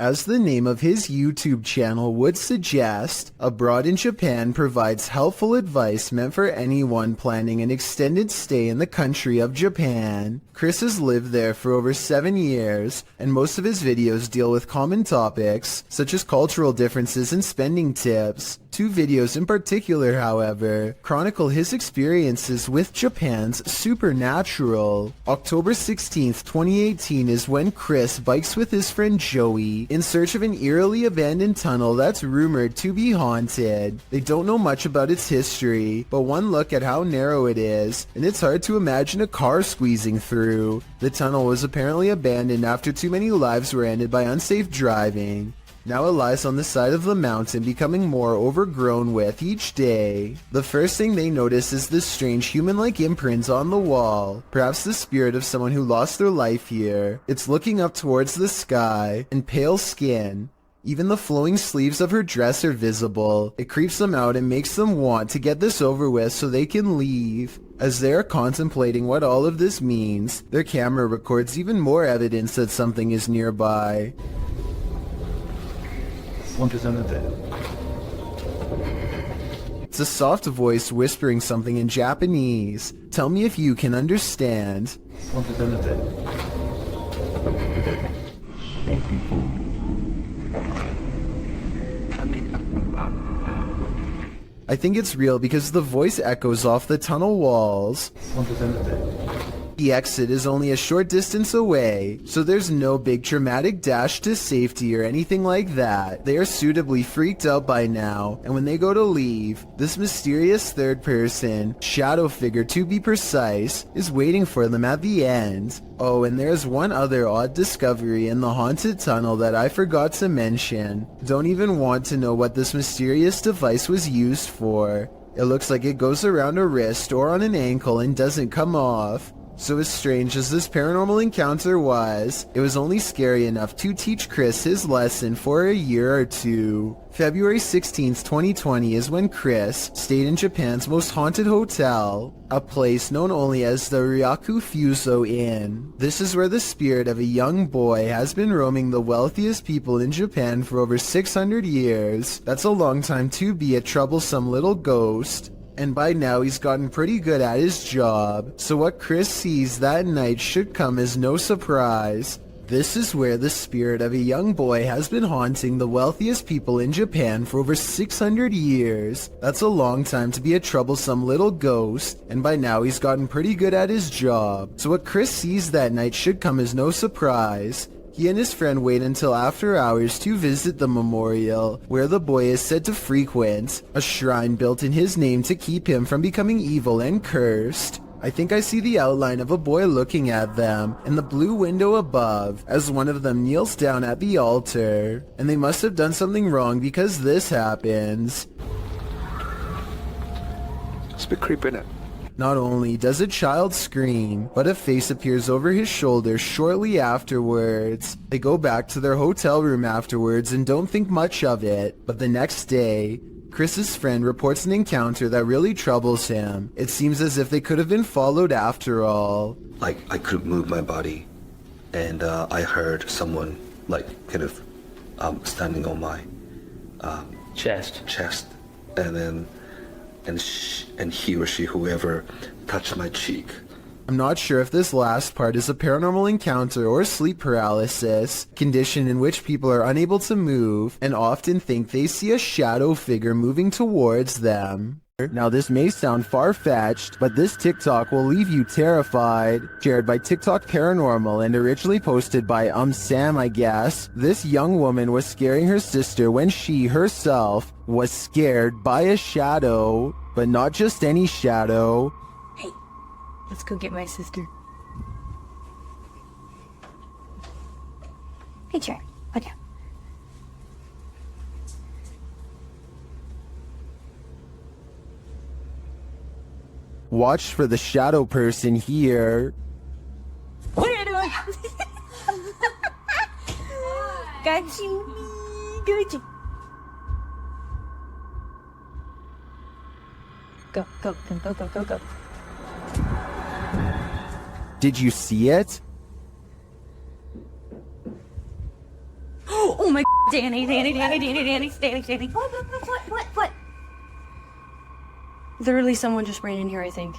As the name of his YouTube channel would suggest, Abroad in Japan provides helpful advice meant for anyone planning an extended stay in the country of Japan. Chris has lived there for over 7 years, and most of his videos deal with common topics, such as cultural differences and spending tips. 2 videos in particular, however, chronicle his experiences with Japan's supernatural. October 16th, 2018 is when Chris bikes with his friend Joey in search of an eerily abandoned tunnel that's rumored to be haunted. They don't know much about its history, but one look at how narrow it is, and it's hard to imagine a car squeezing through. The tunnel was apparently abandoned after too many lives were ended by unsafe driving. Now it lies on the side of the mountain, becoming more overgrown with each day. The first thing they notice is this strange human-like imprint on the wall, perhaps the spirit of someone who lost their life here. It's looking up towards the sky, and pale skin. Even the flowing sleeves of her dress are visible. It creeps them out and makes them want to get this over with so they can leave. As they are contemplating what all of this means, their camera records even more evidence that something is nearby. It's a soft voice whispering something in Japanese. Tell me if you can understand. I think it's real because the voice echoes off the tunnel walls. The exit is only a short distance away, so there's no big traumatic dash to safety or anything like that. They are suitably freaked out by now, and when they go to leave, this mysterious third person, shadow figure to be precise, is waiting for them at the end. Oh, and there's one other odd discovery in the haunted tunnel that I forgot to mention. Don't even want to know what this mysterious device was used for. It looks like it goes around a wrist or on an ankle and doesn't come off. So as strange as this paranormal encounter was, it was only scary enough to teach Chris his lesson for a year or two. February 16th, 2020 is when Chris stayed in Japan's most haunted hotel, a place known only as the Ryaku Fuso Inn. This is where the spirit of a young boy has been roaming the wealthiest people in Japan for over 600 years. That's a long time to be a troublesome little ghost. And by now he's gotten pretty good at his job, so what Chris sees that night should come as no surprise. This is where the spirit of a young boy has been haunting the wealthiest people in Japan for over 600 years. That's a long time to be a troublesome little ghost, and by now he's gotten pretty good at his job, so what Chris sees that night should come as no surprise. He and his friend wait until after hours to visit the memorial, where the boy is said to frequent, a shrine built in his name to keep him from becoming evil and cursed. I think I see the outline of a boy looking at them in the blue window above as one of them kneels down at the altar, and they must have done something wrong because this happens. It's a bit creepy, isn't it? Not only does a child scream, but a face appears over his shoulder shortly afterwards. They go back to their hotel room afterwards and don't think much of it, but the next day, Chris's friend reports an encounter that really troubles him. It seems as if they could have been followed after all. Like, I couldn't move my body, and I heard someone, like, kind of standing on my chest, and then and he or she, whoever, touched my cheek. I'm not sure if this last part is a paranormal encounter or sleep paralysis, condition in which people are unable to move and often think they see a shadow figure moving towards them. Now this may sound far-fetched, but this TikTok will leave you terrified. Shared by TikTok Paranormal and originally posted by Sam, I guess. This young woman was scaring her sister when she herself was scared by a shadow, but not just any shadow. Hey, let's go get my sister. Hey, Sharon, what down? Watch for the shadow person here. What are you doing? Got you. Got you. Go, go, go, go, go, go, go. Did you see it? Oh my Danny. What? Literally, someone just ran in here, I think.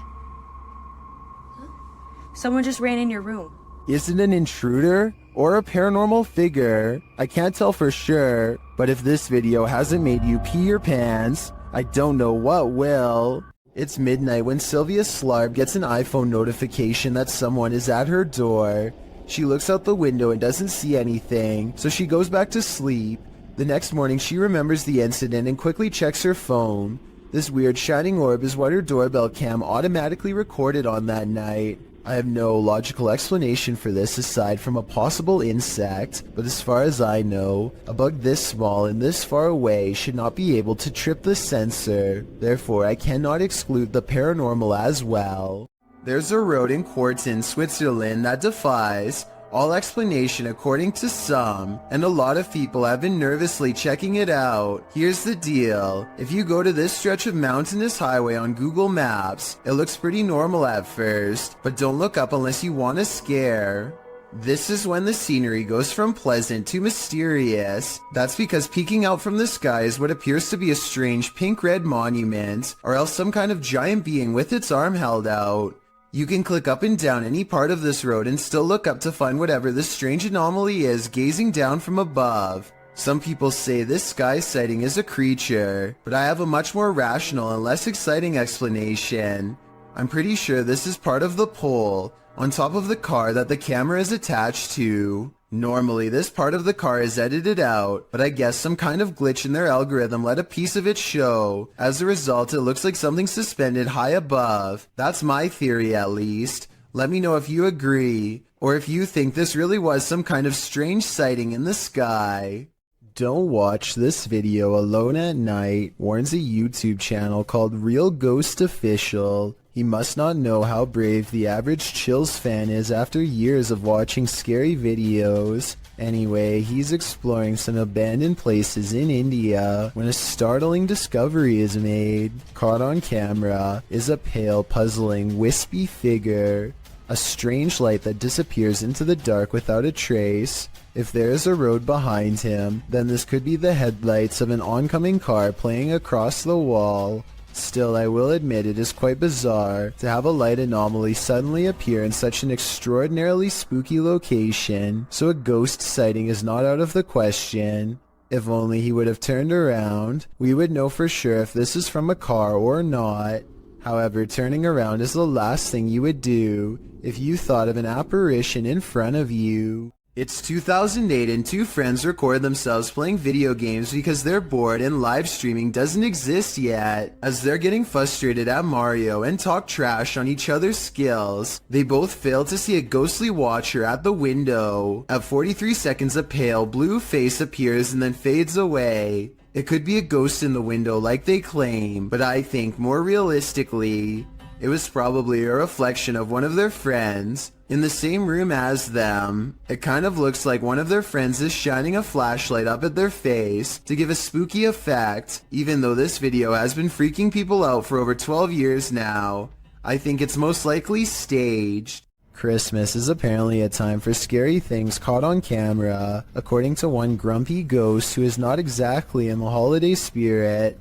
Someone just ran in your room. Is it an intruder or a paranormal figure? I can't tell for sure, but if this video hasn't made you pee your pants, I don't know what will. It's midnight when Sylvia Slarb gets an iPhone notification that someone is at her door. She looks out the window and doesn't see anything, so she goes back to sleep. The next morning she remembers the incident and quickly checks her phone. This weird shining orb is what her doorbell cam automatically recorded on that night. I have no logical explanation for this aside from a possible insect, but as far as I know, a bug this small and this far away should not be able to trip the sensor. Therefore, I cannot exclude the paranormal as well. There's a road in Quarten, Switzerland that defies all explanation according to some, and a lot of people have been nervously checking it out. Here's the deal. If you go to this stretch of mountainous highway on Google Maps, it looks pretty normal at first, but don't look up unless you want a scare. This is when the scenery goes from pleasant to mysterious. That's because peeking out from the sky is what appears to be a strange pink-red monument, or else some kind of giant being with its arm held out. You can click up and down any part of this road and still look up to find whatever this strange anomaly is gazing down from above. Some people say this sky sighting is a creature, but I have a much more rational and less exciting explanation. I'm pretty sure this is part of the pole on top of the car that the camera is attached to. Normally, this part of the car is edited out, but I guess some kind of glitch in their algorithm let a piece of it show. As a result, it looks like something suspended high above. That's my theory at least. Let me know if you agree, or if you think this really was some kind of strange sighting in the sky. Don't watch this video alone at night, warns a YouTube channel called Real Ghost Official. He must not know how brave the average Chills fan is after years of watching scary videos. Anyway, he's exploring some abandoned places in India when a startling discovery is made. Caught on camera is a pale, puzzling, wispy figure. A strange light that disappears into the dark without a trace. If there is a road behind him, then this could be the headlights of an oncoming car playing across the wall. Still, I will admit it is quite bizarre to have a light anomaly suddenly appear in such an extraordinarily spooky location, so a ghost sighting is not out of the question. If only he would have turned around, we would know for sure if this is from a car or not. However, turning around is the last thing you would do if you thought of an apparition in front of you. It's 2008 and two friends record themselves playing video games because they're bored and live streaming doesn't exist yet. As they're getting frustrated at Mario and talk trash on each other's skills, they both fail to see a ghostly watcher at the window. At 43 seconds, a pale blue face appears and then fades away. It could be a ghost in the window like they claim, but I think more realistically, it was probably a reflection of one of their friends in the same room as them. It kind of looks like one of their friends is shining a flashlight up at their face to give a spooky effect. Even though this video has been freaking people out for over 12 years now, I think it's most likely staged. Christmas is apparently a time for scary things caught on camera, according to one grumpy ghost who is not exactly in the holiday spirit.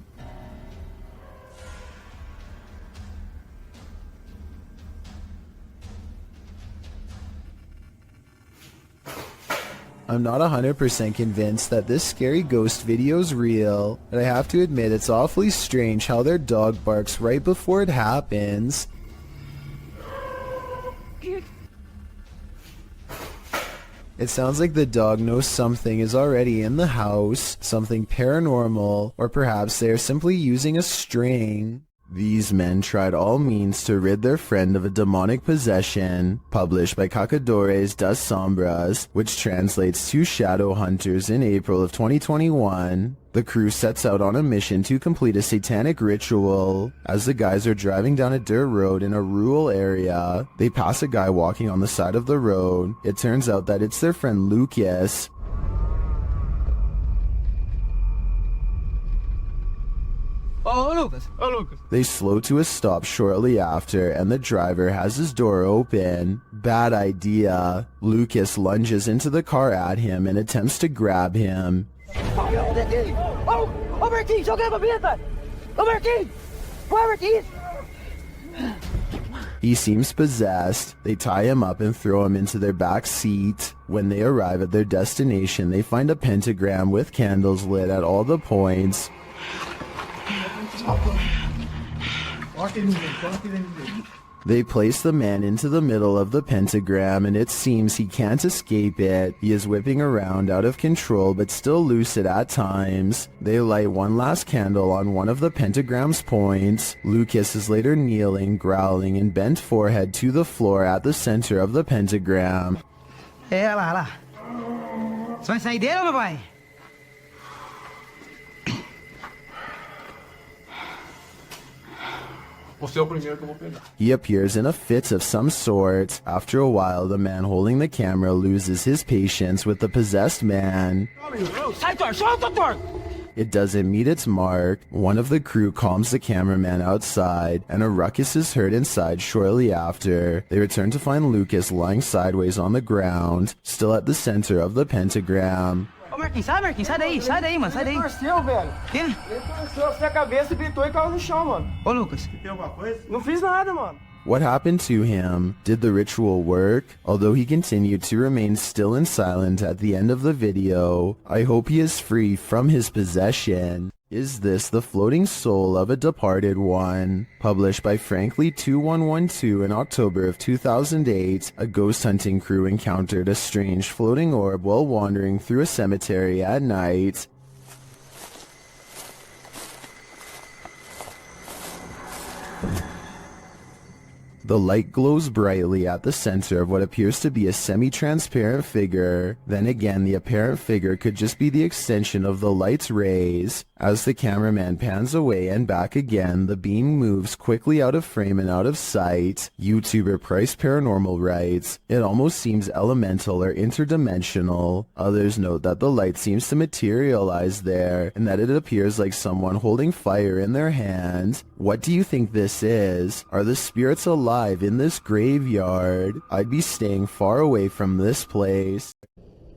I'm not 100% convinced that this scary ghost video's real, but I have to admit it's awfully strange how their dog barks right before it happens. It sounds like the dog knows something is already in the house, something paranormal, or perhaps they are simply using a string. These men tried all means to rid their friend of a demonic possession, published by Cacadores das Sombras, which translates to Shadow Hunters in April of 2021. The crew sets out on a mission to complete a satanic ritual. As the guys are driving down a dirt road in a rural area, they pass a guy walking on the side of the road. It turns out that it's their friend Lucas. They slow to a stop shortly after, and the driver has his door open. Bad idea. Lucas lunges into the car at him and attempts to grab him. He seems possessed. They tie him up and throw him into their back seat. When they arrive at their destination, they find a pentagram with candles lit at all the points. They place the man into the middle of the pentagram, and it seems he can't escape it. He is whipping around out of control but still lucid at times. They light one last candle on one of the pentagram's points. Lucas is later kneeling, growling, and bent forehead to the floor at the center of the pentagram. Olha lá. Você vai sair dele, meu pai? He appears in a fit of some sort. After a while, the man holding the camera loses his patience with the possessed man. It doesn't meet its mark. One of the crew calms the cameraman outside, and a ruckus is heard inside shortly after. They return to find Lucas lying sideways on the ground, still at the center of the pentagram. Ô Marquinhos, sai daí, mano, sai daí. Ele torceu, velho. Quê? Ele torceu a cabeça, gritou e caiu no chão, mano. Ô Lucas. Tem alguma coisa? Não fiz nada, mano. What happened to him? Did the ritual work? Although he continued to remain still and silent at the end of the video, I hope he is free from his possession. Is this the floating soul of a departed one? Published by Frankly2112 in October of 2008, a ghost hunting crew encountered a strange floating orb while wandering through a cemetery at night. The light glows brightly at the center of what appears to be a semi-transparent figure. Then again, the apparent figure could just be the extension of the light's rays. As the cameraman pans away and back again, the beam moves quickly out of frame and out of sight. YouTuber Price Paranormal writes, "It almost seems elemental or interdimensional." Others note that the light seems to materialize there, and that it appears like someone holding fire in their hand. What do you think this is? Are the spirits alive in this graveyard? I'd be staying far away from this place.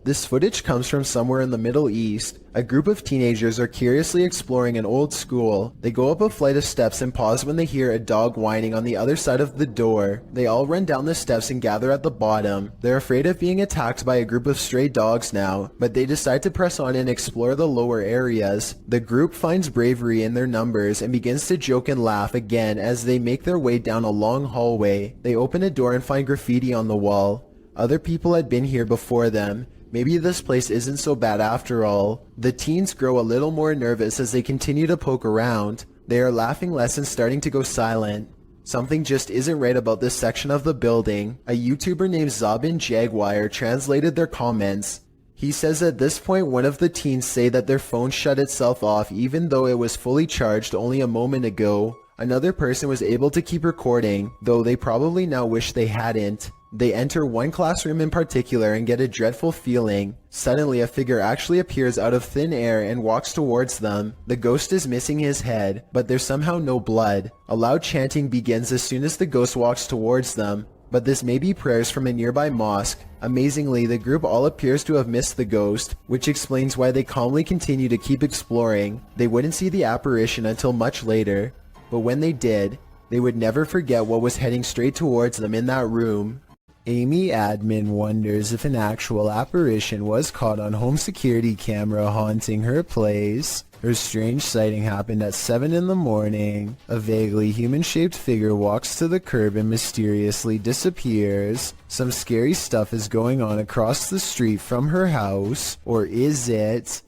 This footage comes from somewhere in the Middle East. A group of teenagers are curiously exploring an old school. They go up a flight of steps and pause when they hear a dog whining on the other side of the door. They all run down the steps and gather at the bottom. They're afraid of being attacked by a group of stray dogs now, but they decide to press on and explore the lower areas. The group finds bravery in their numbers and begins to joke and laugh again as they make their way down a long hallway. They open a door and find graffiti on the wall. Other people had been here before them. Maybe this place isn't so bad after all. The teens grow a little more nervous as they continue to poke around. They are laughing less and starting to go silent. Something just isn't right about this section of the building. A YouTuber named Zabin Jaguar translated their comments. He says at this point one of the teens say that their phone shut itself off even though it was fully charged only a moment ago. Another person was able to keep recording, though they probably now wish they hadn't. They enter one classroom in particular and get a dreadful feeling. Suddenly a figure actually appears out of thin air and walks towards them. The ghost is missing his head, but there's somehow no blood. A loud chanting begins as soon as the ghost walks towards them, but this may be prayers from a nearby mosque. Amazingly, the group all appears to have missed the ghost, which explains why they calmly continue to keep exploring. They wouldn't see the apparition until much later, but when they did, they would never forget what was heading straight towards them in that room. Amy Admin wonders if an actual apparition was caught on home security camera haunting her place. Her strange sighting happened at 7 in the morning. A vaguely human-shaped figure walks to the curb and mysteriously disappears. Some scary stuff is going on across the street from her house. Or is it?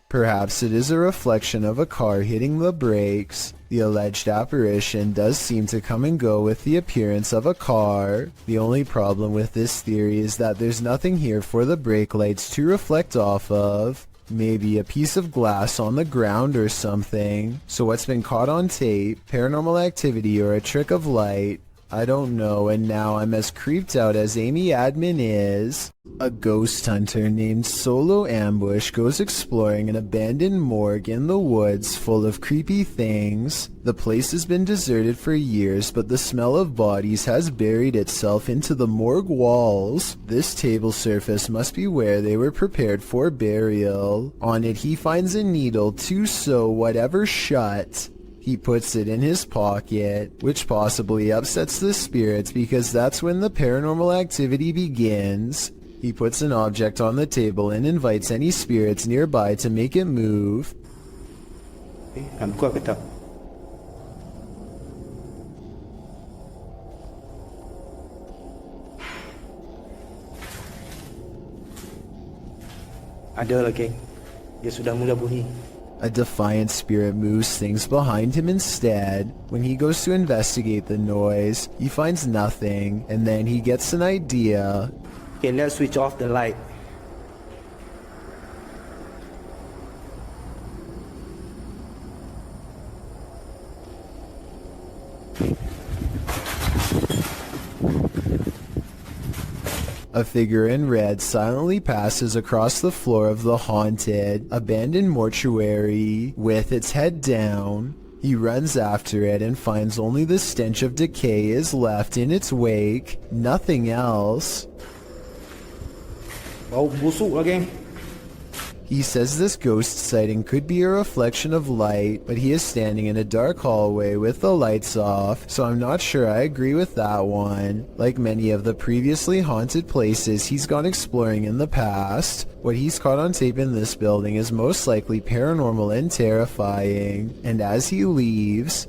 Perhaps it is a reflection of a car hitting the brakes. The alleged apparition does seem to come and go with the appearance of a car. The only problem with this theory is that there's nothing here for the brake lights to reflect off of. Maybe a piece of glass on the ground or something. So what's been caught on tape? Paranormal activity or a trick of light? I don't know, and now I'm as creeped out as Amy Admin is. A ghost hunter named Solo Ambush goes exploring an abandoned morgue in the woods full of creepy things. The place has been deserted for years, but the smell of bodies has buried itself into the morgue walls. This table surface must be where they were prepared for burial. On it he finds a needle to sew whatever shut. He puts it in his pocket, which possibly upsets the spirits because that's when the paranormal activity begins. He puts an object on the table and invites any spirits nearby to make it move. Ada lagi. Dia sudah mula bunyi. A defiant spirit moves things behind him instead. When he goes to investigate the noise, he finds nothing, and then he gets an idea. Okay, let's switch off the light. A figure in red silently passes across the floor of the haunted, abandoned mortuary with its head down. He runs after it and finds only the stench of decay is left in its wake, nothing else. Bau busuk lagi. He says this ghost sighting could be a reflection of light, but he is standing in a dark hallway with the lights off, so I'm not sure I agree with that one. Like many of the previously haunted places he's gone exploring in the past, what he's caught on tape in this building is most likely paranormal and terrifying, and as he leaves,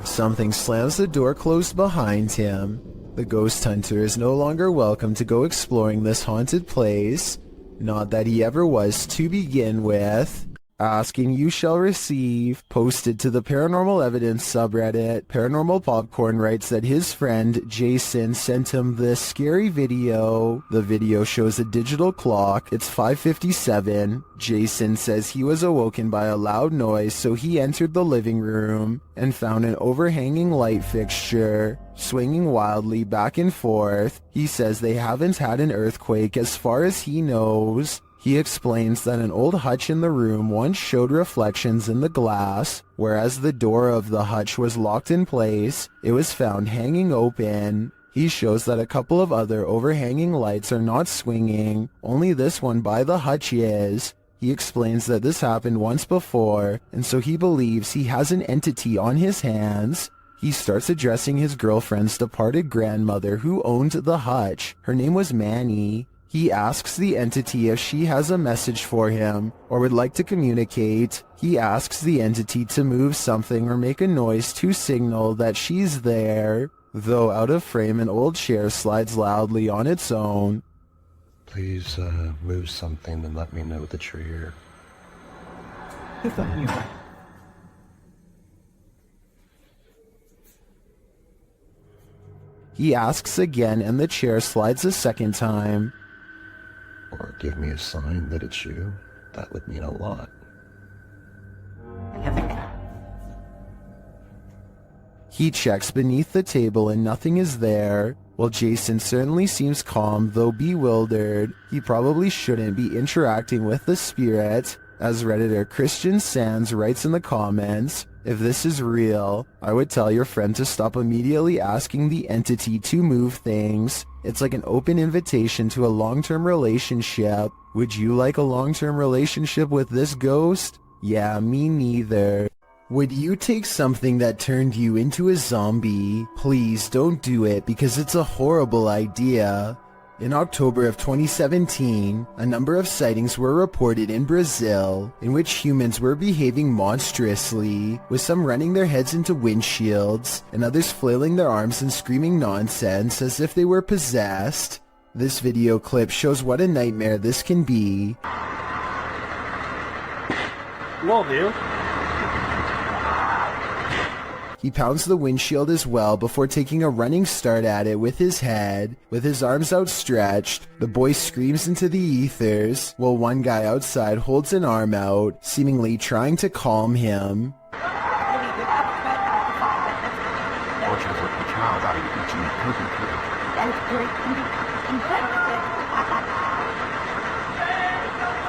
something slams the door closed behind him. The ghost hunter is no longer welcome to go exploring this haunted place. Not that he ever was to begin with. Asking you shall receive. Posted to the Paranormal Evidence subreddit. Paranormal Popcorn writes that his friend Jason sent him this scary video. The video shows a digital clock. It's 5:57. Jason says he was awoken by a loud noise, so he entered the living room and found an overhanging light fixture swinging wildly back and forth. He says they haven't had an earthquake as far as he knows. He explains that an old hutch in the room once showed reflections in the glass, whereas the door of the hutch was locked in place. It was found hanging open. He shows that a couple of other overhanging lights are not swinging, only this one by the hutch is. He explains that this happened once before, and so he believes he has an entity on his hands. He starts addressing his girlfriend's departed grandmother who owned the hutch. Her name was Manny. He asks the entity if she has a message for him or would like to communicate. He asks the entity to move something or make a noise to signal that she's there. Though out of frame, an old chair slides loudly on its own. Please move something and let me know that you're here. He asks again and the chair slides a second time. Or give me a sign that it's you. That would mean a lot. He checks beneath the table and nothing is there. While Jason certainly seems calm, though bewildered, he probably shouldn't be interacting with the spirit. As Redditor Christian Sands writes in the comments, if this is real, I would tell your friend to stop immediately asking the entity to move things. It's like an open invitation to a long-term relationship. Would you like a long-term relationship with this ghost? Yeah, me neither. Would you take something that turned you into a zombie? Please don't do it because it's a horrible idea. In October of 2017, a number of sightings were reported in Brazil in which humans were behaving monstrously, with some running their heads into windshields and others flailing their arms and screaming nonsense as if they were possessed. This video clip shows what a nightmare this can be. Não viu? He pounds the windshield as well before taking a running start at it with his head. With his arms outstretched, the boy screams into the ethers, while one guy outside holds an arm out, seemingly trying to calm him.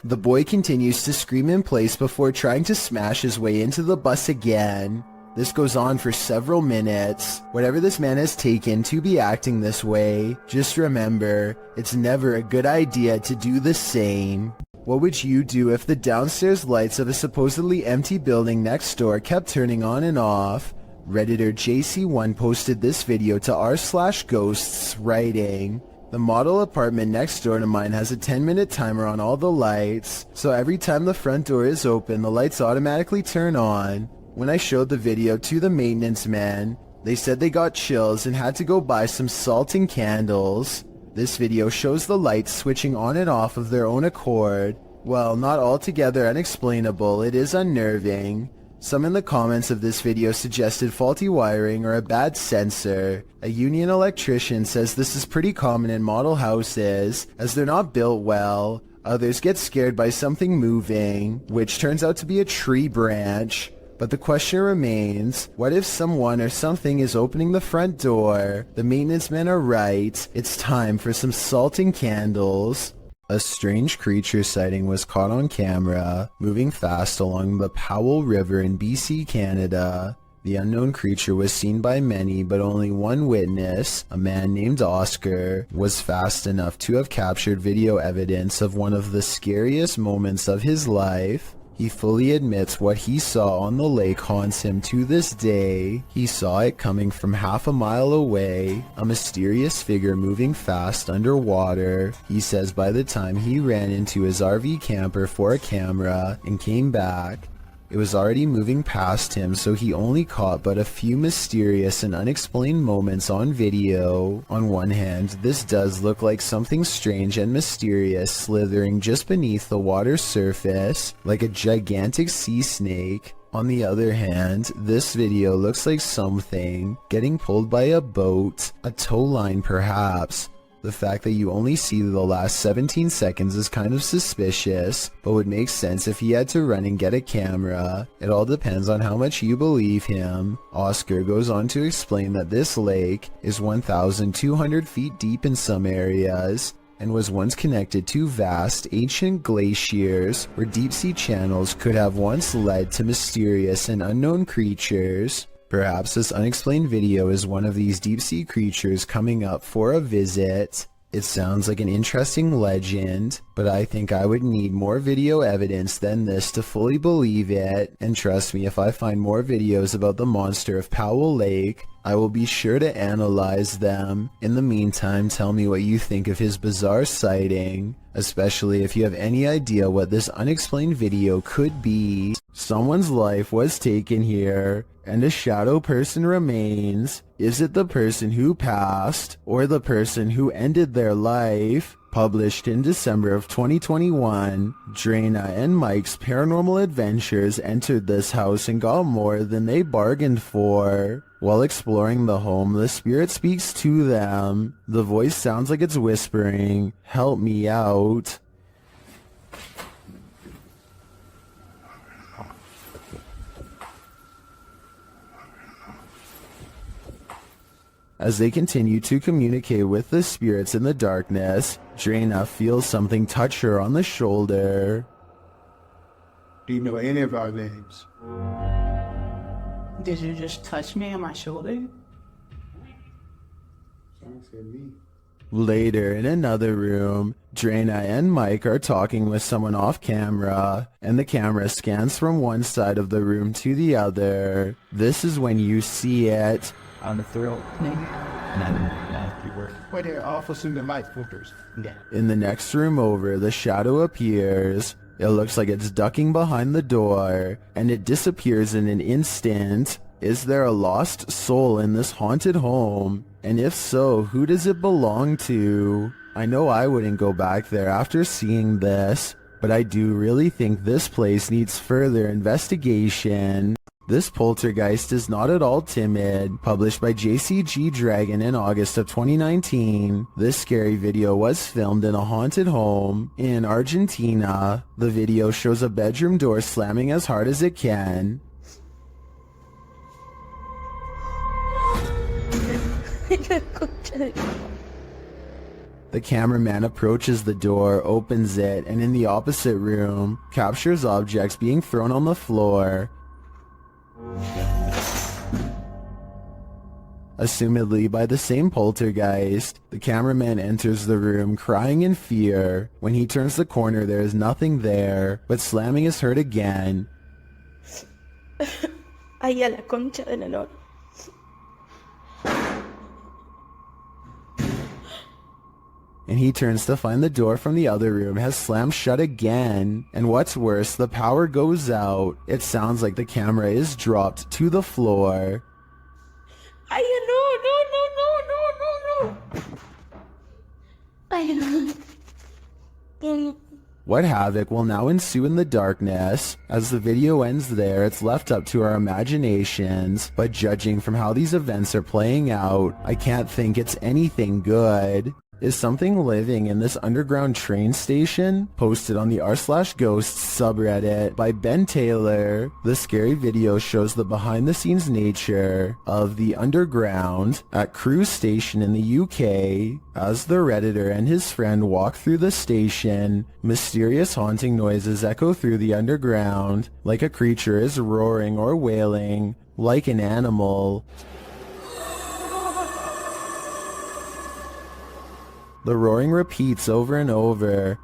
The boy continues to scream in place before trying to smash his way into the bus again. This goes on for several minutes. Whatever this man has taken to be acting this way, just remember, it's never a good idea to do the same. What would you do if the downstairs lights of a supposedly empty building next door kept turning on and off? Redditor JC1 posted this video to r/ghosts, writing, "The model apartment next door to mine has a 10-minute timer on all the lights, so every time the front door is open, the lights automatically turn on. When I showed the video to the maintenance man, they said they got chills and had to go buy some salt and candles. This video shows the lights switching on and off of their own accord. Well, not altogether unexplainable, it is unnerving. Some in the comments of this video suggested faulty wiring or a bad sensor. A union electrician says this is pretty common in model houses, as they're not built well. Others get scared by something moving, which turns out to be a tree branch. But the question remains, what if someone or something is opening the front door? The maintenance men are right, it's time for some salt and candles." A strange creature sighting was caught on camera, moving fast along the Powell River in BC, Canada. The unknown creature was seen by many, but only one witness, a man named Oscar, was fast enough to have captured video evidence of one of the scariest moments of his life. He fully admits what he saw on the lake haunts him to this day. He saw it coming from half a mile away, a mysterious figure moving fast underwater. He says by the time he ran into his RV camper for a camera and came back, it was already moving past him, so he only caught but a few mysterious and unexplained moments on video. On one hand, this does look like something strange and mysterious slithering just beneath the water's surface, like a gigantic sea snake. On the other hand, this video looks like something getting pulled by a boat, a tow line perhaps. The fact that you only see the last 17 seconds is kind of suspicious, but would make sense if he had to run and get a camera. It all depends on how much you believe him. Oscar goes on to explain that this lake is 1,200 feet deep in some areas, and was once connected to vast ancient glaciers where deep-sea channels could have once led to mysterious and unknown creatures. Perhaps this unexplained video is one of these deep-sea creatures coming up for a visit. It sounds like an interesting legend, but I think I would need more video evidence than this to fully believe it. And trust me, if I find more videos about the monster of Powell Lake, I will be sure to analyze them. In the meantime, tell me what you think of his bizarre sighting, especially if you have any idea what this unexplained video could be. Someone's life was taken here, and a shadow person remains. Is it the person who passed, or the person who ended their life? Published in December of 2021, Drana and Mike's paranormal adventures entered this house and got more than they bargained for. While exploring the home, the spirit speaks to them. The voice sounds like it's whispering, "Help me out." As they continue to communicate with the spirits in the darkness, Drana feels something touch her on the shoulder. Do you know any of our names? Did you just touch me on my shoulder? Later, in another room, Drana and Mike are talking with someone off camera, and the camera scans from one side of the room to the other. This is when you see it. On the throat. Where they're officers in the light filters. Yeah. In the next room over, the shadow appears. It looks like it's ducking behind the door, and it disappears in an instant. Is there a lost soul in this haunted home? And if so, who does it belong to? I know I wouldn't go back there after seeing this, but I do really think this place needs further investigation. This poltergeist is not at all timid. Published by JCG Dragon in August of 2019, this scary video was filmed in a haunted home in Argentina. The video shows a bedroom door slamming as hard as it can. The cameraman approaches the door, opens it, and in the opposite room, captures objects being thrown on the floor. Assumedly by the same poltergeist, the cameraman enters the room crying in fear. When he turns the corner, there is nothing there, but slamming is heard again. Ay, a la concha de la lora. And he turns to find the door from the other room has slammed shut again. And what's worse, the power goes out. It sounds like the camera is dropped to the floor. Ay, no. Ay, no. What havoc will now ensue in the darkness? As the video ends there, it's left up to our imaginations, but judging from how these events are playing out, I can't think it's anything good. Is something living in this underground train station? Posted on the r/ghosts subreddit by Ben Taylor. The scary video shows the behind-the-scenes nature of the underground at Crewe Station in the UK. As the Redditor and his friend walk through the station, mysterious haunting noises echo through the underground, like a creature is roaring or wailing, like an animal. The roaring repeats over and over.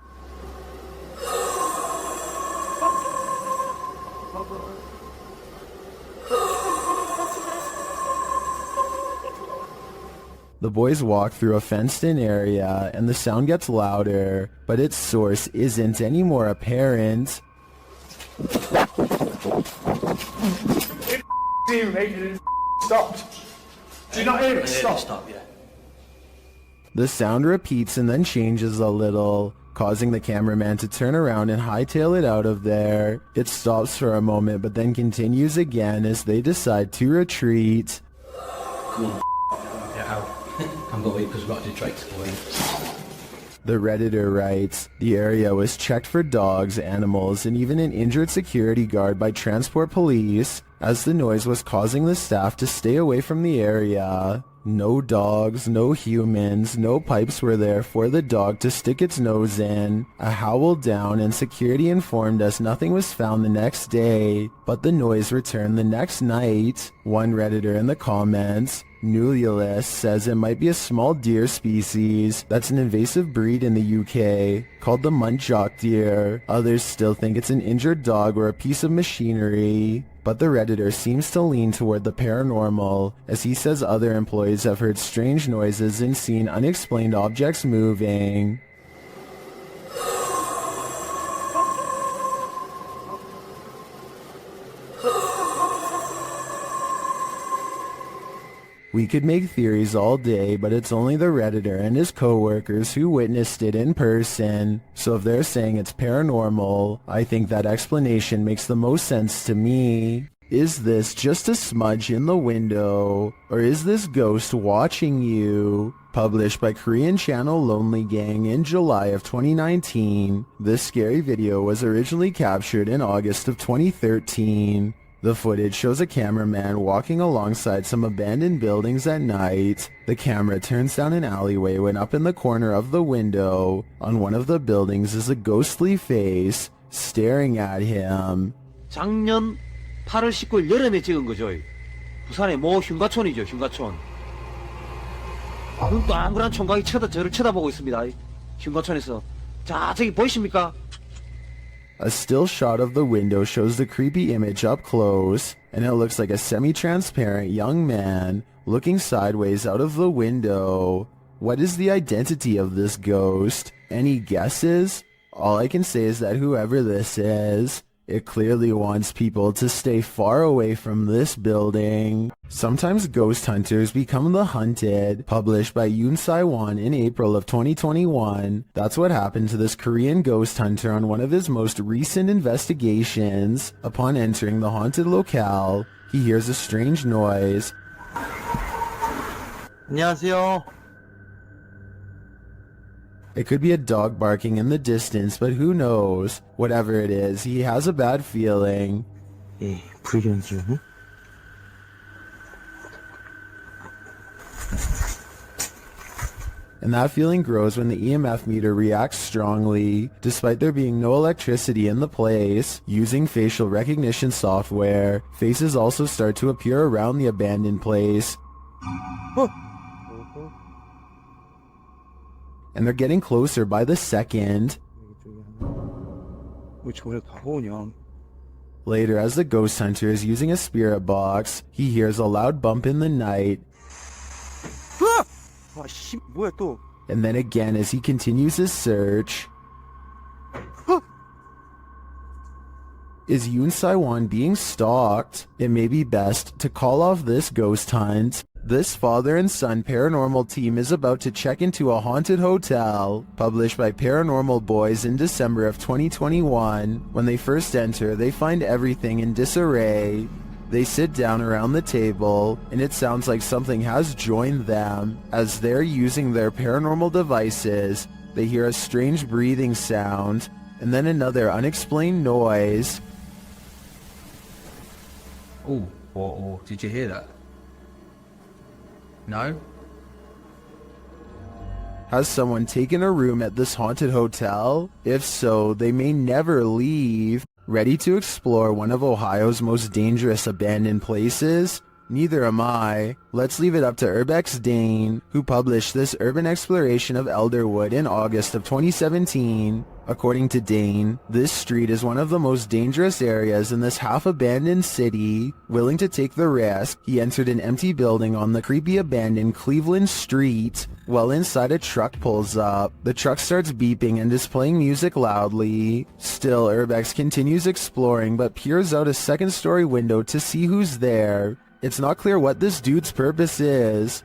The boys walk through a fenced-in area, and the sound gets louder, but its source isn't any more apparent. Stopped. Do you not hear it? Stop. The sound repeats and then changes a little, causing the cameraman to turn around and hightail it out of there. It stops for a moment but then continues again as they decide to retreat. Come on, get out. I'm going because we've got to do tricks for you. The Redditor writes, the area was checked for dogs, animals, and even an injured security guard by transport police, as the noise was causing the staff to stay away from the area. No dogs, no humans, no pipes were there for the dog to stick its nose in. A howl down, and security informed us nothing was found the next day, but the noise returned the next night. One Redditor in the comments, Nululus, says it might be a small deer species that's an invasive breed in the UK, called the muntjac deer. Others still think it's an injured dog or a piece of machinery. But the Redditor seems to lean toward the paranormal, as he says other employees have heard strange noises and seen unexplained objects moving. We could make theories all day, but it's only the Redditor and his co-workers who witnessed it in person. So if they're saying it's paranormal, I think that explanation makes the most sense to me. Is this just a smudge in the window? Or is this ghost watching you? Published by Korean channel Lonely Gang in July of 2019, this scary video was originally captured in August of 2013. The footage shows a cameraman walking alongside some abandoned buildings at night. The camera turns down an alleyway when up in the corner of the window, on one of the buildings, is a ghostly face staring at him. 작년 8월 19일 여름에 찍은 거죠. 부산의 모 흉가촌이죠, 흉가촌. 눈 동그란 총각이 저를 쳐다보고 있습니다. 흉가촌에서. 자, 저기 보이십니까? A still shot of the window shows the creepy image up close, and it looks like a semi-transparent young man looking sideways out of the window. What is the identity of this ghost? Any guesses? All I can say is that whoever this is, it clearly wants people to stay far away from this building. Sometimes ghost hunters become the hunted, published by Yoon Sai-won in April of 2021. That's what happened to this Korean ghost hunter on one of his most recent investigations. Upon entering the haunted locale, he hears a strange noise. 안녕하세요. It could be a dog barking in the distance, but who knows? Whatever it is, he has a bad feeling. 예, 불견주. and that feeling grows when the EMF meter reacts strongly, despite there being no electricity in the place. Using facial recognition software, faces also start to appear around the abandoned place. And they're getting closer by the second. Later, as the ghost hunter is using a spirit box, he hears a loud bump in the night. And then again as he continues his search. Is Yoon Sai-won being stalked? It may be best to call off this ghost hunt. This father and son paranormal team is about to check into a haunted hotel, published by Paranormal Boys in December of 2021. When they first enter, they find everything in disarray. They sit down around the table, and it sounds like something has joined them. As they're using their paranormal devices, they hear a strange breathing sound, and then another unexplained noise. Oh, did you hear that? No? Has someone taken a room at this haunted hotel? If so, they may never leave. Ready to explore one of Ohio's most dangerous abandoned places? Neither am I. Let's leave it up to Urbex Dane, who published this urban exploration of Elderwood in August of 2017. According to Dane, this street is one of the most dangerous areas in this half-abandoned city. Willing to take the risk, he entered an empty building on the creepy abandoned Cleveland Street. While inside, a truck pulls up. The truck starts beeping and is playing music loudly. Still, Urbex continues exploring but peers out a second-story window to see who's there. It's not clear what this dude's purpose is.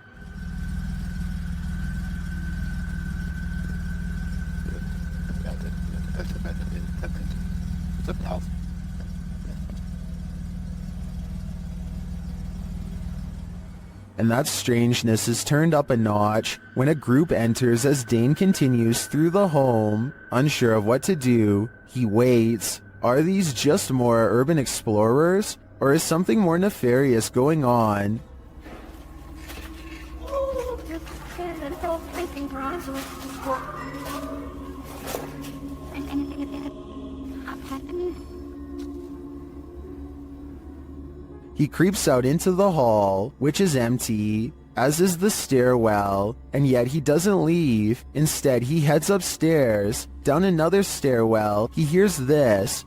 And that strangeness is turned up a notch when a group enters as Dane continues through the home. Unsure of what to do, he waits. Are these just more urban explorers? Or is something more nefarious going on? He creeps out into the hall, which is empty, as is the stairwell, and yet he doesn't leave. Instead, he heads upstairs. Down another stairwell, he hears this.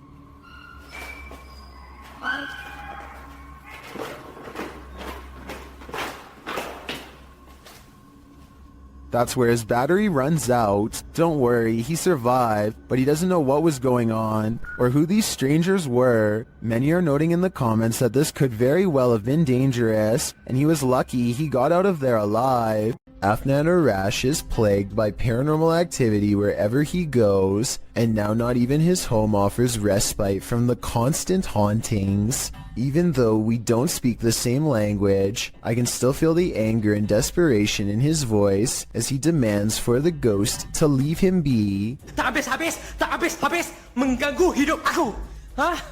That's where his battery runs out. Don't worry, he survived, but he doesn't know what was going on, or who these strangers were. Many are noting in the comments that this could very well have been dangerous, and he was lucky he got out of there alive. Afnan Arash is plagued by paranormal activity wherever he goes, and now not even his home offers respite from the constant hauntings. Even though we don't speak the same language, I can still feel the anger and desperation in his voice as he demands for the ghost to leave him be. Tak habis mengganggu hidup aku. Hah?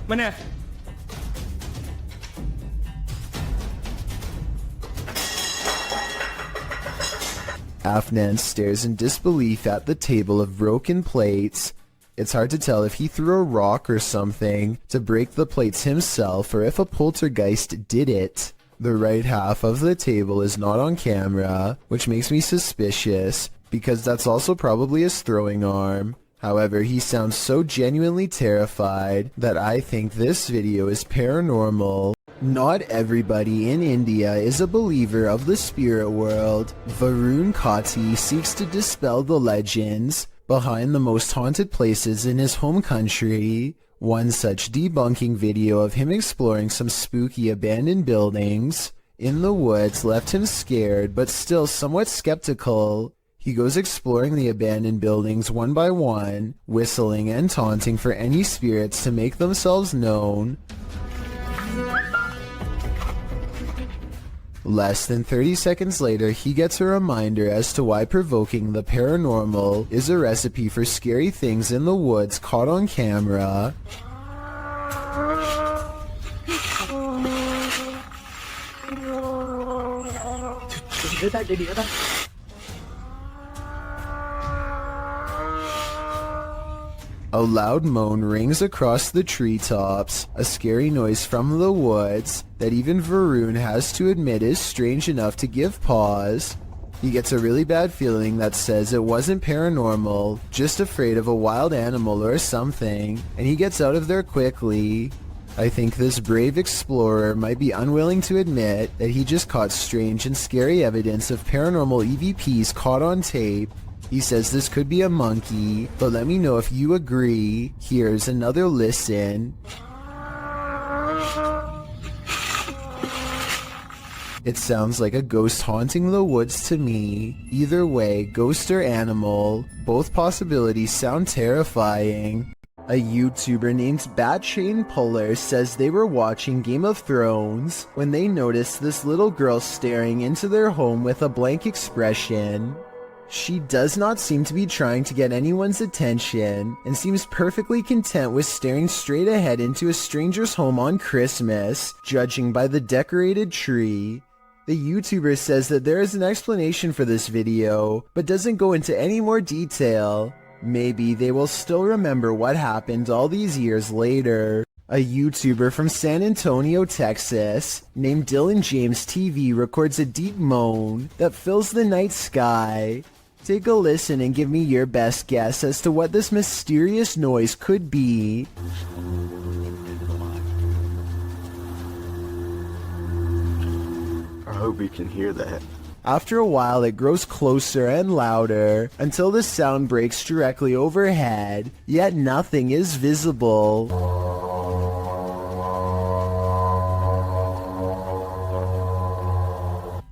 Mana? Afnan stares in disbelief at the table of broken plates. It's hard to tell if he threw a rock or something to break the plates himself or if a poltergeist did it. The right half of the table is not on camera, which makes me suspicious, because that's also probably his throwing arm. However, he sounds so genuinely terrified that I think this video is paranormal. Not everybody in India is a believer of the spirit world. Varun Kati seeks to dispel the legends behind the most haunted places in his home country. One such debunking video of him exploring some spooky abandoned buildings in the woods left him scared but still somewhat skeptical. He goes exploring the abandoned buildings one by one, whistling and taunting for any spirits to make themselves known. Less than 30 seconds later, he gets a reminder as to why provoking the paranormal is a recipe for scary things in the woods caught on camera. A loud moan rings across the treetops, a scary noise from the woods that even Varun has to admit is strange enough to give pause. He gets a really bad feeling that says it wasn't paranormal, just afraid of a wild animal or something, and he gets out of there quickly. I think this brave explorer might be unwilling to admit that he just caught strange and scary evidence of paranormal EVPs caught on tape. He says this could be a monkey, but let me know if you agree. Here's another listen. It sounds like a ghost haunting the woods to me. Either way, ghost or animal, both possibilities sound terrifying. A YouTuber named Bat Chain Puller says they were watching Game of Thrones when they noticed this little girl staring into their home with a blank expression. She does not seem to be trying to get anyone's attention and seems perfectly content with staring straight ahead into a stranger's home on Christmas, judging by the decorated tree. The YouTuber says that there is an explanation for this video, but doesn't go into any more detail. Maybe they will still remember what happened all these years later. A YouTuber from San Antonio, Texas, named Dylan James TV records a deep moan that fills the night sky. Take a listen and give me your best guess as to what this mysterious noise could be. I hope you can hear that. After a while, it grows closer and louder until the sound breaks directly overhead, yet nothing is visible.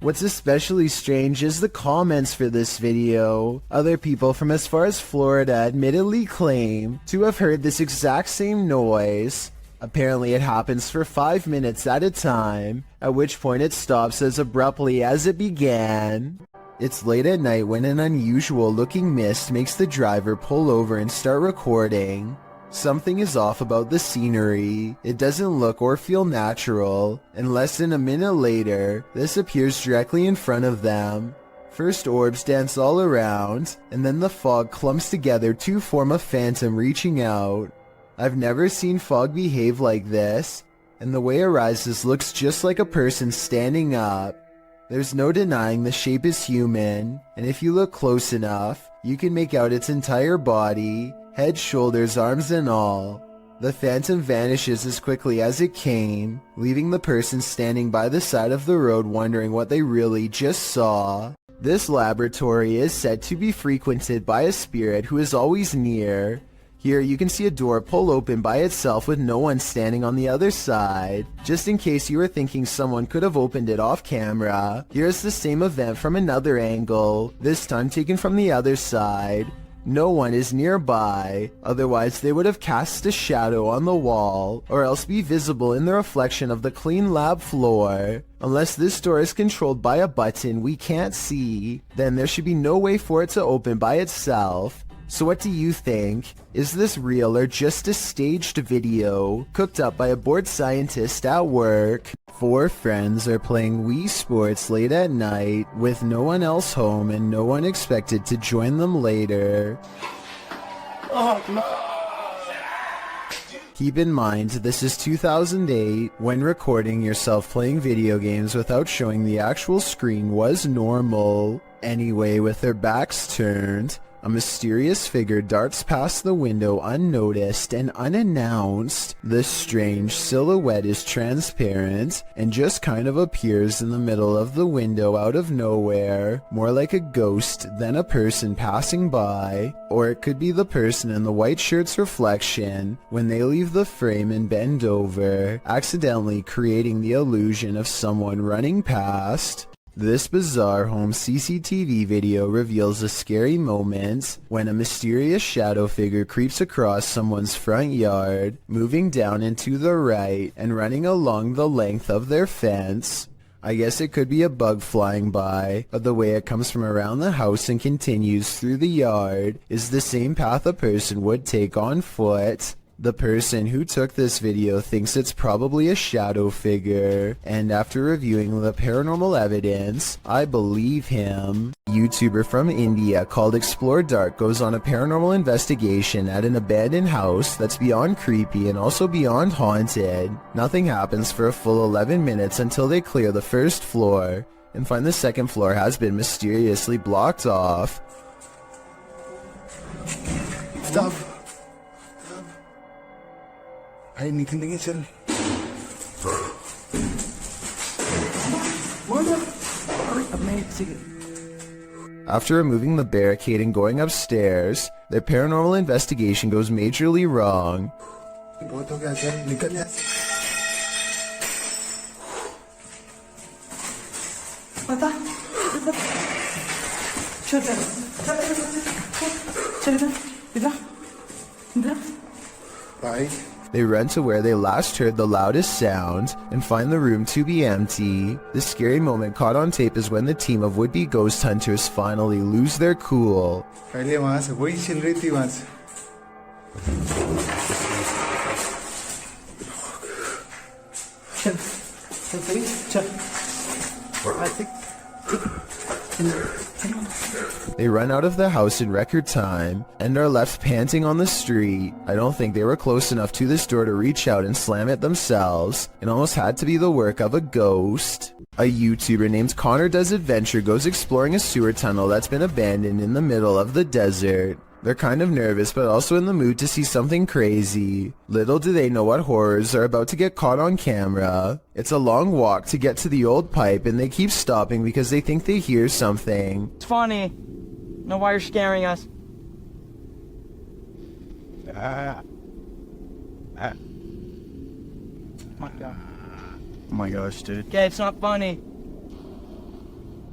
What's especially strange is the comments for this video. Other people from as far as Florida admittedly claim to have heard this exact same noise. Apparently it happens for 5 minutes at a time, at which point it stops as abruptly as it began. It's late at night when an unusual looking mist makes the driver pull over and start recording. Something is off about the scenery. It doesn't look or feel natural, and less than a minute later, this appears directly in front of them. First orbs dance all around, and then the fog clumps together to form a phantom reaching out. I've never seen fog behave like this, and the way it rises looks just like a person standing up. There's no denying the shape is human, and if you look close enough, you can make out its entire body, head, shoulders, arms, and all. The phantom vanishes as quickly as it came, leaving the person standing by the side of the road wondering what they really just saw. This laboratory is said to be frequented by a spirit who is always near. Here you can see a door pull open by itself with no one standing on the other side. Just in case you were thinking someone could have opened it off camera, here's the same event from another angle, this time taken from the other side. No one is nearby, otherwise they would have cast a shadow on the wall, or else be visible in the reflection of the clean lab floor. Unless this door is controlled by a button we can't see, then there should be no way for it to open by itself. So what do you think? Is this real or just a staged video cooked up by a bored scientist at work? 4 friends are playing Wii Sports late at night with no one else home and no one expected to join them later. Keep in mind, this is 2008, when recording yourself playing video games without showing the actual screen was normal. Anyway, with their backs turned, a mysterious figure darts past the window unnoticed and unannounced. The strange silhouette is transparent and just kind of appears in the middle of the window out of nowhere, more like a ghost than a person passing by. Or it could be the person in the white shirt's reflection when they leave the frame and bend over, accidentally creating the illusion of someone running past. This bizarre home CCTV video reveals a scary moment when a mysterious shadow figure creeps across someone's front yard, moving down and to the right and running along the length of their fence. I guess it could be a bug flying by, but the way it comes from around the house and continues through the yard is the same path a person would take on foot. The person who took this video thinks it's probably a shadow figure, and after reviewing the paranormal evidence, I believe him. A YouTuber from India called Explore Dark goes on a paranormal investigation at an abandoned house that's beyond creepy and also beyond haunted. Nothing happens for a full 11 minutes until they clear the first floor and find the second floor has been mysteriously blocked off. Stop. Ay, hindi tingin sir. After removing the barricade and going upstairs, their paranormal investigation goes majorly wrong. They run to where they last heard the loudest sound and find the room to be empty. The scary moment caught on tape is when the team of would-be ghost hunters finally lose their cool. They run out of the house in record time and are left panting on the street. I don't think they were close enough to this door to reach out and slam it themselves. It almost had to be the work of a ghost. A YouTuber named Connor Does Adventure goes exploring a sewer tunnel that's been abandoned in the middle of the desert. They're kind of nervous but also in the mood to see something crazy. Little do they know what horrors are about to get caught on camera. It's a long walk to get to the old pipe and they keep stopping because they think they hear something. It's funny. Know why you're scaring us? Oh my gosh, dude. Okay, it's not funny.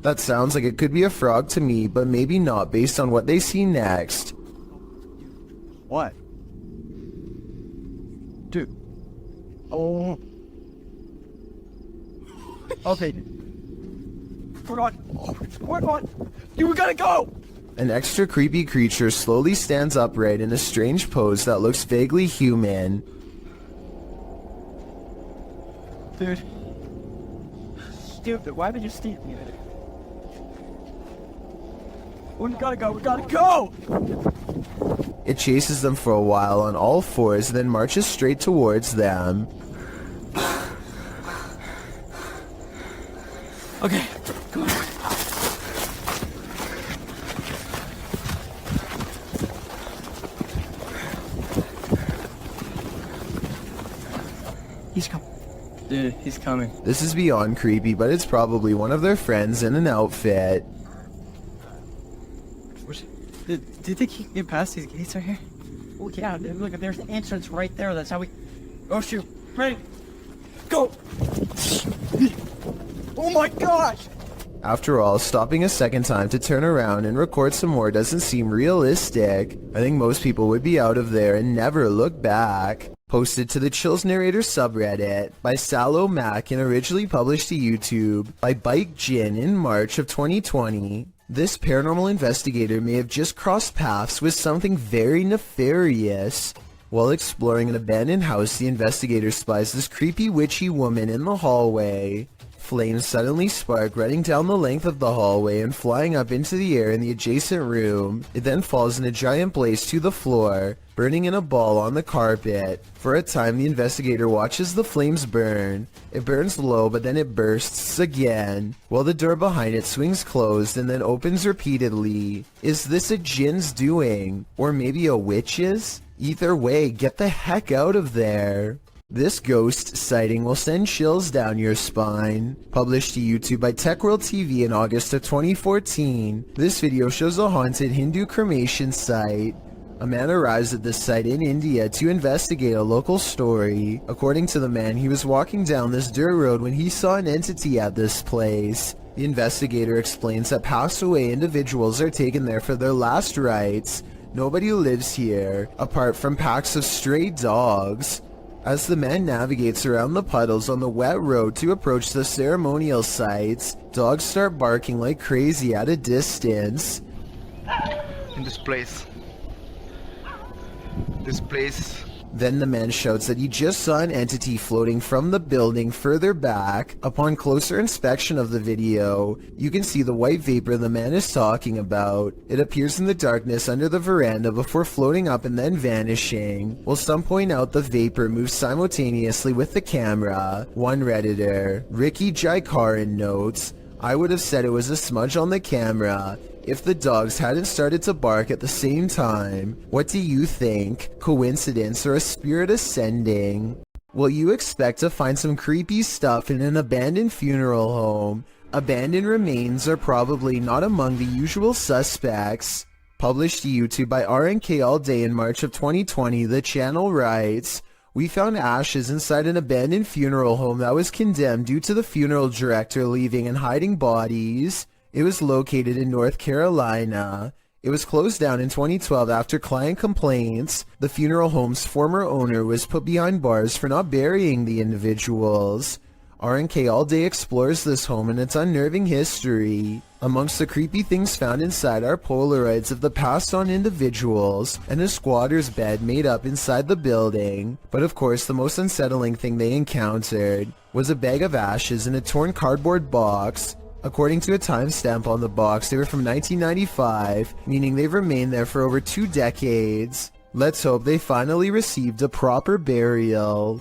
That sounds like it could be a frog to me, but maybe not based on what they see next. What? Dude. Oh. Okay. We're on. You gotta go! An extra creepy creature slowly stands upright in a strange pose that looks vaguely human. Dude. Stupid, why would you steal me? We gotta go! It chases them for a while on all fours, then marches straight towards them. Okay, come on. He's coming. Dude, he's coming. This is beyond creepy, but it's probably one of their friends in an outfit. Do you think he can get past these gates right here? Oh yeah, dude, look, there's an entrance right there. That's how we... Oh shoot. Ready? Go! Oh my gosh! After all, stopping a second time to turn around and record some more doesn't seem realistic. I think most people would be out of there and never look back. Posted to the Chills Narrator subreddit by Sallow Mac and originally published to YouTube by Bike Jin in March of 2020. This paranormal investigator may have just crossed paths with something very nefarious. While exploring an abandoned house, the investigator spies this creepy witchy woman in the hallway. Flames suddenly spark, running down the length of the hallway and flying up into the air in the adjacent room. It then falls in a giant blaze to the floor, burning in a ball on the carpet. For a time, the investigator watches the flames burn. It burns low, but then it bursts again, while the door behind it swings closed and then opens repeatedly. Is this a djinn's doing? Or maybe a witch's? Either way, get the heck out of there. This ghost sighting will send chills down your spine. Published to YouTube by TechWorld TV in August of 2014, this video shows a haunted Hindu cremation site. A man arrives at this site in India to investigate a local story. According to the man, he was walking down this dirt road when he saw an entity at this place. The investigator explains that passed away individuals are taken there for their last rites. Nobody lives here, apart from packs of stray dogs. As the man navigates around the puddles on the wet road to approach the ceremonial sites, dogs start barking like crazy at a distance. In this place Then the man shouts that he just saw an entity floating from the building further back. Upon closer inspection of the video, you can see the white vapor the man is talking about. It appears in the darkness under the veranda before floating up and then vanishing, while some point out the vapor moves simultaneously with the camera. One Redditor, Ricky Jaikaran, notes, "I would have said it was a smudge on the camera if the dogs hadn't started to bark at the same time. What do you think? Coincidence or a spirit ascending?" Well, you expect to find some creepy stuff in an abandoned funeral home. Abandoned remains are probably not among the usual suspects. Published to YouTube by RNK All Day in March of 2020, the channel writes, "We found ashes inside an abandoned funeral home that was condemned due to the funeral director leaving and hiding bodies. It was located in North Carolina. It was closed down in 2012 after client complaints. The funeral home's former owner was put behind bars for not burying the individuals." RNK All Day explores this home and its unnerving history. Amongst the creepy things found inside are Polaroids of the passed on individuals and a squatter's bed made up inside the building. But of course, the most unsettling thing they encountered was a bag of ashes in a torn cardboard box. According to a timestamp on the box, they were from 1995, meaning they've remained there for over 2 decades. Let's hope they finally received a proper burial.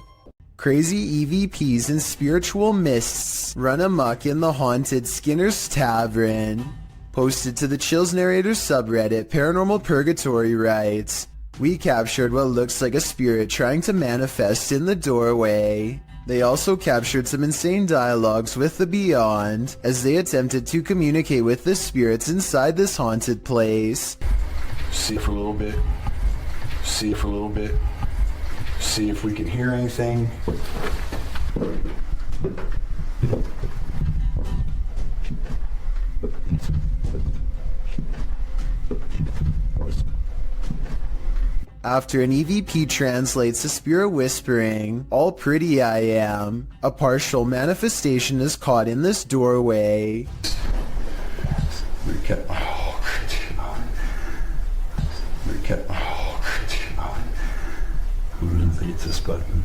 Crazy EVPs and spiritual mists run amok in the haunted Skinner's Tavern. Posted to the Chills Narrator subreddit, Paranormal Purgatory writes, "We captured what looks like a spirit trying to manifest in the doorway." They also captured some insane dialogues with the beyond as they attempted to communicate with the spirits inside this haunted place. See it for a little bit. See it for a little bit. See if we can hear anything. After an EVP translates a spirit whispering, "All pretty I am," a partial manifestation is caught in this doorway. Recap. Oh, recap. Oh, hit this button.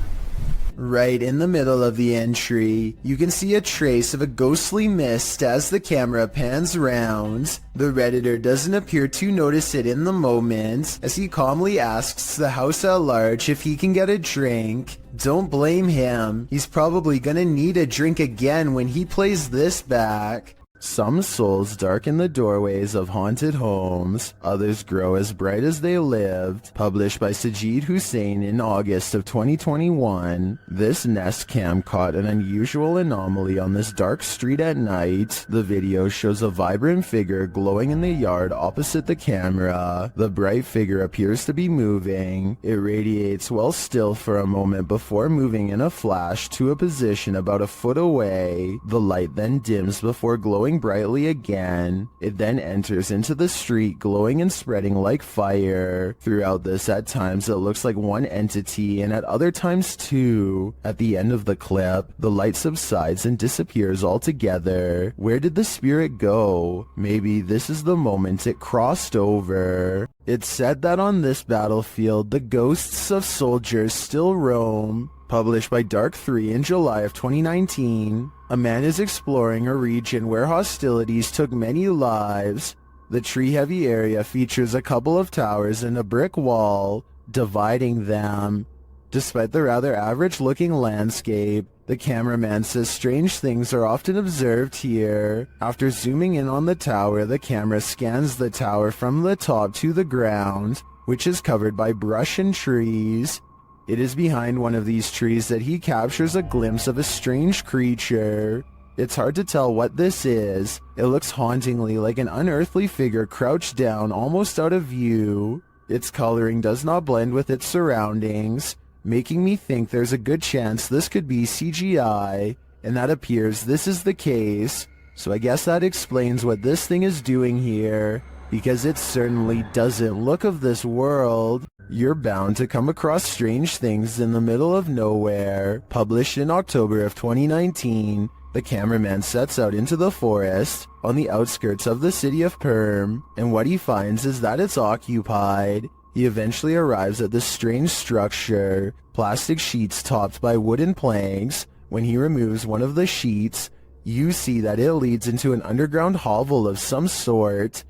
Right in the middle of the entry, you can see a trace of a ghostly mist as the camera pans round. The Redditor doesn't appear to notice it in the moment, as he calmly asks the house at large if he can get a drink. Don't blame him, he's probably gonna need a drink again when he plays this back. Some souls darken the doorways of haunted homes, others grow as bright as they lived. Published by Sajid Hussein in August of 2021. This Nest Cam caught an unusual anomaly on this dark street at night. The video shows a vibrant figure glowing in the yard opposite the camera. The bright figure appears to be moving. It radiates while still for a moment before moving in a flash to a position about a foot away. The light then dims before glowing brightly again. It then enters into the street, glowing and spreading like fire. Throughout this, at times it looks like one entity, and at other times two. At the end of the clip, the light subsides and disappears altogether. Where did the spirit go? Maybe this is the moment it crossed over. It's said that on this battlefield, the ghosts of soldiers still roam. Published by Dark 3 in July of 2019. A man is exploring a region where hostilities took many lives. The tree-heavy area features a couple of towers and a brick wall dividing them. Despite the rather average-looking landscape, the cameraman says strange things are often observed here. After zooming in on the tower, the camera scans the tower from the top to the ground, which is covered by brush and trees. It is behind one of these trees that he captures a glimpse of a strange creature. It's hard to tell what this is. It looks hauntingly like an unearthly figure crouched down almost out of view. Its coloring does not blend with its surroundings, making me think there's a good chance this could be CGI, and that appears this is the case. So I guess that explains what this thing is doing here, because it certainly doesn't look of this world. You're bound to come across strange things in the middle of nowhere. Published in October of 2019, the cameraman sets out into the forest on the outskirts of the city of Perm, and what he finds is that it's occupied. He eventually arrives at this strange structure, plastic sheets topped by wooden planks. When he removes one of the sheets, you see that it leads into an underground hovel of some sort.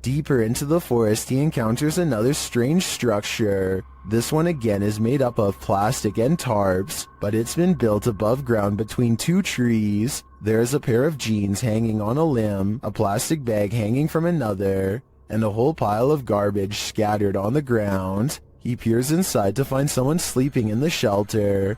Deeper into the forest, he encounters another strange structure. This one again is made up of plastic and tarps, but it's been built above ground between two trees. There's a pair of jeans hanging on a limb, a plastic bag hanging from another, and a whole pile of garbage scattered on the ground. He peers inside to find someone sleeping in the shelter.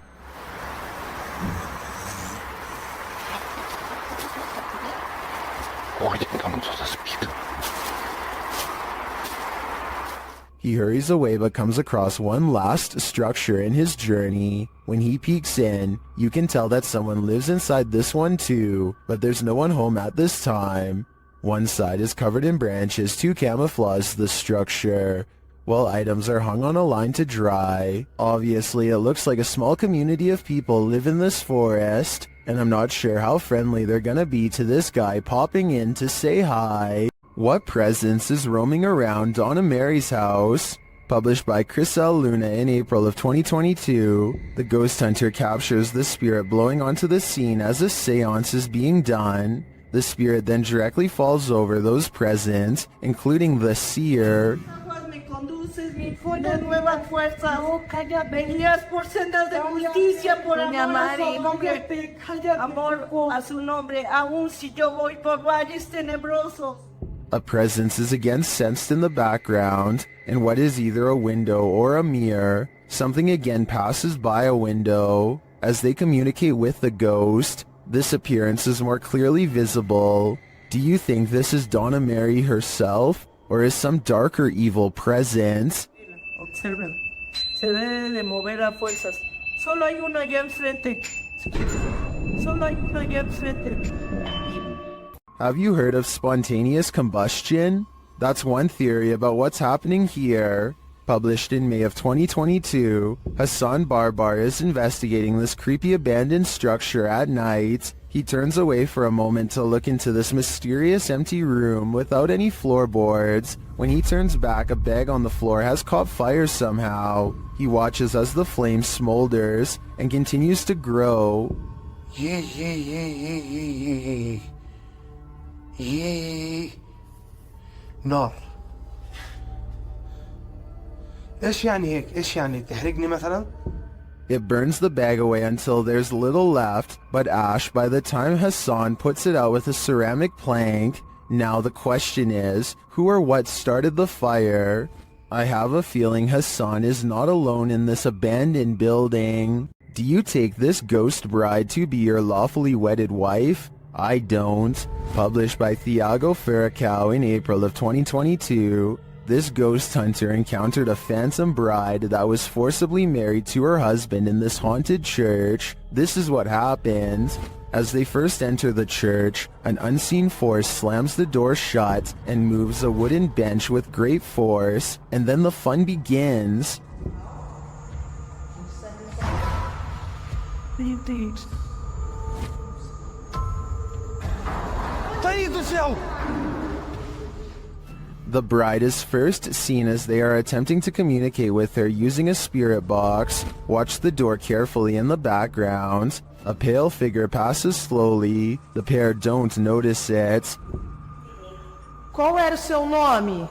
He hurries away but comes across one last structure in his journey. When he peeks in, you can tell that someone lives inside this one too, but there's no one home at this time. One side is covered in branches to camouflage the structure, while items are hung on a line to dry. Obviously, it looks like a small community of people live in this forest, and I'm not sure how friendly they're gonna be to this guy popping in to say hi. What presence is roaming around Donna Mary's house? Published by Chris L. Luna in April of 2022, the ghost hunter captures the spirit blowing onto the scene as a seance is being done. The spirit then directly falls over those present, including the seer. A presence is again sensed in the background, in what is either a window or a mirror. Something again passes by a window. As they communicate with the ghost, this appearance is more clearly visible. Do you think this is Donna Mary herself, or is some darker evil present? Observen. Se debe de mover a fuerzas. Solo hay uno allá enfrente. Solo hay uno allá enfrente. Have you heard of spontaneous combustion? That's one theory about what's happening here. Published in May of 2022, Hassan Barbar is investigating this creepy abandoned structure at night. He turns away for a moment to look into this mysterious empty room without any floorboards. When he turns back, a bag on the floor has caught fire somehow. He watches as the flame smolders and continues to grow. نار. ايش يعني هيك؟ ايش يعني تحرقني مثلا؟ It burns the bag away until there's little left but ash by the time Hassan puts it out with a ceramic plank. Now the question is, who or what started the fire? I have a feeling Hassan is not alone in this abandoned building. Do you take this ghost bride to be your lawfully wedded wife? I don't. Published by Thiago Ferracao in April of 2022, this ghost hunter encountered a phantom bride that was forcibly married to her husband in this haunted church. This is what happened. As they first enter the church, an unseen force slams the door shut and moves a wooden bench with great force, and then the fun begins. The bride is first seen as they are attempting to communicate with her using a spirit box. Watch the door carefully in the background. A pale figure passes slowly. The pair don't notice it. Qual era o seu nome?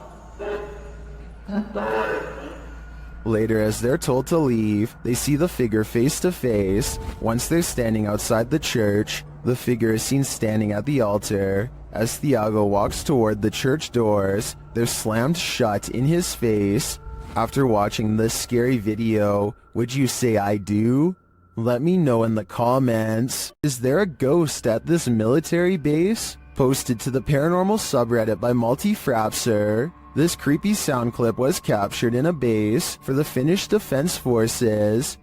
Later, as they're told to leave, they see the figure face to face. Once they're standing outside the church, the figure is seen standing at the altar. As Thiago walks toward the church doors, they're slammed shut in his face. After watching this scary video, would you say I do? Let me know in the comments. Is there a ghost at this military base? Posted to the paranormal subreddit by Multifrapser. This creepy sound clip was captured in a base for the Finnish Defense Forces.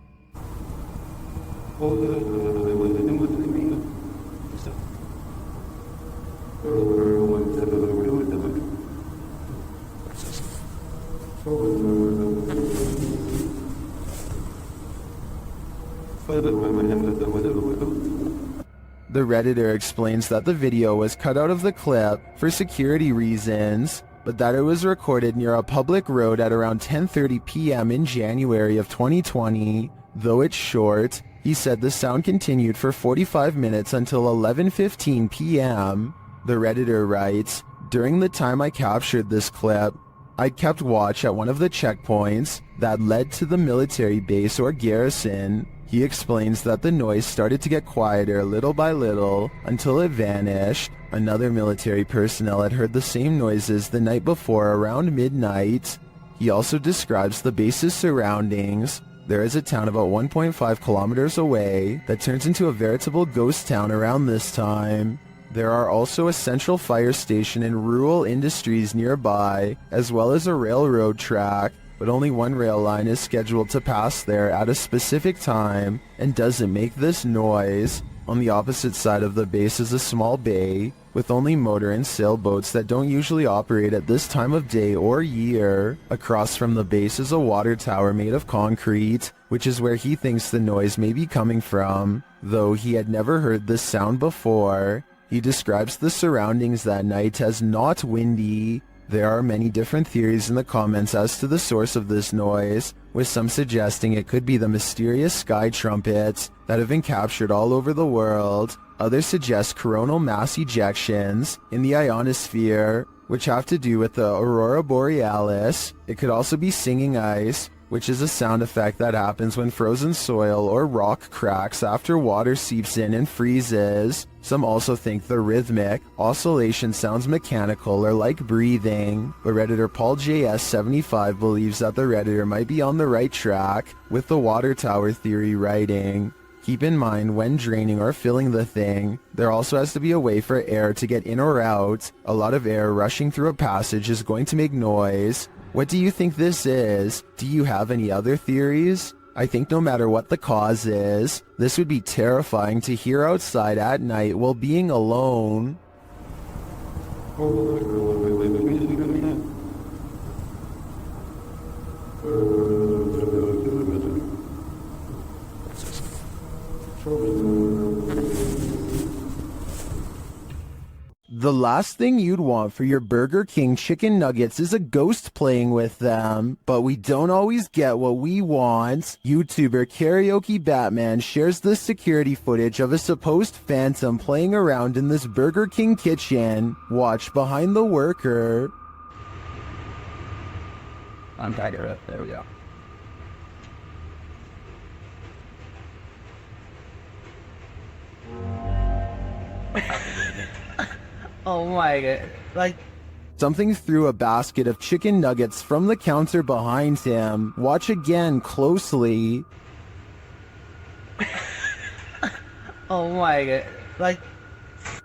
The Redditor explains that the video was cut out of the clip for security reasons, but that it was recorded near a public road at around 10:30 p.m. in January of 2020. Though it's short, he said the sound continued for 45 minutes until 11:15 p.m. The Redditor writes, "During the time I captured this clip, I'd kept watch at one of the checkpoints that led to the military base or garrison." He explains that the noise started to get quieter little by little until it vanished. Another military personnel had heard the same noises the night before around midnight. He also describes the base's surroundings. There is a town about 1.5 kilometers away that turns into a veritable ghost town around this time. There are also a central fire station and rural industries nearby, as well as a railroad track, but only one rail line is scheduled to pass there at a specific time and doesn't make this noise. On the opposite side of the base is a small bay with only motor and sailboats that don't usually operate at this time of day or year. Across from the base is a water tower made of concrete, which is where he thinks the noise may be coming from, though he had never heard this sound before. He describes the surroundings that night as not windy. There are many different theories in the comments as to the source of this noise, with some suggesting it could be the mysterious sky trumpets that have been captured all over the world. Others suggest coronal mass ejections in the ionosphere, which have to do with the aurora borealis. It could also be singing ice, which is a sound effect that happens when frozen soil or rock cracks after water seeps in and freezes. Some also think the rhythmic oscillation sounds mechanical or like breathing, but Redditor Paul JS75 believes that the Redditor might be on the right track with the water tower theory writing. Keep in mind when draining or filling the thing, there also has to be a way for air to get in or out. A lot of air rushing through a passage is going to make noise. What do you think this is? Do you have any other theories? I think no matter what the cause is, this would be terrifying to hear outside at night while being alone. The last thing you'd want for your Burger King chicken nuggets is a ghost playing with them, but we don't always get what we want. YouTuber Karaoke Batman shares this security footage of a supposed phantom playing around in this Burger King kitchen. Watch behind the worker. I'm tied her up. There we go. Oh my god. Like, something threw a basket of chicken nuggets from the counter behind him. Watch again closely. oh my god. Like,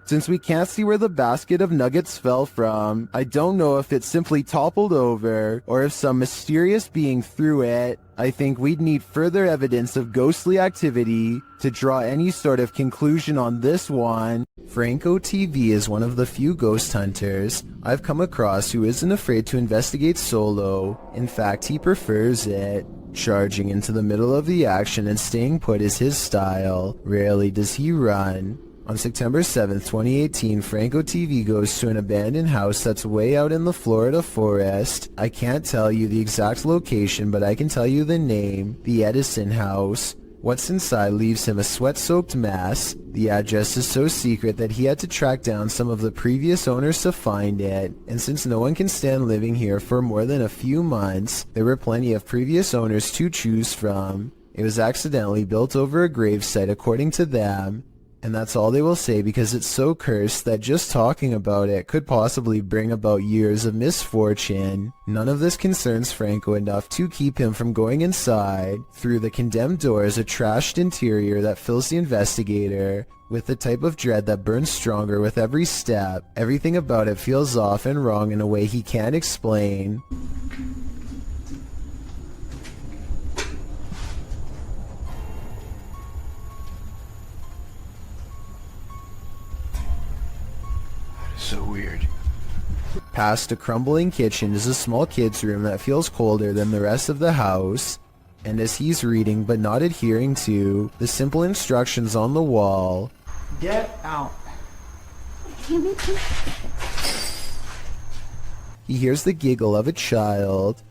since we can't see where the basket of nuggets fell from, I don't know if it simply toppled over or if some mysterious being threw it. I think we'd need further evidence of ghostly activity to draw any sort of conclusion on this one. Franco TV is one of the few ghost hunters I've come across who isn't afraid to investigate solo. In fact, he prefers it. Charging into the middle of the action and staying put is his style. Rarely does he run. On September 7th, 2018, Franco TV goes to an abandoned house that's way out in the Florida forest. I can't tell you the exact location, but I can tell you the name, the Edison House. What's inside leaves him a sweat-soaked mess. The address is so secret that he had to track down some of the previous owners to find it, and since no one can stand living here for more than a few months, there were plenty of previous owners to choose from. It was accidentally built over a gravesite according to them. And that's all they will say because it's so cursed that just talking about it could possibly bring about years of misfortune. None of this concerns Franco enough to keep him from going inside. Through the condemned door is a trashed interior that fills the investigator with the type of dread that burns stronger with every step. Everything about it feels off and wrong in a way he can't explain. So weird. Past a crumbling kitchen is a small kid's room that feels colder than the rest of the house. And as he's reading but not adhering to the simple instructions on the wall, get out. he hears the giggle of a child.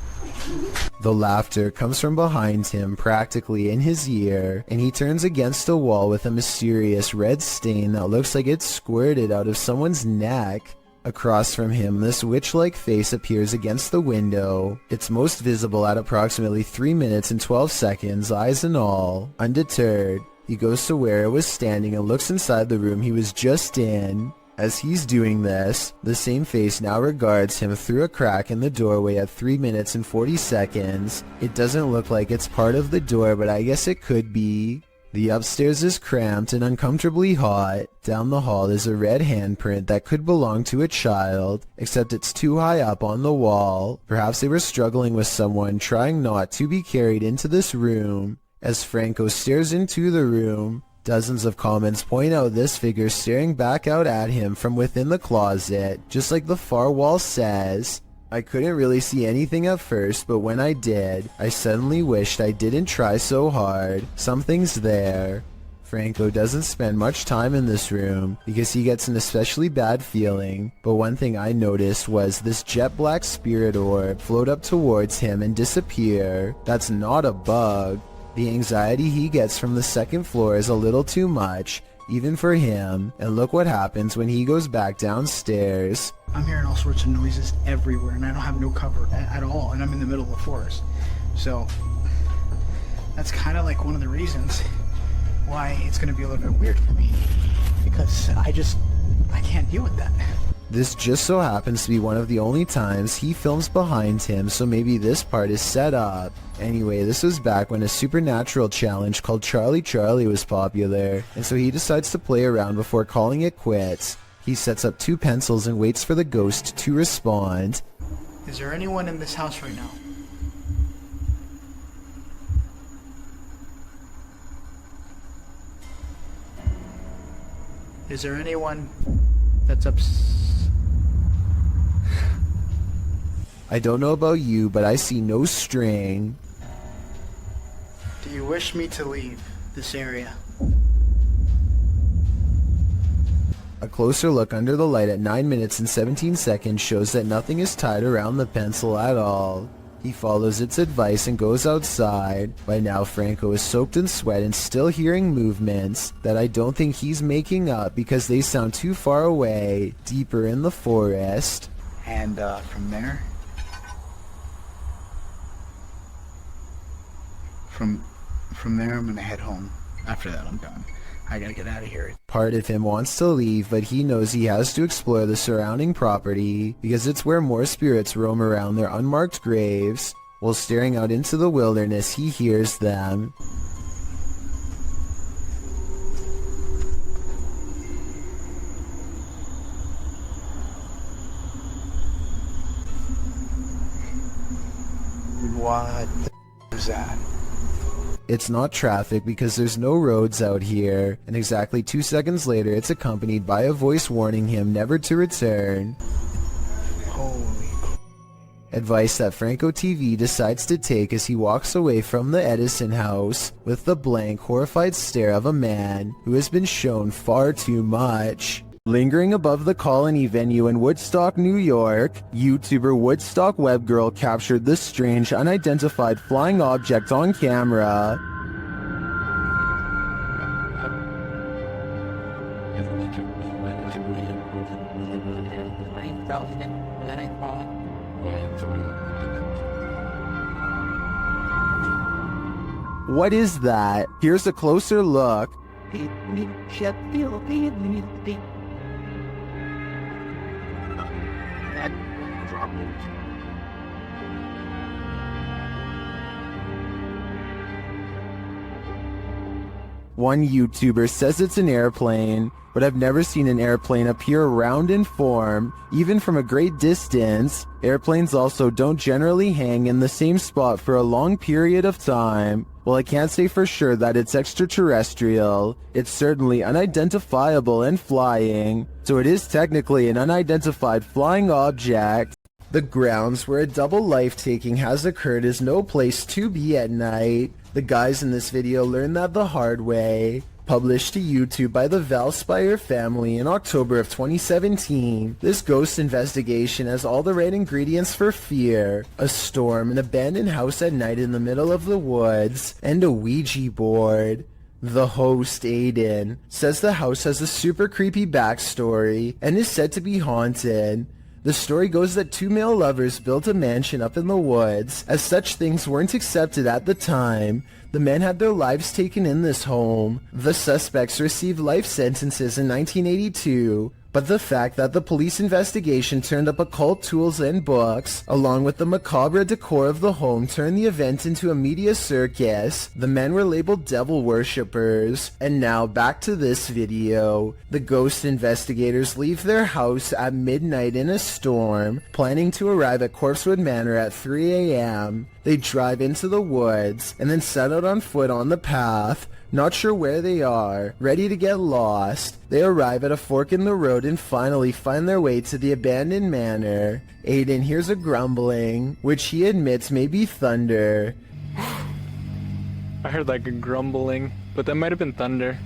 The laughter comes from behind him, practically in his ear, and he turns against a wall with a mysterious red stain that looks like it's squirted out of someone's neck. Across from him, this witch-like face appears against the window. It's most visible at approximately 3 minutes and 12 seconds, eyes and all. Undeterred, he goes to where it was standing and looks inside the room he was just in. As he's doing this, the same face now regards him through a crack in the doorway at 3 minutes and 40 seconds. It doesn't look like it's part of the door, but I guess it could be. The upstairs is cramped and uncomfortably hot. Down the hall is a red handprint that could belong to a child, except it's too high up on the wall. Perhaps they were struggling with someone, trying not to be carried into this room. As Franco stares into the room, dozens of comments point out this figure staring back out at him from within the closet, just like the far wall says. I couldn't really see anything at first, but when I did, I suddenly wished I didn't try so hard. Something's there. Franco doesn't spend much time in this room because he gets an especially bad feeling, but one thing I noticed was this jet black spirit orb float up towards him and disappear. That's not a bug. The anxiety he gets from the second floor is a little too much, even for him, and look what happens when he goes back downstairs. I'm hearing all sorts of noises everywhere, and I don't have no cover at all, and I'm in the middle of the forest. So, that's kind of like one of the reasons why it's going to be a little bit weird for me. Because I can't deal with that. This just so happens to be one of the only times he films behind him, so maybe this part is set up. Anyway, this was back when a supernatural challenge called Charlie Charlie was popular, and so he decides to play around before calling it quits. He sets up 2 pencils and waits for the ghost to respond. Is there anyone in this house right now? Is there anyone that's I don't know about you, but I see no string. Do you wish me to leave this area? A closer look under the light at 9 minutes and 17 seconds shows that nothing is tied around the pencil at all. He follows its advice and goes outside. By now, Franco is soaked in sweat and still hearing movements that I don't think he's making up because they sound too far away, deeper in the forest. And from there? From there, I'm gonna head home. After that, I'm done. I gotta get out of here. Part of him wants to leave, but he knows he has to explore the surrounding property because it's where more spirits roam around their unmarked graves. While staring out into the wilderness, he hears them. What is that? It's not traffic because there's no roads out here, and exactly 2 seconds later it's accompanied by a voice warning him never to return. Holy crap. Advice that Franco TV decides to take as he walks away from the Edison house with the blank, horrified stare of a man who has been shown far too much. Lingering above the Colony venue in Woodstock, New York, YouTuber Woodstock Webgirl captured this strange, unidentified flying object on camera. What is that? Here's a closer look. One YouTuber says it's an airplane, but I've never seen an airplane appear round in form, even from a great distance. Airplanes also don't generally hang in the same spot for a long period of time. While I can't say for sure that it's extraterrestrial, it's certainly unidentifiable and flying, so it is technically an unidentified flying object. The grounds where a double life-taking has occurred is no place to be at night. The guys in this video learned that the hard way. Published to YouTube by the Valspire family in October of 2017, this ghost investigation has all the right ingredients for fear: a storm, an abandoned house at night in the middle of the woods, and a Ouija board. The host, Aiden, says the house has a super creepy backstory and is said to be haunted. The story goes that two male lovers built a mansion up in the woods. As such things weren't accepted at the time, the men had their lives taken in this home. The suspects received life sentences in 1982, but the fact that the police investigation turned up occult tools and books, along with the macabre decor of the home, turned the event into a media circus. The men were labeled devil worshippers. And now back to this video. The ghost investigators leave their house at midnight in a storm, planning to arrive at Corpsewood Manor at 3 a.m. They drive into the woods, and then set out on foot on the path, not sure where they are, ready to get lost. They arrive at a fork in the road and finally find their way to the abandoned manor. Aiden hears a grumbling, which he admits may be thunder. I heard like a grumbling, but that might have been thunder.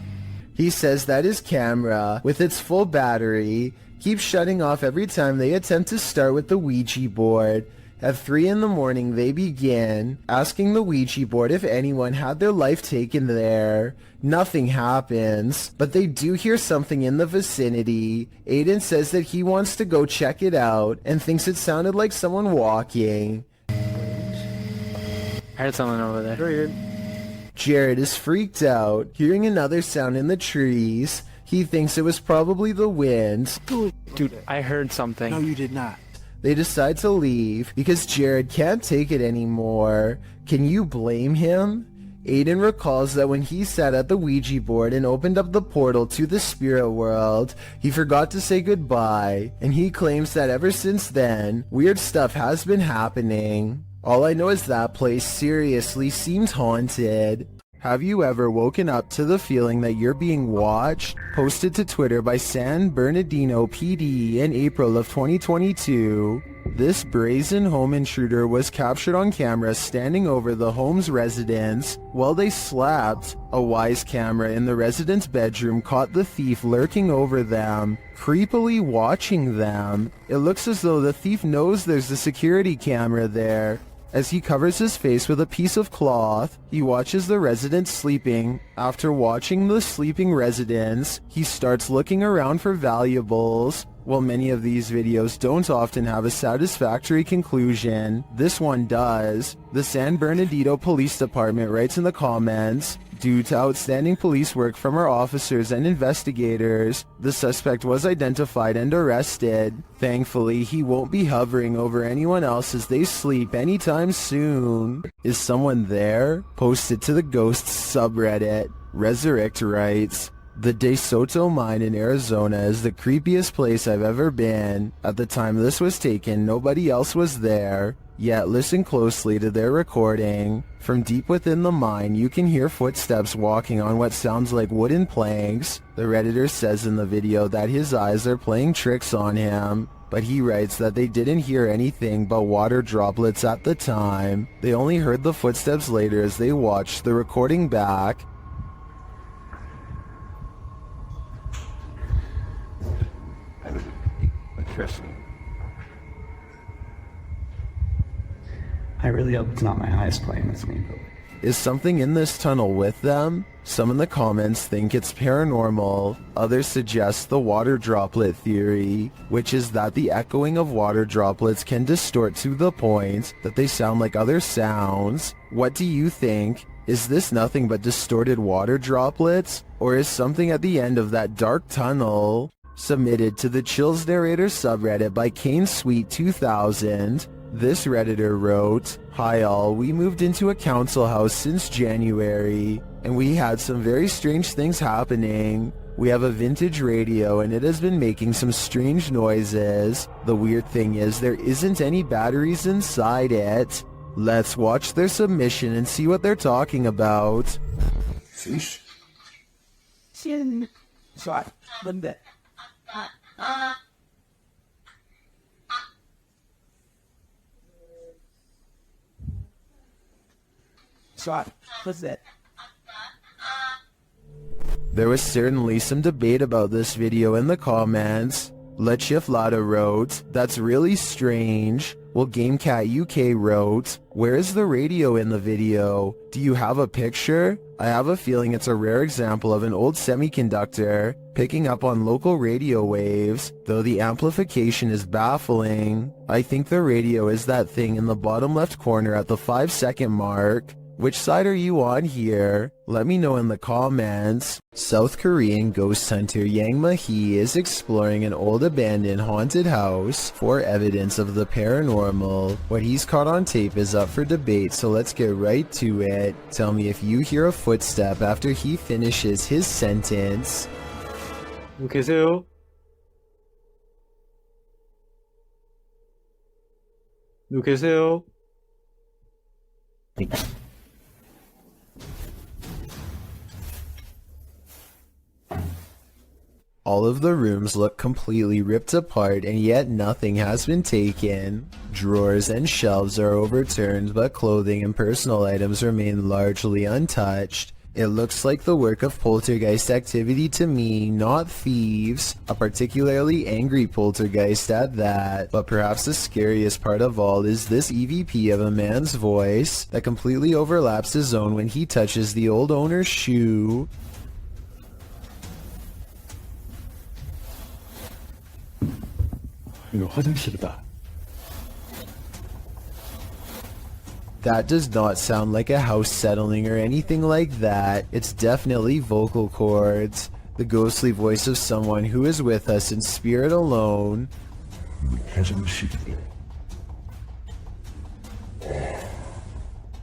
He says that his camera, with its full battery, keeps shutting off every time they attempt to start with the Ouija board. At 3 in the morning, they begin asking the Ouija board if anyone had their life taken there. Nothing happens, but they do hear something in the vicinity. Aiden says that he wants to go check it out and thinks it sounded like someone walking. I heard someone over there. Jared is freaked out, hearing another sound in the trees. He thinks it was probably the wind. Dude, I heard something. No, you did not. They decide to leave because Jared can't take it anymore. Can you blame him? Aiden recalls that when he sat at the Ouija board and opened up the portal to the spirit world, he forgot to say goodbye, and he claims that ever since then, weird stuff has been happening. All I know is that place seriously seems haunted. Have you ever woken up to the feeling that you're being watched? Posted to Twitter by San Bernardino PD in April of 2022. This brazen home intruder was captured on camera standing over the home's residents while they slept. A wise camera in the resident's bedroom caught the thief lurking over them, creepily watching them. It looks as though the thief knows there's a security camera there. As he covers his face with a piece of cloth, he watches the residents sleeping. After watching the sleeping residents, he starts looking around for valuables. While many of these videos don't often have a satisfactory conclusion, this one does. The San Bernardino Police Department writes in the comments, "Due to outstanding police work from our officers and investigators, the suspect was identified and arrested. Thankfully, he won't be hovering over anyone else as they sleep anytime soon." Is someone there? Posted to the Ghosts subreddit. Resurrect writes, "The De Soto mine in Arizona is the creepiest place I've ever been. At the time this was taken, nobody else was there. Yet listen closely to their recording. From deep within the mine, you can hear footsteps walking on what sounds like wooden planks." The Redditor says in the video that his eyes are playing tricks on him, but he writes that they didn't hear anything but water droplets at the time. They only heard the footsteps later as they watched the recording back. I really hope it's not my eyes playing with me. Is something in this tunnel with them? Some in the comments think it's paranormal. Others suggest the water droplet theory, which is that the echoing of water droplets can distort to the point that they sound like other sounds. What do you think? Is this nothing but distorted water droplets? Or is something at the end of that dark tunnel? Submitted to the Chills Narrator subreddit by Kane Sweet 2000. This Redditor wrote, "Hi all, we moved into a council house since January, and we had some very strange things happening. We have a vintage radio and it has been making some strange noises. The weird thing is there isn't any batteries inside it." Let's watch their submission and see what they're talking about. Fish? Sorry, Linda. Sorry, what's that? There was certainly some debate about this video in the comments. Lechiflada wrote, "That's really strange." Well, GameCat UK wrote, "Where is the radio in the video? Do you have a picture? I have a feeling it's a rare example of an old semiconductor picking up on local radio waves, though the amplification is baffling. I think the radio is that thing in the bottom left corner at the 5-second mark. Which side are you on here? Let me know in the comments." South Korean ghost hunter Yang Ma-hee is exploring an old abandoned haunted house for evidence of the paranormal. What he's caught on tape is up for debate, so let's get right to it. Tell me if you hear a footstep after he finishes his sentence. 계세요? 누구 계세요? All of the rooms look completely ripped apart, and yet nothing has been taken. Drawers and shelves are overturned, but clothing and personal items remain largely untouched. It looks like the work of poltergeist activity to me, not thieves. A particularly angry poltergeist at that. But perhaps the scariest part of all is this EVP of a man's voice that completely overlaps his own when he touches the old owner's shoe. 이거 화장실이다. That does not sound like a house settling or anything like that. It's definitely vocal cords. The ghostly voice of someone who is with us in spirit alone.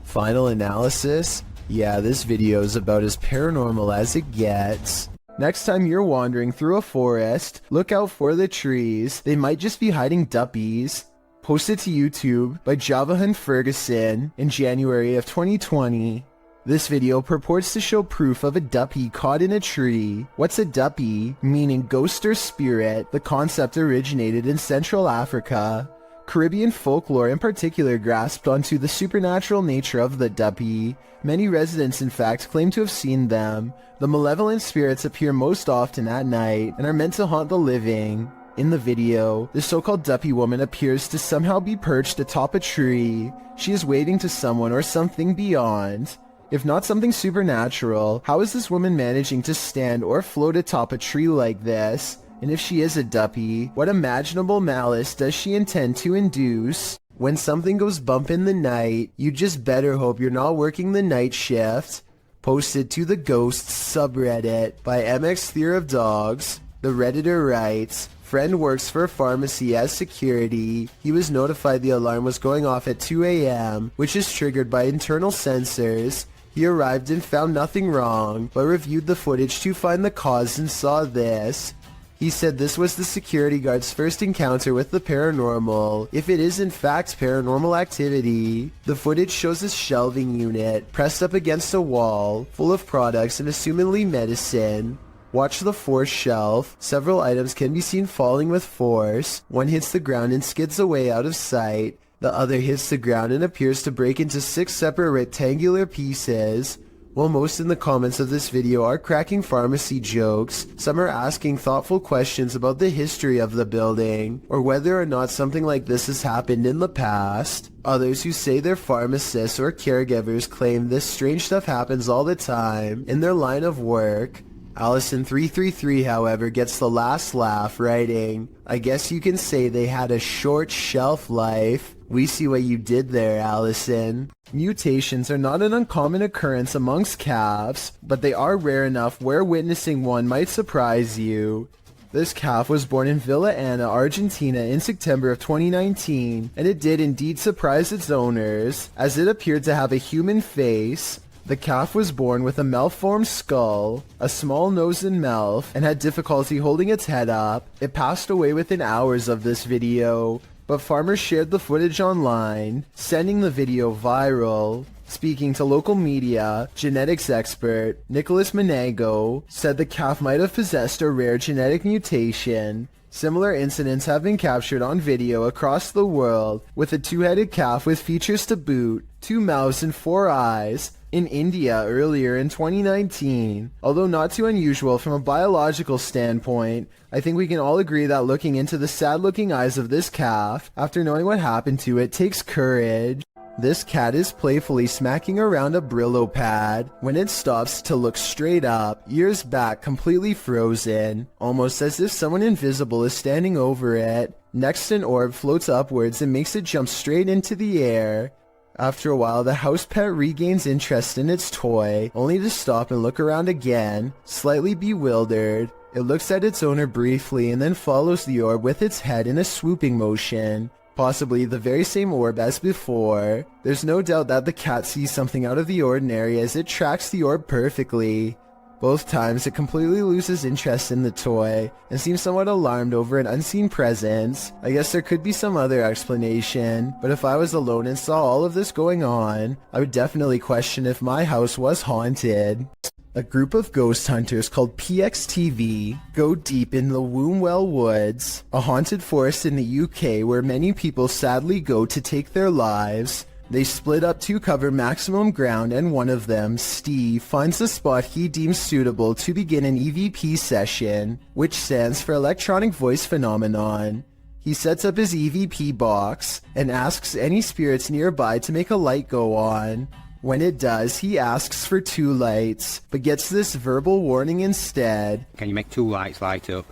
Final analysis? Yeah, this video is about as paranormal as it gets. Next time you're wandering through a forest, look out for the trees. They might just be hiding duppies. Posted to YouTube by Javahan Ferguson in January of 2020. This video purports to show proof of a duppy caught in a tree. What's a duppy? Meaning ghost or spirit. The concept originated in Central Africa. Caribbean folklore in particular grasped onto the supernatural nature of the duppy. Many residents in fact claim to have seen them. The malevolent spirits appear most often at night and are meant to haunt the living. In the video, the so-called duppy woman appears to somehow be perched atop a tree. She is waving to someone or something beyond. If not something supernatural, how is this woman managing to stand or float atop a tree like this? And if she is a duppy, what imaginable malice does she intend to induce? When something goes bump in the night, you just better hope you're not working the night shift. Posted to the Ghosts subreddit by MX Fear of Dogs. The Redditor writes, "Friend works for a pharmacy as security. He was notified the alarm was going off at 2 a.m., which is triggered by internal sensors. He arrived and found nothing wrong, but reviewed the footage to find the cause and saw this. He said this was the security guard's first encounter with the paranormal, if it is in fact paranormal activity. The footage shows a shelving unit pressed up against a wall, full of products and assumedly medicine. Watch the fourth shelf. Several items can be seen falling with force. One hits the ground and skids away out of sight. The other hits the ground and appears to break into 6 separate rectangular pieces. While most in the comments of this video are cracking pharmacy jokes, some are asking thoughtful questions about the history of the building, or whether or not something like this has happened in the past. Others who say they're pharmacists or caregivers claim this strange stuff happens all the time in their line of work. Allison333, however, gets the last laugh, writing, "I guess you can say they had a short shelf life." We see what you did there, Allison. Mutations are not an uncommon occurrence amongst calves, but they are rare enough where witnessing one might surprise you. This calf was born in Villa Ana, Argentina in September of 2019, and it did indeed surprise its owners, as it appeared to have a human face. The calf was born with a malformed skull, a small nose and mouth, and had difficulty holding its head up. It passed away within hours of this video, but farmers shared the footage online, sending the video viral. Speaking to local media, genetics expert Nicholas Menego said the calf might have possessed a rare genetic mutation. Similar incidents have been captured on video across the world, with a two-headed calf with features to boot, 2 mouths and 4 eyes, in India earlier in 2019. Although not too unusual from a biological standpoint, I think we can all agree that looking into the sad-looking eyes of this calf, after knowing what happened to it, takes courage. This cat is playfully smacking around a Brillo pad when it stops to look straight up, ears back completely frozen, almost as if someone invisible is standing over it. Next, an orb floats upwards and makes it jump straight into the air. After a while, the house pet regains interest in its toy, only to stop and look around again, slightly bewildered. It looks at its owner briefly and then follows the orb with its head in a swooping motion. Possibly the very same orb as before. There's no doubt that the cat sees something out of the ordinary as it tracks the orb perfectly. Both times it completely loses interest in the toy and seems somewhat alarmed over an unseen presence. I guess there could be some other explanation, but if I was alone and saw all of this going on, I would definitely question if my house was haunted. A group of ghost hunters called PXTV go deep in the Wombwell Woods, a haunted forest in the UK where many people sadly go to take their lives. They split up to cover maximum ground, and one of them, Steve, finds a spot he deems suitable to begin an EVP session, which stands for Electronic Voice Phenomenon. He sets up his EVP box and asks any spirits nearby to make a light go on. When it does, he asks for 2 lights, but gets this verbal warning instead. Can you make 2 lights light up?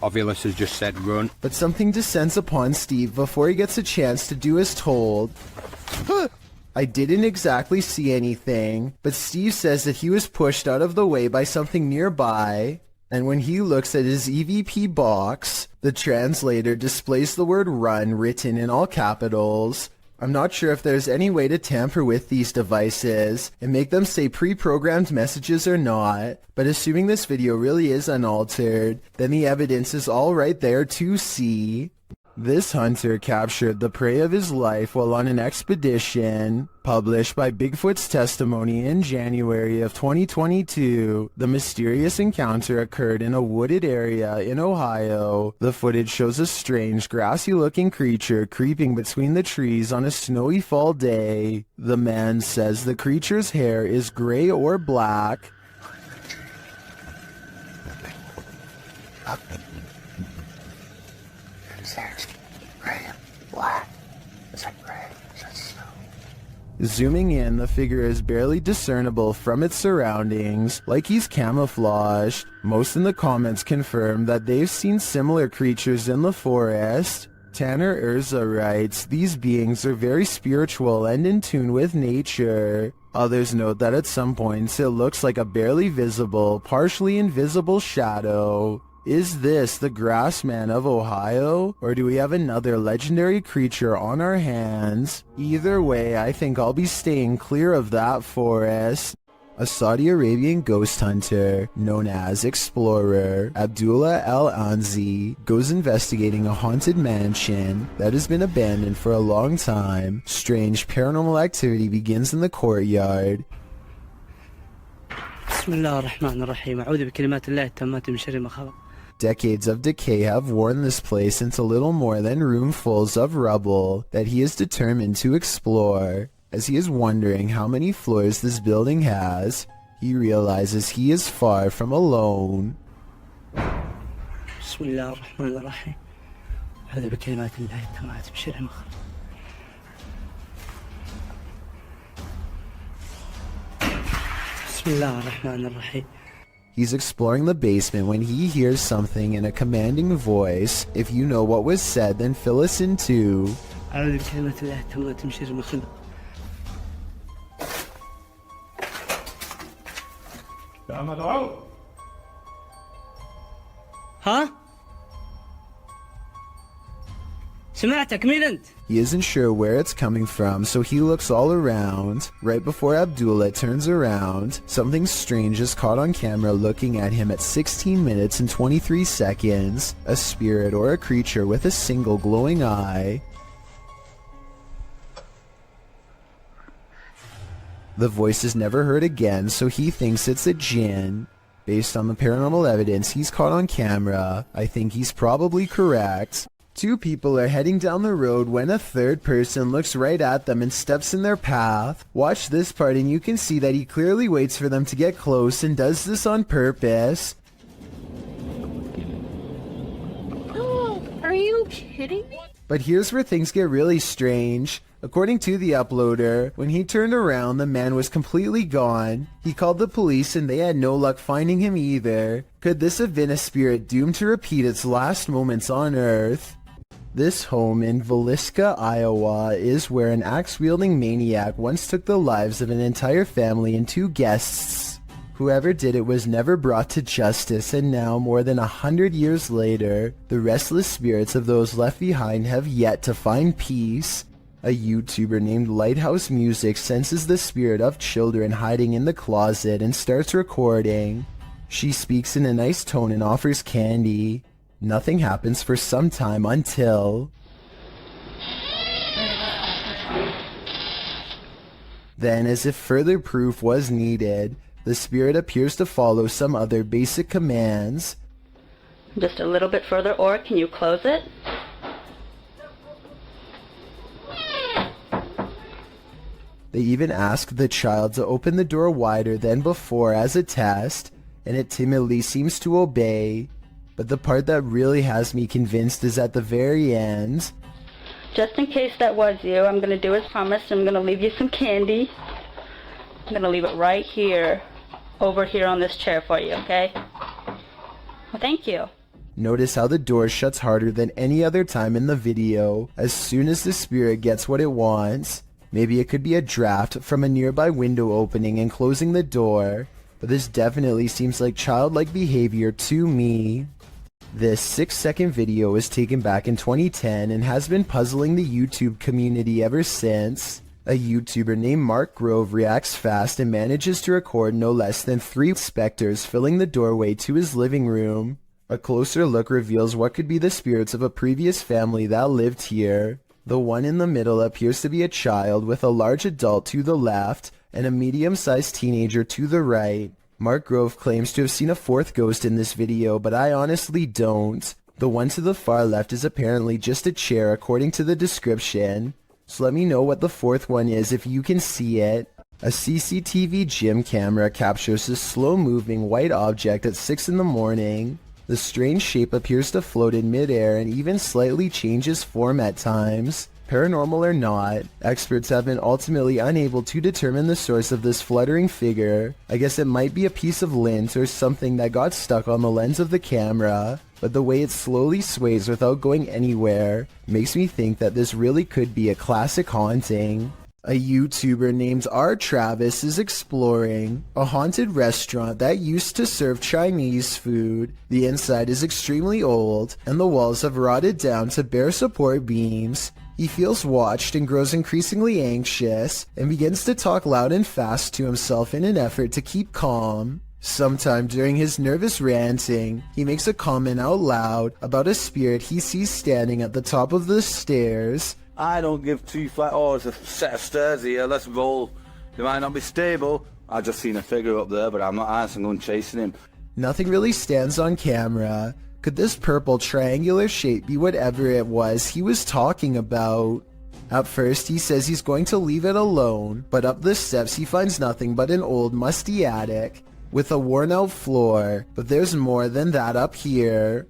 Ovulus has just said run. But something descends upon Steve before he gets a chance to do as told. I didn't exactly see anything, but Steve says that he was pushed out of the way by something nearby, and when he looks at his EVP box, the translator displays the word run written in all capitals. I'm not sure if there's any way to tamper with these devices and make them say pre-programmed messages or not, but assuming this video really is unaltered, then the evidence is all right there to see. This hunter captured the prey of his life while on an expedition. Published by Bigfoot's Testimony in January of 2022, the mysterious encounter occurred in a wooded area in Ohio. The footage shows a strange, grassy-looking creature creeping between the trees on a snowy fall day. The man says the creature's hair is gray or black. Zooming in, the figure is barely discernible from its surroundings, like he's camouflaged. Most in the comments confirm that they've seen similar creatures in the forest. Tanner Urza writes, these beings are very spiritual and in tune with nature. Others note that at some points it looks like a barely visible, partially invisible shadow. Is this the Grassman of Ohio, or do we have another legendary creature on our hands? Either way, I think I'll be staying clear of that forest. A Saudi Arabian ghost hunter, known as Explorer Abdullah Al-Anzi, goes investigating a haunted mansion that has been abandoned for a long time. Strange paranormal activity begins in the courtyard. Decades of decay have worn this place into little more than roomfuls of rubble that he is determined to explore. As he is wondering how many floors this building has, he realizes he is far from alone. He's exploring the basement when he hears something in a commanding voice. If you know what was said, then fill us in too. Huh? He isn't sure where it's coming from, so he looks all around. Right before Abdullah turns around, something strange is caught on camera looking at him at 16 minutes and 23 seconds. A spirit or a creature with a single glowing eye. The voice is never heard again, so he thinks it's a jinn. Based on the paranormal evidence he's caught on camera, I think he's probably correct. Two people are heading down the road when a third person looks right at them and steps in their path. Watch this part and you can see that he clearly waits for them to get close and does this on purpose. Oh, are you kidding me? But here's where things get really strange. According to the uploader, when he turned around, the man was completely gone. He called the police and they had no luck finding him either. Could this have been a spirit doomed to repeat its last moments on Earth? This home in Villisca, Iowa is where an axe-wielding maniac once took the lives of an entire family and 2 guests. Whoever did it was never brought to justice, and now, more than 100 years later, the restless spirits of those left behind have yet to find peace. A YouTuber named Lighthouse Music senses the spirit of children hiding in the closet and starts recording. She speaks in a nice tone and offers candy. Nothing happens for some time until... Then, as if further proof was needed, the spirit appears to follow some other basic commands. Just a little bit further, or can you close it? They even ask the child to open the door wider than before as a test, and it timidly seems to obey. But the part that really has me convinced is at the very end. Just in case that was you, I'm going to do as promised. I'm going to leave you some candy. I'm going to leave it right here, over here on this chair for you, okay? Well, thank you. Notice how the door shuts harder than any other time in the video as soon as the spirit gets what it wants. Maybe it could be a draft from a nearby window opening and closing the door, but this definitely seems like childlike behavior to me. This 6-second video was taken back in 2010 and has been puzzling the YouTube community ever since. A YouTuber named Mark Grove reacts fast and manages to record no less than 3 specters filling the doorway to his living room. A closer look reveals what could be the spirits of a previous family that lived here. The one in the middle appears to be a child with a large adult to the left and a medium-sized teenager to the right. Mark Grove claims to have seen a 4th ghost in this video, but I honestly don't. The one to the far left is apparently just a chair according to the description. So let me know what the 4th one is if you can see it. A CCTV gym camera captures this slow-moving white object at 6 in the morning. The strange shape appears to float in midair and even slightly changes form at times. Paranormal or not, experts have been ultimately unable to determine the source of this fluttering figure. I guess it might be a piece of lint or something that got stuck on the lens of the camera, but the way it slowly sways without going anywhere makes me think that this really could be a classic haunting. A YouTuber named R. Travis is exploring a haunted restaurant that used to serve Chinese food. The inside is extremely old, and the walls have rotted down to bare support beams. He feels watched and grows increasingly anxious, and begins to talk loud and fast to himself in an effort to keep calm. Sometime during his nervous ranting, he makes a comment out loud about a spirit he sees standing at the top of the stairs. I don't give 2 flat. Oh, it's a set of stairs here. Let's roll. They might not be stable. I just seen a figure up there, but I'm not answering. I'm chasing him. Nothing really stands on camera. Could this purple triangular shape be whatever it was he was talking about? At first, he says he's going to leave it alone, but up the steps he finds nothing but an old musty attic with a worn-out floor. But there's more than that up here.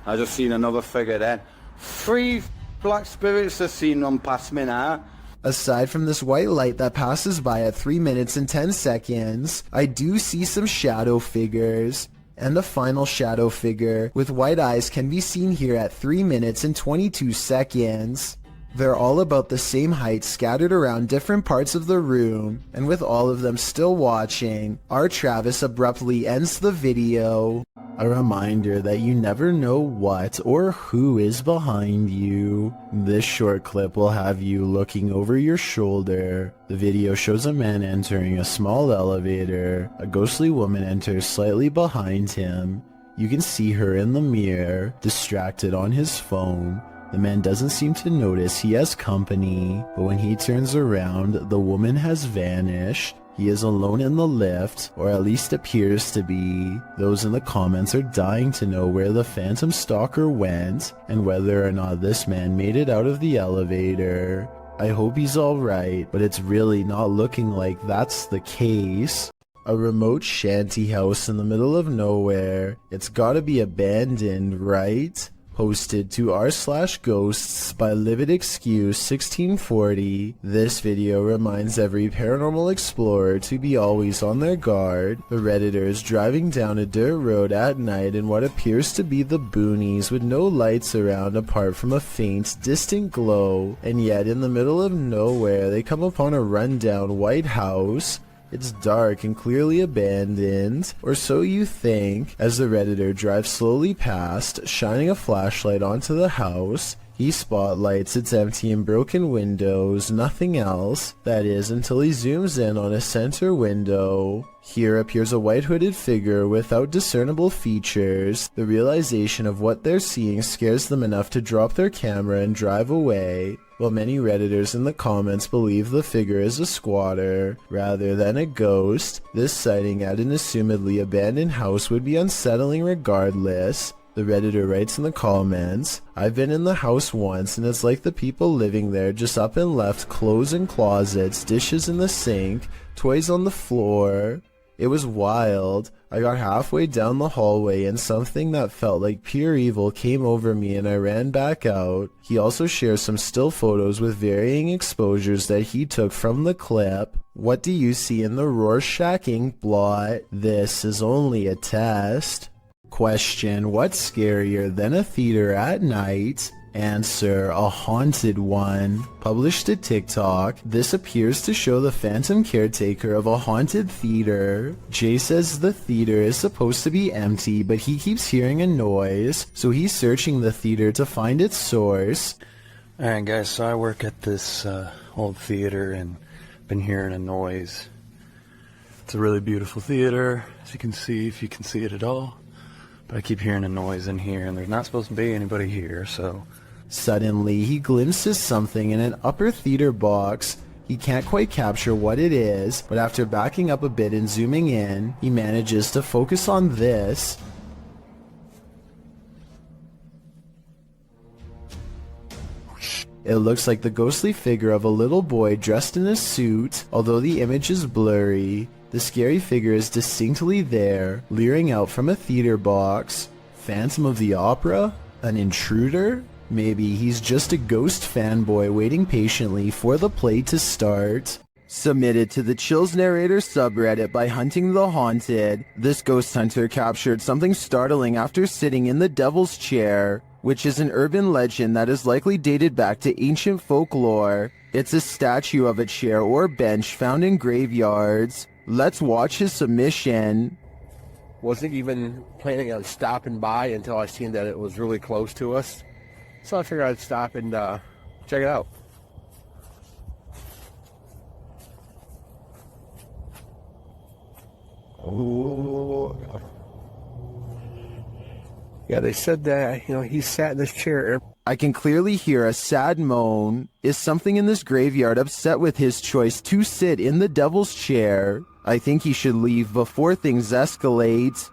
I just seen another figure then. 3 black spirits have seen them past me now. Aside from this white light that passes by at 3 minutes and 10 seconds, I do see some shadow figures. And the final shadow figure with white eyes can be seen here at 3 minutes and 22 seconds. They're all about the same height, scattered around different parts of the room, and with all of them still watching, R. Travis abruptly ends the video. A reminder that you never know what or who is behind you. This short clip will have you looking over your shoulder. The video shows a man entering a small elevator. A ghostly woman enters slightly behind him. You can see her in the mirror, distracted on his phone. The man doesn't seem to notice he has company, but when he turns around, the woman has vanished. He is alone in the lift, or at least appears to be. Those in the comments are dying to know where the Phantom Stalker went, and whether or not this man made it out of the elevator. I hope he's alright, but it's really not looking like that's the case. A remote shanty house in the middle of nowhere. It's gotta be abandoned, right? Posted to r/ghosts by Livid Excuse 1640. This video reminds every paranormal explorer to be always on their guard. The Redditor is driving down a dirt road at night in what appears to be the boonies with no lights around apart from a faint, distant glow, and yet in the middle of nowhere they come upon a rundown white house. It's dark and clearly abandoned, or so you think, as the Redditor drives slowly past, shining a flashlight onto the house. He spotlights its empty and broken windows, nothing else, that is, until he zooms in on a center window. Here appears a white hooded figure without discernible features. The realization of what they're seeing scares them enough to drop their camera and drive away. While many Redditors in the comments believe the figure is a squatter rather than a ghost, this sighting at an assumedly abandoned house would be unsettling regardless. The Redditor writes in the comments, "I've been in the house once and it's like the people living there just up and left clothes in closets, dishes in the sink, toys on the floor. It was wild. I got halfway down the hallway and something that felt like pure evil came over me and I ran back out." He also shares some still photos with varying exposures that he took from the clip. What do you see in the Rorschach ink blot? This is only a test. Question: what's scarier than a theater at night? Answer: a haunted one. Published to TikTok, this appears to show the phantom caretaker of a haunted theater. Jay says the theater is supposed to be empty, but he keeps hearing a noise, so he's searching the theater to find its source. Alright guys, so I work at this old theater and been hearing a noise. It's a really beautiful theater, as you can see, if you can see it at all. But I keep hearing a noise in here and there's not supposed to be anybody here, so... Suddenly, he glimpses something in an upper theater box. He can't quite capture what it is, but after backing up a bit and zooming in, he manages to focus on this. It looks like the ghostly figure of a little boy dressed in a suit, although the image is blurry. The scary figure is distinctly there, leering out from a theater box. Phantom of the Opera? An intruder? Maybe he's just a ghost fanboy waiting patiently for the play to start. Submitted to the Chills Narrator subreddit by Hunting the Haunted, this ghost hunter captured something startling after sitting in the Devil's Chair, which is an urban legend that is likely dated back to ancient folklore. It's a statue of a chair or bench found in graveyards. Let's watch his submission. Wasn't even planning on stopping by until I seen that it was really close to us. So I figured I'd stop and check it out. Oh. Yeah, they said that, he sat in this chair. I can clearly hear a sad moan. Is something in this graveyard upset with his choice to sit in the Devil's Chair? I think he should leave before things escalate.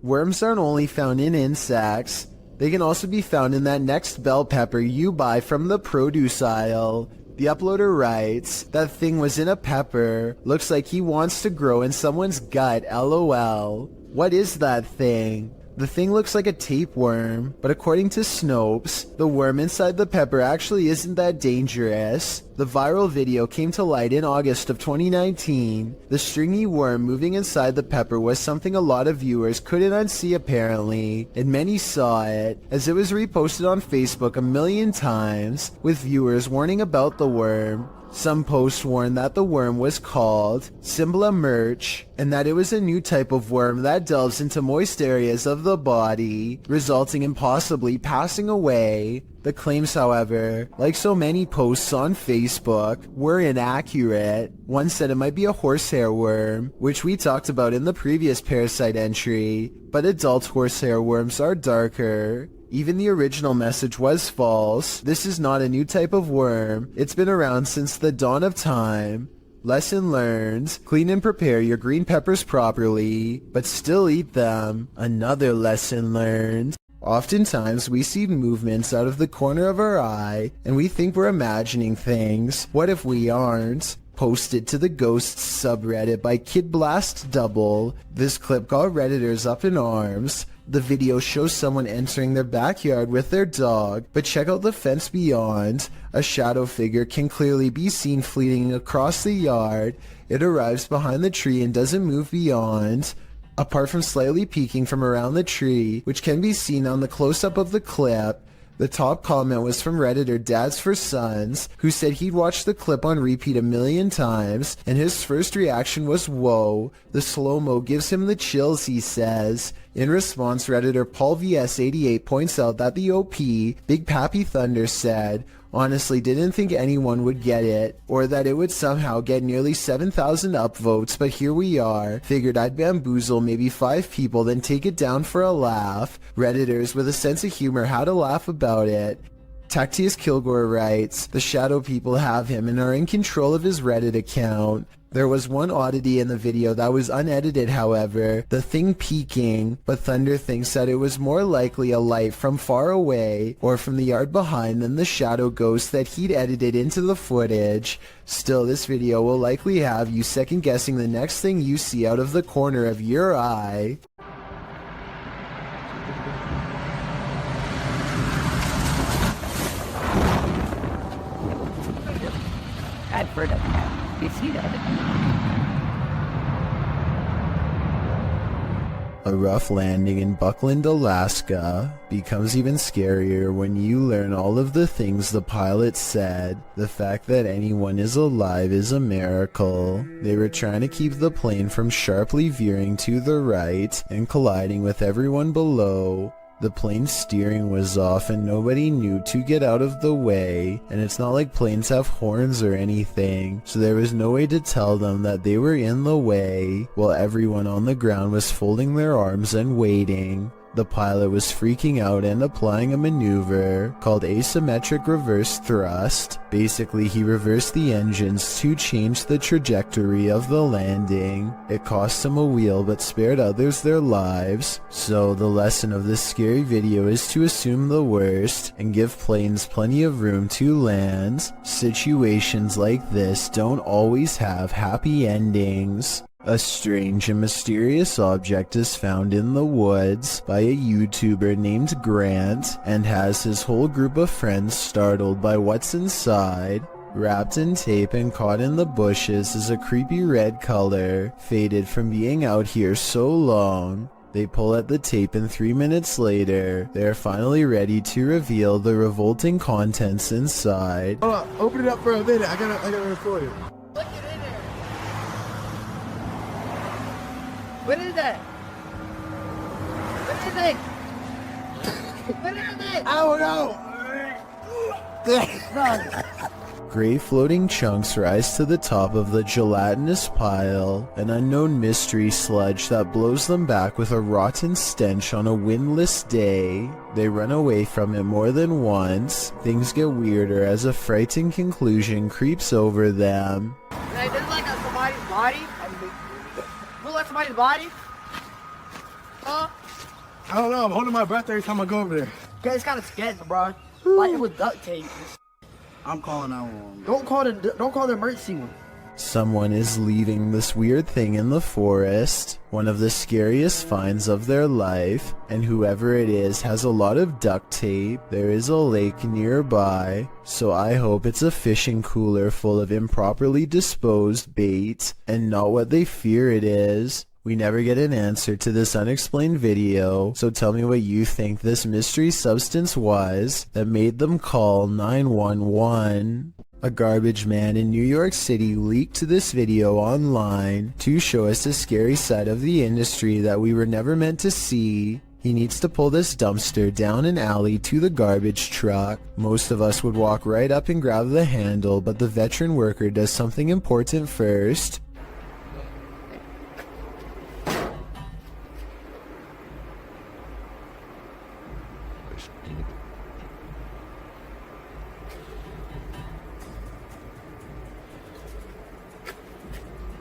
Worms aren't only found in insects. They can also be found in that next bell pepper you buy from the produce aisle. The uploader writes, "That thing was in a pepper. Looks like he wants to grow in someone's gut, lol." What is that thing? The thing looks like a tapeworm, but according to Snopes, the worm inside the pepper actually isn't that dangerous. The viral video came to light in August of 2019. The stringy worm moving inside the pepper was something a lot of viewers couldn't unsee apparently, and many saw it, as it was reposted on Facebook a million times, with viewers warning about the worm. Some posts warned that the worm was called Symbla Merch. and that it was a new type of worm that delves into moist areas of the body, resulting in possibly passing away. The claims, however, like so many posts on Facebook, were inaccurate. One said it might be a horsehair worm, which we talked about in the previous parasite entry, but adult horsehair worms are darker. Even the original message was false. This is not a new type of worm. It's been around since the dawn of time. Lesson learned: clean and prepare your green peppers properly, but still eat them. Another lesson learned: oftentimes we see movements out of the corner of our eye, and we think we're imagining things. What if we aren't? Posted to the Ghosts subreddit by Kid Blast Double. This clip got Redditors up in arms. The video shows someone entering their backyard with their dog, but check out the fence beyond. A shadow figure can clearly be seen fleeting across the yard. It arrives behind the tree and doesn't move beyond. Apart from slightly peeking from around the tree, which can be seen on the close-up of the clip, the top comment was from Redditor Dads for Sons, who said he'd watched the clip on repeat a million times, and his first reaction was, "Whoa, the slow-mo gives him the chills," he says. In response, Redditor Paul VS88 points out that the OP, Big Pappy Thunder, said, "Honestly didn't think anyone would get it, or that it would somehow get nearly 7,000 upvotes, but here we are. Figured I'd bamboozle maybe 5 people, then take it down for a laugh." Redditors with a sense of humor had a laugh about it. Tactius Kilgore writes, "The shadow people have him and are in control of his Reddit account." There was one oddity in the video that was unedited, however, the thing peeking, but Thunder thinks that it was more likely a light from far away or from the yard behind than the shadow ghost that he'd edited into the footage. Still, this video will likely have you second guessing the next thing you see out of the corner of your eye. Advert of that. You see that? A rough landing in Buckland, Alaska becomes even scarier when you learn all of the things the pilot said. The fact that anyone is alive is a miracle. They were trying to keep the plane from sharply veering to the right and colliding with everyone below. The plane's steering was off and nobody knew to get out of the way, and it's not like planes have horns or anything, so there was no way to tell them that they were in the way, while everyone on the ground was folding their arms and waiting. The pilot was freaking out and applying a maneuver called asymmetric reverse thrust. Basically, he reversed the engines to change the trajectory of the landing. It cost him a wheel but spared others their lives. So the lesson of this scary video is to assume the worst and give planes plenty of room to land. Situations like this don't always have happy endings. A strange and mysterious object is found in the woods by a YouTuber named Grant and has his whole group of friends startled by what's inside. Wrapped in tape and caught in the bushes is a creepy red color, faded from being out here so long. They pull at the tape and 3 minutes later, they are finally ready to reveal the revolting contents inside. Hold on, open it up for a minute. I gotta record it. What is that? What is it? What is it? I don't know. Gray floating chunks rise to the top of the gelatinous pile, an unknown mystery sludge that blows them back with a rotten stench on a windless day. They run away from it more than once. Things get weirder as a frightening conclusion creeps over them. Hey, this is like somebody's body. Look like somebody's body. Huh? I don't know. I'm holding my breath every time I go over there. Okay, it's kind of sketchy, bro. Like it was duct tape. I'm calling 911. Don't call the emergency one. Someone is leaving this weird thing in the forest, one of the scariest finds of their life, and whoever it is has a lot of duct tape. There is a lake nearby, so I hope it's a fishing cooler full of improperly disposed bait, and not what they fear it is. We never get an answer to this unexplained video, so tell me what you think this mystery substance was that made them call 911. A garbage man in New York City leaked this video online to show us a scary side of the industry that we were never meant to see. He needs to pull this dumpster down an alley to the garbage truck. Most of us would walk right up and grab the handle, but the veteran worker does something important first.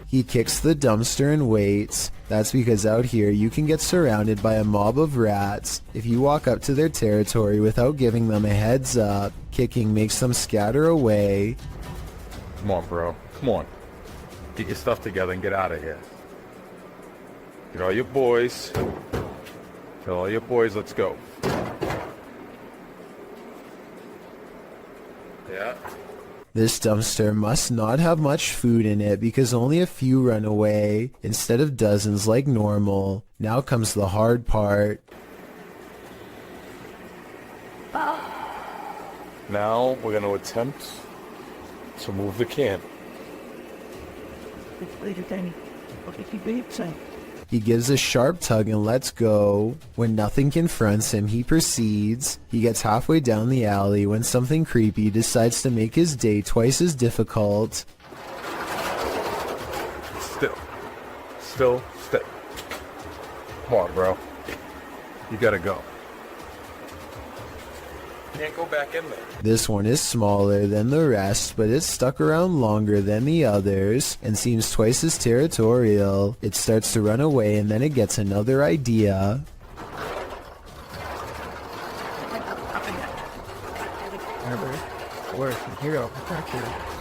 He kicks the dumpster and waits. That's because out here you can get surrounded by a mob of rats. If you walk up to their territory without giving them a heads up, kicking makes them scatter away. Come on, bro. Come on. Get your stuff together and get out of here. Get all your boys. Tell all your boys, let's go. Yeah. This dumpster must not have much food in it because only a few run away, instead of dozens like normal. Now comes the hard part. Now we're going to attempt to move the can. He gives a sharp tug and lets go. When nothing confronts him, he proceeds. He gets halfway down the alley when something creepy decides to make his day twice as difficult. Still. Come on, bro. You gotta go. Can't go back in there. This one is smaller than the rest, but it's stuck around longer than the others and seems twice as territorial. It starts to run away and then it gets another idea. Where? Here you go. Back here.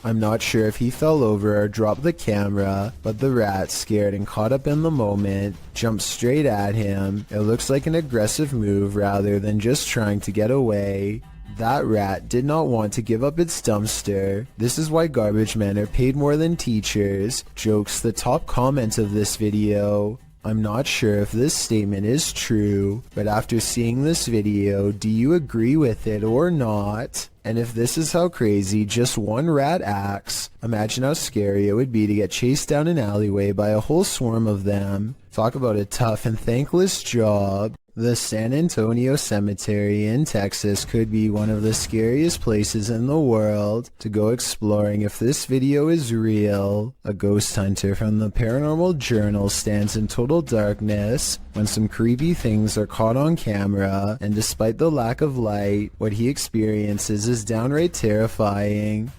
I'm not sure if he fell over or dropped the camera, but the rat, scared and caught up in the moment, jumped straight at him. It looks like an aggressive move rather than just trying to get away. That rat did not want to give up its dumpster. This is why garbage men are paid more than teachers. Jokes the top comment of this video. I'm not sure if this statement is true, but after seeing this video, do you agree with it or not? And if this is how crazy just one rat acts, imagine how scary it would be to get chased down an alleyway by a whole swarm of them. Talk about a tough and thankless job. The San Antonio Cemetery in Texas could be one of the scariest places in the world to go exploring if this video is real. A ghost hunter from the Paranormal Journal stands in total darkness when some creepy things are caught on camera, and despite the lack of light, what he experiences is downright terrifying.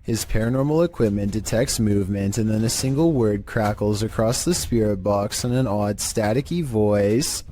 His paranormal equipment detects movement, and then a single word crackles across the spirit box in an odd staticky voice.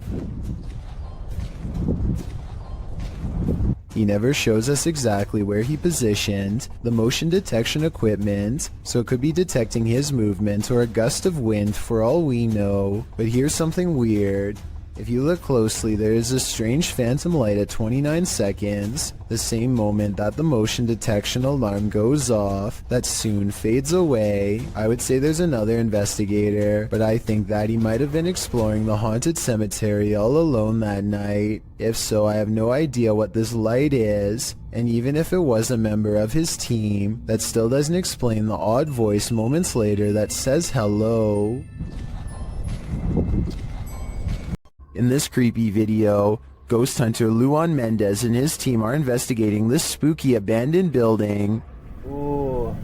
He never shows us exactly where he positioned the motion detection equipment, so it could be detecting his movement or a gust of wind for all we know. But here's something weird. If you look closely, there is a strange phantom light at 29 seconds, the same moment that the motion detection alarm goes off, that soon fades away. I would say there's another investigator, but I think that he might have been exploring the haunted cemetery all alone that night. If so, I have no idea what this light is, and even if it was a member of his team, that still doesn't explain the odd voice moments later that says hello. In this creepy video, ghost hunter Luan Mendez and his team are investigating this spooky abandoned building. O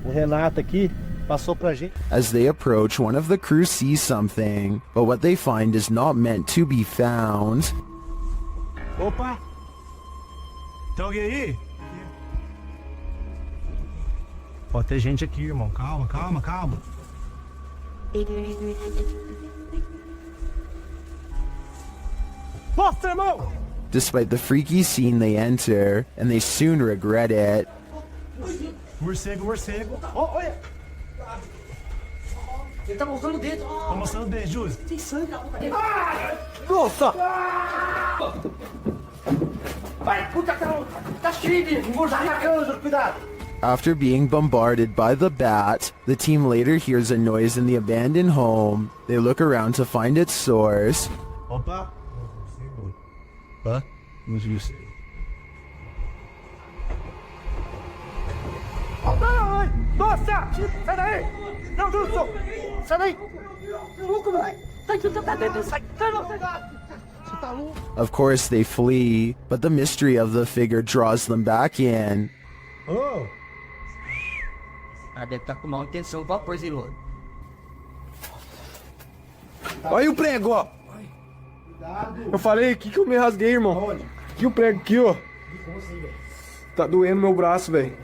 Renato aqui passou pra gente. As they approach, one of the crew sees something, but what they find is not meant to be found. Opa! Tem alguém aí? Pode ter gente aqui, irmão. Calma, calma, calma. Mostra, irmão! Despite the freaky scene they enter, and they soon regret it. Morcego, morcego. Oh, olha! Ele tá mostrando o dedo. Tá mostrando o dedo, Júlio. Tem sangue na boca dele. Nossa! Pai, puta, tá cheio de morcego na cama, cuidado. After being bombarded by the bat, the team later hears a noise in the abandoned home. They look around to find its source. Opa! Hã? Não viu isso. Nossa! Sai daí! Não, Wilson! Sai daí! Louco, moleque! Sai dentro! Sai! Sai, não! Você tá louco? Of course they flee, but the mystery of the figure draws them back in. Oh! Ah, deve estar com má intenção, vapor, Zilone. Olha aí o prego, ó. Eu falei, que eu me rasguei, irmão? Aqui o prego, aqui, ó. Tá doendo meu braço, velho.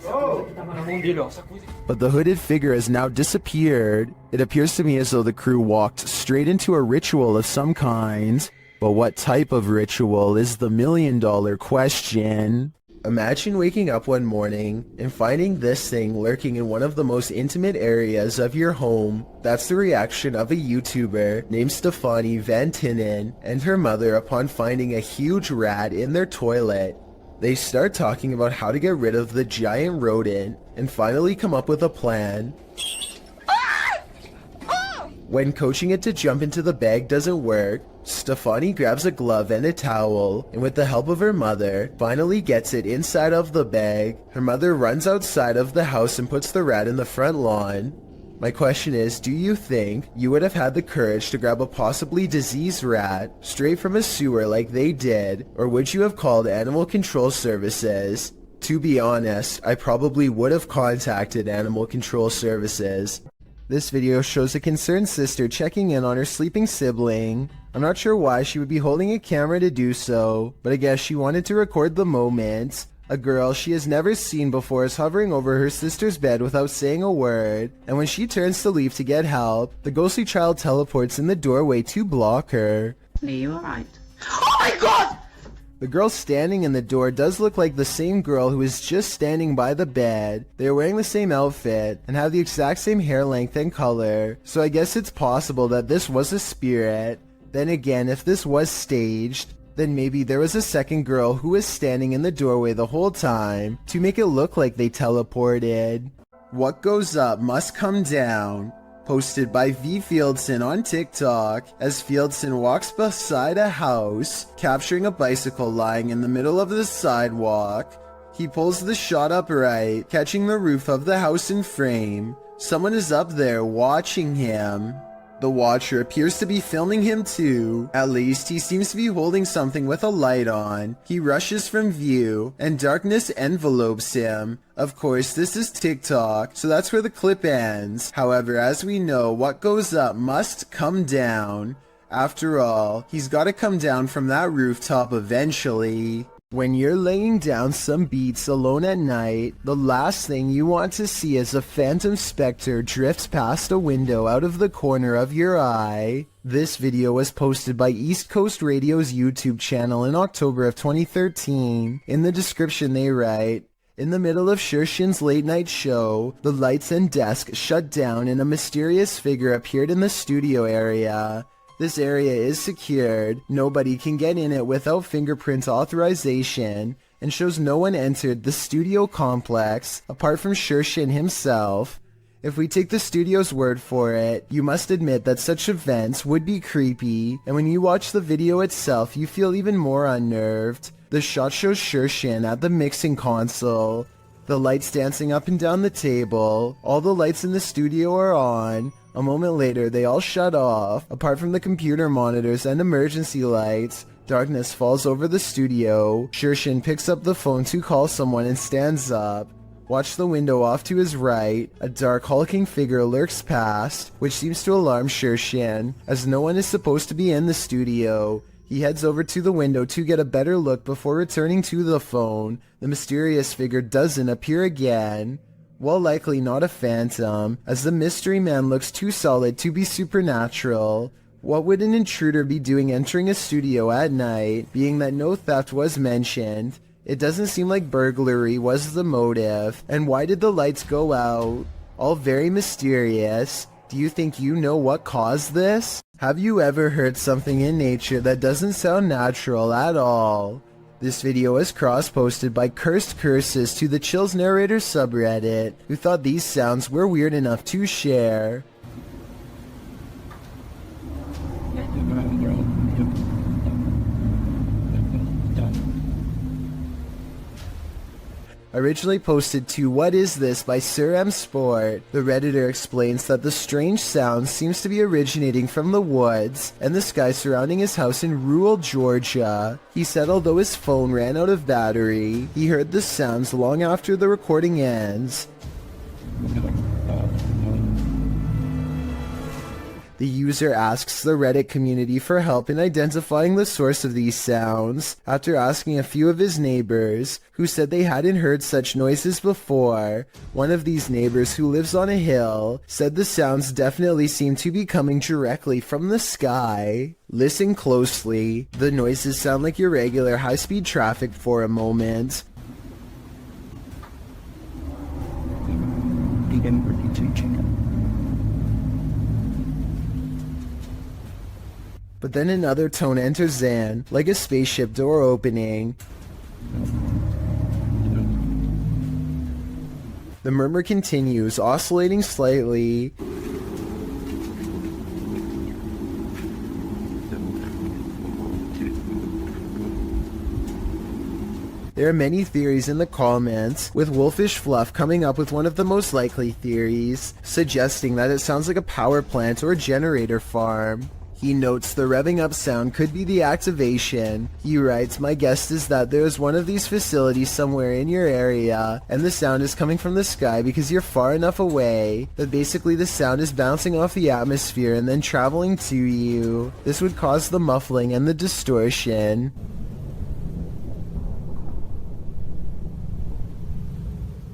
But the hooded figure has now disappeared. It appears to me as though the crew walked straight into a ritual of some kind. But what type of ritual is the million-dollar question? Imagine waking up one morning and finding this thing lurking in one of the most intimate areas of your home. That's the reaction of a YouTuber named Stefani Van Tinnen and her mother upon finding a huge rat in their toilet. They start talking about how to get rid of the giant rodent and finally come up with a plan. When coaching it to jump into the bag doesn't work, Stefani grabs a glove and a towel, and with the help of her mother, finally gets it inside of the bag. Her mother runs outside of the house and puts the rat in the front lawn. My question is, do you think you would have had the courage to grab a possibly diseased rat straight from a sewer like they did, or would you have called Animal Control Services? To be honest, I probably would have contacted Animal Control Services. This video shows a concerned sister checking in on her sleeping sibling. I'm not sure why she would be holding a camera to do so, but I guess she wanted to record the moment. A girl she has never seen before is hovering over her sister's bed without saying a word, and when she turns to leave to get help, the ghostly child teleports in the doorway to block her. Are you alright? Oh my god! The girl standing in the door does look like the same girl who is just standing by the bed. They are wearing the same outfit and have the exact same hair length and color, so I guess it's possible that this was a spirit. Then again, if this was staged, then maybe there was a second girl who was standing in the doorway the whole time to make it look like they teleported. What goes up must come down. Posted by V. Fieldson on TikTok, as Fieldson walks beside a house, capturing a bicycle lying in the middle of the sidewalk. He pulls the shot upright, catching the roof of the house in frame. Someone is up there watching him. The watcher appears to be filming him too. At least he seems to be holding something with a light on. He rushes from view, and darkness envelopes him. Of course, this is TikTok, so that's where the clip ends. However, as we know, what goes up must come down. After all, he's gotta come down from that rooftop eventually. When you're laying down some beats alone at night, the last thing you want to see is a phantom specter drift past a window out of the corner of your eye. This video was posted by East Coast Radio's YouTube channel in October of 2013. In the description they write, "In the middle of Shershin's late night show, the lights and desk shut down and a mysterious figure appeared in the studio area. This area is secured, nobody can get in it without fingerprint authorization, and shows no one entered the studio complex apart from Shershin himself. If we take the studio's word for it, you must admit that such events would be creepy, and when you watch the video itself you feel even more unnerved. The shot shows Shershin at the mixing console, the lights dancing up and down the table, all the lights in the studio are on. A moment later, they all shut off. Apart from the computer monitors and emergency lights, darkness falls over the studio. Shershin picks up the phone to call someone and stands up. Watch the window off to his right. A dark, hulking figure lurks past, which seems to alarm Shershin, as no one is supposed to be in the studio. He heads over to the window to get a better look before returning to the phone. The mysterious figure doesn't appear again. Well, likely not a phantom, as the mystery man looks too solid to be supernatural. What would an intruder be doing entering a studio at night, being that no theft was mentioned? It doesn't seem like burglary was the motive, and why did the lights go out? All very mysterious. Do you think you know what caused this? Have you ever heard something in nature that doesn't sound natural at all? This video was cross-posted by Cursed Curses to the Chills Narrator subreddit, who thought these sounds were weird enough to share. Originally posted to What Is This by Sir M Sport, the Redditor explains that the strange sound seems to be originating from the woods and the sky surrounding his house in rural Georgia. He said although his phone ran out of battery, he heard the sounds long after the recording ends. The user asks the Reddit community for help in identifying the source of these sounds, after asking a few of his neighbors, who said they hadn't heard such noises before. One of these neighbors, who lives on a hill, said the sounds definitely seem to be coming directly from the sky. Listen closely. The noises sound like irregular high-speed traffic for a moment. But then another tone enters in, like a spaceship door opening. The murmur continues, oscillating slightly. There are many theories in the comments, with Wolfish Fluff coming up with one of the most likely theories, suggesting that it sounds like a power plant or generator farm. He notes the revving up sound could be the activation. He writes, my guess is that there is one of these facilities somewhere in your area, and the sound is coming from the sky because you're far enough away that basically the sound is bouncing off the atmosphere and then traveling to you. This would cause the muffling and the distortion.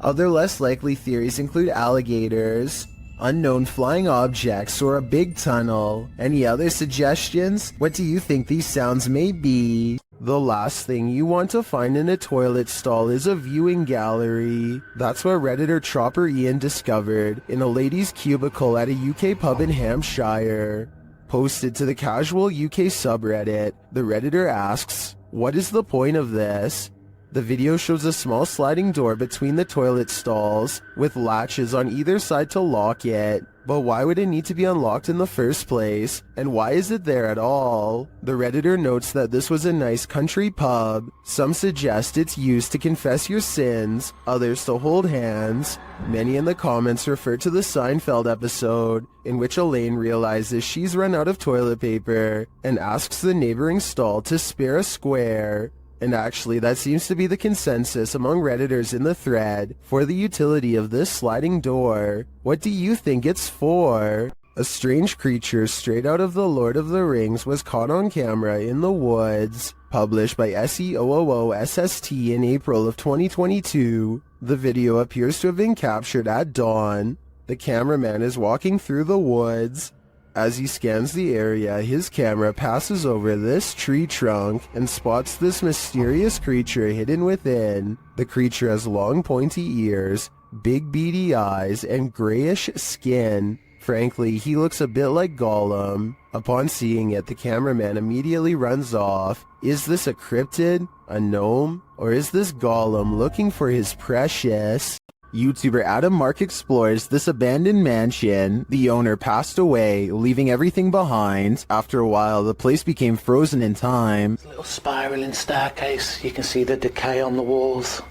Other less likely theories include alligators, unknown flying objects, or a big tunnel. Any other suggestions? What do you think these sounds may be? The last thing you want to find in a toilet stall is a viewing gallery. That's what Redditor Tropper Ian discovered in a lady's cubicle at a UK pub in Hampshire. Posted to the Casual UK subreddit, the Redditor asks, what is the point of this? The video shows a small sliding door between the toilet stalls, with latches on either side to lock it. But why would it need to be unlocked in the first place? And why is it there at all? The Redditor notes that this was a nice country pub. Some suggest it's used to confess your sins, others to hold hands. Many in the comments refer to the Seinfeld episode, in which Elaine realizes she's run out of toilet paper, and asks the neighboring stall to spare a square. And actually, that seems to be the consensus among Redditors in the thread for the utility of this sliding door. What do you think it's for? A strange creature straight out of The Lord of the Rings was caught on camera in the woods. Published by SEOOOSST in April of 2022. The video appears to have been captured at dawn. The cameraman is walking through the woods. As he scans the area, his camera passes over this tree trunk and spots this mysterious creature hidden within. The creature has long pointy ears, big beady eyes, and grayish skin. Frankly, he looks a bit like Gollum. Upon seeing it, the cameraman immediately runs off. Is this a cryptid, a gnome, or is this Gollum looking for his precious? YouTuber Adam Mark explores this abandoned mansion. The owner passed away, leaving everything behind. After a while, the place became frozen in time. Little spiraling staircase. You can see the decay on the walls,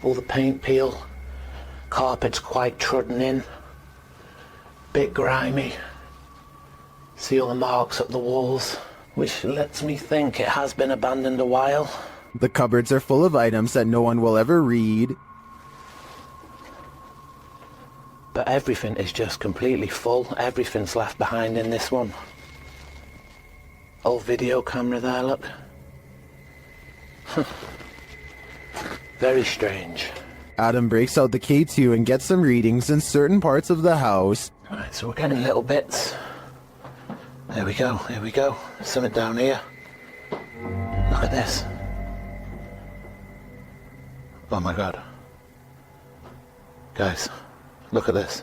all the paint peel. Carpet's quite trodden in, bit grimy. See all the marks up the walls, which lets me think it has been abandoned a while. The cupboards are full of items that no one will ever read. But everything is just completely full. Everything's left behind in this one. Old video camera there, look. Very strange. Adam breaks out the K2 and gets some readings in certain parts of the house. Alright, so we're getting little bits. There we go, here we go. Something down here. Look at this. Oh my god. Guys. Look at this.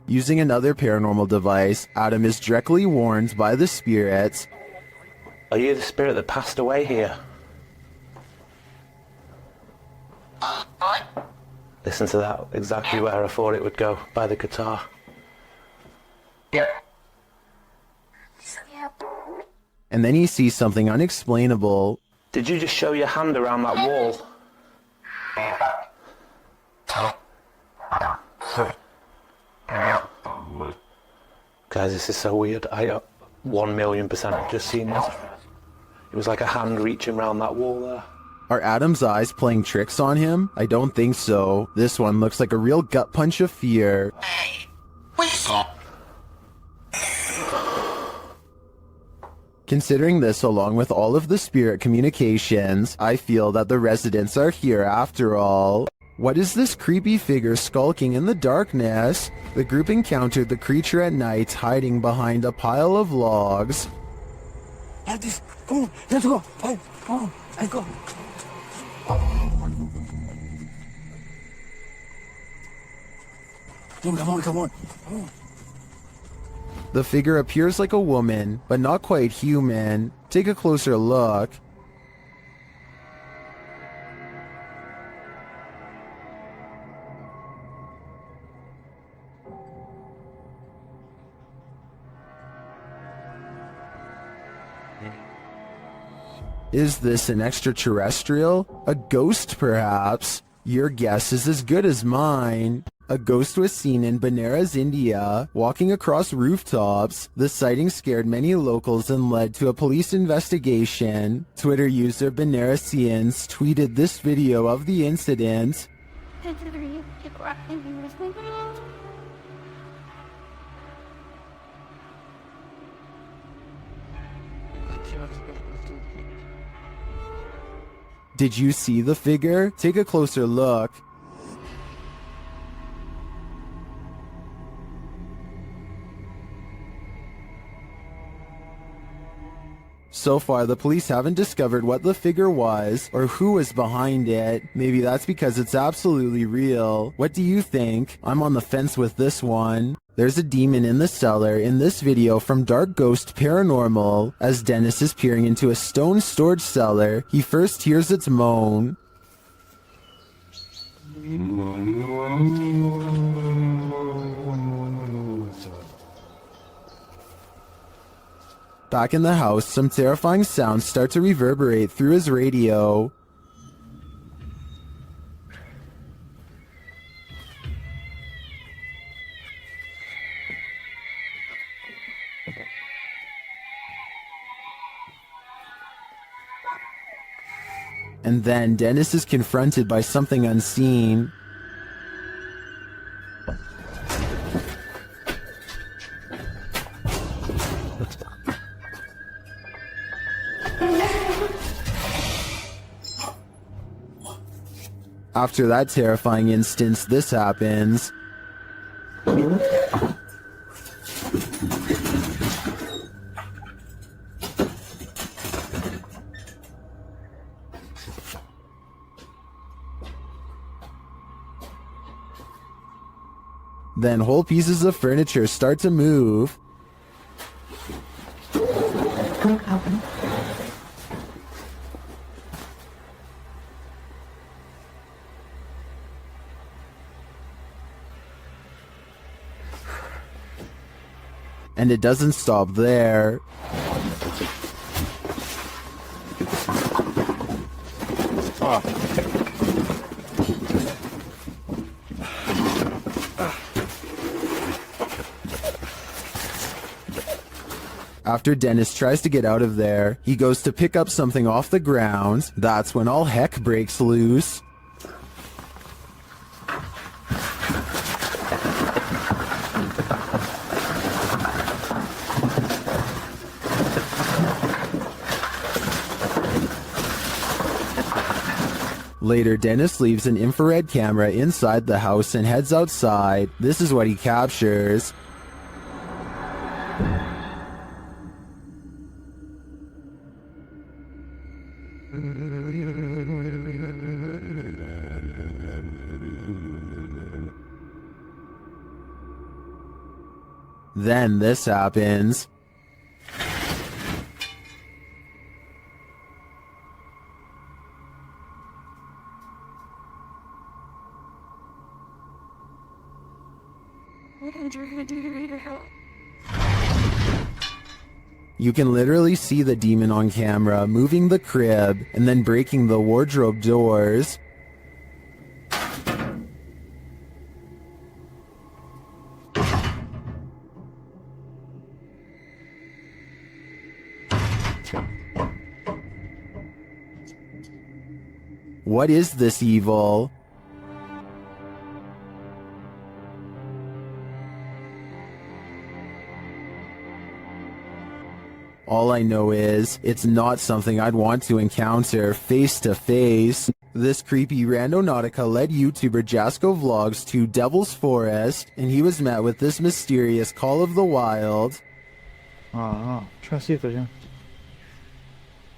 Using another paranormal device, Adam is directly warned by the spirits. Are you the spirit that passed away here? Listen to that, exactly where I thought it would go, by the guitar. Yep. And then he sees something unexplainable. Did you just show your hand around that wall? Guys, this is so weird. I 1,000,000% have just seen this. It was like a hand reaching around that wall there. Are Adam's eyes playing tricks on him? I don't think so. This one looks like a real gut punch of fear. Considering this along with all of the spirit communications, I feel that the residents are here after all. What is this creepy figure skulking in the darkness? The group encountered the creature at night hiding behind a pile of logs. Come on, let's go. Come on, let's go. Come on. The figure appears like a woman, but not quite human. Take a closer look. Is this an extraterrestrial? A ghost, perhaps? Your guess is as good as mine. A ghost was seen in Benares, India, walking across rooftops. The sighting scared many locals and led to a police investigation. Twitter user Benaresians tweeted this video of the incident. Did you see the figure? Take a closer look. So far, the police haven't discovered what the figure was or who was behind it. Maybe that's because it's absolutely real. What do you think? I'm on the fence with this one. There's a demon in the cellar in this video from Dark Ghost Paranormal. As Dennis is peering into a stone storage cellar, he first hears its moan. Back in the house, some terrifying sounds start to reverberate through his radio. And then Dennis is confronted by something unseen. After that terrifying instance, this happens. Then whole pieces of furniture start to move. And it doesn't stop there. After Dennis tries to get out of there, he goes to pick up something off the ground. That's when all heck breaks loose. Later, Dennis leaves an infrared camera inside the house and heads outside. This is what he captures. Then this happens. You can literally see the demon on camera moving the crib and then breaking the wardrobe doors. What is this evil? All I know is, it's not something I'd want to encounter face to face. This creepy Randonautica led YouTuber Jasko Vlogs to Devil's Forest, and he was met with this mysterious Call of the Wild. Trying to see if there's any.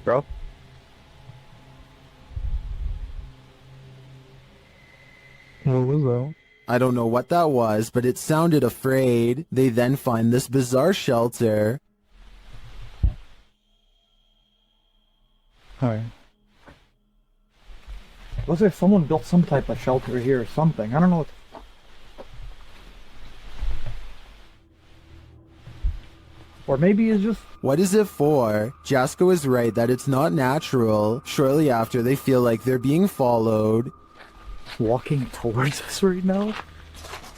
Bro? What was that? I don't know what that was, but it sounded afraid. They then find this bizarre shelter. Alright. Looks like someone built some type of shelter here or something. I don't know what. Or maybe it's just... What is it for? Jasko is right that it's not natural. Shortly after, they feel like they're being followed. Walking towards us right now?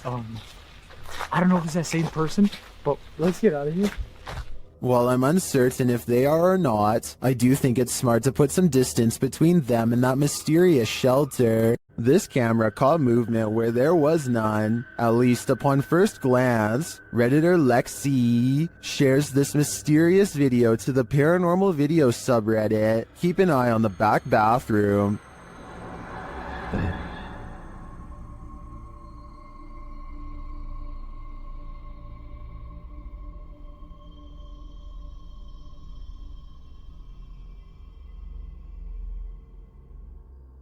I don't know if it's that same person, but let's get out of here. While I'm uncertain if they are or not, I do think it's smart to put some distance between them and that mysterious shelter. This camera caught movement where there was none, at least upon first glance. Redditor Lexi shares this mysterious video to the paranormal video subreddit. Keep an eye on the back bathroom.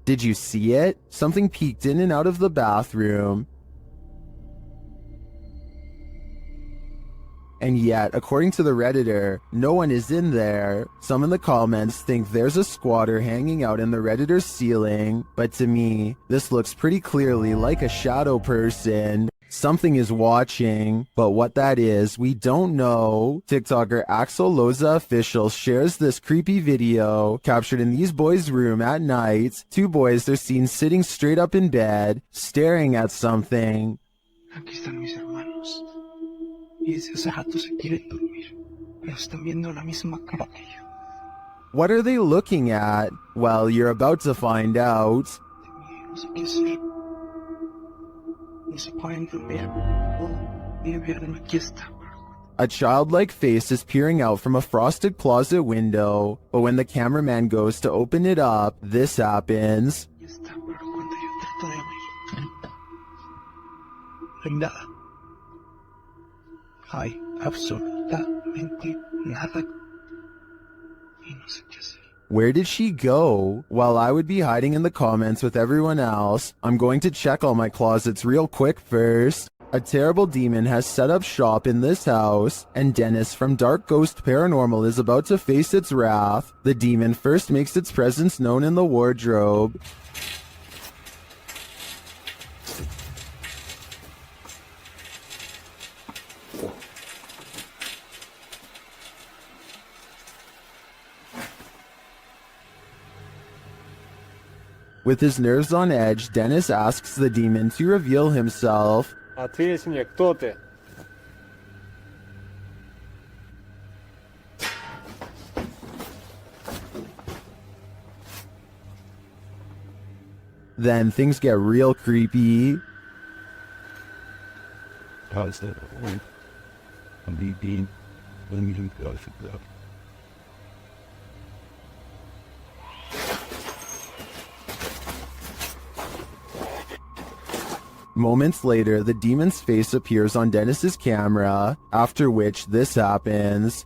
Did you see it? Something peeked in and out of the bathroom. And yet, according to the Redditor, no one is in there. Some in the comments think there's a squatter hanging out in the Redditor's ceiling, but to me, this looks pretty clearly like a shadow person. Something is watching, but what that is, we don't know. TikToker Axel Loza Official shares this creepy video captured in these boys' room at night. Two boys are seen sitting straight up in bed, staring at something. Aquí están mis hermanos. Y desde hace rato se quieren dormir, pero están viendo la misma cara que yo. What are they looking at? Well, you're about to find out. No sé qué hacer. No se pueden dormir. Mira, aquí está. A childlike face is peering out from a frosted closet window, but when the cameraman goes to open it up, this happens. Aquí está, pero cuando yo trato de abrir, no hay nada. Hay absolutamente nada. Y no sé qué hacer. Where did she go? While I would be hiding in the comments with everyone else, I'm going to check all my closets real quick first. A terrible demon has set up shop in this house, and Dennis from Dark Ghost Paranormal is about to face its wrath. The demon first makes its presence known in the wardrobe. With his nerves on edge, Dennis asks the demon to reveal himself. А ты, если не, кто ты? Then things get real creepy. How's that? I'm being. Let me do that. Moments later, the demon's face appears on Dennis's camera, after which this happens.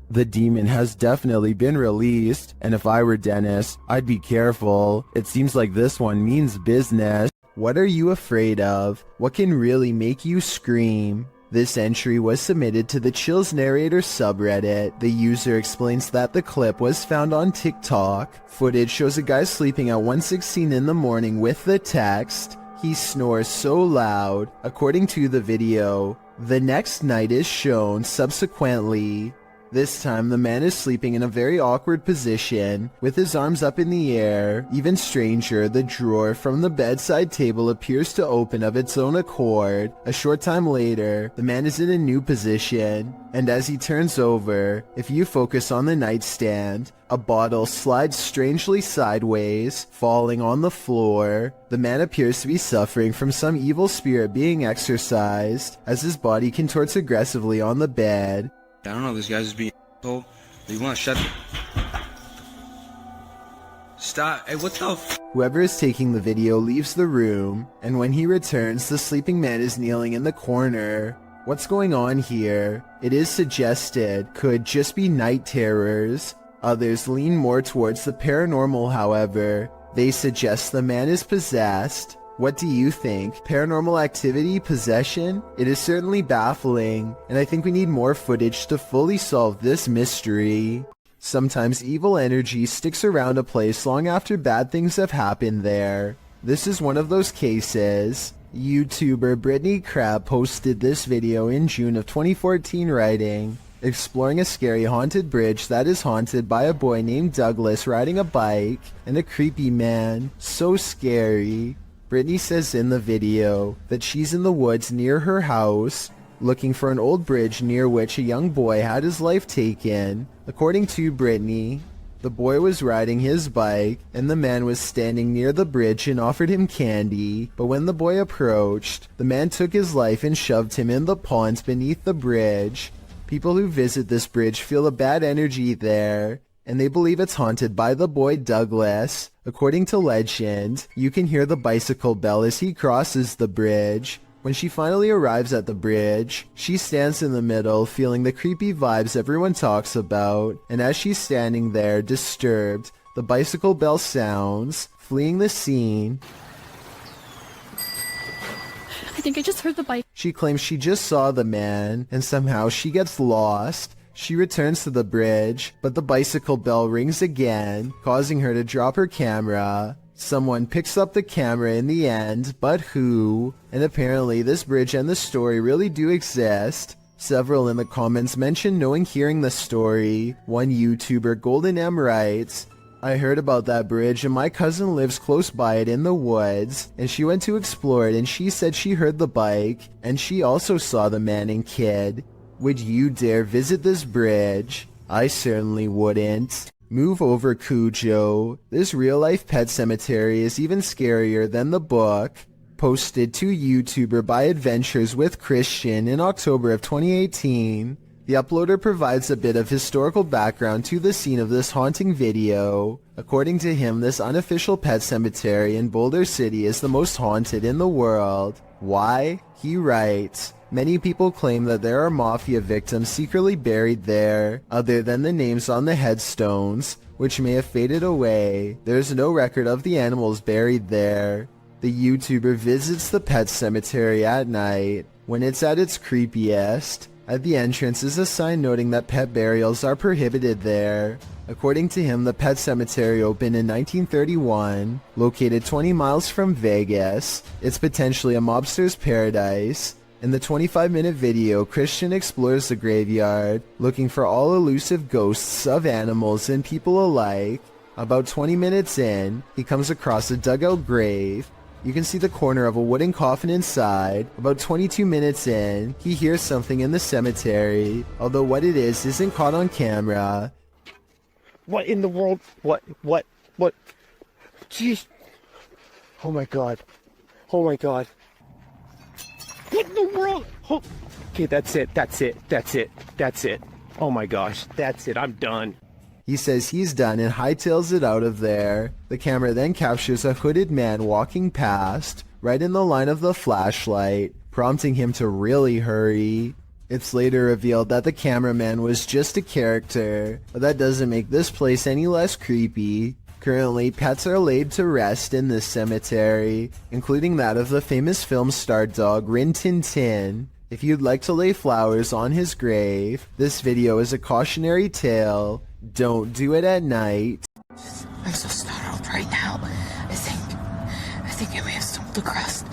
The demon has definitely been released, and if I were Dennis, I'd be careful. It seems like this one means business. What are you afraid of? What can really make you scream? This entry was submitted to the Chills Narrator subreddit. The user explains that the clip was found on TikTok. Footage shows a guy sleeping at 1:16 in the morning with the text, "He snores so loud." According to the video, the next night is shown subsequently. This time, the man is sleeping in a very awkward position, with his arms up in the air. Even stranger, the drawer from the bedside table appears to open of its own accord. A short time later, the man is in a new position, and as he turns over, if you focus on the nightstand, a bottle slides strangely sideways, falling on the floor. The man appears to be suffering from some evil spirit being exorcised, as his body contorts aggressively on the bed. I don't know, this guy's just being told. You want to shut Stop. Hey, what the f? Whoever is taking the video leaves the room, and when he returns, the sleeping man is kneeling in the corner. What's going on here? It is suggested could just be night terrors. Others lean more towards the paranormal, however. They suggest the man is possessed. What do you think? Paranormal activity? Possession? It is certainly baffling, and I think we need more footage to fully solve this mystery. Sometimes evil energy sticks around a place long after bad things have happened there. This is one of those cases. YouTuber Brittany Crab posted this video in June of 2014 writing, exploring a scary haunted bridge that is haunted by a boy named Douglas riding a bike and a creepy man. So scary. Brittany says in the video that she's in the woods near her house, looking for an old bridge near which a young boy had his life taken. According to Brittany, the boy was riding his bike, and the man was standing near the bridge and offered him candy, but when the boy approached, the man took his life and shoved him in the pond beneath the bridge. People who visit this bridge feel a bad energy there, and they believe it's haunted by the boy Douglas. According to legend, you can hear the bicycle bell as he crosses the bridge. When she finally arrives at the bridge, she stands in the middle, feeling the creepy vibes everyone talks about, and as she's standing there, disturbed, the bicycle bell sounds. Fleeing the scene, I think I just heard the bike. She claims she just saw the man, and somehow she gets lost. She returns to the bridge, but the bicycle bell rings again, causing her to drop her camera. Someone picks up the camera in the end, but who? And apparently this bridge and the story really do exist. Several in the comments mention knowing hearing the story. One YouTuber, Golden M, writes, "I heard about that bridge and my cousin lives close by it in the woods, and she went to explore it and she said she heard the bike, and she also saw the man and kid. Would you dare visit this bridge? I certainly wouldn't." Move over, Cujo. This real-life pet cemetery is even scarier than the book. Posted to YouTuber by Adventures with Christian in October of 2018. The uploader provides a bit of historical background to the scene of this haunting video. According to him, this unofficial pet cemetery in Boulder City is the most haunted in the world. Why? He writes, "Many people claim that there are mafia victims secretly buried there, other than the names on the headstones, which may have faded away. There's no record of the animals buried there." The YouTuber visits the pet cemetery at night, when it's at its creepiest. At the entrance is a sign noting that pet burials are prohibited there. According to him, the pet cemetery opened in 1931, located 20 miles from Vegas. It's potentially a mobster's paradise. In the 25-minute video, Christian explores the graveyard, looking for all elusive ghosts of animals and people alike. About 20 minutes in, he comes across a dugout grave. You can see the corner of a wooden coffin inside. About 22 minutes in, he hears something in the cemetery, although what it is isn't caught on camera. What in the world? What? Jeez. Oh my god. Oh my god. What in the world? Oh. Okay, that's it. Oh my gosh, that's it, I'm done. He says he's done and hightails it out of there. The camera then captures a hooded man walking past, right in the line of the flashlight, prompting him to really hurry. It's later revealed that the cameraman was just a character, but that doesn't make this place any less creepy. Currently, pets are laid to rest in this cemetery, including that of the famous film star dog Rin Tin Tin. If you'd like to lay flowers on his grave, this video is a cautionary tale. Don't do it at night. I'm so startled right now. I think I may have stumbled across.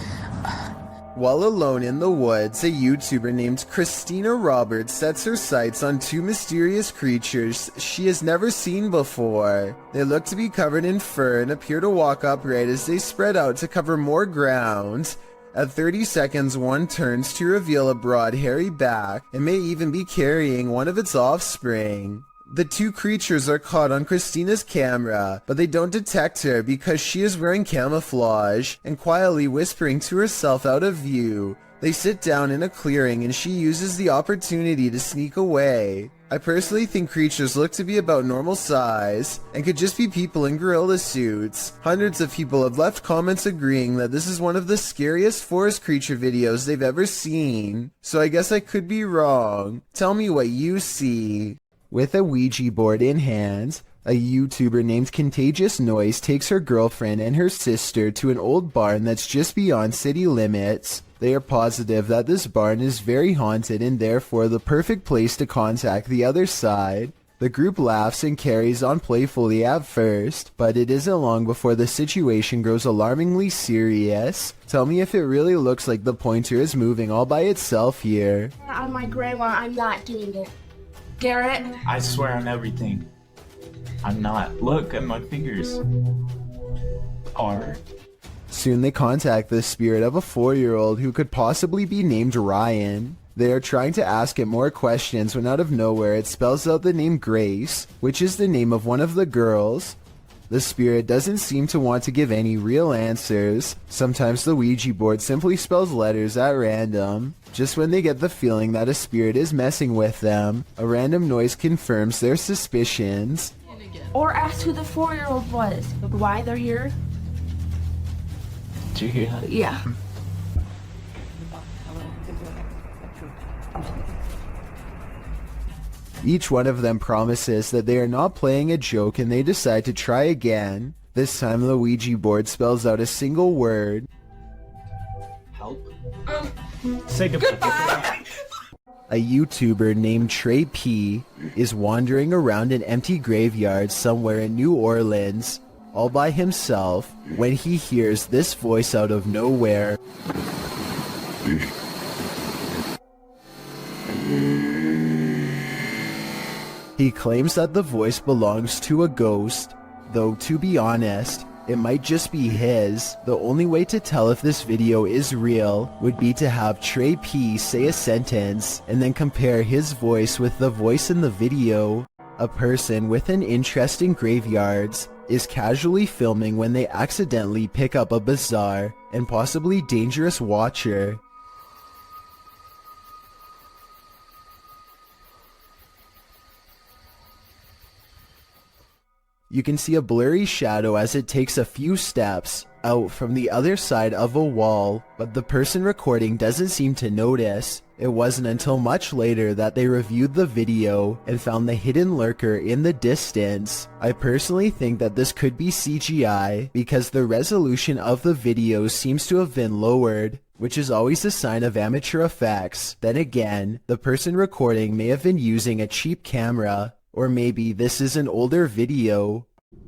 While alone in the woods, a YouTuber named Christina Roberts sets her sights on two mysterious creatures she has never seen before. They look to be covered in fur and appear to walk upright as they spread out to cover more ground. At 30 seconds, one turns to reveal a broad, hairy back and may even be carrying one of its offspring. The two creatures are caught on Christina's camera, but they don't detect her because she is wearing camouflage and quietly whispering to herself out of view. They sit down in a clearing and she uses the opportunity to sneak away. I personally think creatures look to be about normal size and could just be people in gorilla suits. Hundreds of people have left comments agreeing that this is one of the scariest forest creature videos they've ever seen. So I guess I could be wrong. Tell me what you see. With a Ouija board in hand, a YouTuber named Contagious Noise takes her girlfriend and her sister to an old barn that's just beyond city limits. They are positive that this barn is very haunted and therefore the perfect place to contact the other side. The group laughs and carries on playfully at first, but it isn't long before the situation grows alarmingly serious. Tell me if it really looks like the pointer is moving all by itself here. On my grandma, I'm not doing it. Garrett? I swear on everything. I'm not. Look at my fingers. Soon they contact the spirit of a 4-year-old who could possibly be named Ryan. They are trying to ask it more questions when out of nowhere it spells out the name Grace, which is the name of one of the girls. The spirit doesn't seem to want to give any real answers. Sometimes the Ouija board simply spells letters at random. Just when they get the feeling that a spirit is messing with them, a random noise confirms their suspicions. Or ask who the 4-year-old was. Why they're here? Did you hear that? Yeah. Each one of them promises that they are not playing a joke and they decide to try again. This time the Ouija board spells out a single word. Help. Say goodbye. A YouTuber named Trey P is wandering around an empty graveyard somewhere in New Orleans, all by himself, when he hears this voice out of nowhere. He claims that the voice belongs to a ghost, though to be honest, it might just be his. The only way to tell if this video is real would be to have Trey P say a sentence and then compare his voice with the voice in the video. A person with an interest in graveyards is casually filming when they accidentally pick up a bizarre and possibly dangerous watcher. You can see a blurry shadow as it takes a few steps out from the other side of a wall, but the person recording doesn't seem to notice. It wasn't until much later that they reviewed the video and found the hidden lurker in the distance. I personally think that this could be CGI because the resolution of the video seems to have been lowered, which is always a sign of amateur effects. Then again, the person recording may have been using a cheap camera. Or maybe this is an older video.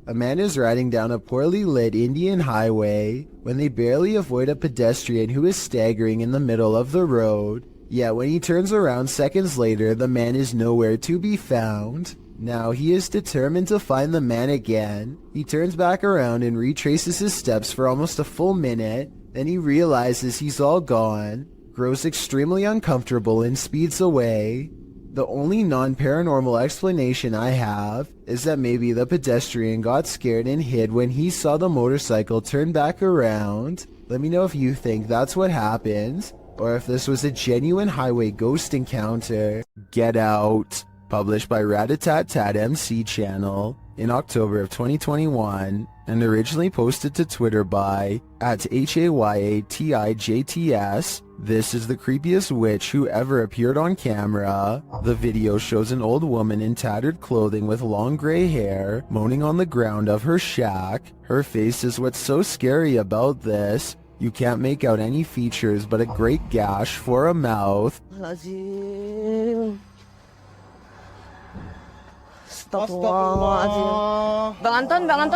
A man is riding down a poorly lit Indian highway when they barely avoid a pedestrian who is staggering in the middle of the road. Yet when he turns around seconds later, the man is nowhere to be found. Now he is determined to find the man again. He turns back around and retraces his steps for almost a full minute. Then he realizes he's all gone, grows extremely uncomfortable and speeds away. The only non-paranormal explanation I have is that maybe the pedestrian got scared and hid when he saw the motorcycle turn back around. Let me know if you think that's what happened, or if this was a genuine highway ghost encounter. Get Out, published by Ratatat MC channel in October of 2021, and originally posted to Twitter by @HAYATIJTS. This is the creepiest witch who ever appeared on camera. The video shows an old woman in tattered clothing with long gray hair, moaning on the ground of her shack. Her face is what's so scary about this. You can't make out any features but a great gash for a mouth. Bang Anton, jangan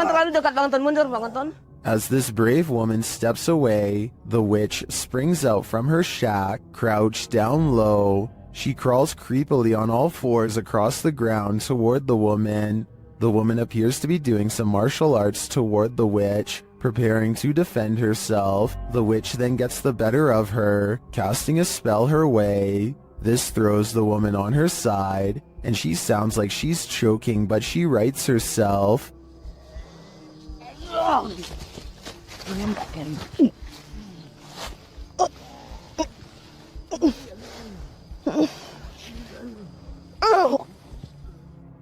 terlalu dekat Bang Anton, mundur Bang Anton. As this brave woman steps away, the witch springs out from her shack, crouched down low. She crawls creepily on all fours across the ground toward the woman. The woman appears to be doing some martial arts toward the witch, preparing to defend herself. The witch then gets the better of her, casting a spell her way. This throws the woman on her side, and she sounds like she's choking, but she rights herself.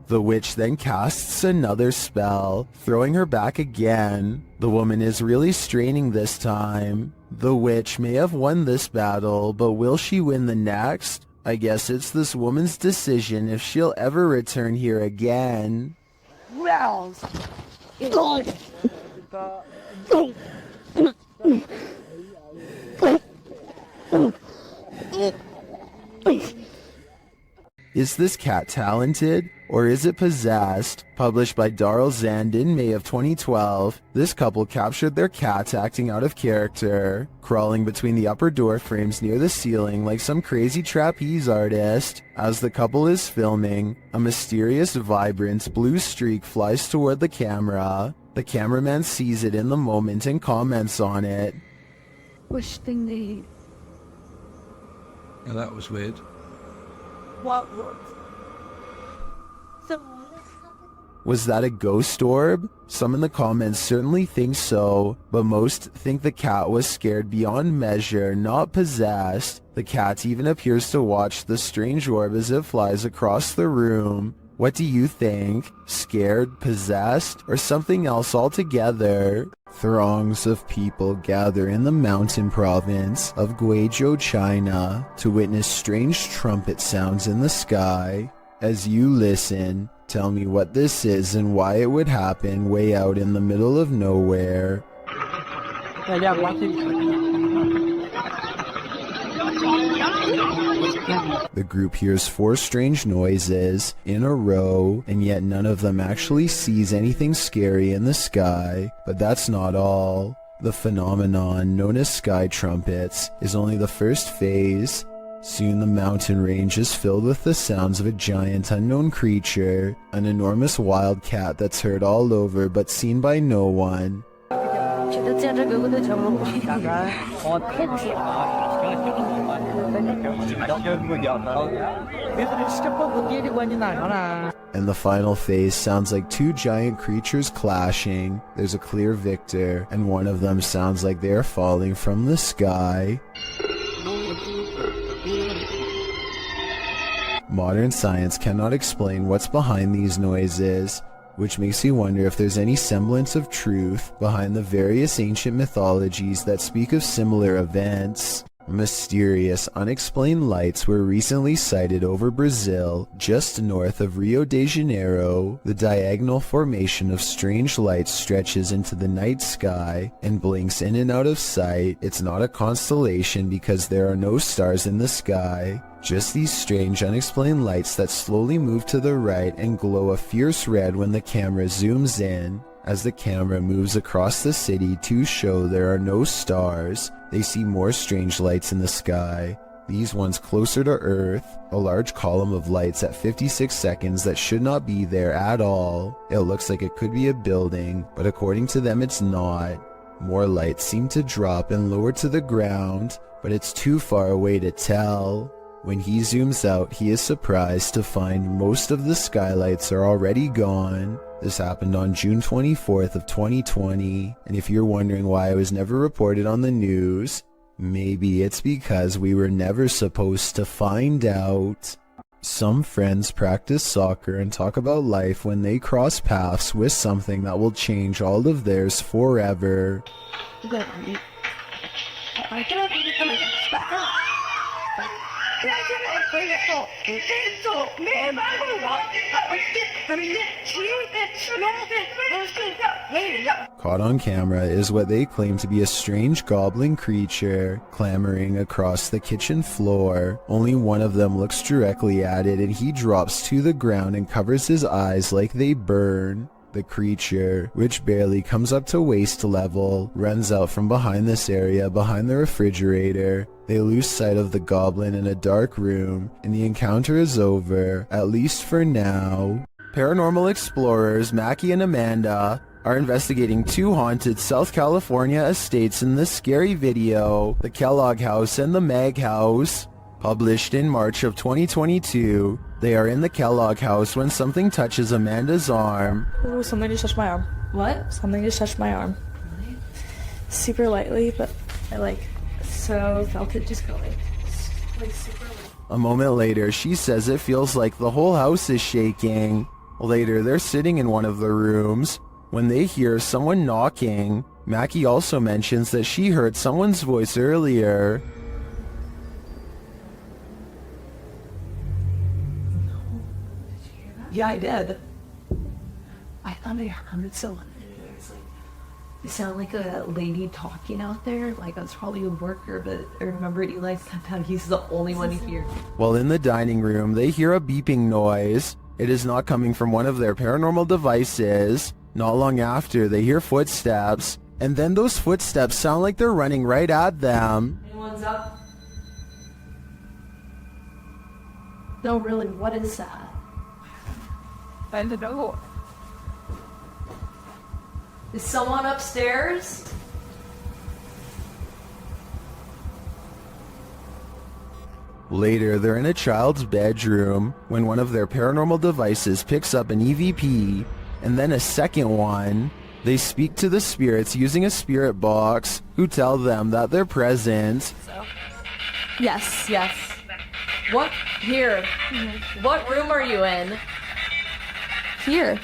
The witch then casts another spell, throwing her back again. The woman is really straining this time. The witch may have won this battle, but will she win the next? I guess it's this woman's decision if she'll ever return here again. Is this cat talented, or is it possessed? Published by Darl Zand in May of 2012, this couple captured their cat acting out of character, crawling between the upper door frames near the ceiling like some crazy trapeze artist. As the couple is filming, a mysterious, vibrant blue streak flies toward the camera. The cameraman sees it in the moment and comments on it. Which thing they eat? Yeah, that was weird. What? Was that a ghost orb? Some in the comments certainly think so, but most think the cat was scared beyond measure, not possessed. The cat even appears to watch the strange orb as it flies across the room. What do you think? Scared, possessed, or something else altogether? Throngs of people gather in the mountain province of Guizhou, China, to witness strange trumpet sounds in the sky. As you listen, tell me what this is and why it would happen way out in the middle of nowhere. The group hears 4 strange noises in a row, and yet none of them actually sees anything scary in the sky. But that's not all. The phenomenon known as sky trumpets is only the first phase. Soon the mountain range is filled with the sounds of a giant unknown creature, an enormous wild cat that's heard all over but seen by no one. And the final phase sounds like 2 giant creatures clashing. There's a clear victor, and one of them sounds like they are falling from the sky. Modern science cannot explain what's behind these noises, which makes you wonder if there's any semblance of truth behind the various ancient mythologies that speak of similar events. Mysterious, unexplained lights were recently sighted over Brazil, just north of Rio de Janeiro. The diagonal formation of strange lights stretches into the night sky and blinks in and out of sight. It's not a constellation because there are no stars in the sky. Just these strange, unexplained lights that slowly move to the right and glow a fierce red when the camera zooms in. As the camera moves across the city to show there are no stars, they see more strange lights in the sky. These ones closer to Earth, a large column of lights at 56 seconds that should not be there at all. It looks like it could be a building, but according to them it's not. More lights seem to drop and lower to the ground, but it's too far away to tell. When he zooms out, he is surprised to find most of the skylights are already gone. This happened on June 24th of 2020, and if you're wondering why I was never reported on the news, maybe it's because we were never supposed to find out. Some friends practice soccer and talk about life when they cross paths with something that will change all of theirs forever. Caught on camera is what they claim to be a strange goblin creature clambering across the kitchen floor. Only one of them looks directly at it and he drops to the ground and covers his eyes like they burn. The creature, which barely comes up to waist level, runs out from behind this area behind the refrigerator. They lose sight of the goblin in a dark room, and the encounter is over, at least for now. Paranormal explorers Mackie and Amanda are investigating 2 haunted South California estates in this scary video, the Kellogg House and the Mag House. Published in March of 2022, they are in the Kellogg House when something touches Amanda's arm. Ooh, something just touched my arm. What? Something just touched my arm. Really? Super lightly, but I so felt it just go like super light. A moment later, she says it feels like the whole house is shaking. Later, they're sitting in one of the rooms when they hear someone knocking. Mackie also mentions that she heard someone's voice earlier. Yeah, I did. I thought I heard someone. It sounded like a lady talking out there. Like I was probably a worker, but I remember Eli said that he's the only one to hear. While in the dining room, they hear a beeping noise. It is not coming from one of their paranormal devices. Not long after, they hear footsteps, and then those footsteps sound like they're running right at them. Anyone's up? No, really, what is that? I don't know. Is someone upstairs? Later, they're in a child's bedroom when one of their paranormal devices picks up an EVP, and then a second one. They speak to the spirits using a spirit box, who tell them that they're present. Yes, yes. What? Here. What room are you in? Here.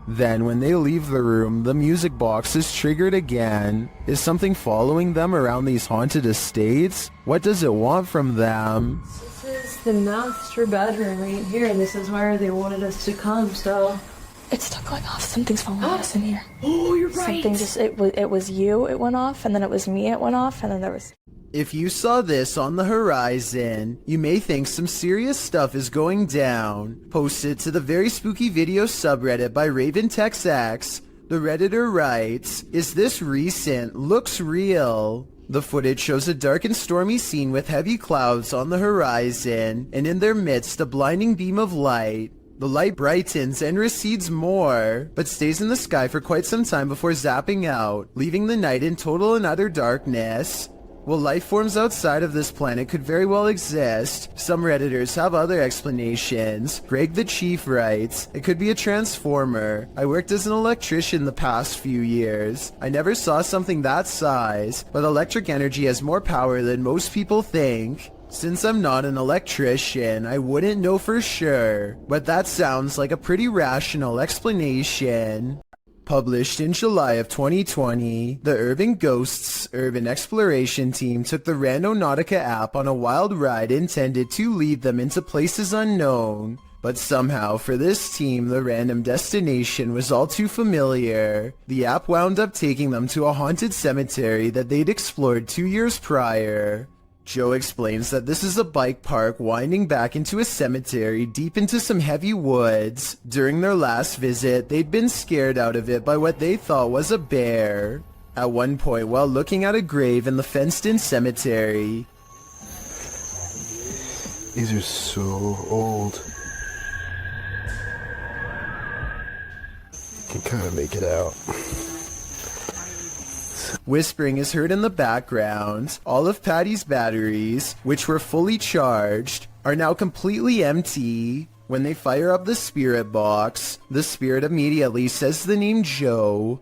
Then when they leave the room, the music box is triggered again. Is something following them around these haunted estates? What does it want from them? This is the master bedroom right here, and this is where they wanted us to come, so... It's still going off. Something's following us in here. Oh, you're right. Something just... It was you, it went off, and then it was me, it went off, and then there was... If you saw this on the horizon, you may think some serious stuff is going down. Posted to the Very Spooky Video subreddit by RavenTexX, the Redditor writes, "Is this recent? Looks real." The footage shows a dark and stormy scene with heavy clouds on the horizon, and in their midst a blinding beam of light. The light brightens and recedes more, but stays in the sky for quite some time before zapping out, leaving the night in total and utter darkness. While life forms outside of this planet could very well exist, some Redditors have other explanations. Greg the Chief writes, "It could be a transformer. I worked as an electrician the past few years. I never saw something that size, but electric energy has more power than most people think. Since I'm not an electrician, I wouldn't know for sure, but that sounds like a pretty rational explanation." Published in July of 2020, the Urban Ghosts Urban Exploration Team took the Randonautica app on a wild ride intended to lead them into places unknown. But somehow, for this team, the random destination was all too familiar. The app wound up taking them to a haunted cemetery that they'd explored 2 years prior. Joe explains that this is a bike park winding back into a cemetery deep into some heavy woods. During their last visit, they'd been scared out of it by what they thought was a bear. At one point, while looking at a grave in the fenced-in cemetery, These are so old. Can kind of make it out. whispering is heard in the background. All of Patty's batteries, which were fully charged, are now completely empty. When they fire up the spirit box, the spirit immediately says the name Joe.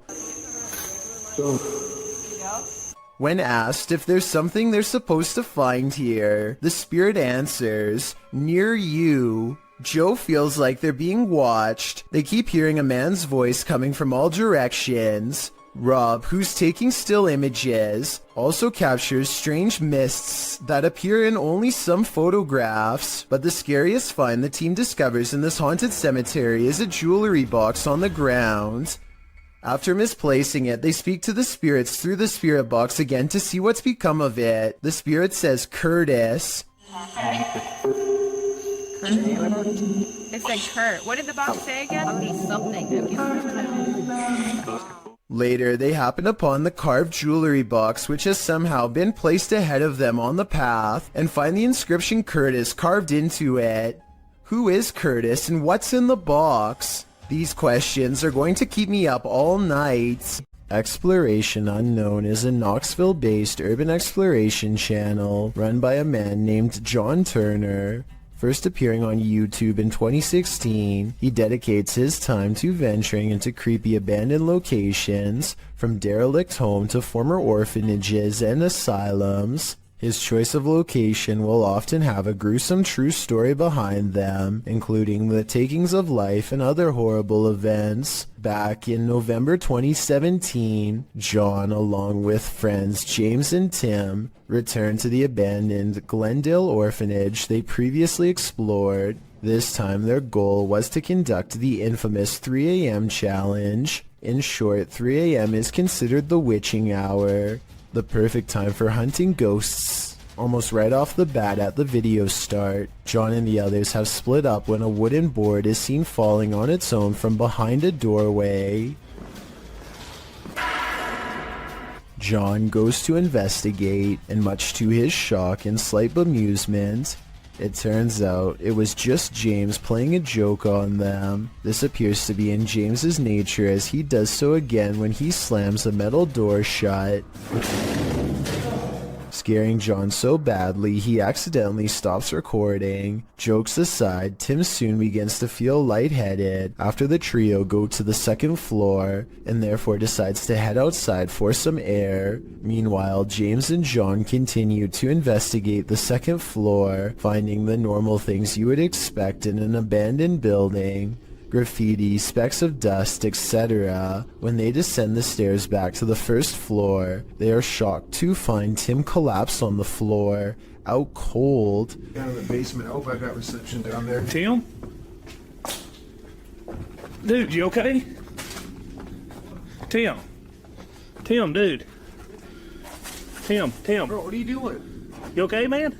When asked if there's something they're supposed to find here, the spirit answers, "Near you." Joe feels like they're being watched. They keep hearing a man's voice coming from all directions. Rob, who's taking still images, also captures strange mists that appear in only some photographs. But the scariest find the team discovers in this haunted cemetery is a jewelry box on the ground. After misplacing it, they speak to the spirits through the spirit box again to see what's become of it. The spirit says Curtis. It said Kurt. What did the box say again? Something. Later, they happen upon the carved jewelry box, which has somehow been placed ahead of them on the path, and find the inscription Curtis carved into it. Who is Curtis and what's in the box? These questions are going to keep me up all night. Exploration Unknown is a Knoxville-based urban exploration channel run by a man named John Turner. First appearing on YouTube in 2016, he dedicates his time to venturing into creepy abandoned locations, from derelict home to former orphanages and asylums. His choice of location will often have a gruesome true story behind them, including the takings of life and other horrible events. Back in November 2017, John, along with friends James and Tim, returned to the abandoned Glendale orphanage they previously explored. This time their goal was to conduct the infamous 3 a.m. challenge. In short, 3 a.m. is considered the witching hour, the perfect time for hunting ghosts. Almost right off the bat at the video start, John and the others have split up when a wooden board is seen falling on its own from behind a doorway. John goes to investigate, and much to his shock and slight bemusement, it turns out it was just James playing a joke on them. This appears to be in James's nature, as he does so again when he slams a metal door shut, scaring John so badly he accidentally stops recording. Jokes aside, Tim soon begins to feel lightheaded after the trio go to the second floor, and therefore decides to head outside for some air. Meanwhile, James and John continue to investigate the second floor, finding the normal things you would expect in an abandoned building: graffiti, specks of dust, etc. When they descend the stairs back to the first floor, they are shocked to find Tim collapse on the floor, out cold. Down in the basement. I hope I got reception down there. Tim? Dude, you okay? Tim, dude. Tim. Bro, what are you doing? You okay, man?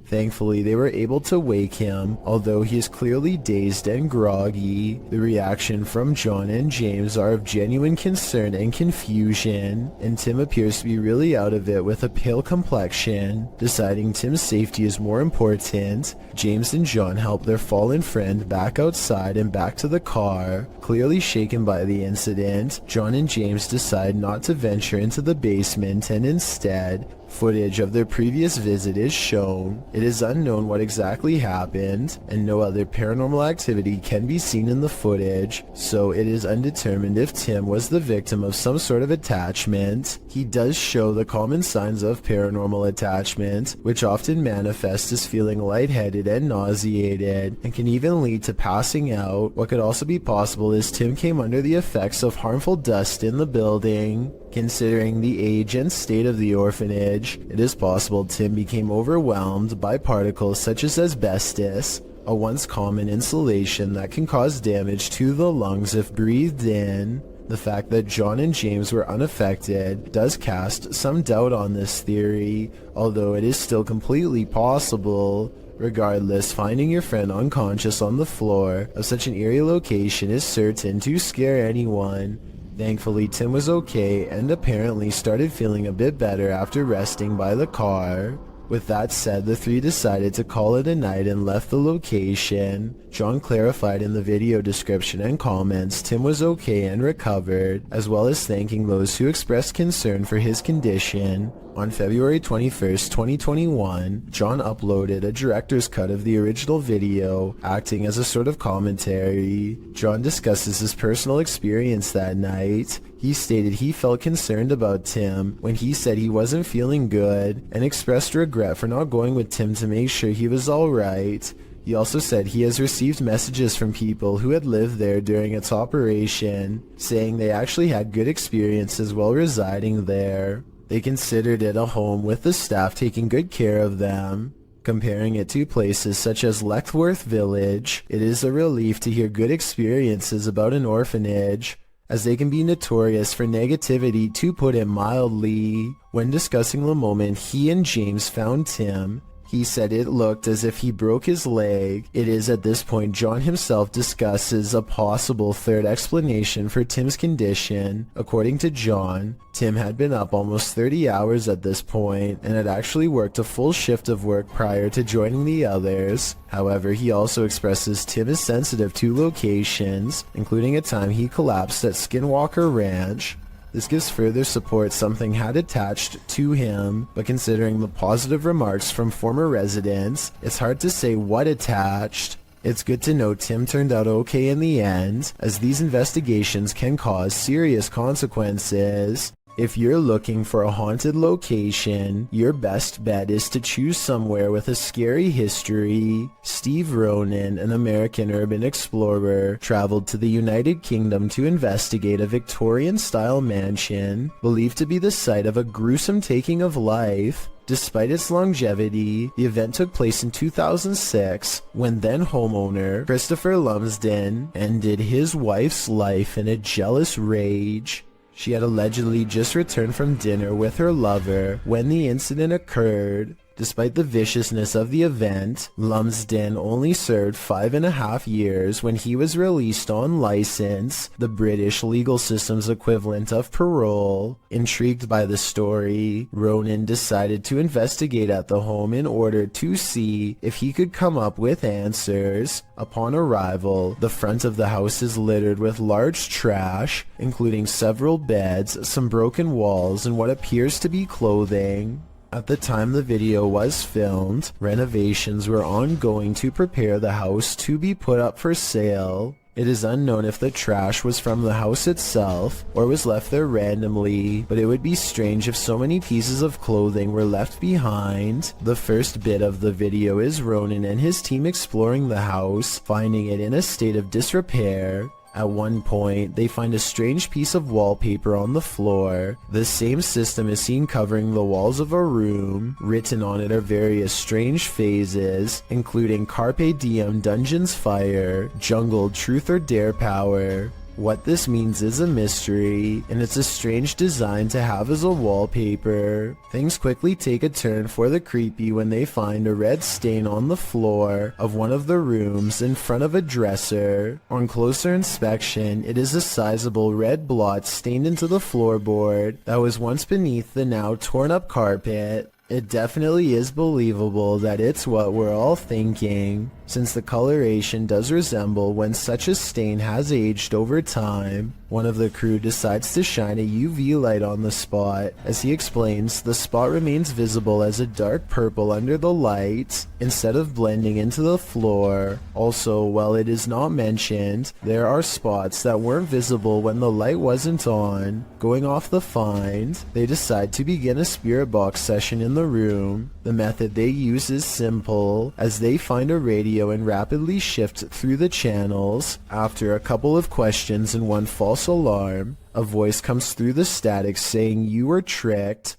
Thankfully, they were able to wake him, although he is clearly dazed and groggy. The reaction from John and James are of genuine concern and confusion, and Tim appears to be really out of it with a pale complexion. Deciding Tim's safety is more important, James and John help their fallen friend back outside and back to the car. Clearly shaken by the incident, John and James decide not to venture into the basement, and instead, footage of their previous visit is shown. It is unknown what exactly happened, and no other paranormal activity can be seen in the footage, so it is undetermined if Tim was the victim of some sort of attachment. He does show the common signs of paranormal attachment, which often manifest as feeling lightheaded and nauseated, and can even lead to passing out. What could also be possible is Tim came under the effects of harmful dust in the building. Considering the age and state of the orphanage, it is possible Tim became overwhelmed by particles such as asbestos, a once common insulation that can cause damage to the lungs if breathed in. The fact that John and James were unaffected does cast some doubt on this theory, although it is still completely possible. Regardless, finding your friend unconscious on the floor of such an eerie location is certain to scare anyone. Thankfully, Tim was okay and apparently started feeling a bit better after resting by the car. With that said, the three decided to call it a night and left the location. John clarified in the video description and comments Tim was okay and recovered, as well as thanking those who expressed concern for his condition. On February 21st, 2021, John uploaded a director's cut of the original video, acting as a sort of commentary. John discusses his personal experience that night. He stated he felt concerned about Tim when he said he wasn't feeling good, and expressed regret for not going with Tim to make sure he was alright. He also said he has received messages from people who had lived there during its operation, saying they actually had good experiences while residing there. They considered it a home with the staff taking good care of them. Comparing it to places such as Leckworth Village, it is a relief to hear good experiences about an orphanage, as they can be notorious for negativity, to put it mildly. When discussing the moment he and James found Tim, he said it looked as if he broke his leg. It is at this point John himself discusses a possible third explanation for Tim's condition. According to John, Tim had been up almost 30 hours at this point and had actually worked a full shift of work prior to joining the others. However, he also expresses Tim is sensitive to locations, including a time he collapsed at Skinwalker Ranch. This gives further support something had attached to him, but considering the positive remarks from former residents, it's hard to say what attached. It's good to know Tim turned out okay in the end, as these investigations can cause serious consequences. If you're looking for a haunted location, your best bet is to choose somewhere with a scary history. Steve Ronan, an American urban explorer, traveled to the United Kingdom to investigate a Victorian-style mansion, believed to be the site of a gruesome taking of life. Despite its longevity, the event took place in 2006, when then homeowner Christopher Lumsden ended his wife's life in a jealous rage. She had allegedly just returned from dinner with her lover when the incident occurred. Despite the viciousness of the event, Lumsden only served 5.5 years when he was released on license, the British legal system's equivalent of parole. Intrigued by the story, Ronan decided to investigate at the home in order to see if he could come up with answers. Upon arrival, the front of the house is littered with large trash, including several beds, some broken walls, and what appears to be clothing. At the time the video was filmed, renovations were ongoing to prepare the house to be put up for sale. It is unknown if the trash was from the house itself or was left there randomly, but it would be strange if so many pieces of clothing were left behind. The first bit of the video is Ronan and his team exploring the house, finding it in a state of disrepair. At one point, they find a strange piece of wallpaper on the floor. The same system is seen covering the walls of a room. Written on it are various strange phrases, including Carpe Diem Dungeons Fire, Jungle Truth or Dare Power. What this means is a mystery, and it's a strange design to have as a wallpaper. Things quickly take a turn for the creepy when they find a red stain on the floor of one of the rooms in front of a dresser. On closer inspection, it is a sizable red blot stained into the floorboard that was once beneath the now torn up carpet. It definitely is believable that it's what we're all thinking, since the coloration does resemble when such a stain has aged over time. One of the crew decides to shine a UV light on the spot. As he explains, the spot remains visible as a dark purple under the light, instead of blending into the floor. Also, while it is not mentioned, there are spots that weren't visible when the light wasn't on. Going off the find, they decide to begin a spirit box session in the room. The method they use is simple, as they find a radio and rapidly shift through the channels. After a couple of questions and one false alarm, a voice comes through the static saying you were tricked.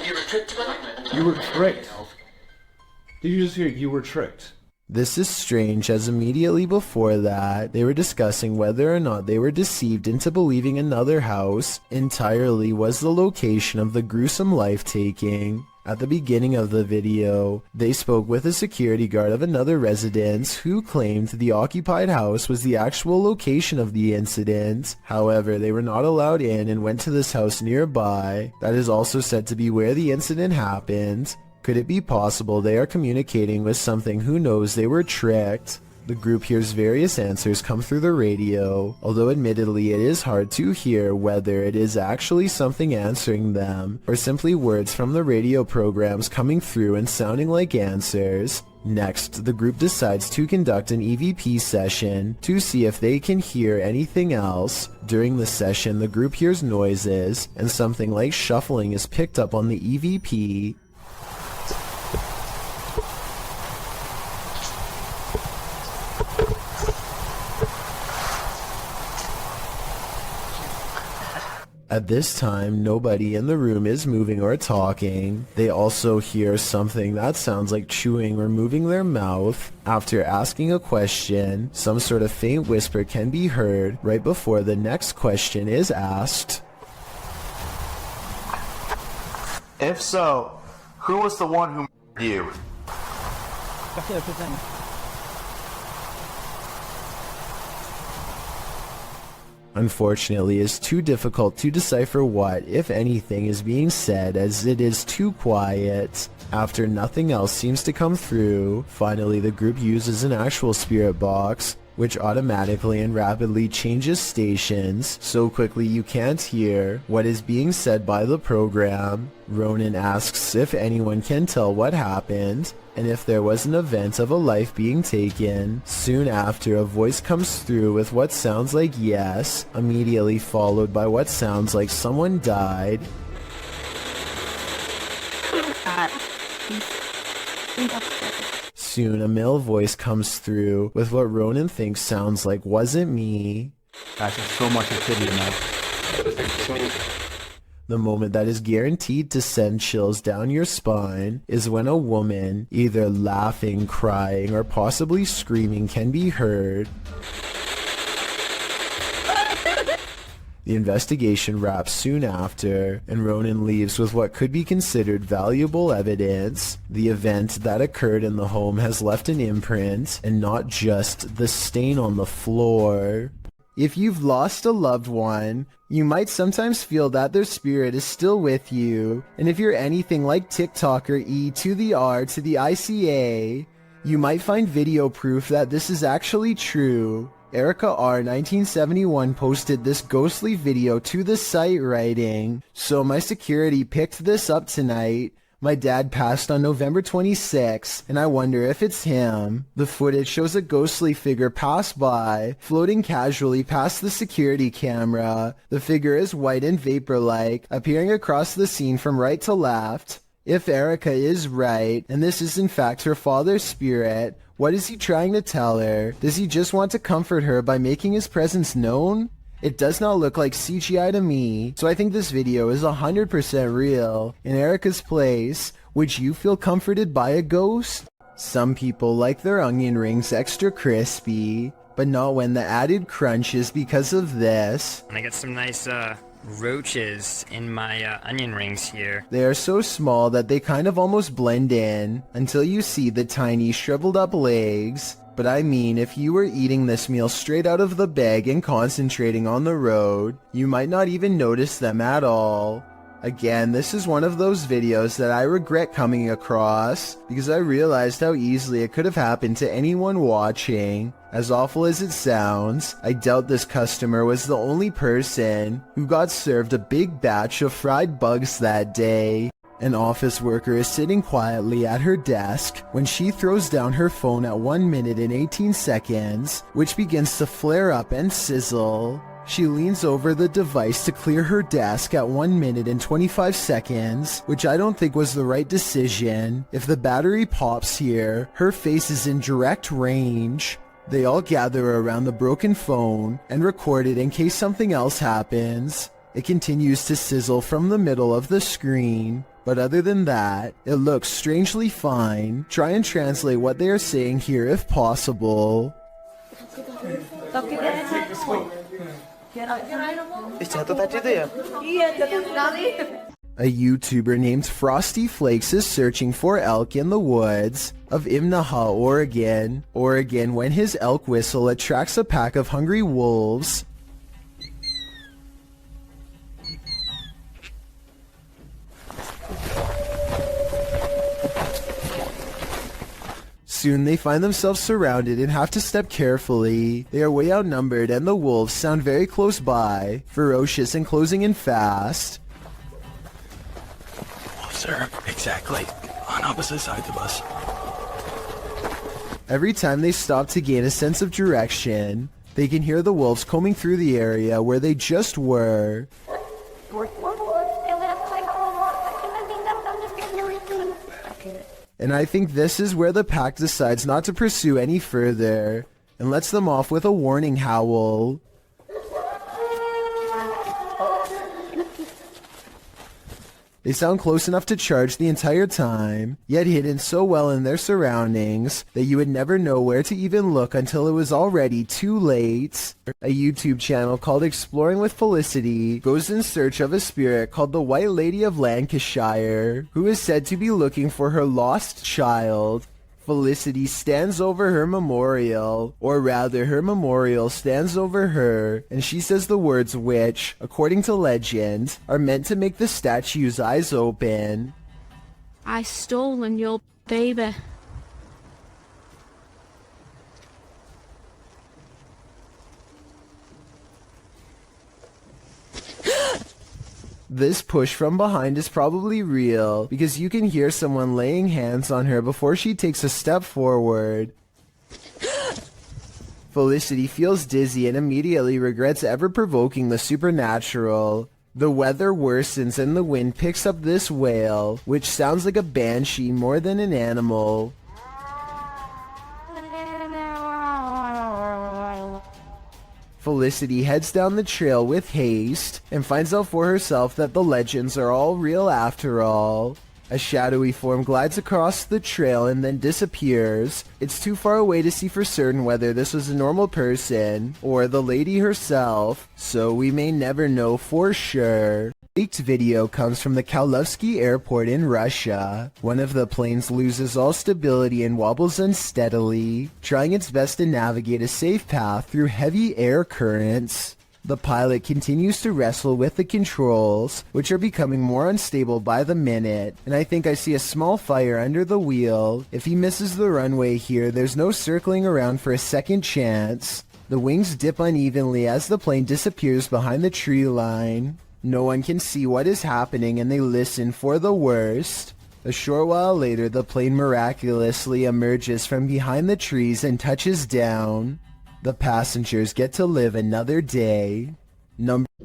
You were tricked. You were tricked. Did you just hear you were tricked? This is strange, as immediately before that, they were discussing whether or not they were deceived into believing another house entirely was the location of the gruesome life-taking. At the beginning of the video, they spoke with a security guard of another residence who claimed the occupied house was the actual location of the incident. However, they were not allowed in and went to this house nearby that is also said to be where the incident happened. Could it be possible they are communicating with something who knows they were tricked? The group hears various answers come through the radio, although admittedly it is hard to hear whether it is actually something answering them, or simply words from the radio programs coming through and sounding like answers. Next, the group decides to conduct an EVP session to see if they can hear anything else. During the session, the group hears noises, and something like shuffling is picked up on the EVP. At this time, nobody in the room is moving or talking. They also hear something that sounds like chewing or moving their mouth. After asking a question, some sort of faint whisper can be heard right before the next question is asked. If so, who was the one who murdered you? Unfortunately, it's too difficult to decipher what, if anything, is being said as it is too quiet. After nothing else seems to come through, finally the group uses an actual spirit box, which automatically and rapidly changes stations so quickly you can't hear what is being said by the program. Ronan asks if anyone can tell what happened, and if there was an event of a life being taken. Soon after, a voice comes through with what sounds like yes, immediately followed by what sounds like someone died. Soon, a male voice comes through with what Ronan thinks sounds like wasn't me. Guys, there's so much activity now. The moment that is guaranteed to send chills down your spine is when a woman, either laughing, crying, or possibly screaming, can be heard. The investigation wraps soon after, and Ronan leaves with what could be considered valuable evidence. The event that occurred in the home has left an imprint, and not just the stain on the floor. If you've lost a loved one, you might sometimes feel that their spirit is still with you, and if you're anything like TikToker E to the R to the ICA, you might find video proof that this is actually true. Erica R 1971 posted this ghostly video to the site writing, "So my security picked this up tonight. My dad passed on November 26, and I wonder if it's him." The footage shows a ghostly figure pass by, floating casually past the security camera. The figure is white and vapor-like, appearing across the scene from right to left. If Erica is right, and this is in fact her father's spirit, what is he trying to tell her? Does he just want to comfort her by making his presence known? It does not look like CGI to me, so I think this video is 100% real. In Erica's place, would you feel comforted by a ghost? Some people like their onion rings extra crispy, but not when the added crunch is because of this. I get some nice roaches in my onion rings here. They are so small that they kind of almost blend in until you see the tiny shriveled up legs. But I mean, if you were eating this meal straight out of the bag and concentrating on the road, you might not even notice them at all. Again, this is one of those videos that I regret coming across because I realized how easily it could have happened to anyone watching. As awful as it sounds, I doubt this customer was the only person who got served a big batch of fried bugs that day. An office worker is sitting quietly at her desk when she throws down her phone at 1 minute and 18 seconds, which begins to flare up and sizzle. She leans over the device to clear her desk at 1 minute and 25 seconds, which I don't think was the right decision. If the battery pops here, her face is in direct range. They all gather around the broken phone and record it in case something else happens. It continues to sizzle from the middle of the screen. But other than that, it looks strangely fine. Try and translate what they are saying here if possible. A YouTuber named Frosty Flakes is searching for elk in the woods of Imnaha, Oregon, when his elk whistle attracts a pack of hungry wolves. Soon they find themselves surrounded and have to step carefully. They are way outnumbered and the wolves sound very close by, ferocious and closing in fast. Wolves are exactly on opposite sides of us. Every time they stop to gain a sense of direction, they can hear the wolves combing through the area where they just were. And I think this is where the pack decides not to pursue any further and lets them off with a warning howl. They sound close enough to charge the entire time, yet hidden so well in their surroundings that you would never know where to even look until it was already too late. A YouTube channel called Exploring with Felicity goes in search of a spirit called the White Lady of Lancashire, who is said to be looking for her lost child. Felicity stands over her memorial, or rather her memorial stands over her, and she says the words which, according to legend, are meant to make the statue's eyes open. I stolen your baby. This push from behind is probably real, because you can hear someone laying hands on her before she takes a step forward. Felicity feels dizzy and immediately regrets ever provoking the supernatural. The weather worsens and the wind picks up this wail, which sounds like a banshee more than an animal. Felicity heads down the trail with haste and finds out for herself that the legends are all real after all. A shadowy form glides across the trail and then disappears. It's too far away to see for certain whether this was a normal person or the lady herself, so we may never know for sure. Leaked video comes from the Kaluzhsky airport in Russia. One of the planes loses all stability and wobbles unsteadily, trying its best to navigate a safe path through heavy air currents. The pilot continues to wrestle with the controls, which are becoming more unstable by the minute, and I think I see a small fire under the wheel. If he misses the runway here, there's no circling around for a second chance. The wings dip unevenly as the plane disappears behind the tree line. No one can see what is happening and they listen for the worst. A short while later, the plane miraculously emerges from behind the trees and touches down. The passengers get to live another day.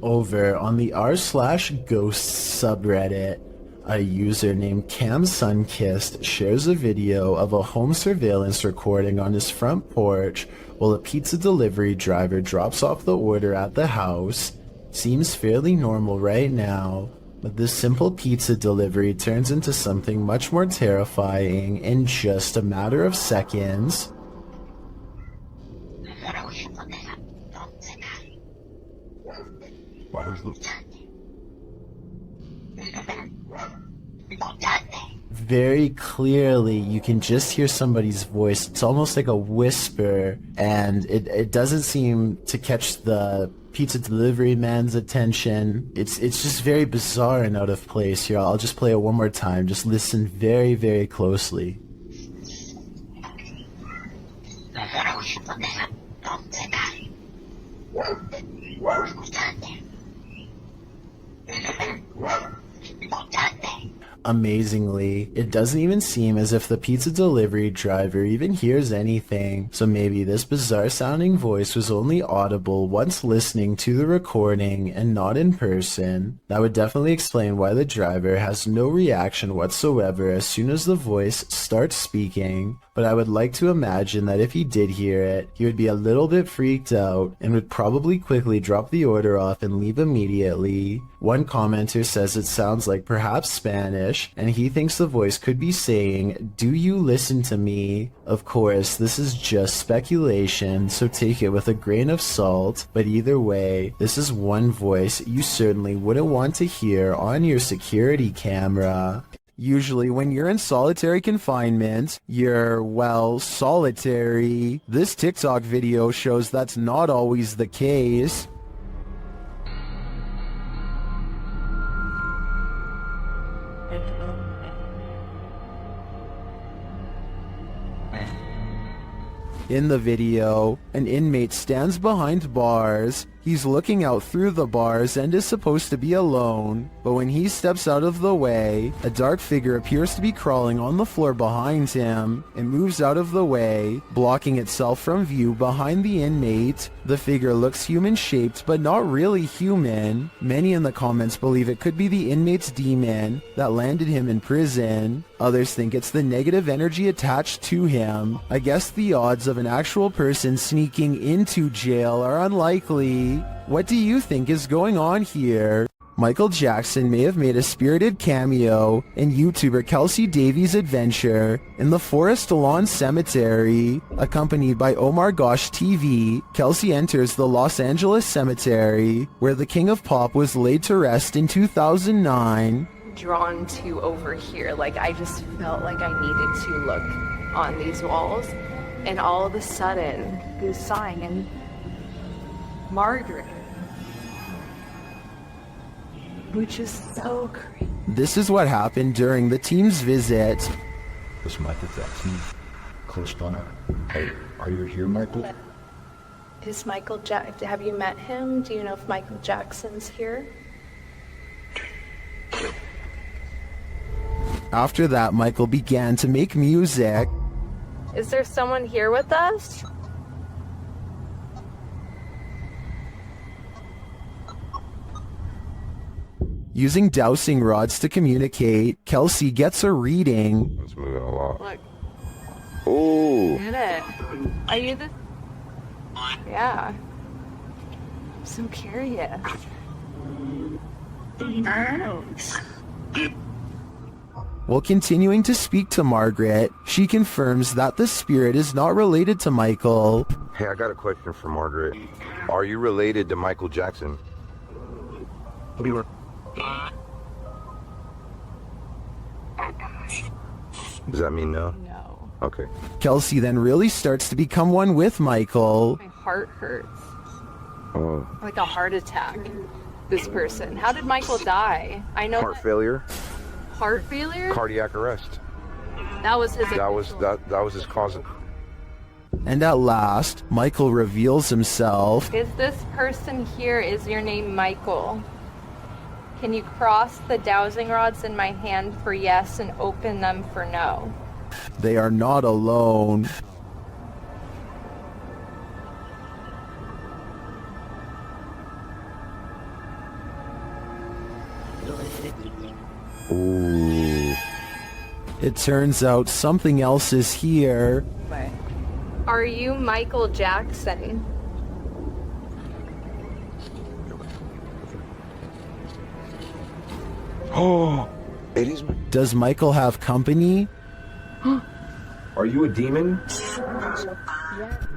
Over on the r/ghosts subreddit, a user named CamSunkissed shares a video of a home surveillance recording on his front porch while a pizza delivery driver drops off the order at the house. Seems fairly normal right now, but this simple pizza delivery turns into something much more terrifying in just a matter of seconds. Very clearly, you can just hear somebody's voice. It's almost like a whisper, and it doesn't seem to catch the pizza delivery man's attention. It's just very bizarre and out of place here. I'll just play it one more time. Just listen very, very closely. Amazingly, it doesn't even seem as if the pizza delivery driver even hears anything, so maybe this bizarre sounding voice was only audible once listening to the recording and not in person. That would definitely explain why the driver has no reaction whatsoever as soon as the voice starts speaking, but I would like to imagine that if he did hear it, he would be a little bit freaked out and would probably quickly drop the order off and leave immediately. One commenter says it sounds like perhaps Spanish, and he thinks the voice could be saying, "Do you listen to me?" Of course, this is just speculation, so take it with a grain of salt, but either way, this is one voice you certainly wouldn't want to hear on your security camera. Usually when you're in solitary confinement, you're, well, solitary. This TikTok video shows that's not always the case. In the video, an inmate stands behind bars. He's looking out through the bars and is supposed to be alone, but when he steps out of the way, a dark figure appears to be crawling on the floor behind him. It moves out of the way, blocking itself from view behind the inmate. The figure looks human-shaped, but not really human. Many in the comments believe it could be the inmate's demon that landed him in prison. Others think it's the negative energy attached to him. I guess the odds of an actual person sneaking into jail are unlikely. What do you think is going on here? Michael Jackson may have made a spirited cameo in YouTuber Kelsey Davies' adventure in the Forest Lawn Cemetery. Accompanied by Omar Gosh TV, Kelsey enters the Los Angeles Cemetery, where the King of Pop was laid to rest in 2009. Drawn to over here, like I just felt like I needed to look on these walls, and all of a sudden, this sign and Margaret, which is so crazy. This is what happened during the team's visit. Was Michael Jackson close by? Hey, are you here, Michael? Is Michael have you met him? Do you know if Michael Jackson's here? After that, Michael began to make music. Is there someone here with us? Using dowsing rods to communicate, Kelsey gets a reading. It's moving a lot. Look. Ooh. Get it. Are you the... Yeah. I'm so curious. While continuing to speak to Margaret, she confirms that the spirit is not related to Michael. Hey, I got a question for Margaret. Are you related to Michael Jackson? Does that mean no? No. Okay. Kelsey then really starts to become one with Michael. My heart hurts. Oh. Like a heart attack. This person. How did Michael die? I know. Heart failure? Heart failure? Cardiac arrest. That was his. That was his cause. And at last, Michael reveals himself. Is this person here, is your name Michael? Can you cross the dowsing rods in my hand for yes and open them for no? They are not alone. Ooh. It turns out something else is here. Are you Michael Jackson? Oh, it is. Does Michael have company? Are you a demon?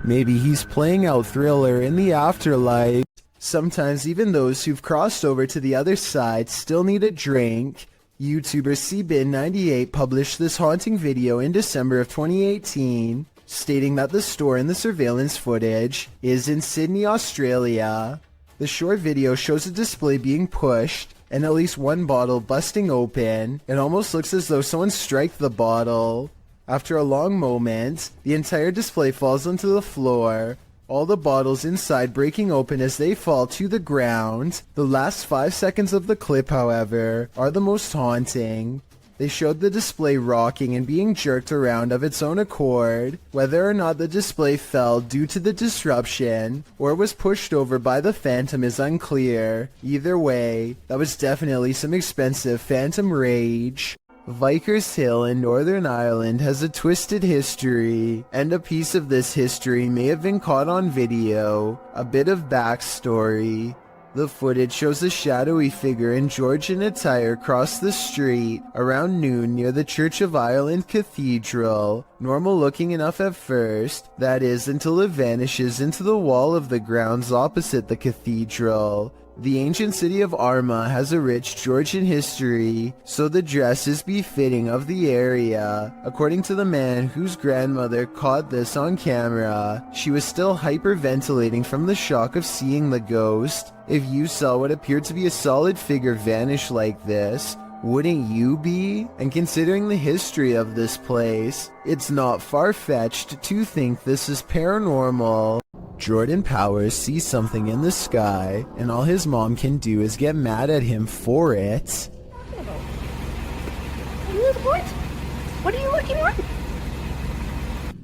Maybe he's playing out Thriller in the afterlife. Sometimes even those who've crossed over to the other side still need a drink. YouTuber CBin98 published this haunting video in December of 2018, stating that the store in the surveillance footage is in Sydney, Australia. The short video shows a display being pushed and at least one bottle busting open. It almost looks as though someone struck the bottle. After a long moment, the entire display falls onto the floor, all the bottles inside breaking open as they fall to the ground. The last 5 seconds of the clip, however, are the most haunting. They showed the display rocking and being jerked around of its own accord. Whether or not the display fell due to the disruption or was pushed over by the Phantom is unclear. Either way, that was definitely some expensive Phantom rage. Vickers Hill in Northern Ireland has a twisted history, and a piece of this history may have been caught on video. A bit of backstory. The footage shows a shadowy figure in Georgian attire cross the street around noon near the Church of Ireland Cathedral. Normal looking enough at first, that is, until it vanishes into the wall of the grounds opposite the cathedral. The ancient city of Armagh has a rich Georgian history, so the dress is befitting of the area. According to the man whose grandmother caught this on camera, she was still hyperventilating from the shock of seeing the ghost. If you saw what appeared to be a solid figure vanish like this, wouldn't you be? And considering the history of this place, it's not far-fetched to think this is paranormal. Jordan Powers sees something in the sky, and all his mom can do is get mad at him for it. What are you looking at?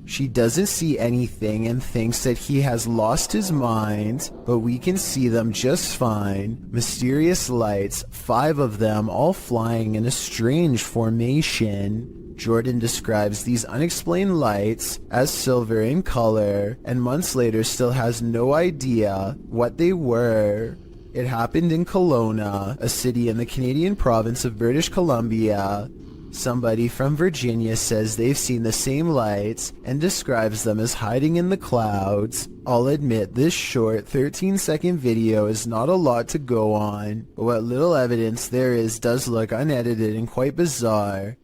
She doesn't see anything and thinks that he has lost his mind, but we can see them just fine. Mysterious lights, 5 of them all flying in a strange formation. Jordan describes these unexplained lights as silver in color, and months later still has no idea what they were. It happened in Kelowna, a city in the Canadian province of British Columbia. Somebody from Virginia says they've seen the same lights and describes them as hiding in the clouds. I'll admit this short 13-second video is not a lot to go on, but what little evidence there is does look unedited and quite bizarre.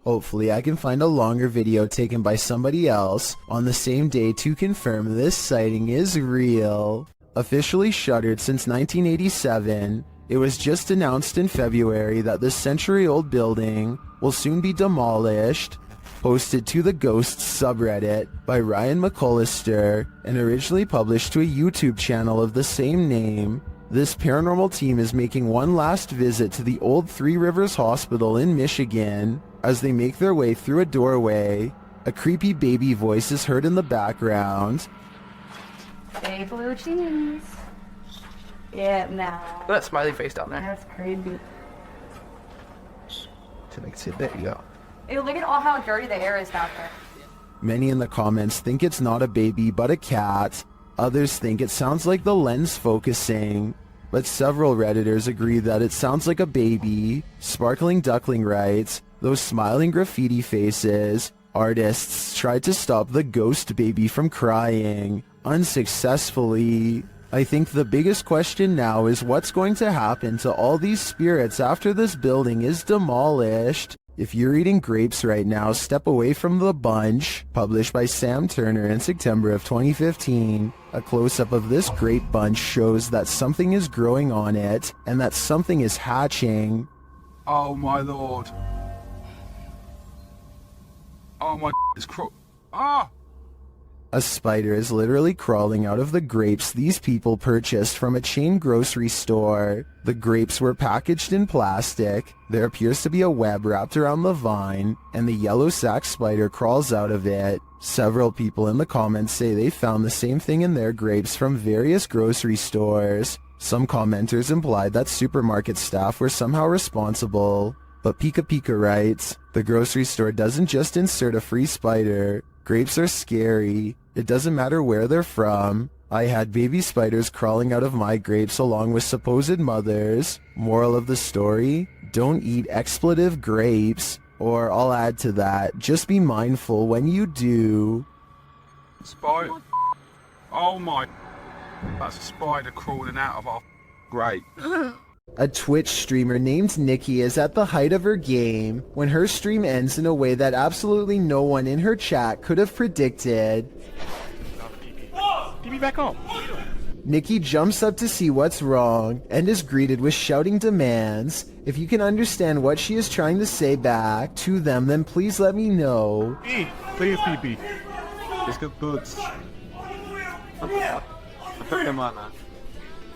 Hopefully I can find a longer video taken by somebody else on the same day to confirm this sighting is real. Officially shuttered since 1987, it was just announced in February that this century-old building will soon be demolished. Posted to the Ghosts subreddit by Ryan McCullister and originally published to a YouTube channel of the same name, this paranormal team is making one last visit to the old Three Rivers Hospital in Michigan. As they make their way through a doorway, a creepy baby voice is heard in the background. Hey, blue cheese. Yeah, now. Look at that smiley face down there. That's crazy. To make it sit there, you go. Hey, look at all how dirty the hair is back there. Many in the comments think it's not a baby but a cat. Others think it sounds like the lens focusing. But several Redditors agree that it sounds like a baby. Sparkling Duckling writes, those smiling graffiti faces. Artists tried to stop the ghost baby from crying. Unsuccessfully. I think the biggest question now is what's going to happen to all these spirits after this building is demolished. If you're eating grapes right now, step away from the bunch. Published by Sam Turner in September of 2015. A close-up of this grape bunch shows that something is growing on it, and that something is hatching. Oh my lord. Oh my it's Ah! A spider is literally crawling out of the grapes these people purchased from a chain grocery store. The grapes were packaged in plastic. There appears to be a web wrapped around the vine, and the yellow sac spider crawls out of it. Several people in the comments say they found the same thing in their grapes from various grocery stores. Some commenters implied that supermarket staff were somehow responsible. But Pika Pika writes, the grocery store doesn't just insert a free spider. Grapes are scary. It doesn't matter where they're from. I had baby spiders crawling out of my grapes along with supposed mothers. Moral of the story, don't eat expletive grapes. Or I'll add to that, just be mindful when you do. Spider. Oh my. That's a spider crawling out of our grape. A Twitch streamer named Nikki is at the height of her game when her stream ends in a way that absolutely no one in her chat could have predicted. Give me back home. Nikki jumps up to see what's wrong and is greeted with shouting demands. If you can understand what she is trying to say back to them, then please let me know. Play a pee-pee. Let's go boots.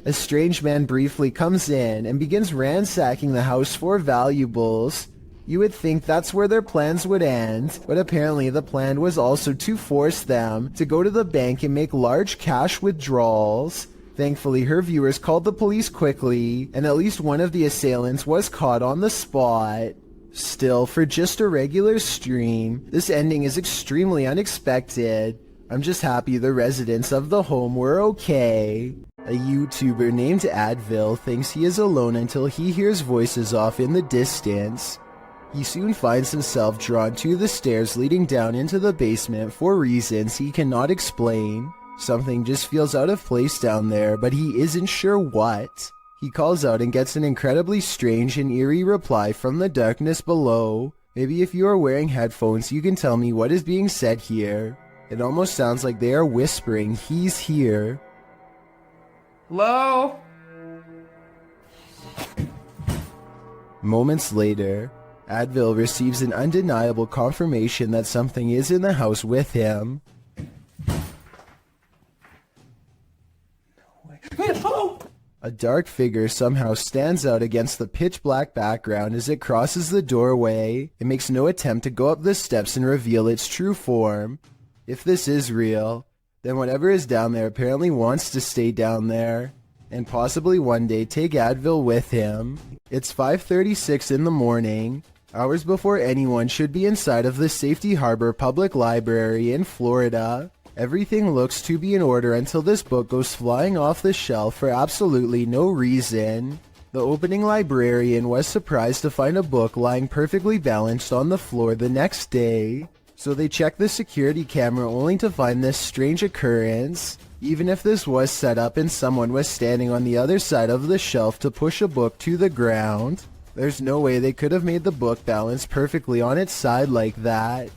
A strange man briefly comes in and begins ransacking the house for valuables. You would think that's where their plans would end, but apparently the plan was also to force them to go to the bank and make large cash withdrawals. Thankfully, her viewers called the police quickly, and at least one of the assailants was caught on the spot. Still, for just a regular stream, this ending is extremely unexpected. I'm just happy the residents of the home were okay. A YouTuber named Advil thinks he is alone until he hears voices off in the distance. He soon finds himself drawn to the stairs leading down into the basement for reasons he cannot explain. Something just feels out of place down there, but he isn't sure what. He calls out and gets an incredibly strange and eerie reply from the darkness below. Maybe if you are wearing headphones you can tell me what is being said here. It almost sounds like they are whispering, "He's here." Hello? Moments later, Advil receives an undeniable confirmation that something is in the house with him. A dark figure somehow stands out against the pitch-black background as it crosses the doorway. It makes no attempt to go up the steps and reveal its true form. If this is real, then whatever is down there apparently wants to stay down there, and possibly one day take Advil with him. It's 5:36 in the morning, hours before anyone should be inside of the Safety Harbor Public Library in Florida. Everything looks to be in order until this book goes flying off the shelf for absolutely no reason. The opening librarian was surprised to find a book lying perfectly balanced on the floor the next day, so they checked the security camera only to find this strange occurrence. Even if this was set up and someone was standing on the other side of the shelf to push a book to the ground, there's no way they could have made the book balance perfectly on its side like that.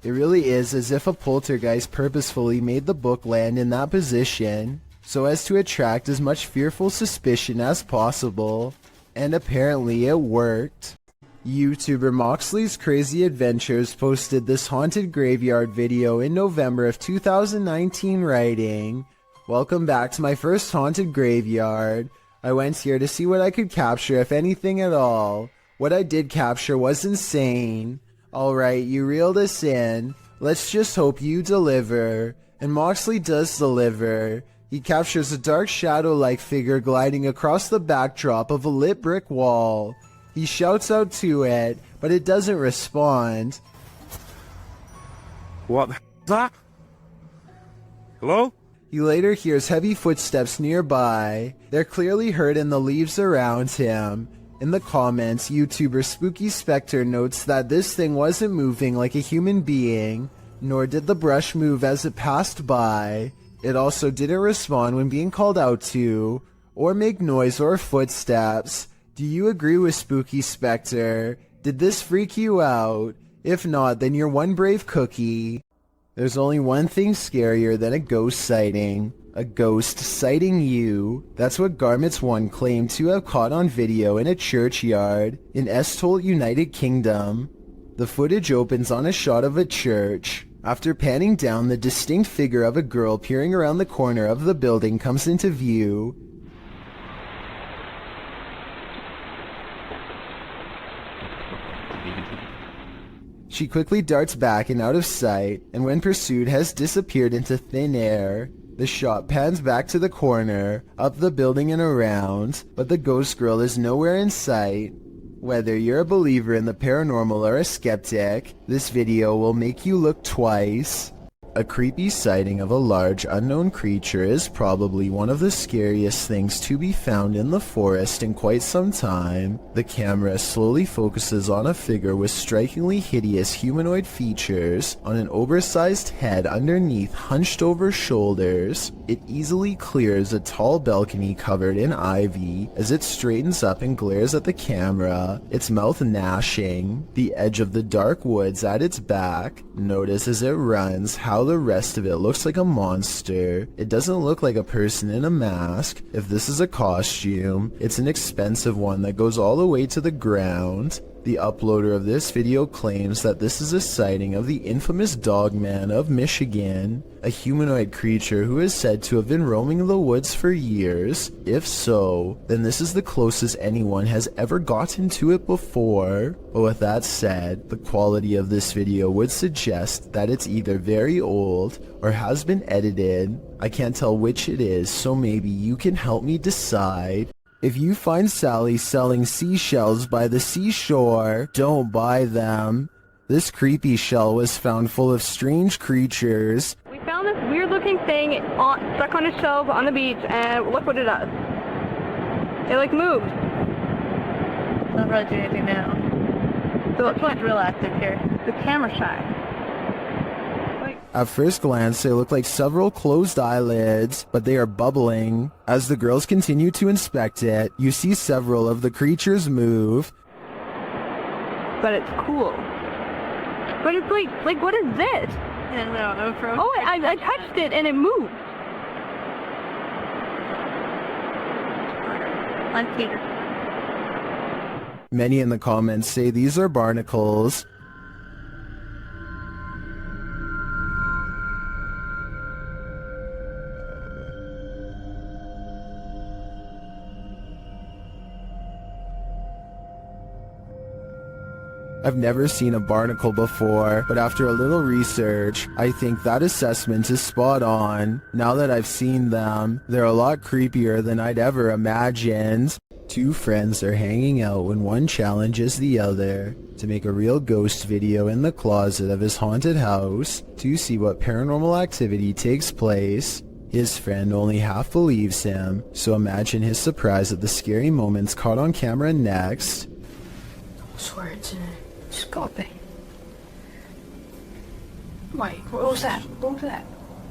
It really is as if a poltergeist purposefully made the book land in that position, so as to attract as much fearful suspicion as possible, and apparently it worked. YouTuber Moxley's Crazy Adventures posted this haunted graveyard video in November of 2019 writing, "Welcome back to my first haunted graveyard. I went here to see what I could capture, if anything at all. What I did capture was insane. Alright, you reeled us in. Let's just hope you deliver." And Moxley does deliver. He captures a dark shadow-like figure gliding across the backdrop of a lit brick wall. He shouts out to it, but it doesn't respond. What the hell is that? Hello? He later hears heavy footsteps nearby. They're clearly heard in the leaves around him. In the comments, YouTuber Spooky Spectre notes that this thing wasn't moving like a human being, nor did the brush move as it passed by. It also didn't respond when being called out to, or make noise or footsteps. Do you agree with Spooky Spectre? Did this freak you out? If not, then you're one brave cookie. There's only one thing scarier than a ghost sighting. A ghost sighting you. That's what Garments 1 claimed to have caught on video in a churchyard in Estholt, United Kingdom. The footage opens on a shot of a church. After panning down, the distinct figure of a girl peering around the corner of the building comes into view. She quickly darts back and out of sight, and when pursued has disappeared into thin air. The shot pans back to the corner, up the building and around, but the ghost girl is nowhere in sight. Whether you're a believer in the paranormal or a skeptic, this video will make you look twice. A creepy sighting of a large unknown creature is probably one of the scariest things to be found in the forest in quite some time. The camera slowly focuses on a figure with strikingly hideous humanoid features on an oversized head underneath hunched over shoulders. It easily clears a tall balcony covered in ivy as it straightens up and glares at the camera, its mouth gnashing. The edge of the dark woods at its back. Notice as it runs how the rest of it looks like a monster. It doesn't look like a person in a mask. If this is a costume, it's an expensive one that goes all the way to the ground. The uploader of this video claims that this is a sighting of the infamous Dogman of Michigan, a humanoid creature who is said to have been roaming the woods for years. If so, then this is the closest anyone has ever gotten to it before. But with that said, the quality of this video would suggest that it's either very old or has been edited. I can't tell which it is, so maybe you can help me decide. If you find Sally selling seashells by the seashore, don't buy them. This creepy shell was found full of strange creatures. We found this weird looking thing stuck on a shelf on the beach, and look what it does. It like moved. It's not really doing anything now. So it's like real active here. The camera shy. At first glance, they look like several closed eyelids, but they are bubbling. As the girls continue to inspect it, you see several of the creatures move. But it's cool. But it's like what is this? Oh, I touched it and it moved. Many in the comments say these are barnacles. I've never seen a barnacle before, but after a little research, I think that assessment is spot on. Now that I've seen them, they're a lot creepier than I'd ever imagined. Two friends are hanging out when one challenges the other to make a real ghost video in the closet of his haunted house to see what paranormal activity takes place. His friend only half believes him, so imagine his surprise at the scary moments caught on camera next. I swear it's in it. It's got to be. Wait, what was that? What was that?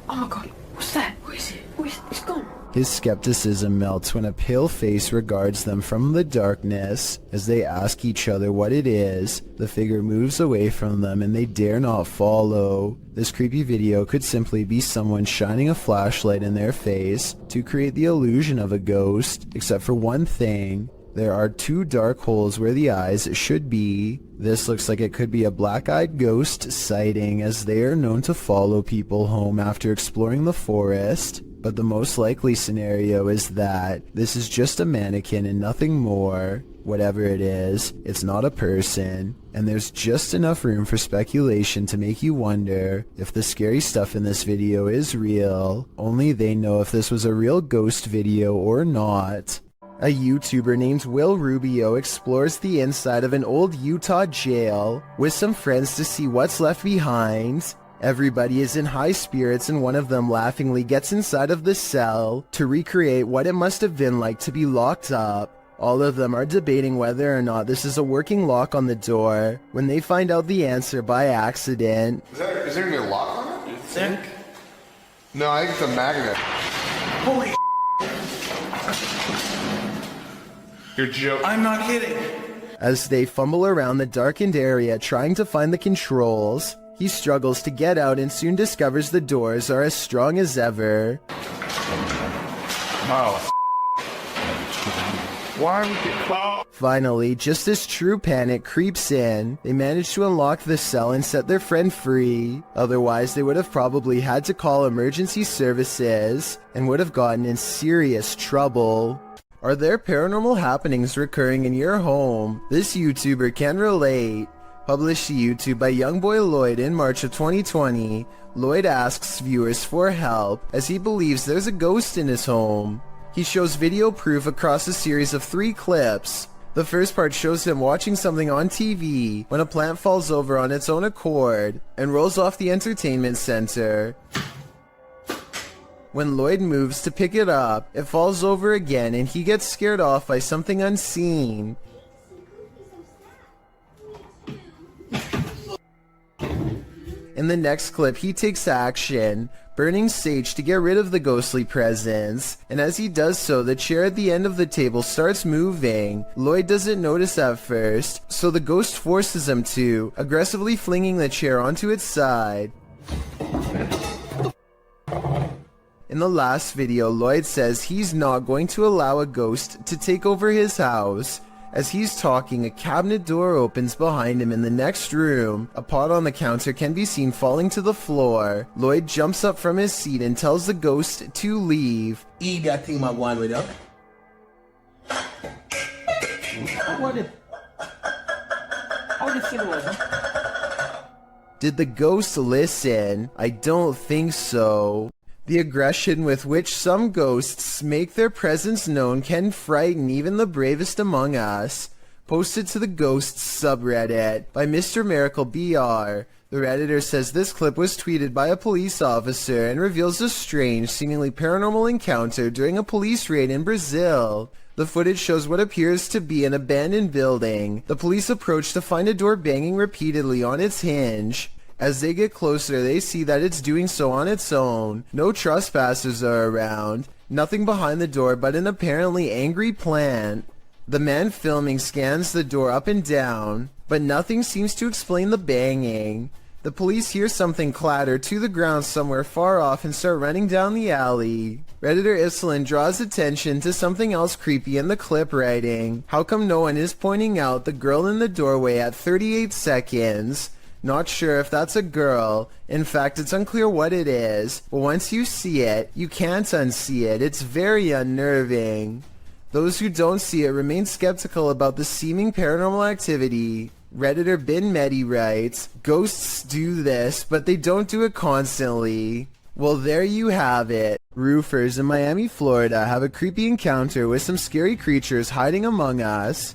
Oh my god, what's that? What is it? What is it? It's gone. His skepticism melts when a pale face regards them from the darkness. As they ask each other what it is, the figure moves away from them and they dare not follow. This creepy video could simply be someone shining a flashlight in their face to create the illusion of a ghost, except for one thing. There are two dark holes where the eyes should be. This looks like it could be a black-eyed ghost sighting, as they are known to follow people home after exploring the forest. But the most likely scenario is that this is just a mannequin and nothing more. Whatever it is, it's not a person, and there's just enough room for speculation to make you wonder if the scary stuff in this video is real. Only they know if this was a real ghost video or not. A YouTuber named Will Rubio explores the inside of an old Utah jail with some friends to see what's left behind. Everybody is in high spirits and one of them laughingly gets inside of the cell to recreate what it must have been like to be locked up. All of them are debating whether or not this is a working lock on the door when they find out the answer by accident. Is there gonna be a lock on it? You think? No, I think it's a magnet. Holy You're joking. I'm not kidding. As they fumble around the darkened area trying to find the controls, he struggles to get out and soon discovers the doors are as strong as ever. Oh. Why are we getting... Finally, just as true panic creeps in, they manage to unlock the cell and set their friend free. Otherwise, they would have probably had to call emergency services and would have gotten in serious trouble. Are there paranormal happenings recurring in your home? This YouTuber can relate. Published to YouTube by Youngboy Lloyd in March of 2020, Lloyd asks viewers for help as he believes there's a ghost in his home. He shows video proof across a series of 3 clips. The first part shows him watching something on TV when a plant falls over on its own accord and rolls off the entertainment center. When Lloyd moves to pick it up, it falls over again and he gets scared off by something unseen. In the next clip, he takes action, burning sage to get rid of the ghostly presence, and as he does so, the chair at the end of the table starts moving. Lloyd doesn't notice at first, so the ghost forces him to, aggressively flinging the chair onto its side. In the last video, Lloyd says he's not going to allow a ghost to take over his house. As he's talking, a cabinet door opens behind him in the next room. A pot on the counter can be seen falling to the floor. Lloyd jumps up from his seat and tells the ghost to leave. Eat that thing my one with up. Did the ghost listen? I don't think so. The aggression with which some ghosts make their presence known can frighten even the bravest among us. Posted to the Ghosts subreddit by Mr. Miracle BR. The Redditor says this clip was tweeted by a police officer and reveals a strange, seemingly paranormal encounter during a police raid in Brazil. The footage shows what appears to be an abandoned building. The police approach to find a door banging repeatedly on its hinge. As they get closer, they see that it's doing so on its own. No trespassers are around. Nothing behind the door but an apparently angry plant. The man filming scans the door up and down, but nothing seems to explain the banging. The police hear something clatter to the ground somewhere far off and start running down the alley. Redditor Islin draws attention to something else creepy in the clip, writing, "How come no one is pointing out the girl in the doorway at 38 seconds? Not sure if that's a girl. In fact, it's unclear what it is, but once you see it, you can't unsee it. It's very unnerving." Those who don't see it remain skeptical about the seeming paranormal activity. Redditor Bin Medi writes, "Ghosts do this, but they don't do it constantly." Well, there you have it. Roofers in Miami, Florida have a creepy encounter with some scary creatures hiding among us.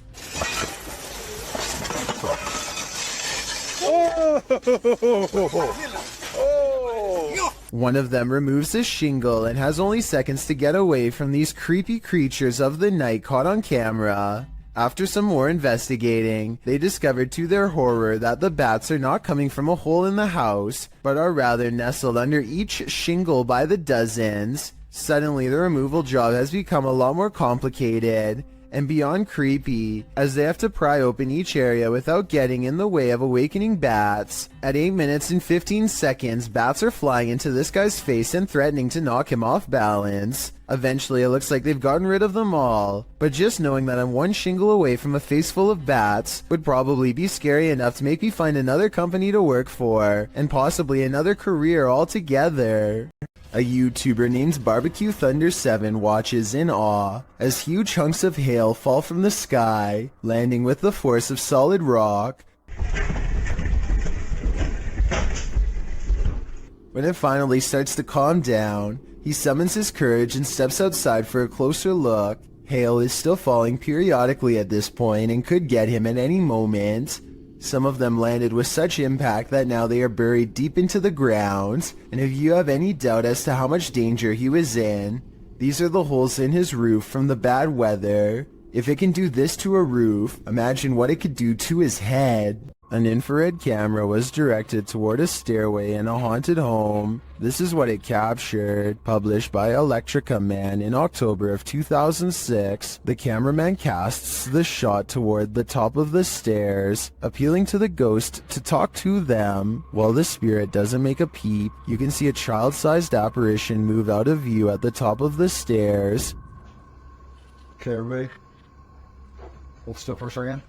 One of them removes his shingle and has only seconds to get away from these creepy creatures of the night caught on camera. After some more investigating, they discovered to their horror that the bats are not coming from a hole in the house, but are rather nestled under each shingle by the dozens. Suddenly, the removal job has become a lot more complicated and beyond creepy, as they have to pry open each area without getting in the way of awakening bats. At 8 minutes and 15 seconds, bats are flying into this guy's face and threatening to knock him off balance. Eventually, it looks like they've gotten rid of them all, but just knowing that I'm one shingle away from a face full of bats would probably be scary enough to make me find another company to work for, and possibly another career altogether. A YouTuber named Barbecue Thunder 7 watches in awe as huge chunks of hail fall from the sky, landing with the force of solid rock. When it finally starts to calm down, he summons his courage and steps outside for a closer look. Hail is still falling periodically at this point and could get him at any moment. Some of them landed with such impact that now they are buried deep into the ground, and if you have any doubt as to how much danger he was in, these are the holes in his roof from the bad weather. If it can do this to a roof, imagine what it could do to his head. An infrared camera was directed toward a stairway in a haunted home. This is what it captured. Published by Electrica Man in October of 2006, the cameraman casts the shot toward the top of the stairs, appealing to the ghost to talk to them. While the spirit doesn't make a peep, you can see a child-sized apparition move out of view at the top of the stairs. Okay, everybody. Hold still for a second.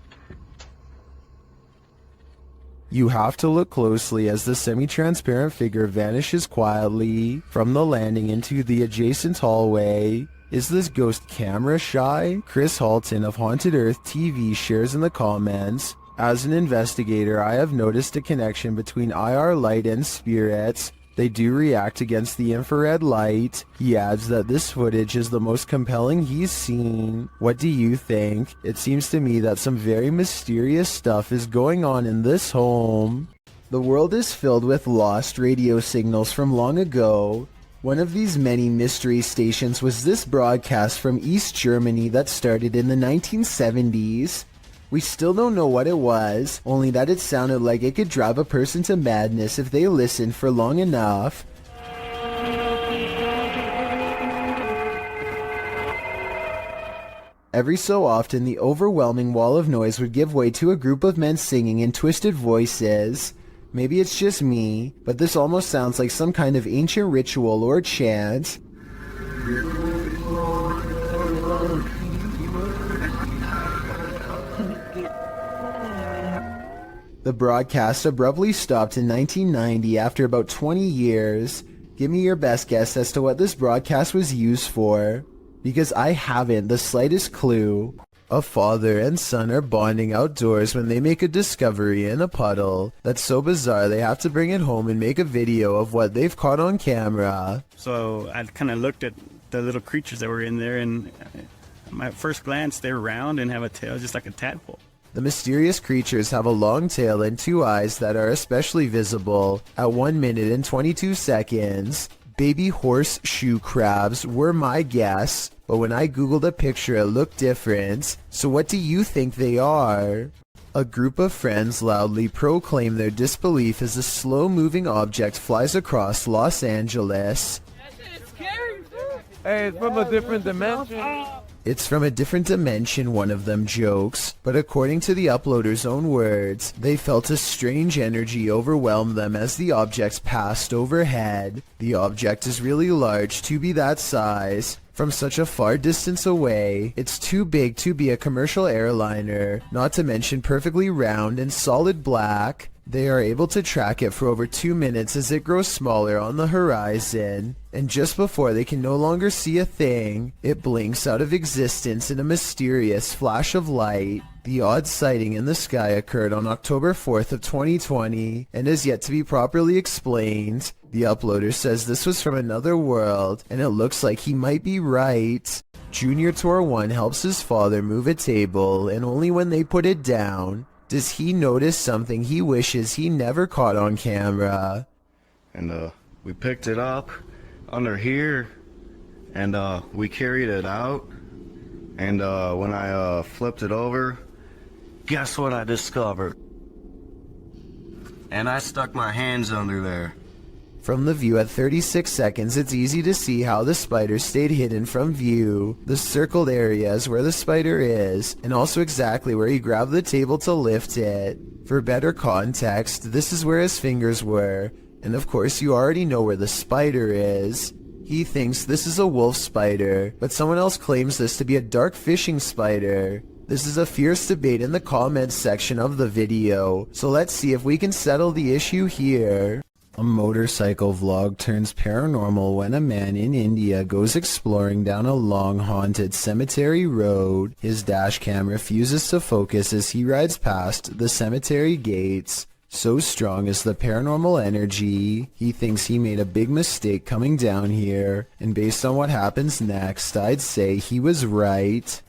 You have to look closely as the semi-transparent figure vanishes quietly from the landing into the adjacent hallway. Is this ghost camera shy? Chris Halton of Haunted Earth TV shares in the comments, "As an investigator, I have noticed a connection between IR light and spirits. They do react against the infrared light." He adds that this footage is the most compelling he's seen. What do you think? It seems to me that some very mysterious stuff is going on in this home. The world is filled with lost radio signals from long ago. One of these many mystery stations was this broadcast from East Germany that started in the 1970s. We still don't know what it was, only that it sounded like it could drive a person to madness if they listened for long enough. Every so often, the overwhelming wall of noise would give way to a group of men singing in twisted voices. Maybe it's just me, but this almost sounds like some kind of ancient ritual or chant. The broadcast abruptly stopped in 1990 after about 20 years. Give me your best guess as to what this broadcast was used for, because I haven't the slightest clue. A father and son are bonding outdoors when they make a discovery in a puddle that's so bizarre they have to bring it home and make a video of what they've caught on camera. So I kind of looked at the little creatures that were in there, and at first glance they're round and have a tail just like a tadpole. The mysterious creatures have a long tail and two eyes that are especially visible at 1 minute and 22 seconds. Baby horseshoe crabs were my guess, but when I googled a picture it looked different. So what do you think they are? A group of friends loudly proclaim their disbelief as a slow-moving object flies across Los Angeles. Hey, it's from a different dimension. It's from a different dimension, one of them jokes, but according to the uploader's own words, they felt a strange energy overwhelm them as the objects passed overhead. The object is really large to be that size. From such a far distance away, it's too big to be a commercial airliner, not to mention perfectly round and solid black. They are able to track it for over 2 minutes as it grows smaller on the horizon, and just before they can no longer see a thing, it blinks out of existence in a mysterious flash of light. The odd sighting in the sky occurred on October 4th of 2020 and is yet to be properly explained. The uploader says this was from another world, and it looks like he might be right. Junior Tor 1 helps his father move a table, and only when they put it down does he notice something he wishes he never caught on camera. And we picked it up under here, and we carried it out, and when I flipped it over, guess what I discovered? And I stuck my hands under there. From the view at 36 seconds, it's easy to see how the spider stayed hidden from view. The circled area is where the spider is, and also exactly where he grabbed the table to lift it. For better context, this is where his fingers were, and of course you already know where the spider is. He thinks this is a wolf spider, but someone else claims this to be a dark fishing spider. This is a fierce debate in the comments section of the video, so let's see if we can settle the issue here. A motorcycle vlog turns paranormal when a man in India goes exploring down a long haunted cemetery road. His dash cam refuses to focus as he rides past the cemetery gates. So strong is the paranormal energy, he thinks he made a big mistake coming down here, and based on what happens next, I'd say he was right.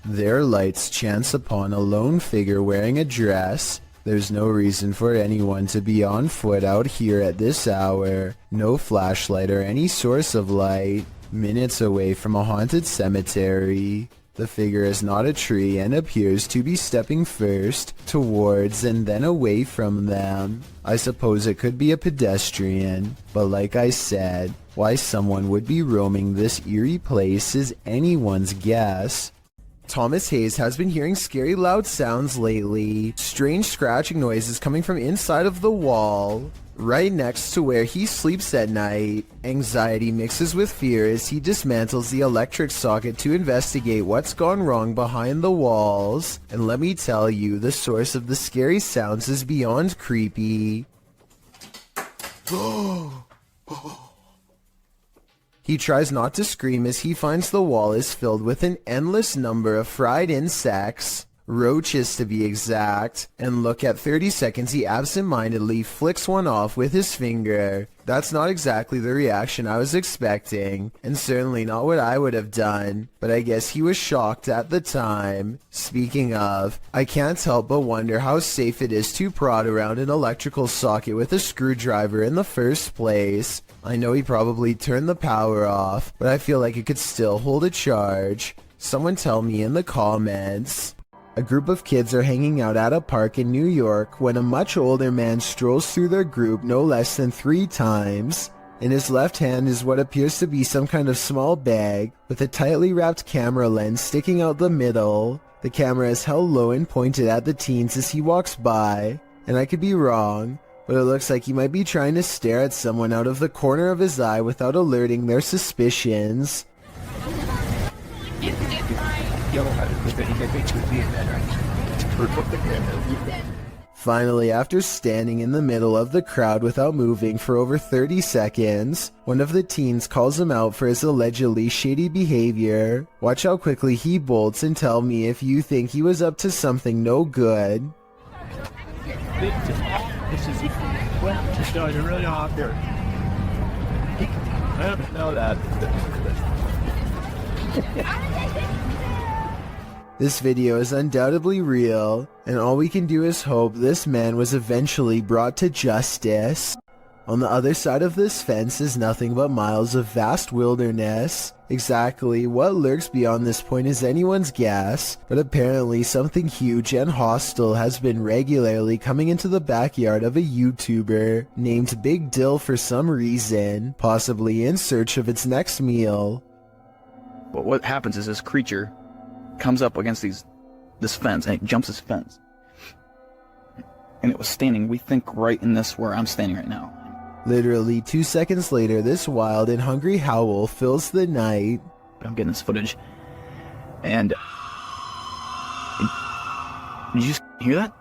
Their lights chance upon a lone figure wearing a dress. There's no reason for anyone to be on foot out here at this hour. No flashlight or any source of light. Minutes away from a haunted cemetery. The figure is not a tree and appears to be stepping first towards and then away from them. I suppose it could be a pedestrian, but like I said, why someone would be roaming this eerie place is anyone's guess. Thomas Hayes has been hearing scary loud sounds lately. Strange scratching noises coming from inside of the wall, right next to where he sleeps at night. Anxiety mixes with fear as he dismantles the electric socket to investigate what's gone wrong behind the walls. And let me tell you, the source of the scary sounds is beyond creepy. He tries not to scream as he finds the wall is filled with an endless number of fried insects, roaches to be exact, and look, at 30 seconds he absent-mindedly flicks one off with his finger. That's not exactly the reaction I was expecting, and certainly not what I would have done, but I guess he was shocked at the time. Speaking of, I can't help but wonder how safe it is to prod around an electrical socket with a screwdriver in the first place. I know he probably turned the power off, but I feel like it could still hold a charge. Someone tell me in the comments. A group of kids are hanging out at a park in New York when a much older man strolls through their group no less than 3 times. In his left hand is what appears to be some kind of small bag with a tightly wrapped camera lens sticking out the middle. The camera is held low and pointed at the teens as he walks by, and I could be wrong, but it looks like he might be trying to stare at someone out of the corner of his eye without alerting their suspicions. Finally, after standing in the middle of the crowd without moving for over 30 seconds, one of the teens calls him out for his allegedly shady behavior. Watch how quickly he bolts and tell me if you think he was up to something no good. This guys are really hot there. I don't know that. This video is undoubtedly real, and all we can do is hope this man was eventually brought to justice. On the other side of this fence is nothing but miles of vast wilderness. Exactly what lurks beyond this point is anyone's guess, but apparently something huge and hostile has been regularly coming into the backyard of a YouTuber named Big Dill for some reason, possibly in search of its next meal. But what happens is this creature comes up against this fence, and it jumps this fence. And it was standing, we think, right in this where I'm standing right now. Literally 2 seconds later, this wild and hungry howl fills the night. I'm getting this footage, and did you hear that?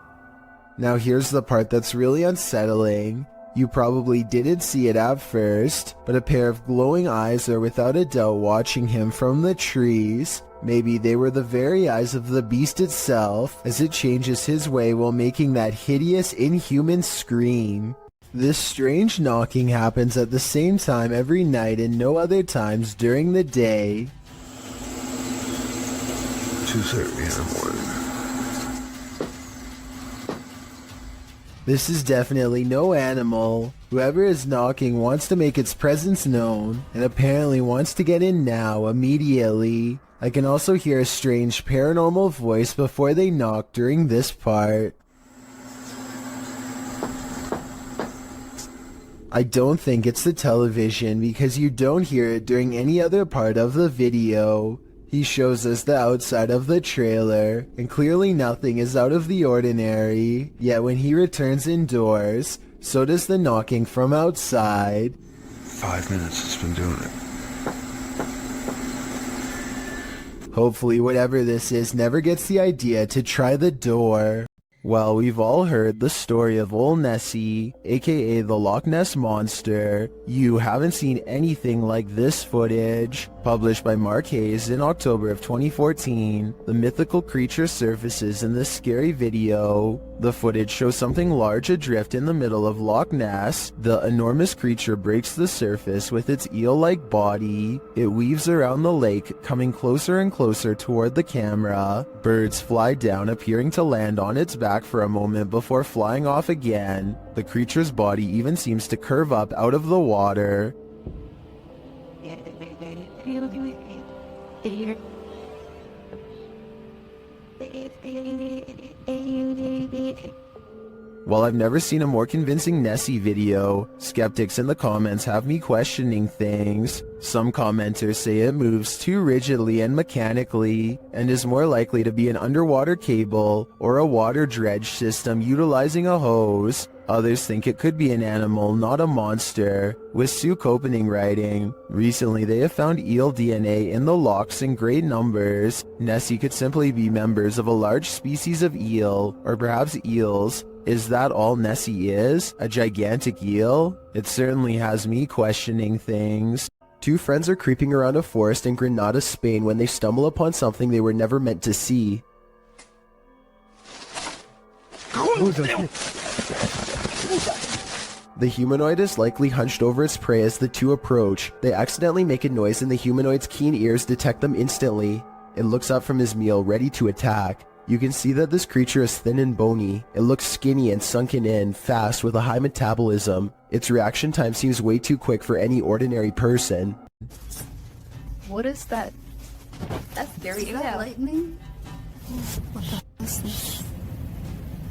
Now here's the part that's really unsettling. You probably didn't see it at first, but a pair of glowing eyes are without a doubt watching him from the trees. Maybe they were the very eyes of the beast itself as it changes his way while making that hideous, inhuman scream. This strange knocking happens at the same time every night and no other times during the day. 2:30 in the morning. This is definitely no animal. Whoever is knocking wants to make its presence known, and apparently wants to get in now, immediately. I can also hear a strange paranormal voice before they knock during this part. I don't think it's the television because you don't hear it during any other part of the video. He shows us the outside of the trailer, and clearly nothing is out of the ordinary. Yet when he returns indoors, so does the knocking from outside. 5 minutes it's been doing it. Hopefully whatever this is never gets the idea to try the door. Well, we've all heard the story of Old Nessie, aka the Loch Ness Monster. You haven't seen anything like this footage. Published by Mark Hayes in October of 2014, the mythical creature surfaces in this scary video. The footage shows something large adrift in the middle of Loch Ness. The enormous creature breaks the surface with its eel-like body. It weaves around the lake, coming closer and closer toward the camera. Birds fly down, appearing to land on its back for a moment before flying off again. The creature's body even seems to curve up out of the water. While I've never seen a more convincing Nessie video, skeptics in the comments have me questioning things. Some commenters say it moves too rigidly and mechanically, and is more likely to be an underwater cable or a water dredge system utilizing a hose. Others think it could be an animal, not a monster, with Sue Copening writing, "Recently they have found eel DNA in the lochs in great numbers. Nessie could simply be members of a large species of eel, or perhaps eels. Is that all Nessie is? A gigantic eel?" It certainly has me questioning things. Two friends are creeping around a forest in Granada, Spain when they stumble upon something they were never meant to see. The humanoid is likely hunched over its prey as the two approach. They accidentally make a noise and the humanoid's keen ears detect them instantly. It looks up from his meal, ready to attack. You can see that this creature is thin and bony. It looks skinny and sunken in, fast, with a high metabolism. Its reaction time seems way too quick for any ordinary person. What is that? That's scary. Is that lightning? What the is this?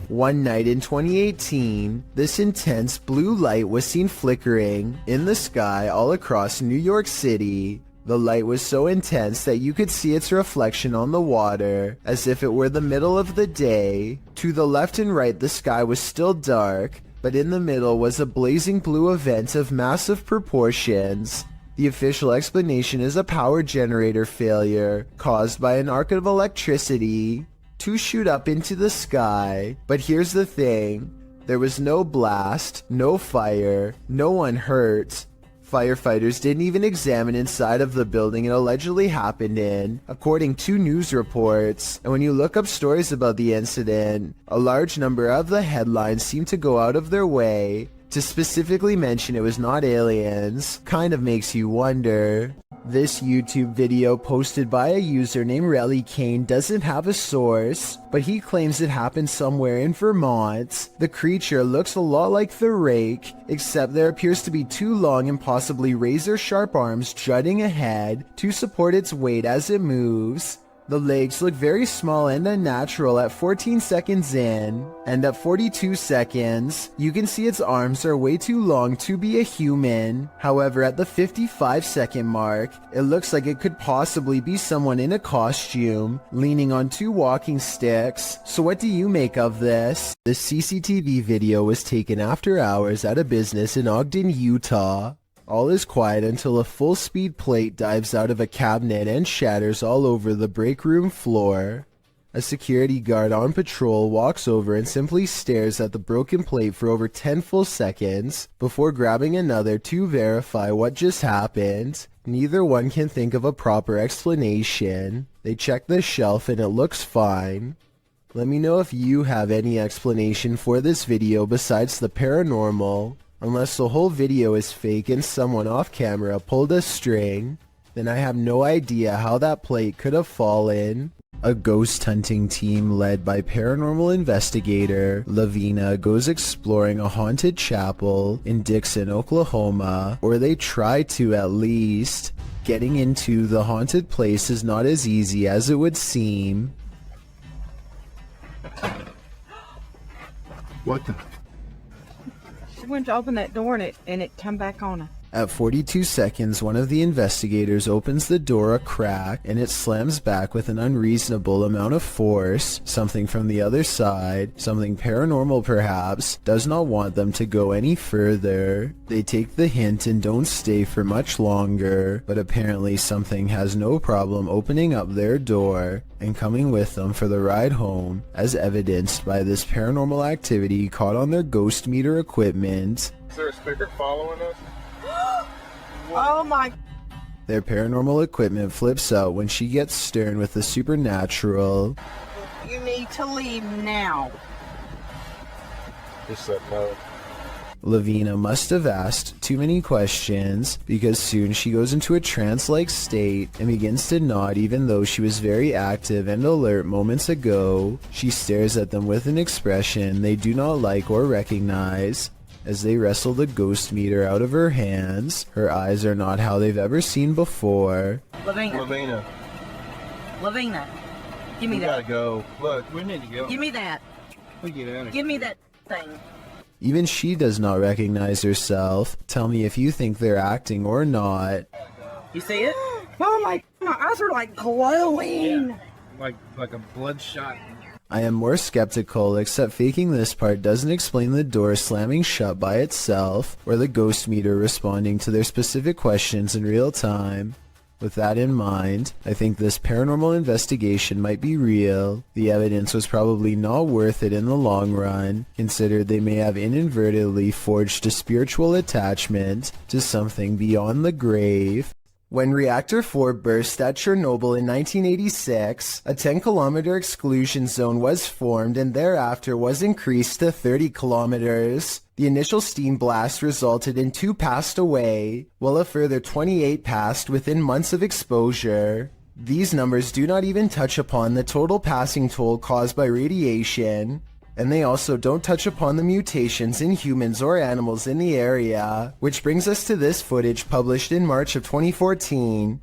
One night in 2018, this intense blue light was seen flickering in the sky all across New York City. The light was so intense that you could see its reflection on the water, as if it were the middle of the day. To the left and right, the sky was still dark, but in the middle was a blazing blue event of massive proportions. The official explanation is a power generator failure caused by an arc of electricity to shoot up into the sky. But here's the thing, there was no blast, no fire, no one hurt. Firefighters didn't even examine inside of the building it allegedly happened in, according to news reports. And when you look up stories about the incident, a large number of the headlines seem to go out of their way to specifically mention it was not aliens. Kind of makes you wonder. This YouTube video posted by a user named Relly Kane doesn't have a source, but he claims it happened somewhere in Vermont. The creature looks a lot like the rake, except there appears to be two long and possibly razor-sharp arms jutting ahead to support its weight as it moves. The legs look very small and unnatural at 14 seconds in, and at 42 seconds, you can see its arms are way too long to be a human. However, at the 55-second mark, it looks like it could possibly be someone in a costume, leaning on two walking sticks. So what do you make of this? The CCTV video was taken after hours at a business in Ogden, Utah. All is quiet until a full-speed plate dives out of a cabinet and shatters all over the break room floor. A security guard on patrol walks over and simply stares at the broken plate for over 10 full seconds before grabbing another to verify what just happened. Neither one can think of a proper explanation. They check the shelf and it looks fine. Let me know if you have any explanation for this video besides the paranormal. Unless the whole video is fake and someone off camera pulled a string, then I have no idea how that plate could have fallen. A ghost hunting team led by paranormal investigator Lavina goes exploring a haunted chapel in Dixon, Oklahoma, or they try to at least. Getting into the haunted place is not as easy as it would seem. What the? She went to open that door and it come back on her. At 42 seconds, one of the investigators opens the door a crack and it slams back with an unreasonable amount of force. Something from the other side, something paranormal perhaps, does not want them to go any further. They take the hint and don't stay for much longer, but apparently something has no problem opening up their door and coming with them for the ride home, as evidenced by this paranormal activity caught on their ghost meter equipment. Is there a speaker following us? Oh my. Their paranormal equipment flips out when she gets stern with the supernatural. You need to leave now. Just said no. Lavina must have asked too many questions because soon she goes into a trance-like state and begins to nod even though she was very active and alert moments ago. She stares at them with an expression they do not like or recognize. As they wrestle the ghost meter out of her hands, her eyes are not how they've ever seen before. Lavina. Give me We that. gotta go. Look, we need to go. Give me that. We get out of here. Give me that thing. Even she does not recognize herself. Tell me if you think they're acting or not. You see it? Oh my eyes are like glowing. Like a bloodshot. I am more skeptical, except faking this part doesn't explain the door slamming shut by itself, or the ghost meter responding to their specific questions in real time. With that in mind, I think this paranormal investigation might be real. The evidence was probably not worth it in the long run, considered they may have inadvertently forged a spiritual attachment to something beyond the grave. When Reactor 4 burst at Chernobyl in 1986, a 10-kilometer exclusion zone was formed and thereafter was increased to 30 kilometers. The initial steam blast resulted in 2 passed away, while a further 28 passed within months of exposure. These numbers do not even touch upon the total passing toll caused by radiation, and they also don't touch upon the mutations in humans or animals in the area, which brings us to this footage published in March of 2014.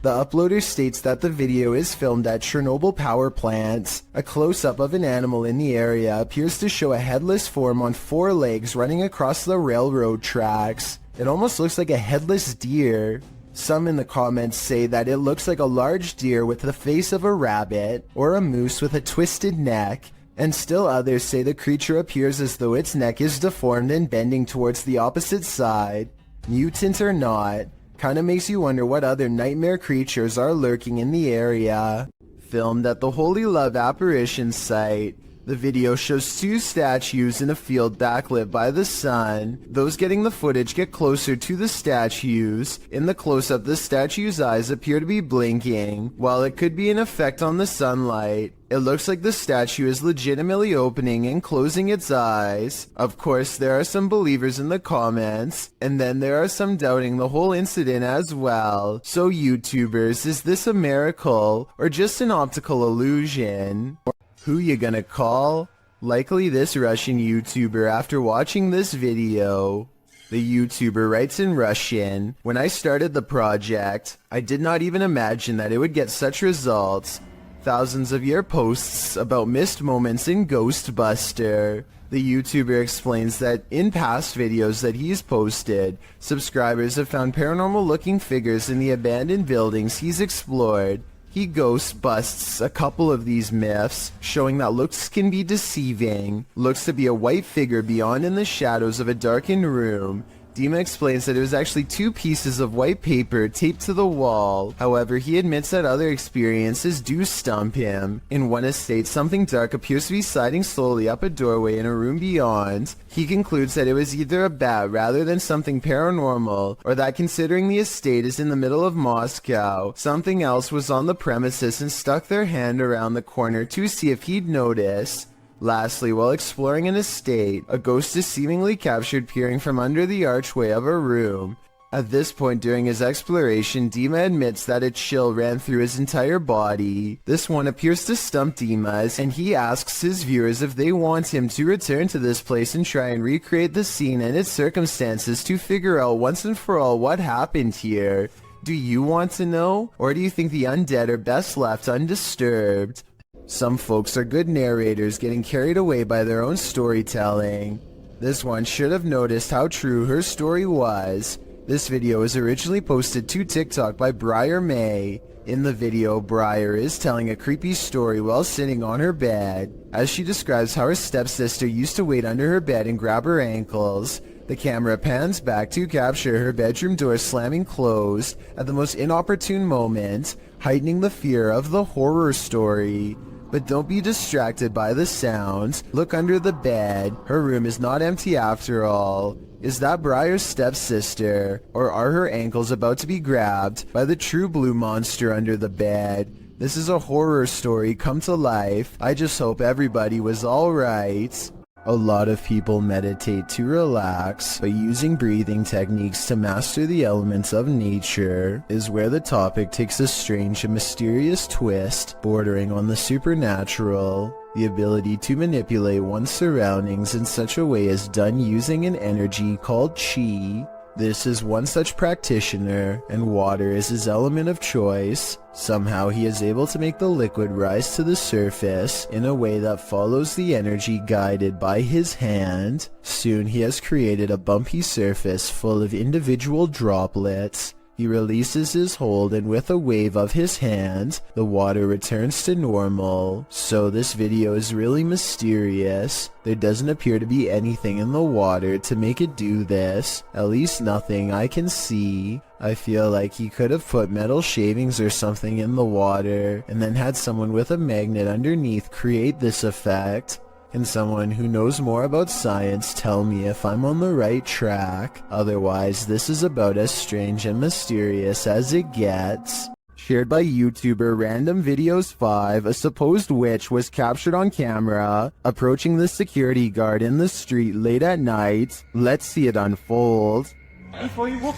The uploader states that the video is filmed at Chernobyl power plant. A close-up of an animal in the area appears to show a headless form on 4 legs running across the railroad tracks. It almost looks like a headless deer. Some in the comments say that it looks like a large deer with the face of a rabbit, or a moose with a twisted neck, and still others say the creature appears as though its neck is deformed and bending towards the opposite side. Mutant or not, kinda makes you wonder what other nightmare creatures are lurking in the area. Filmed at the Holy Love Apparition site, the video shows 2 statues in a field backlit by the sun. Those getting the footage get closer to the statues. In the close-up, the statue's eyes appear to be blinking. While it could be an effect on the sunlight, it looks like the statue is legitimately opening and closing its eyes. Of course, there are some believers in the comments, and then there are some doubting the whole incident as well. So YouTubers, is this a miracle or just an optical illusion? Who you gonna call? Likely this Russian YouTuber after watching this video. The YouTuber writes in Russian, "When I started the project, I did not even imagine that it would get such results. Thousands of your posts about missed moments in Ghostbuster." The YouTuber explains that in past videos that he's posted, subscribers have found paranormal looking figures in the abandoned buildings he's explored. He ghost busts a couple of these myths, showing that looks can be deceiving. Looks to be a white figure beyond in the shadows of a darkened room. Dima explains that it was actually 2 pieces of white paper taped to the wall. However, he admits that other experiences do stump him. In one estate, something dark appears to be sliding slowly up a doorway in a room beyond. He concludes that it was either a bat rather than something paranormal, or that considering the estate is in the middle of Moscow, something else was on the premises and stuck their hand around the corner to see if he'd notice. Lastly, while exploring an estate, a ghost is seemingly captured peering from under the archway of a room. At this point during his exploration, Dima admits that a chill ran through his entire body. This one appears to stump Dima's, and he asks his viewers if they want him to return to this place and try and recreate the scene and its circumstances to figure out once and for all what happened here. Do you want to know? Or do you think the undead are best left undisturbed? Some folks are good narrators getting carried away by their own storytelling. This one should have noticed how true her story was. This video was originally posted to TikTok by Briar May. In the video, Briar is telling a creepy story while sitting on her bed, as she describes how her stepsister used to wait under her bed and grab her ankles. The camera pans back to capture her bedroom door slamming closed at the most inopportune moment, heightening the fear of the horror story. But don't be distracted by the sounds. Look under the bed. Her room is not empty after all. Is that Briar's stepsister? Or are her ankles about to be grabbed by the true blue monster under the bed? This is a horror story come to life. I just hope everybody was alright. A lot of people meditate to relax, but using breathing techniques to master the elements of nature is where the topic takes a strange and mysterious twist, bordering on the supernatural. The ability to manipulate one's surroundings in such a way is done using an energy called chi. This is one such practitioner, and water is his element of choice. Somehow he is able to make the liquid rise to the surface in a way that follows the energy guided by his hand. Soon he has created a bumpy surface full of individual droplets. He releases his hold, and with a wave of his hand, the water returns to normal. So this video is really mysterious. There doesn't appear to be anything in the water to make it do this. At least nothing I can see. I feel like he could have put metal shavings or something in the water, and then had someone with a magnet underneath create this effect. Can someone who knows more about science tell me if I'm on the right track? Otherwise, this is about as strange and mysterious as it gets. Shared by YouTuber Random Videos 5, a supposed witch was captured on camera approaching the security guard in the street late at night. Let's see it unfold. Before you walk,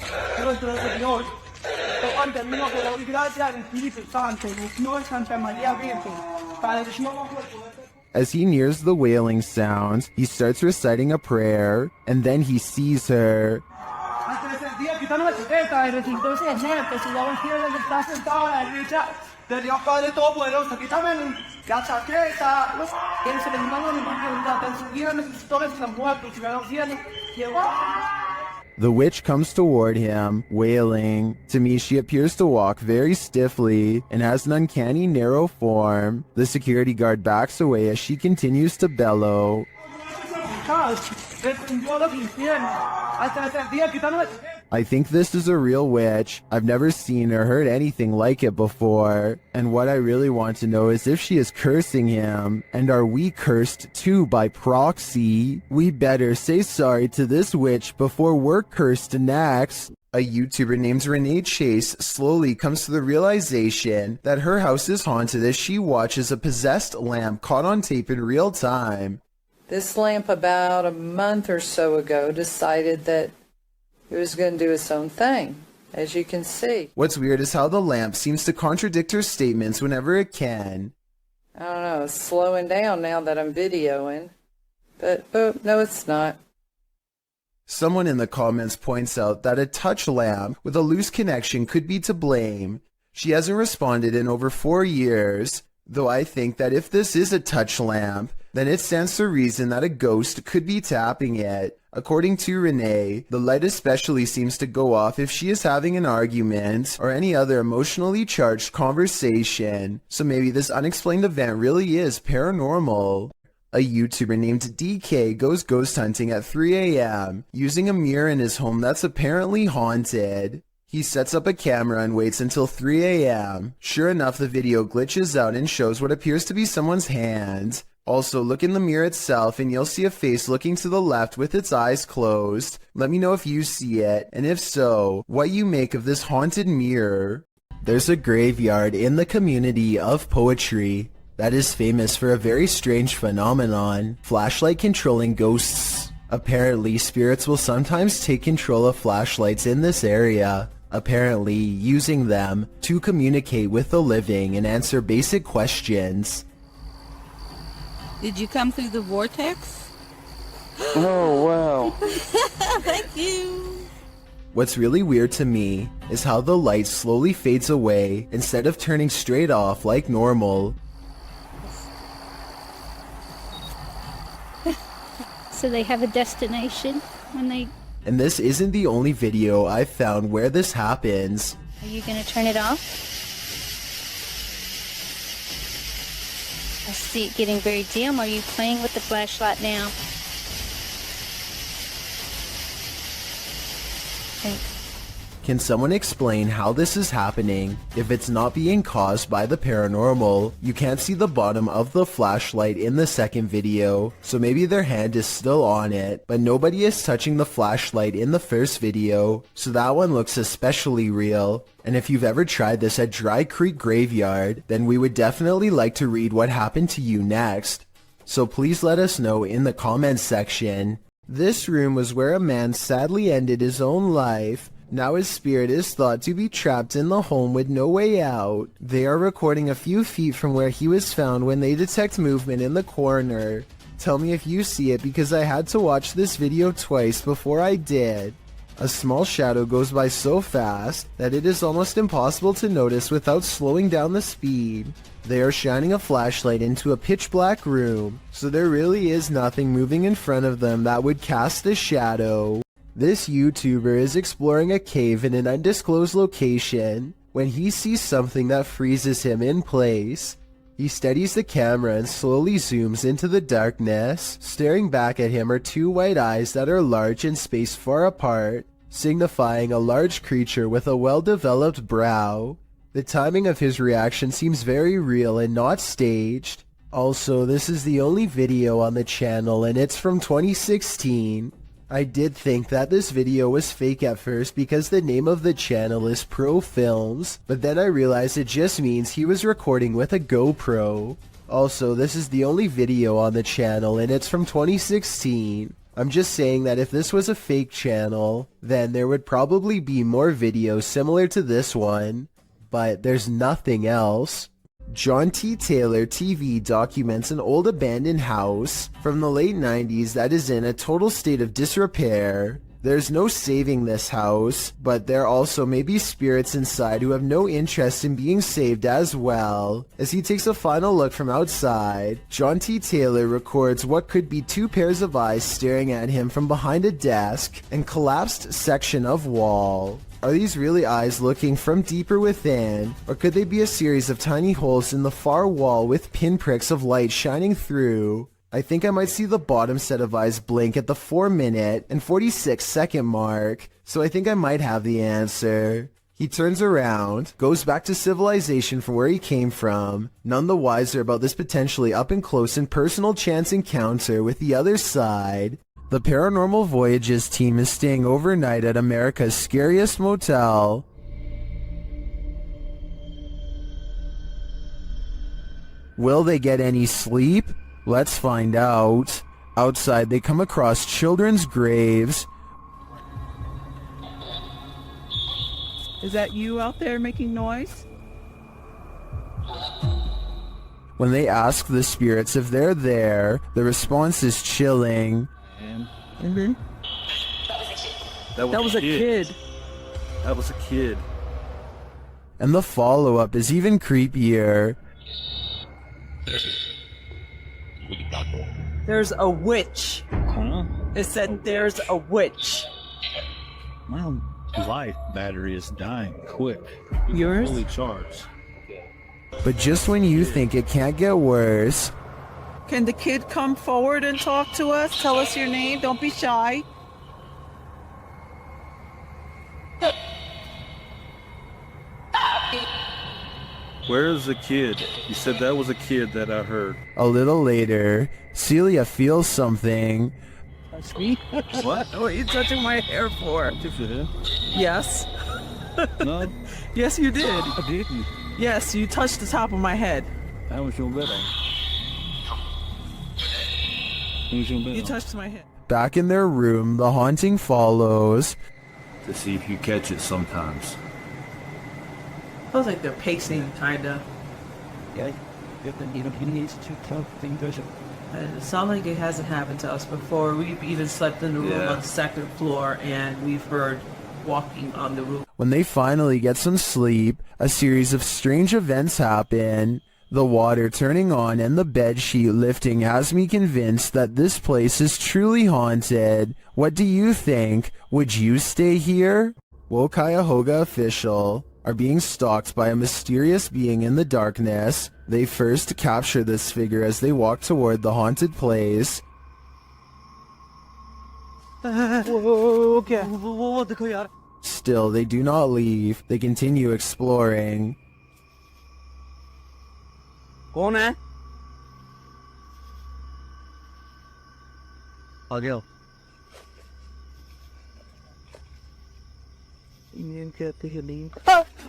Dios, termino con la gracia del Espíritu Santo, no es Santa María Virgen, para el Señor. As he nears the wailing sound, he starts reciting a prayer, and then he sees her. Hasta ese día quitando la chaqueta y resultó ser que su evangelio que está sentado a la derecha de Dios Padre Todopoderoso. Quítame la chaqueta. Que se le manda mi pregunta, persiguieron mis historias están muertos y me lo hicieron. The witch comes toward him, wailing. To me, she appears to walk very stiffly and has an uncanny narrow form. The security guard backs away as she continues to bellow. I think this is a real witch. I've never seen or heard anything like it before. And what I really want to know is if she is cursing him. And are we cursed too by proxy? We better say sorry to this witch before we're cursed next. A YouTuber named Renee Chase slowly comes to the realization that her house is haunted as she watches a possessed lamp caught on tape in real time. This lamp about a month or so ago decided that it was going to do its own thing, as you can see. What's weird is how the lamp seems to contradict her statements whenever it can. I don't know, it's slowing down now that I'm videoing. But, oh, no it's not. Someone in the comments points out that a touch lamp with a loose connection could be to blame. She hasn't responded in over 4 years, though I think that if this is a touch lamp, then it stands to reason that a ghost could be tapping it. According to Renee, the light especially seems to go off if she is having an argument or any other emotionally charged conversation, so maybe this unexplained event really is paranormal. A YouTuber named DK goes ghost hunting at 3 a.m. using a mirror in his home that's apparently haunted. He sets up a camera and waits until 3 a.m. Sure enough, the video glitches out and shows what appears to be someone's hand. Also, look in the mirror itself and you'll see a face looking to the left with its eyes closed. Let me know if you see it, and if so, what you make of this haunted mirror. There's a graveyard in the community of poetry that is famous for a very strange phenomenon, flashlight controlling ghosts. Apparently, spirits will sometimes take control of flashlights in this area, apparently using them to communicate with the living and answer basic questions. Did you come through the vortex? Oh, wow. Thank you. What's really weird to me is how the light slowly fades away instead of turning straight off like normal. So they have a destination when they... And this isn't the only video I've found where this happens. Are you gonna turn it off? I see it getting very dim. Are you playing with the flashlight now? Thanks. Can someone explain how this is happening? If it's not being caused by the paranormal, you can't see the bottom of the flashlight in the second video, so maybe their hand is still on it, but nobody is touching the flashlight in the first video, so that one looks especially real. And if you've ever tried this at Dry Creek Graveyard, then we would definitely like to read what happened to you next. So please let us know in the comments section. This room was where a man sadly ended his own life. Now his spirit is thought to be trapped in the home with no way out. They are recording a few feet from where he was found when they detect movement in the corner. Tell me if you see it because I had to watch this video twice before I did. A small shadow goes by so fast that it is almost impossible to notice without slowing down the speed. They are shining a flashlight into a pitch black room, so there really is nothing moving in front of them that would cast a shadow. This YouTuber is exploring a cave in an undisclosed location when he sees something that freezes him in place. He steadies the camera and slowly zooms into the darkness. Staring back at him are two white eyes that are large and spaced far apart, signifying a large creature with a well-developed brow. The timing of his reaction seems very real and not staged. Also, this is the only video on the channel and it's from 2016. I did think that this video was fake at first because the name of the channel is Pro Films, but then I realized it just means he was recording with a GoPro. Also, this is the only video on the channel and it's from 2016. I'm just saying that if this was a fake channel, then there would probably be more videos similar to this one, but there's nothing else. John T. Taylor TV documents an old abandoned house from the late 90s that is in a total state of disrepair. There's no saving this house, but there also may be spirits inside who have no interest in being saved as well. As he takes a final look from outside, John T. Taylor records what could be two pairs of eyes staring at him from behind a desk and collapsed section of wall. Are these really eyes looking from deeper within, or could they be a series of tiny holes in the far wall with pinpricks of light shining through? I think I might see the bottom set of eyes blink at the 4-minute and 46-second mark, so I think I might have the answer. He turns around, goes back to civilization from where he came from, none the wiser about this potentially up-and-close and personal chance encounter with the other side. The Paranormal Voyages team is staying overnight at America's scariest motel. Will they get any sleep? Let's find out. Outside, they come across children's graves. Is that you out there making noise? When they ask the spirits if they're there, the response is chilling. Mm-hmm. That was a kid. That was a kid. And the follow-up is even creepier. There's a witch. Huh? It said there's a witch. My life battery is dying quick. Yours? Fully charged. But just when you think it can't get worse, Can the kid come forward and talk to us? Tell us your name. Don't be shy. Where's the kid? You said that was a kid that I heard. A little later, Celia feels something. Touch me? What? What are you touching my hair for? Touch your head? Yes. No. Yes, you did. I didn't. Yes, you touched the top of my head. That was your better. You touched my head. Back in their room, the haunting follows. To see if you catch it sometimes. Feels like they're pacing, kinda. Yeah, he needs to tell things. It sounds like it hasn't happened to us before. We've even slept in the room on the second floor, and we've heard walking on the roof. When they finally get some sleep, a series of strange events happen. The water turning on and the bed sheet lifting has me convinced that this place is truly haunted. What do you think? Would you stay here? Wo Cuyahoga official are being stalked by a mysterious being in the darkness. They first capture this figure as they walk toward the haunted place. Still, they do not leave. They continue exploring. कौन है? आ गया। नींद कहते हैं नींद।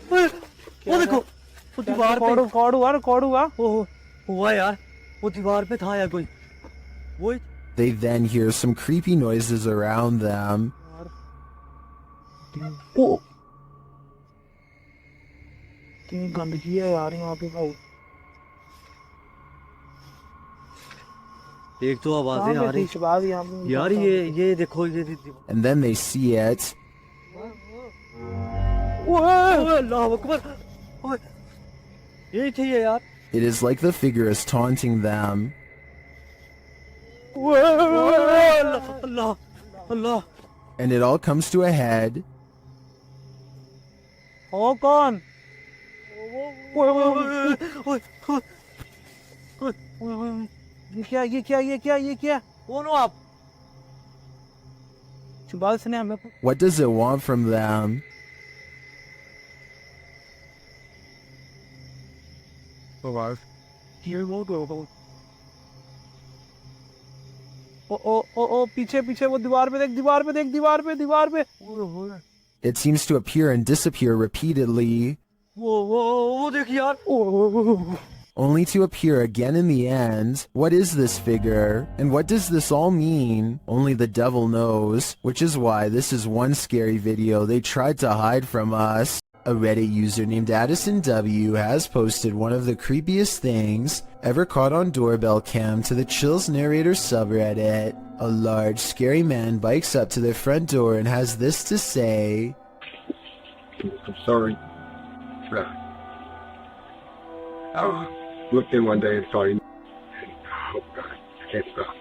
वो देखो, वो दीवार पे रिकॉर्ड हुआ। हुआ यार, वो दीवार पे था यार कोई। वो They then hear some creepy noises around them. कितनी गंदगी है यार यहाँ पे भाई। एक तो आवाजें आ रही यार ये देखो ये And then they see it. अल्लाह अकबर यही थी ये यार It is like the figure is taunting them. Allah Allah And it all comes to a head. ओ कौन? ये क्या? कौन हो आप? बाल से हमें What does it want from them? Here we'll go. ओ पीछे वो दीवार पे It seems to appear and disappear repeatedly, वो देख यार only to appear again in the end. What is this figure? And what does this all mean? Only the devil knows, which is why this is one scary video they tried to hide from us. A Reddit user named Addison W has posted one of the creepiest things ever caught on doorbell cam to the Chills Narrator subreddit. A large, scary man bikes up to their front door and has this to say. I'm sorry. I looked in one day and saw you. Oh God, I can't stop.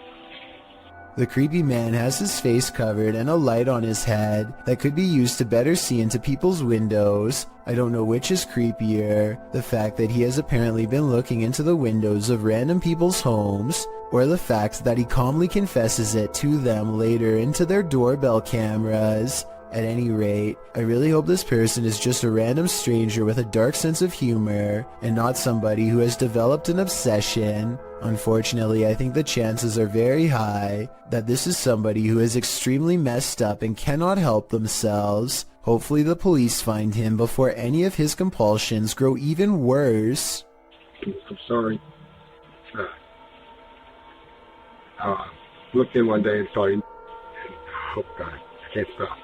The creepy man has his face covered and a light on his head that could be used to better see into people's windows. I don't know which is creepier, the fact that he has apparently been looking into the windows of random people's homes, or the fact that he calmly confesses it to them later into their doorbell cameras. At any rate, I really hope this person is just a random stranger with a dark sense of humor, and not somebody who has developed an obsession. Unfortunately, I think the chances are very high that this is somebody who is extremely messed up and cannot help themselves. Hopefully the police find him before any of his compulsions grow even worse. I'm sorry. Looked in one day and saw you. Oh God, I can't stop.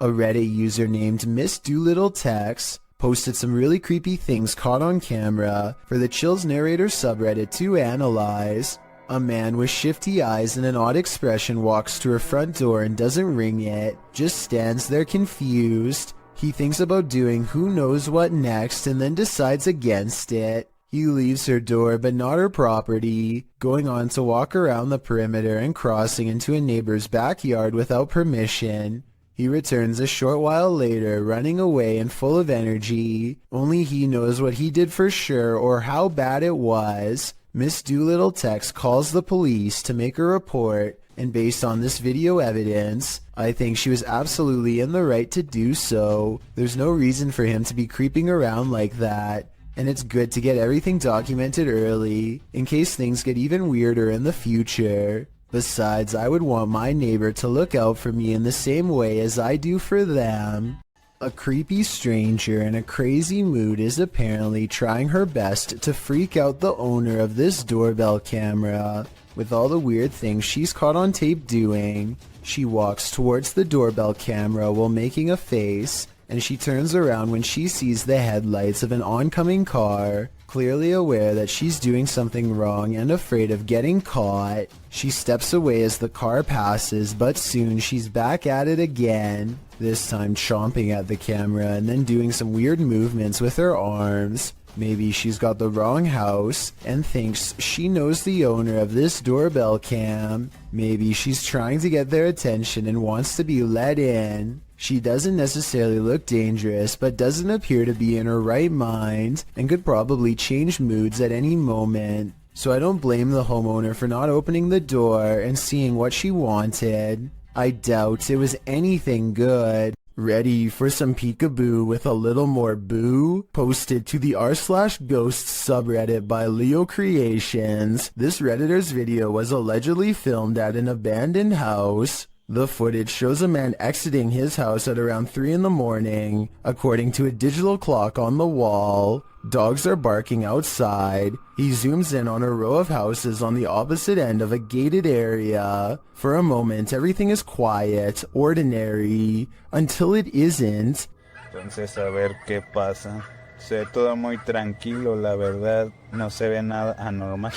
A Reddit user named Miss Doolittle Tex posted some really creepy things caught on camera for the Chills Narrator subreddit to analyze. A man with shifty eyes and an odd expression walks to her front door and doesn't ring it, just stands there confused. He thinks about doing who knows what next and then decides against it. He leaves her door but not her property, going on to walk around the perimeter and crossing into a neighbor's backyard without permission. He returns a short while later, running away and full of energy. Only he knows what he did for sure or how bad it was. Miss Doolittle Tex calls the police to make a report, and based on this video evidence, I think she was absolutely in the right to do so. There's no reason for him to be creeping around like that, and it's good to get everything documented early, in case things get even weirder in the future. Besides, I would want my neighbor to look out for me in the same way as I do for them. A creepy stranger in a crazy mood is apparently trying her best to freak out the owner of this doorbell camera. With all the weird things she's caught on tape doing, she walks towards the doorbell camera while making a face, and she turns around when she sees the headlights of an oncoming car. Clearly aware that she's doing something wrong and afraid of getting caught, she steps away as the car passes, but soon she's back at it again, this time chomping at the camera and then doing some weird movements with her arms. Maybe she's got the wrong house and thinks she knows the owner of this doorbell cam. Maybe she's trying to get their attention and wants to be let in. She doesn't necessarily look dangerous, but doesn't appear to be in her right mind and could probably change moods at any moment. So I don't blame the homeowner for not opening the door and seeing what she wanted. I doubt it was anything good. Ready for some peekaboo with a little more boo? Posted to the r/ghosts subreddit by Leo Creations. This Redditor's video was allegedly filmed at an abandoned house. The footage shows a man exiting his house at around 3 in the morning, according to a digital clock on the wall. Dogs are barking outside. He zooms in on a row of houses on the opposite end of a gated area. For a moment, everything is quiet, ordinary, until it isn't. Entonces, a ver qué pasa. Se ve todo muy tranquilo, la verdad. No se ve nada anormal.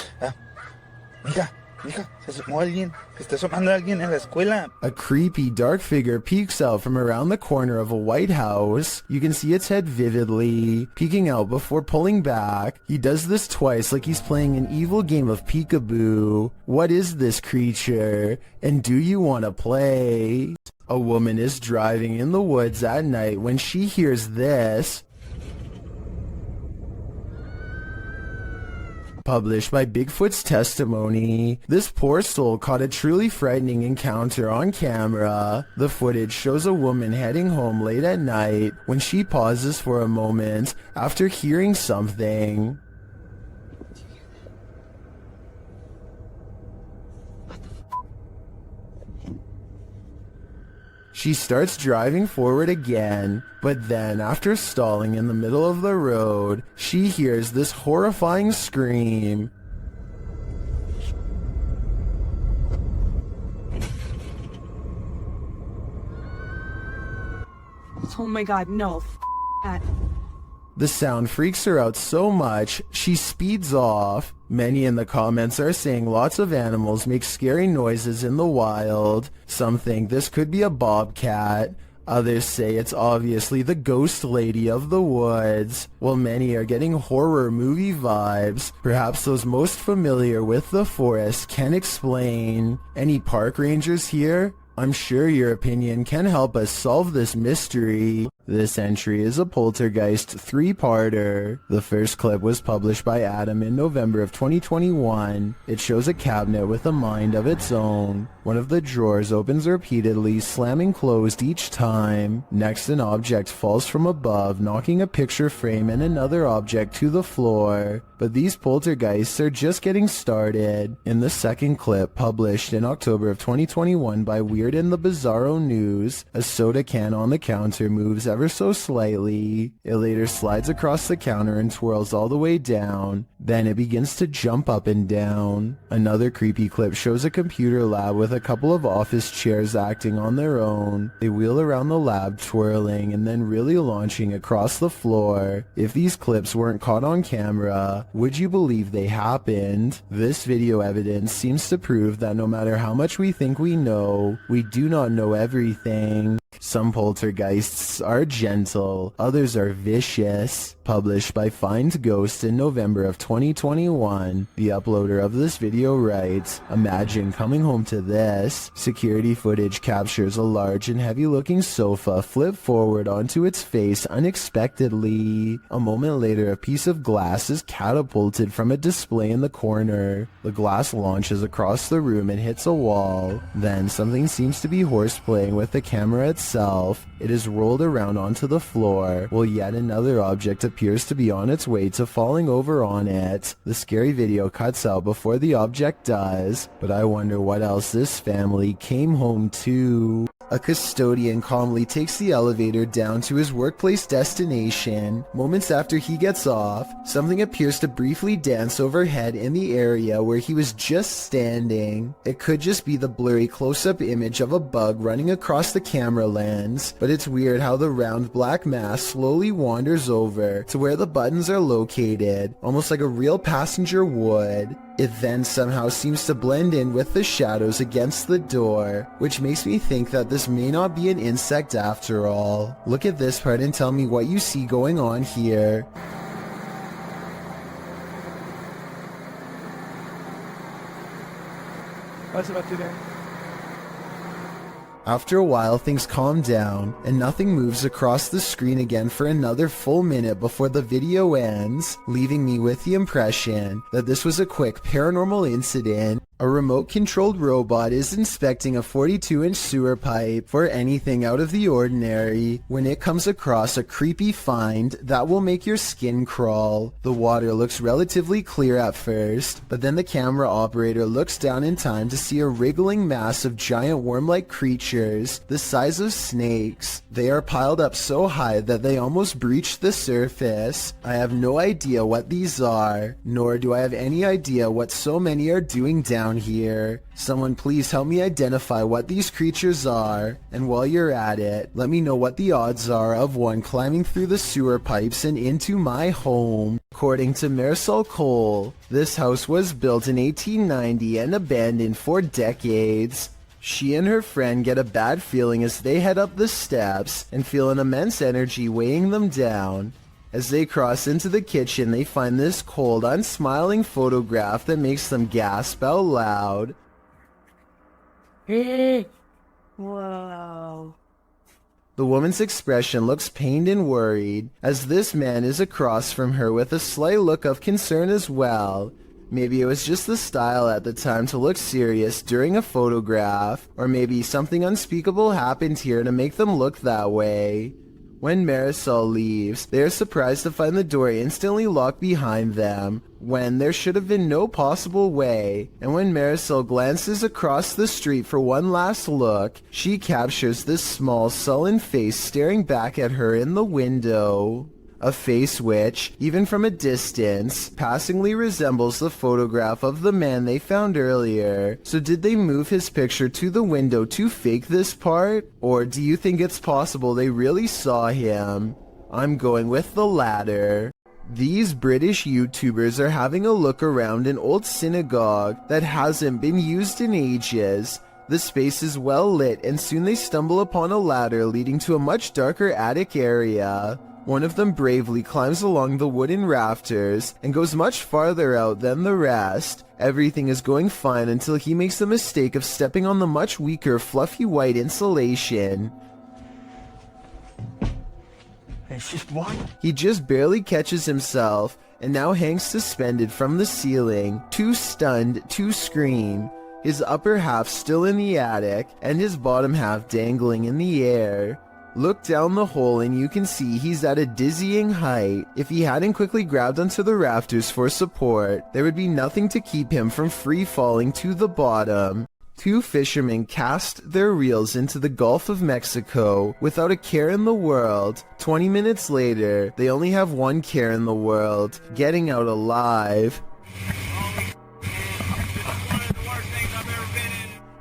Mira. Mija, se asomó alguien. Se está asomando alguien en la escuela. A creepy dark figure peeks out from around the corner of a white house. You can see its head vividly, peeking out before pulling back. He does this twice like he's playing an evil game of peekaboo. What is this creature? And do you want to play? A woman is driving in the woods at night when she hears this. Published by Bigfoot's Testimony. This poor soul caught a truly frightening encounter on camera. The footage shows a woman heading home late at night when she pauses for a moment after hearing something. She starts driving forward again, but then after stalling in the middle of the road, she hears this horrifying scream. Oh my god, no. That. The sound freaks her out so much, she speeds off. Many in the comments are saying lots of animals make scary noises in the wild. Some think this could be a bobcat. Others say it's obviously the ghost lady of the woods. While many are getting horror movie vibes, perhaps those most familiar with the forest can explain. Any park rangers here? I'm sure your opinion can help us solve this mystery. This entry is a poltergeist 3-parter. The first clip was published by Adam in November of 2021. It shows a cabinet with a mind of its own. One of the drawers opens repeatedly, slamming closed each time. Next, an object falls from above, knocking a picture frame and another object to the floor. But these poltergeists are just getting started. In the second clip, published in October of 2021 by Weird and the Bizarro News, a soda can on the counter moves ever so slightly. It later slides across the counter and twirls all the way down. Then it begins to jump up and down. Another creepy clip shows a computer lab with a couple of office chairs acting on their own. They wheel around the lab twirling and then really launching across the floor. If these clips weren't caught on camera, would you believe they happened? This video evidence seems to prove that no matter how much we think we know, we do not know everything. Some poltergeists are gentle, others are vicious. Published by Find Ghost in November of 2021, the uploader of this video writes, "Imagine coming home to this." Security footage captures a large and heavy-looking sofa flip forward onto its face unexpectedly. A moment later, a piece of glass is catapulted from a display in the corner. The glass launches across the room and hits a wall. Then something seems to be horseplaying with the camera itself. It is rolled around onto the floor, while yet another object appears to be on its way to falling over on it. The scary video cuts out before the object does, but I wonder what else this family came home to. A custodian calmly takes the elevator down to his workplace destination. Moments after he gets off, something appears to briefly dance overhead in the area where he was just standing. It could just be the blurry close-up image of a bug running across the camera lens, but it's weird how the round black mass slowly wanders over to where the buttons are located, almost like a real passenger would. It then somehow seems to blend in with the shadows against the door, which makes me think that this may not be an insect after all. Look at this part and tell me what you see going on here. What's about to there? After a while, things calm down, and nothing moves across the screen again for another full minute before the video ends, leaving me with the impression that this was a quick paranormal incident. A remote-controlled robot is inspecting a 42-inch sewer pipe for anything out of the ordinary when it comes across a creepy find that will make your skin crawl. The water looks relatively clear at first, but then the camera operator looks down in time to see a wriggling mass of giant worm-like creatures the size of snakes. They are piled up so high that they almost breach the surface. I have no idea what these are, nor do I have any idea what so many are doing down here. Someone please help me identify what these creatures are, and while you're at it, let me know what the odds are of one climbing through the sewer pipes and into my home. According to Marisol Cole, this house was built in 1890 and abandoned for decades. She and her friend get a bad feeling as they head up the steps and feel an immense energy weighing them down. As they cross into the kitchen, they find this cold, unsmiling photograph that makes them gasp out loud. Whoa. The woman's expression looks pained and worried, as this man is across from her with a slight look of concern as well. Maybe it was just the style at the time to look serious during a photograph, or maybe something unspeakable happened here to make them look that way. When Marisol leaves, they are surprised to find the door instantly locked behind them, when there should have been no possible way. And when Marisol glances across the street for one last look, she captures this small, sullen face staring back at her in the window. A face which, even from a distance, passingly resembles the photograph of the man they found earlier. So did they move his picture to the window to fake this part? Or do you think it's possible they really saw him? I'm going with the latter. These British YouTubers are having a look around an old synagogue that hasn't been used in ages. The space is well lit, and soon they stumble upon a ladder leading to a much darker attic area. One of them bravely climbs along the wooden rafters and goes much farther out than the rest. Everything is going fine until he makes the mistake of stepping on the much weaker fluffy white insulation. It's just white. He just barely catches himself and now hangs suspended from the ceiling, too stunned to scream. His upper half still in the attic and his bottom half dangling in the air. Look down the hole and you can see he's at a dizzying height. If he hadn't quickly grabbed onto the rafters for support, there would be nothing to keep him from free falling to the bottom. Two fishermen cast their reels into the Gulf of Mexico without a care in the world. 20 minutes later, they only have one care in the world: getting out alive.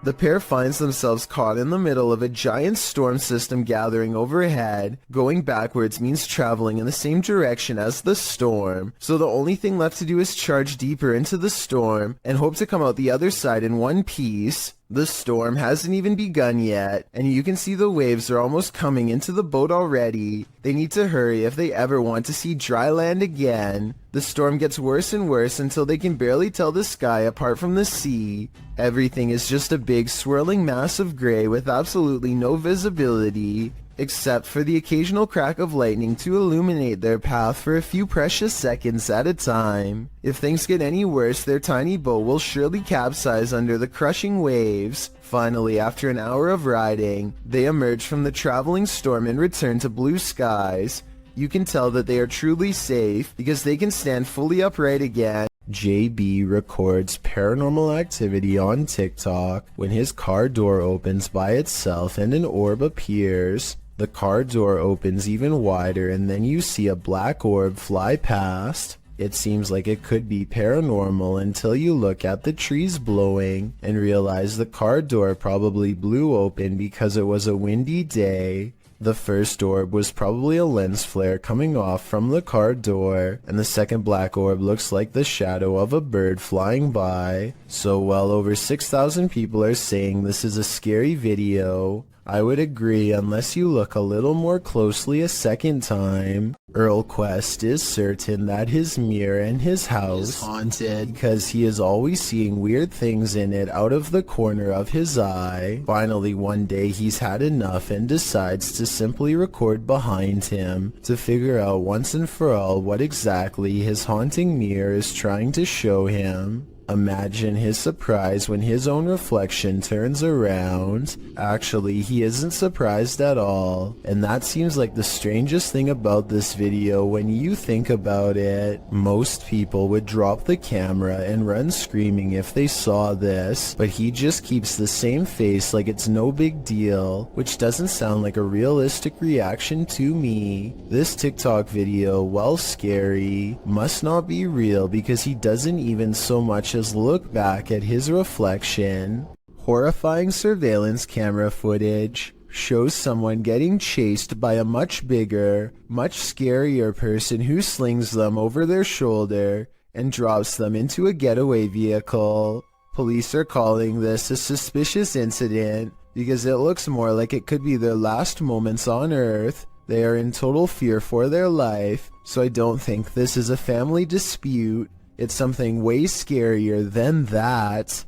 The pair finds themselves caught in the middle of a giant storm system gathering overhead. Going backwards means traveling in the same direction as the storm, so the only thing left to do is charge deeper into the storm and hope to come out the other side in one piece. The storm hasn't even begun yet, and you can see the waves are almost coming into the boat already. They need to hurry if they ever want to see dry land again. The storm gets worse and worse until they can barely tell the sky apart from the sea. Everything is just a big swirling mass of gray with absolutely no visibility, except for the occasional crack of lightning to illuminate their path for a few precious seconds at a time. If things get any worse, their tiny boat will surely capsize under the crushing waves. Finally, after an hour of riding, they emerge from the traveling storm and return to blue skies. You can tell that they are truly safe because they can stand fully upright again. JB records paranormal activity on TikTok when his car door opens by itself and an orb appears. The car door opens even wider and then you see a black orb fly past. It seems like it could be paranormal until you look at the trees blowing and realize the car door probably blew open because it was a windy day. The first orb was probably a lens flare coming off from the car door, and the second black orb looks like the shadow of a bird flying by. So well over 6,000 people are saying this is a scary video. I would agree unless you look a little more closely a second time. Earl Quest is certain that his mirror in his house is haunted because he is always seeing weird things in it out of the corner of his eye. Finally, one day he's had enough and decides to simply record behind him to figure out once and for all what exactly his haunting mirror is trying to show him. Imagine his surprise when his own reflection turns around. Actually, he isn't surprised at all, and that seems like the strangest thing about this video when you think about it. Most people would drop the camera and run screaming if they saw this, but he just keeps the same face like it's no big deal, which doesn't sound like a realistic reaction to me. This TikTok video, while scary, must not be real because he doesn't even so much as look back at his reflection. Horrifying surveillance camera footage shows someone getting chased by a much bigger, much scarier person who slings them over their shoulder and drops them into a getaway vehicle. Police are calling this a suspicious incident because it looks more like it could be their last moments on Earth. They are in total fear for their life, so I don't think this is a family dispute. It's something way scarier than that.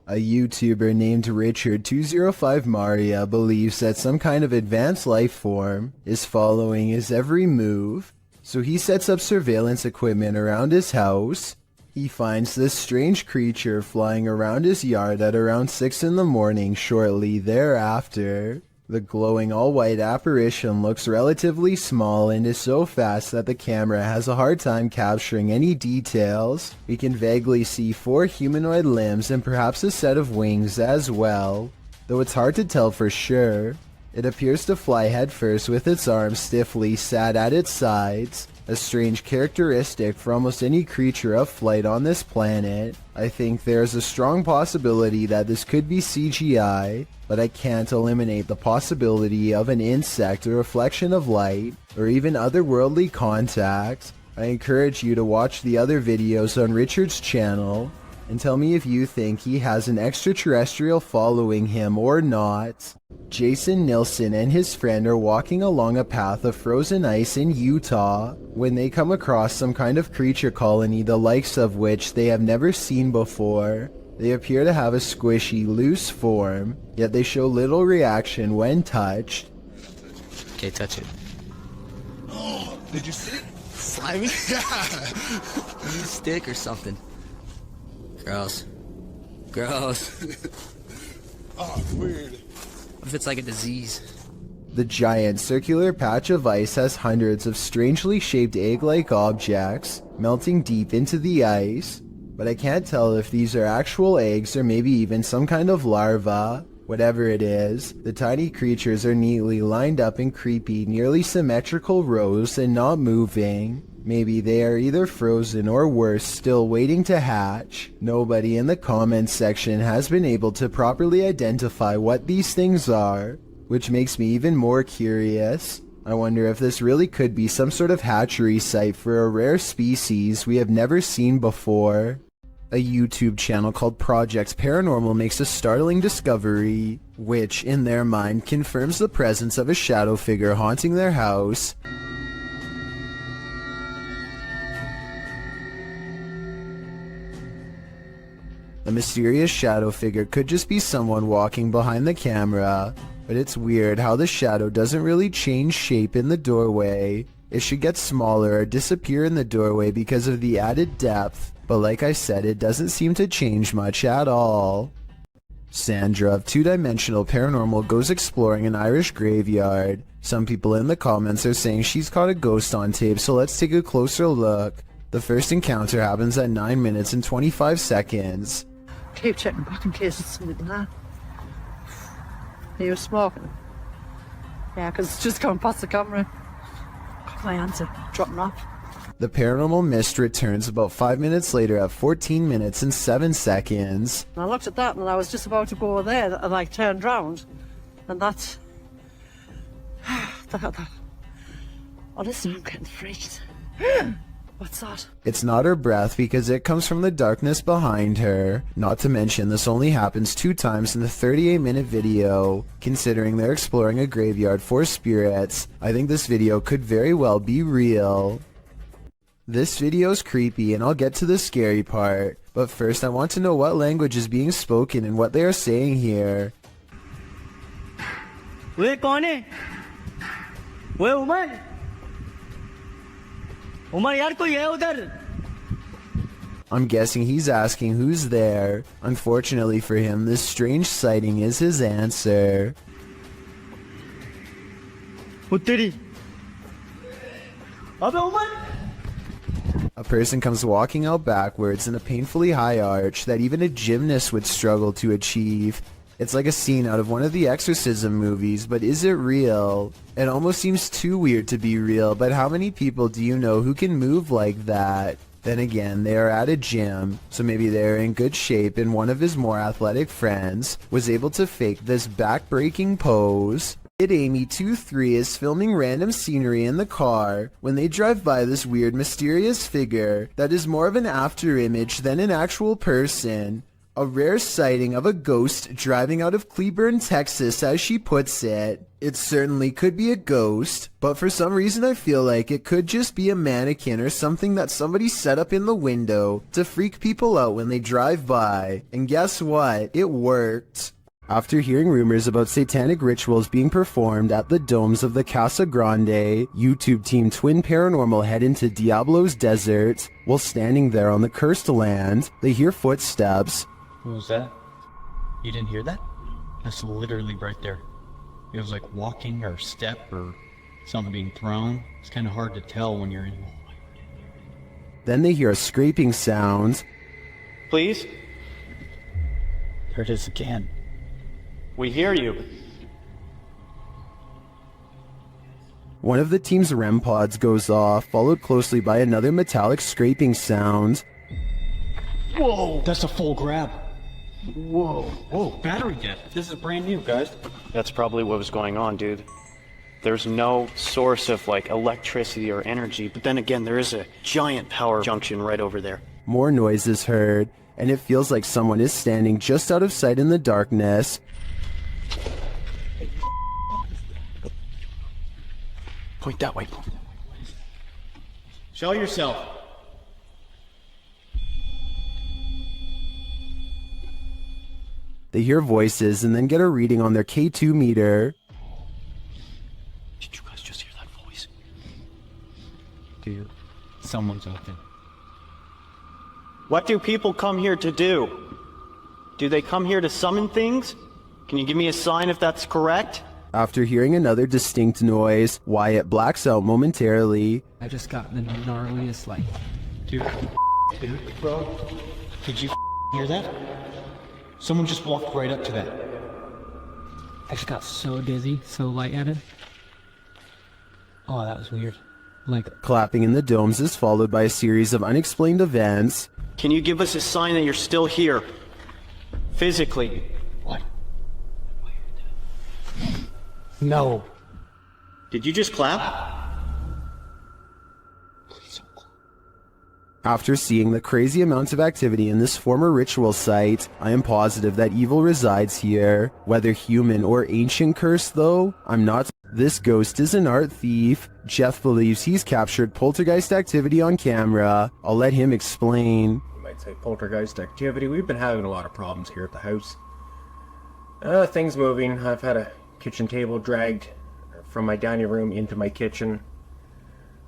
A YouTuber named Richard205Maria believes that some kind of advanced life form is following his every move, so he sets up surveillance equipment around his house. He finds this strange creature flying around his yard at around 6 in the morning shortly thereafter. The glowing all-white apparition looks relatively small and is so fast that the camera has a hard time capturing any details. We can vaguely see 4 humanoid limbs and perhaps a set of wings as well, though it's hard to tell for sure. It appears to fly headfirst with its arms stiffly sat at its sides, a strange characteristic for almost any creature of flight on this planet. I think there is a strong possibility that this could be CGI, but I can't eliminate the possibility of an insect, a reflection of light, or even otherworldly contact. I encourage you to watch the other videos on Richard's channel and tell me if you think he has an extraterrestrial following him or not. Jason Nilsson and his friend are walking along a path of frozen ice in Utah when they come across some kind of creature colony the likes of which they have never seen before. They appear to have a squishy, loose form, yet they show little reaction when touched. Okay, touch it. Oh, did you see it? Slimy? Yeah. Stick or something. Gross. Gross. Oh, weird. What if it's like a disease? The giant circular patch of ice has hundreds of strangely shaped egg-like objects melting deep into the ice, but I can't tell if these are actual eggs or maybe even some kind of larva. Whatever it is, the tiny creatures are neatly lined up in creepy, nearly symmetrical rows and not moving. Maybe they are either frozen or worse, still waiting to hatch. Nobody in the comments section has been able to properly identify what these things are, which makes me even more curious. I wonder if this really could be some sort of hatchery site for a rare species we have never seen before. A YouTube channel called Project Paranormal makes a startling discovery, which, in their mind, confirms the presence of a shadow figure haunting their house. The mysterious shadow figure could just be someone walking behind the camera, but it's weird how the shadow doesn't really change shape in the doorway. It should get smaller or disappear in the doorway because of the added depth, but like I said, it doesn't seem to change much at all. Sandra of Two Dimensional Paranormal goes exploring an Irish graveyard. Some people in the comments are saying she's caught a ghost on tape, so let's take a closer look. The first encounter happens at 9 minutes and 25 seconds. Keep checking back in case it's something like that. Are you smoking? Yeah, because it's just going past the camera. Got my answer. Dropping off. The paranormal mist returns about 5 minutes later at 14 minutes and 7 seconds. And I looked at that and I was just about to go there and I turned round. And that's... Honestly, I'm getting freaked. What's that? It's not her breath because it comes from the darkness behind her. Not to mention this only happens 2 times in the 38-minute video. Considering they're exploring a graveyard for spirits, I think this video could very well be real. This video's creepy and I'll get to the scary part, but first I want to know what language is being spoken and what they are saying here. वे कौन है? वे उमर? उमर यार कोई है उधर? I'm guessing he's asking who's there. Unfortunately for him, this strange sighting is his answer. उत्तरी. अबे Umar? A person comes walking out backwards in a painfully high arch that even a gymnast would struggle to achieve. It's like a scene out of one of the exorcism movies, but is it real? It almost seems too weird to be real, but how many people do you know who can move like that? Then again, they are at a gym, so maybe they're in good shape and one of his more athletic friends was able to fake this back-breaking pose. Kid Amy 23 is filming random scenery in the car when they drive by this weird mysterious figure that is more of an after image than an actual person. A rare sighting of a ghost driving out of Cleburne, Texas, as she puts it. It certainly could be a ghost, but for some reason I feel like it could just be a mannequin or something that somebody set up in the window to freak people out when they drive by. And guess what? It worked. After hearing rumors about satanic rituals being performed at the domes of the Casa Grande, YouTube team Twin Paranormal head into Diablo's Desert. While standing there on the cursed land, they hear footsteps. What was that? You didn't hear that? That's literally right there. It was like walking or step or something being thrown. It's kind of hard to tell when you're in. Then they hear a scraping sound. Please? There it is again. We hear you. One of the team's REM pods goes off, followed closely by another metallic scraping sound. Whoa! That's a full grab. Whoa. Whoa, battery dead. This is brand new, guys. That's probably what was going on, dude. There's no source of, like, electricity or energy, but then again, there is a giant power junction right over there. More noise is heard, and it feels like someone is standing just out of sight in the darkness. Point that way. Show yourself. They hear voices and then get a reading on their K2 meter. Did you guys just hear that voice? Dude, someone's out there. What do people come here to do? Do they come here to summon things? Can you give me a sign if that's correct? After hearing another distinct noise, Wyatt blacks out momentarily. I just got the gnarliest, like, dude, bro, did you hear that? Someone just walked right up to that. I just got so dizzy, so lightheaded. Oh, that was weird. Like, clapping in the domes is followed by a series of unexplained events. Can you give us a sign that you're still here? Physically. What? No. Did you just clap? After seeing the crazy amounts of activity in this former ritual site, I am positive that evil resides here. Whether human or ancient curse though, I'm not. This ghost is an art thief. Jeff believes he's captured poltergeist activity on camera. I'll let him explain. You might say poltergeist activity. We've been having a lot of problems here at the house. Things moving. I've had a kitchen table dragged from my dining room into my kitchen.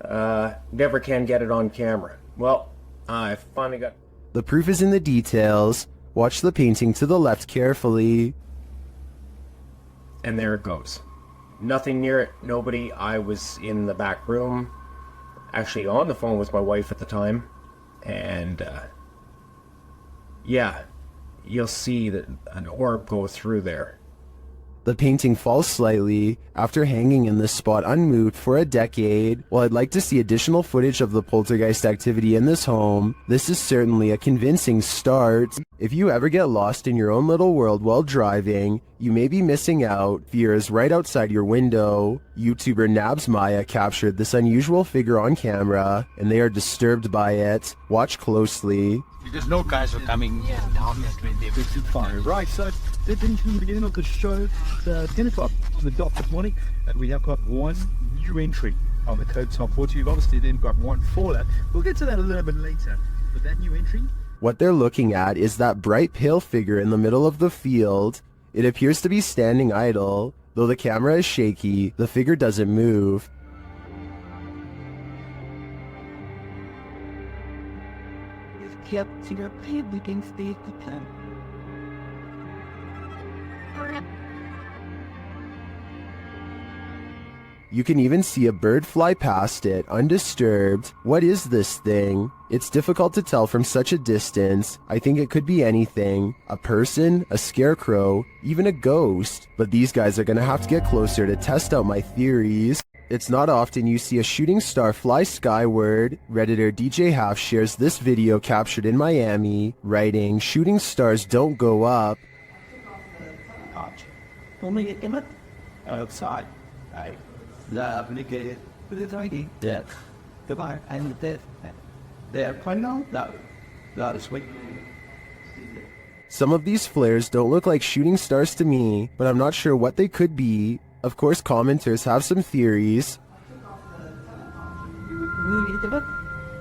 Never can get it on camera. Well, I finally got... The proof is in the details. Watch the painting to the left carefully. And there it goes. Nothing near it, nobody. I was in the back room, actually on the phone with my wife at the time, and yeah, you'll see that an orb go through there. The painting falls slightly after hanging in this spot unmoved for a decade. While I'd like to see additional footage of the poltergeist activity in this home, this is certainly a convincing start. If you ever get lost in your own little world while driving, you may be missing out. Fear is right outside your window. YouTuber Nabs Maya captured this unusual figure on camera, and they are disturbed by it. Watch closely. Because no guys are coming down the 55. Right, so this is the beginning of the show. The 10 o'clock on the dot this morning, and we have got one new entry on the code top 40. You've obviously then got one for that. We'll get to that a little bit later. But that new entry... What they're looking at is that bright pale figure in the middle of the field. It appears to be standing idle. Though the camera is shaky, the figure doesn't move. Kept your paid against the plan. You can even see a bird fly past it, undisturbed. What is this thing? It's difficult to tell from such a distance. I think it could be anything. A person, a scarecrow, even a ghost. But these guys are gonna have to get closer to test out my theories. It's not often you see a shooting star fly skyward. Redditor DJ Half shares this video captured in Miami, writing, "Shooting stars don't go up." Only in it outside. I love it with it ID. Death. Goodbye. And death. They're quite now. That is sweet. Some of these flares don't look like shooting stars to me, but I'm not sure what they could be. Of course, commenters have some theories.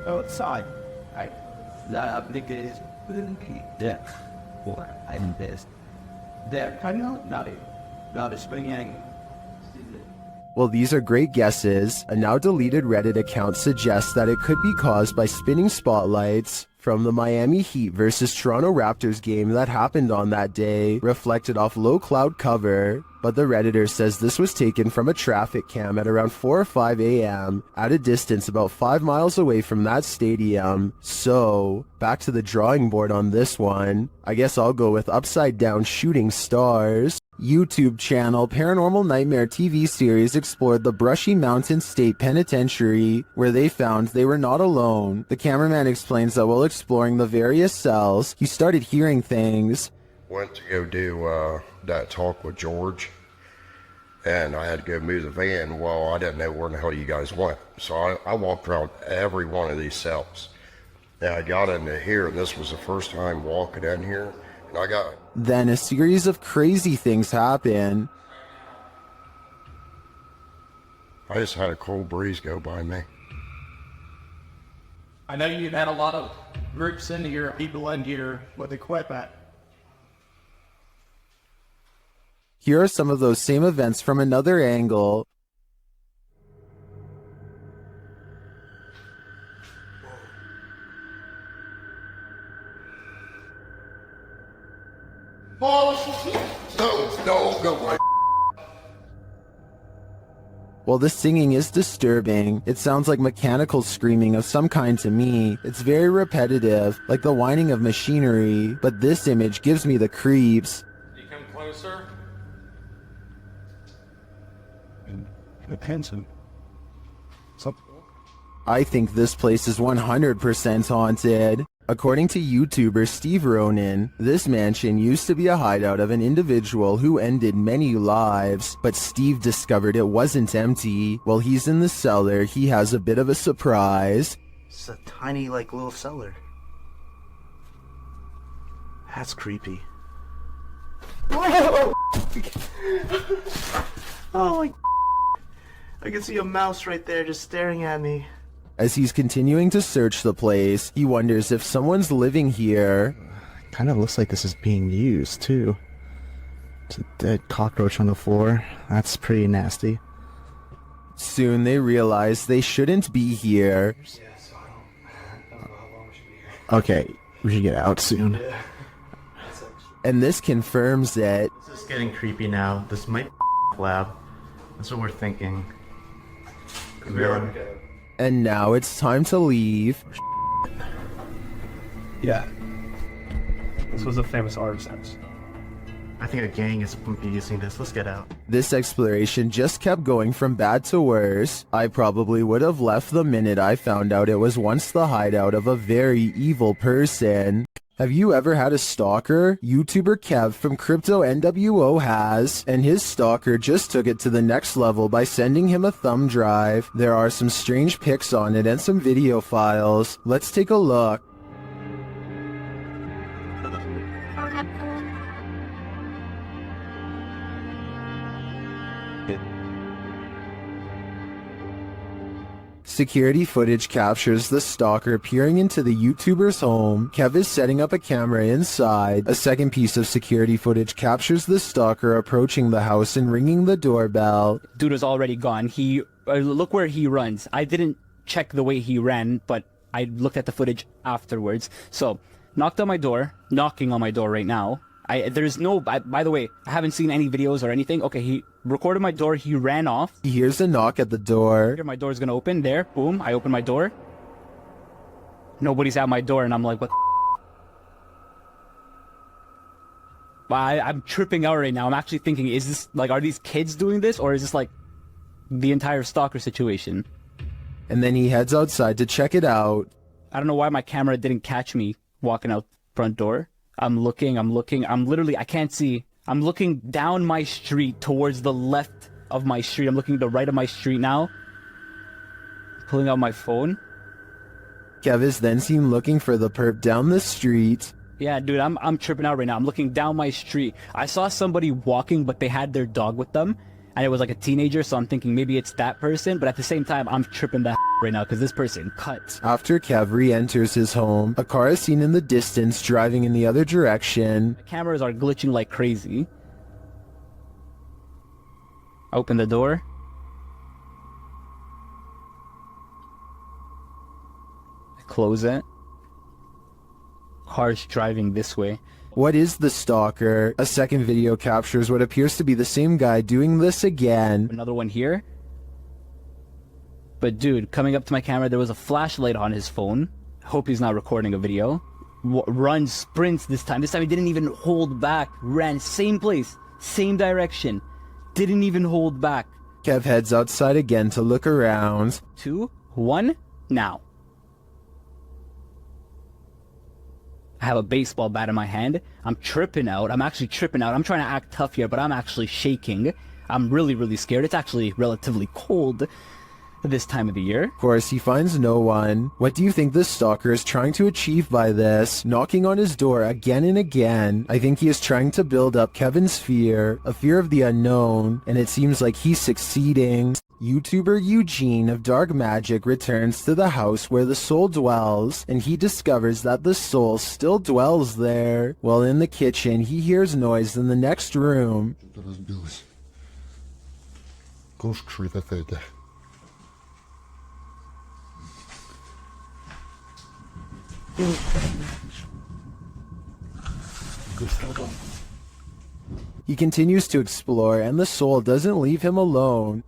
Outside. I love it with it ID. Death. Or and death. They're kind of not a spring. Well, these are great guesses. A now deleted Reddit account suggests that it could be caused by spinning spotlights from the Miami Heat versus Toronto Raptors game that happened on that day, reflected off low cloud cover. But the Redditor says this was taken from a traffic cam at around 4 or 5 a.m. at a distance about 5 miles away from that stadium. So, back to the drawing board on this one. I guess I'll go with upside down shooting stars. YouTube channel Paranormal Nightmare TV series explored the Brushy Mountain State Penitentiary, where they found they were not alone. The cameraman explains that while exploring the various cells, he started hearing things. Went to go do that talk with George, and I had to go move the van. Well, I didn't know where the hell you guys went, so I walked around every one of these cells. And I got into here, and this was the first time walking in here, and I got... Then a series of crazy things happen. I just had a cold breeze go by me. I know you've had a lot of groups into your people into your what they quit at. Here are some of those same events from another angle. No, go away. While the singing is disturbing, it sounds like mechanical screaming of some kind to me. It's very repetitive, like the whining of machinery, but this image gives me the creeps. You come closer. Handsome. I think this place is 100% haunted. According to YouTuber Steve Ronan, this mansion used to be a hideout of an individual who ended many lives, but Steve discovered it wasn't empty. While he's in the cellar, he has a bit of a surprise. It's a tiny, like, little cellar. That's creepy. Oh my! I can see a mouse right there just staring at me. As he's continuing to search the place, he wonders if someone's living here. Kind of looks like this is being used, too. It's a dead cockroach on the floor. That's pretty nasty. Soon they realize they shouldn't be here. Okay, we should get out soon. And this confirms it. This is getting creepy now. This might be lab. That's what we're thinking. And now it's time to leave. Yeah. This was a famous artist's house. I think a gang is using this. Let's get out. This exploration just kept going from bad to worse. I probably would have left the minute I found out it was once the hideout of a very evil person. Have you ever had a stalker? YouTuber Kev from Crypto NWO has, and his stalker just took it to the next level by sending him a thumb drive. There are some strange pics on it and some video files. Let's take a look. Security footage captures the stalker peering into the YouTuber's home. Kev is setting up a camera inside. A second piece of security footage captures the stalker approaching the house and ringing the doorbell. Dude was already gone. Look where he runs. I didn't check the way he ran, but I looked at the footage afterwards. So, knocking on my door right now. By the way, I haven't seen any videos or anything. Okay, he recorded my door, he ran off. He hears a knock at the door. My door's gonna open, there, boom, I open my door. Nobody's at my door, and I'm like, what the I'm tripping out right now. I'm actually thinking, is this, like, are these kids doing this, or is this, like, the entire stalker situation? And then he heads outside to check it out. I don't know why my camera didn't catch me walking out front door. I'm looking, I can't see. I'm looking down my street towards the left of my street. I'm looking to the right of my street now. Pulling out my phone. Kev is then seen looking for the perp down the street. Yeah, dude, I'm tripping out right now. I'm looking down my street. I saw somebody walking, but they had their dog with them. And it was like a teenager, so I'm thinking maybe it's that person. But at the same time, I'm tripping the right now because this person cut. After Kev re-enters his home, a car is seen in the distance driving in the other direction. The cameras are glitching like crazy. Open the door. Close it. Car's driving this way. What is the stalker? A second video captures what appears to be the same guy doing this again. Another one here. But dude, coming up to my camera, there was a flashlight on his phone. Hope he's not recording a video. Runs, sprints this time. This time he didn't even hold back. Ran, same place, same direction. Didn't even hold back. Kev heads outside again to look around. 2, 1, now. I have a baseball bat in my hand. I'm tripping out. I'm actually tripping out. I'm trying to act tough here, but I'm actually shaking. I'm really, really scared. It's actually relatively cold this time of the year. Of course, he finds no one. What do you think this stalker is trying to achieve by this? Knocking on his door again and again. I think he is trying to build up Kevin's fear, a fear of the unknown, and it seems like he's succeeding. YouTuber Eugene of Dark Magic returns to the house where the soul dwells, and he discovers that the soul still dwells there. While in the kitchen, he hears noise in the next room. He continues to explore, and the soul doesn't leave him alone.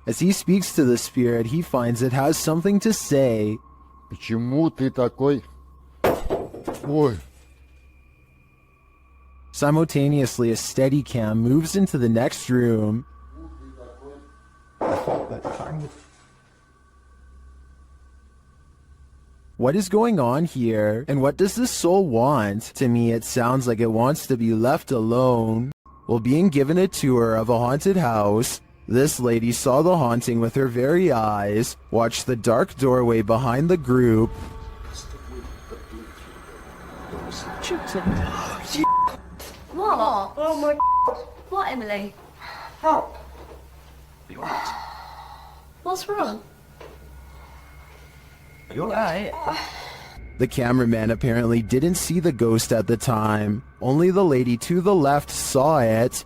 As he speaks to the spirit, he finds it has something to say. Simultaneously, a Steadicam moves into the next room. What is going on here? And what does this soul want? To me, it sounds like it wants to be left alone. While being given a tour of a haunted house, this lady saw the haunting with her very eyes, watched the dark doorway behind the group, What? Oh my God. What, Emily? Help. What's wrong? You're right. The cameraman apparently didn't see the ghost at the time. Only the lady to the left saw it.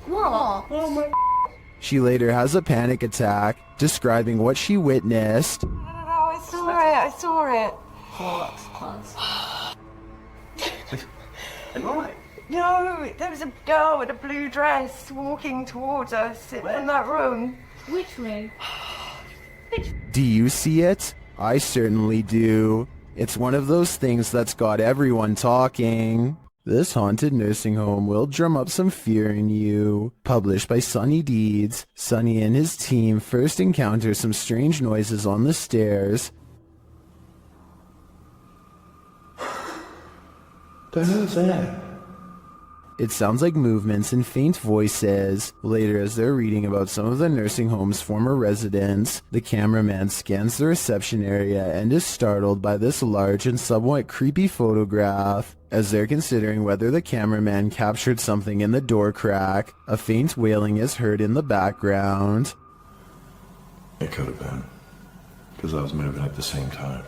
What? Oh my. She later has a panic attack, describing what she witnessed. No, I saw it. I saw it. Right. No, there was a girl with a blue dress walking towards us in that room. Which room? Do you see it? I certainly do. It's one of those things that's got everyone talking. This haunted nursing home will drum up some fear in you. Published by Sunny Deeds, Sunny and his team first encounter some strange noises on the stairs. The hell's that? It sounds like movements and faint voices. Later, as they're reading about some of the nursing home's former residents, the cameraman scans the reception area and is startled by this large and somewhat creepy photograph. As they're considering whether the cameraman captured something in the door crack, a faint wailing is heard in the background. It could have been, because I was moving at the same time.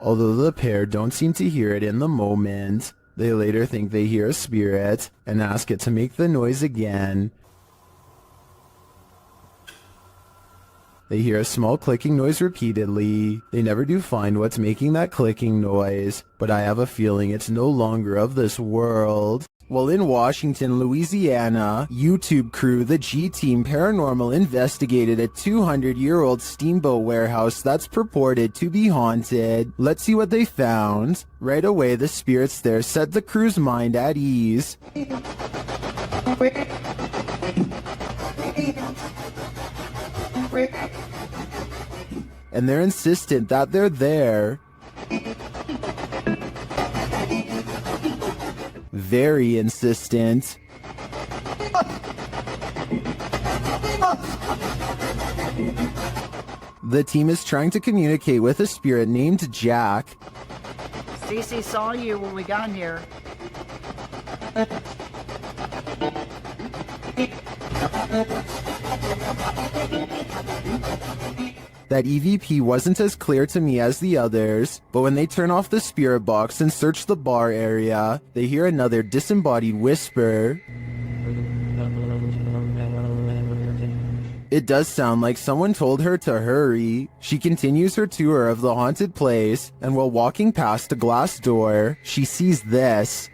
Although the pair don't seem to hear it in the moment, they later think they hear a spirit and ask it to make the noise again. They hear a small clicking noise repeatedly. They never do find what's making that clicking noise, but I have a feeling it's no longer of this world. While in Washington, Louisiana, YouTube crew The G-Team Paranormal investigated a 200-year-old steamboat warehouse that's purported to be haunted. Let's see what they found. Right away, the spirits there set the crew's mind at ease. And they're insistent that they're there. Very insistent. The team is trying to communicate with a spirit named Jack. Cece saw you when we got here. That EVP wasn't as clear to me as the others, but when they turn off the spirit box and search the bar area, they hear another disembodied whisper. It does sound like someone told her to hurry. She continues her tour of the haunted place, and while walking past a glass door, she sees this.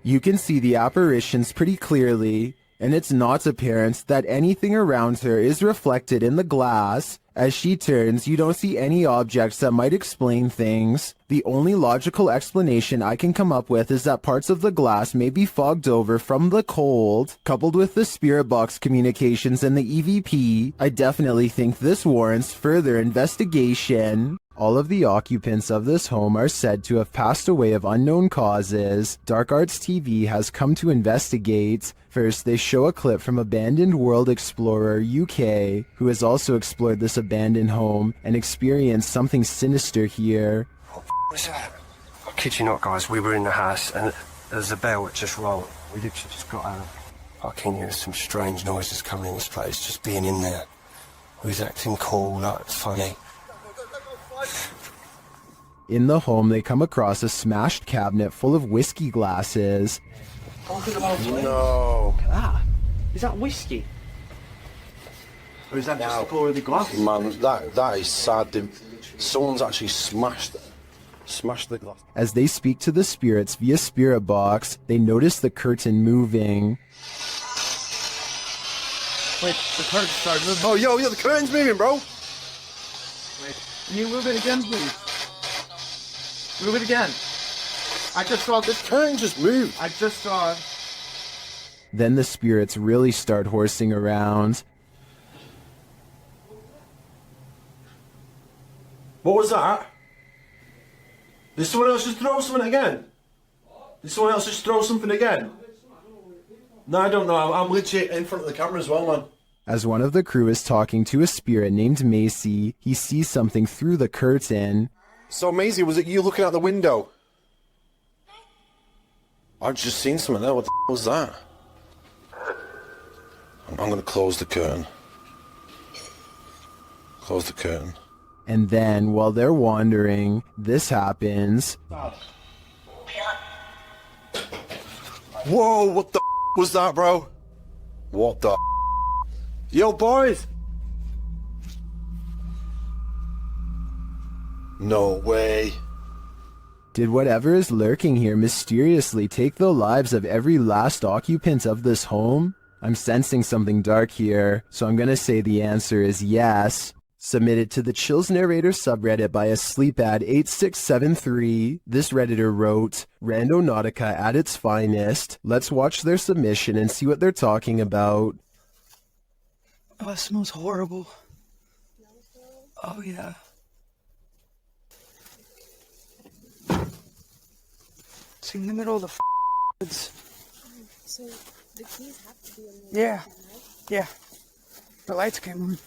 You can see the apparitions pretty clearly, and it's not apparent that anything around her is reflected in the glass. As she turns, you don't see any objects that might explain things. The only logical explanation I can come up with is that parts of the glass may be fogged over from the cold. Coupled with the spirit box communications and the EVP, I definitely think this warrants further investigation. All of the occupants of this home are said to have passed away of unknown causes. Dark Arts TV has come to investigate. First, they show a clip from Abandoned World Explorer UK, who has also explored this abandoned home and experienced something sinister here. What's that? I kid you not, guys, we were in the house and there's a bell that just rang. We literally just got out. I can hear some strange noises coming in this place, just being in there. We was acting cool, like it's funny. In the home, they come across a smashed cabinet full of whiskey glasses. No. Ah, is that whiskey? Or is that just the colour of the glass? Man, that is sad. Someone's actually smashed the glass. As they speak to the spirits via spirit box, they notice the curtain moving. Wait, the curtain started moving. Oh, yo, the curtain's moving, bro. Wait, can you move it again, please? Move it again. I just saw this curtain just move. I just saw. Then the spirits really start horsing around. What was that? Did someone else just throw something again? Did someone else just throw something again? No, I don't know. I'm legit in front of the camera as well, man. As one of the crew is talking to a spirit named Macy, he sees something through the curtain. So, Maisie, was it you looking out the window? I've just seen something there. What the was that? I'm going to close the curtain. Close the curtain. And then, while they're wandering, this happens. Whoa, what the was that, bro? What the Yo, boys! No way. Did whatever is lurking here mysteriously take the lives of every last occupant of this home? I'm sensing something dark here, so I'm gonna say the answer is yes. Submitted to the Chills Narrator subreddit by a sleepad8673, this redditor wrote, Randonautica at its finest. Let's watch their submission and see what they're talking about. Oh, it smells horrible. Oh, yeah. It's in the middle of the woods. So the keys have to be in the Yeah. Yeah. The lights came on.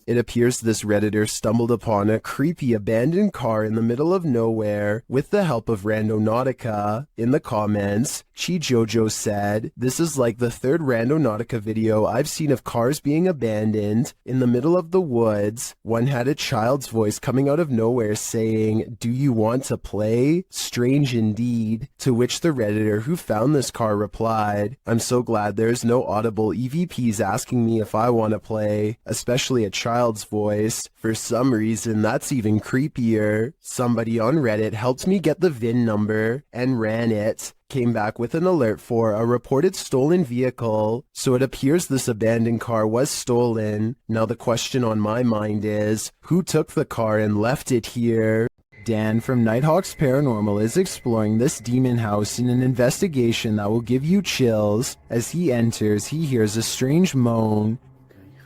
It appears this redditor stumbled upon a creepy abandoned car in the middle of nowhere with the help of Randonautica. In the comments, Chi Jojo said, "This is like the third Randonautica video I've seen of cars being abandoned in the middle of the woods. One had a child's voice coming out of nowhere saying, 'Do you want to play?' Strange indeed." To which the redditor who found this car replied, "I'm so glad there's no audible EVPs asking me if I want to play, especially a child's voice. For some reason, that's even creepier. Somebody on Reddit helped me get the VIN number and ran it. Came back with an alert for a reported stolen vehicle. So it appears this abandoned car was stolen. Now the question on my mind is, who took the car and left it here?" Dan from Nighthawks Paranormal is exploring this demon house in an investigation that will give you chills. As he enters, he hears a strange moan.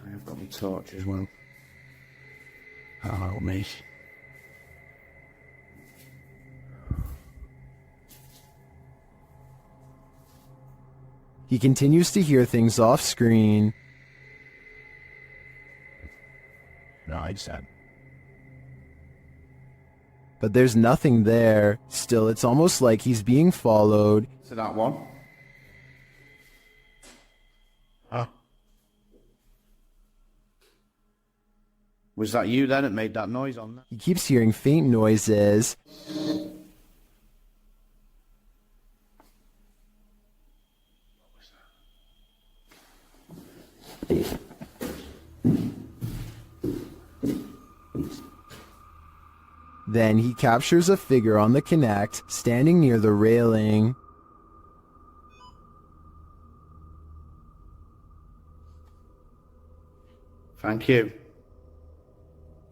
I've got my torch as well. That'll help me. He continues to hear things off screen. No, I said. But there's nothing there. Still, it's almost like he's being followed. So that one. Huh? Was that you then that made that noise on there? He keeps hearing faint noises. Then he captures a figure on the Kinect, standing near the railing. Thank you.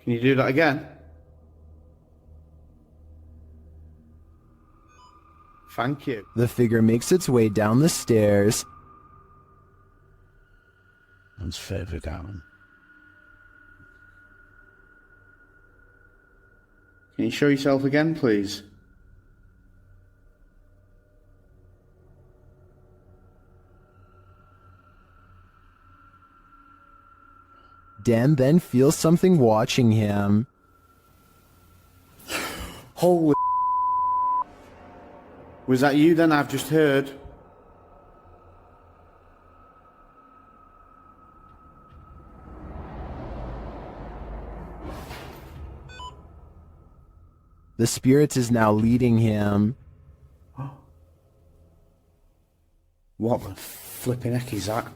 Can you do that again? Thank you. The figure makes its way down the stairs. And further down. Can you show yourself again, please? Dan then feels something watching him. Holy. Was that you then I've just heard? The spirit is now leading him. What the flipping heck is that?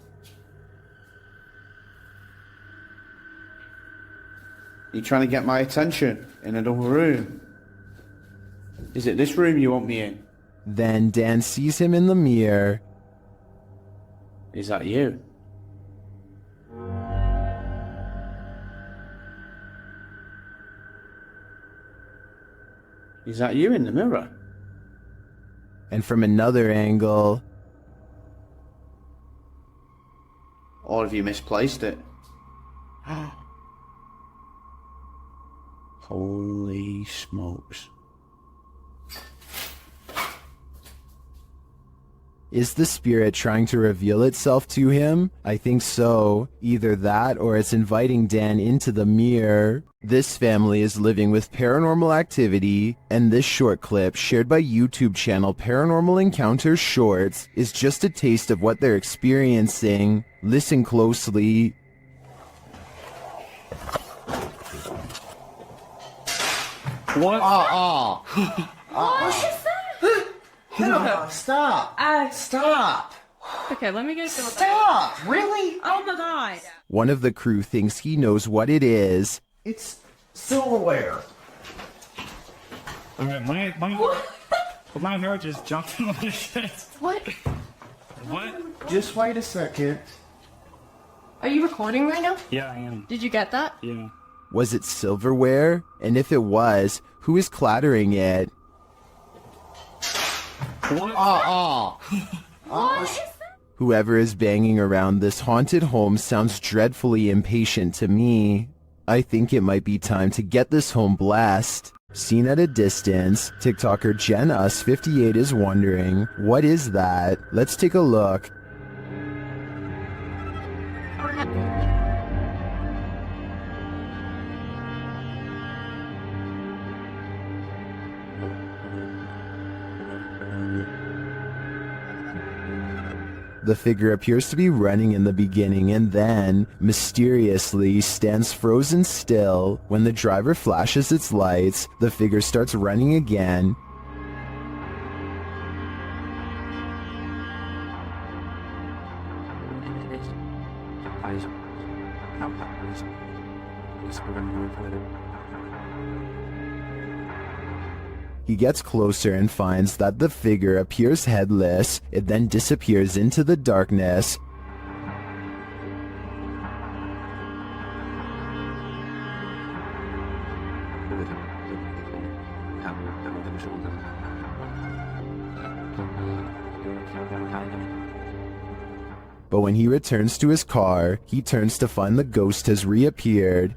You trying to get my attention in another room? Is it this room you want me in? Then Dan sees him in the mirror. Is that you? Is that you in the mirror? And from another angle, or have you misplaced it? Holy smokes. is the spirit trying to reveal itself to him? I think so. Either that or it's inviting Dan into the mirror. This family is living with paranormal activity, and this short clip, shared by YouTube channel Paranormal Encounters Shorts, is just a taste of what they're experiencing. Listen closely. What? Stop. Stop. Okay, let me get to Stop. Really? Oh my god. One of the crew thinks he knows what it is. It's silverware. Alright, my heart just jumped in my chest. What? What? Just wait a second. Are you recording right now? Yeah, I am. Did you get that? Yeah. Was it silverware? And if it was, who is clattering it? What? Whoever is banging around this haunted home sounds dreadfully impatient to me. I think it might be time to get this home blessed. Seen at a distance, TikToker Jen Us 58 is wondering, what is that? Let's take a look. The figure appears to be running in the beginning and then, mysteriously, stands frozen still. When the driver flashes its lights, the figure starts running again. He gets closer and finds that the figure appears headless. It then disappears into the darkness. But when he returns to his car, he turns to find the ghost has reappeared.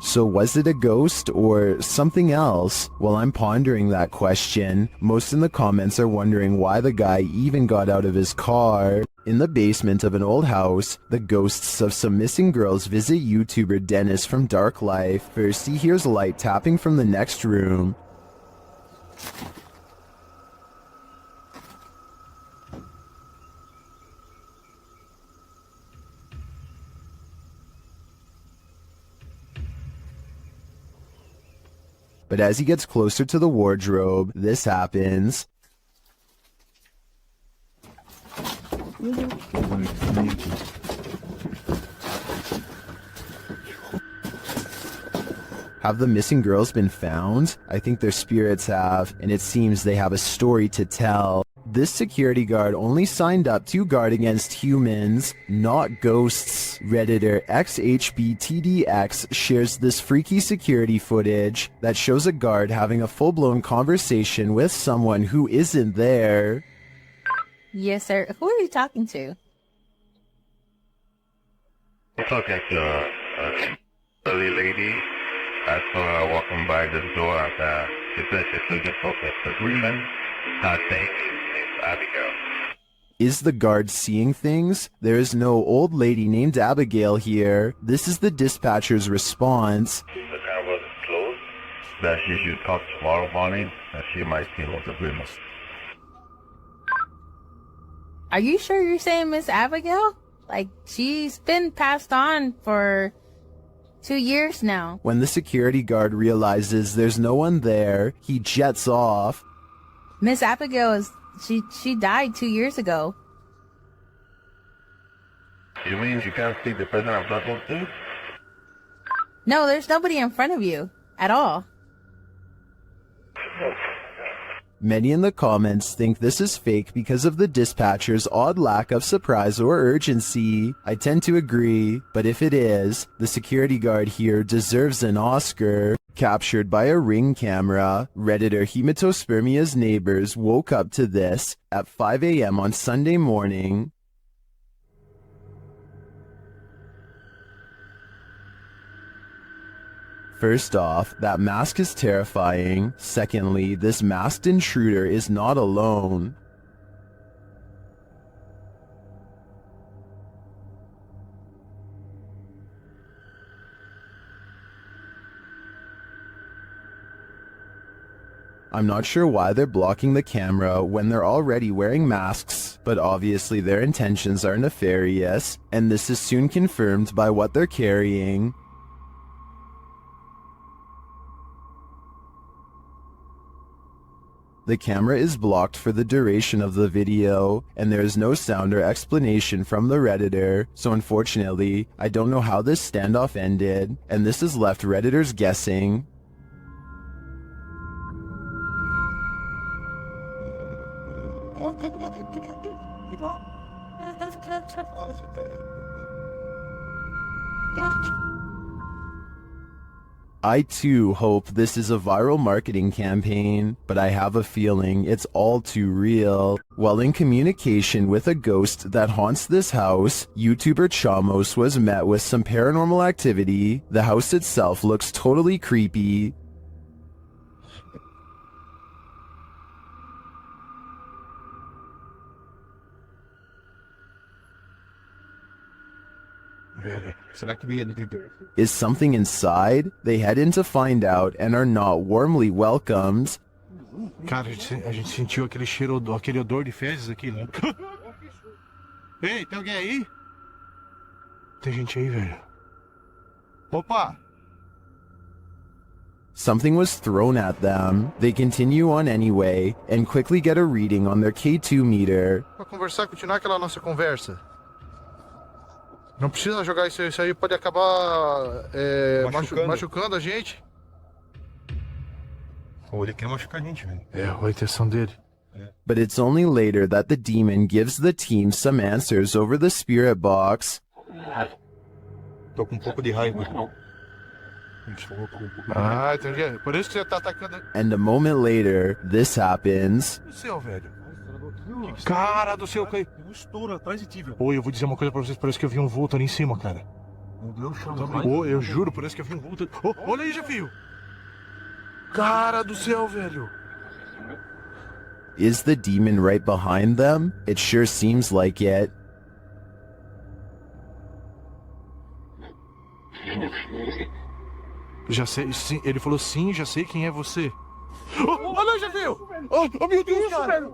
So was it a ghost or something else? While I'm pondering that question, most in the comments are wondering why the guy even got out of his car. In the basement of an old house, the ghosts of some missing girls visit YouTuber Dennis from Dark Life. First he hears light tapping from the next room. But as he gets closer to the wardrobe, this happens. Have the missing girls been found? I think their spirits have, and it seems they have a story to tell. This security guard only signed up to guard against humans, not ghosts. Redditor XHBTDX shares this freaky security footage that shows a guard having a full-blown conversation with someone who isn't there. Yes, sir. Who are you talking to? I'm talking to early lady. I saw her walking by the door at it's just open agreement. I think it's Abigail. Is the guard seeing things? There is no old lady named Abigail here. This is the dispatcher's response. The car was closed. That she should talk tomorrow morning, and she might see what the agreement. Are you sure you're saying Miss Abigail? Like, she's been passed on for 2 years now. When the security guard realizes there's no one there, he jets off. Miss Abigail is... She died 2 years ago. You mean you can't see the person I'm talking to? No, there's nobody in front of you. At all. Many in the comments think this is fake because of the dispatcher's odd lack of surprise or urgency. I tend to agree, but if it is, the security guard here deserves an Oscar. Captured by a Ring camera, Redditor Hematospermia's neighbors woke up to this at 5 a.m. on Sunday morning. First off, that mask is terrifying. Secondly, this masked intruder is not alone. I'm not sure why they're blocking the camera when they're already wearing masks, but obviously their intentions are nefarious, and this is soon confirmed by what they're carrying. The camera is blocked for the duration of the video, and there is no sound or explanation from the Redditor, so unfortunately, I don't know how this standoff ended, and this has left Redditors guessing. I too hope this is a viral marketing campaign, but I have a feeling it's all too real. While in communication with a ghost that haunts this house, YouTuber Chamos was met with some paranormal activity. The house itself looks totally creepy. Is something inside? They head in to find out and are not warmly welcomed. Cara, a gente sentiu aquele cheiro, aquele odor de fezes aqui, né? Ei, tem alguém aí? Tem gente aí, velho. Opa! Something was thrown at them. They continue on anyway and quickly get a reading on their K2 meter. Pra conversar, continuar aquela nossa conversa. Não precisa jogar isso aí pode acabar machucando a gente. Ou ele quer machucar a gente, velho. É, a intenção dele. But it's only later that the demon gives the team some answers over the spirit box. Tô com um pouco de raiva. Ah, entendi. Por isso que você tá atacando. And a moment later, this happens. O céu, velho. Cara do céu, tem um estouro atrás de ti, velho. Oi, eu vou dizer uma coisa pra vocês, parece que eu vi um vulto ali em cima, cara. Meu Deus, eu juro, parece que eu vi um vulto. Oh, olha aí, Jefio. Cara do céu, velho. Is the demon right behind them? It sure seems like it. Já sei, sim, ele falou sim, já sei quem é você. Oh, olha aí, Jefio. Oh, meu Deus, cara.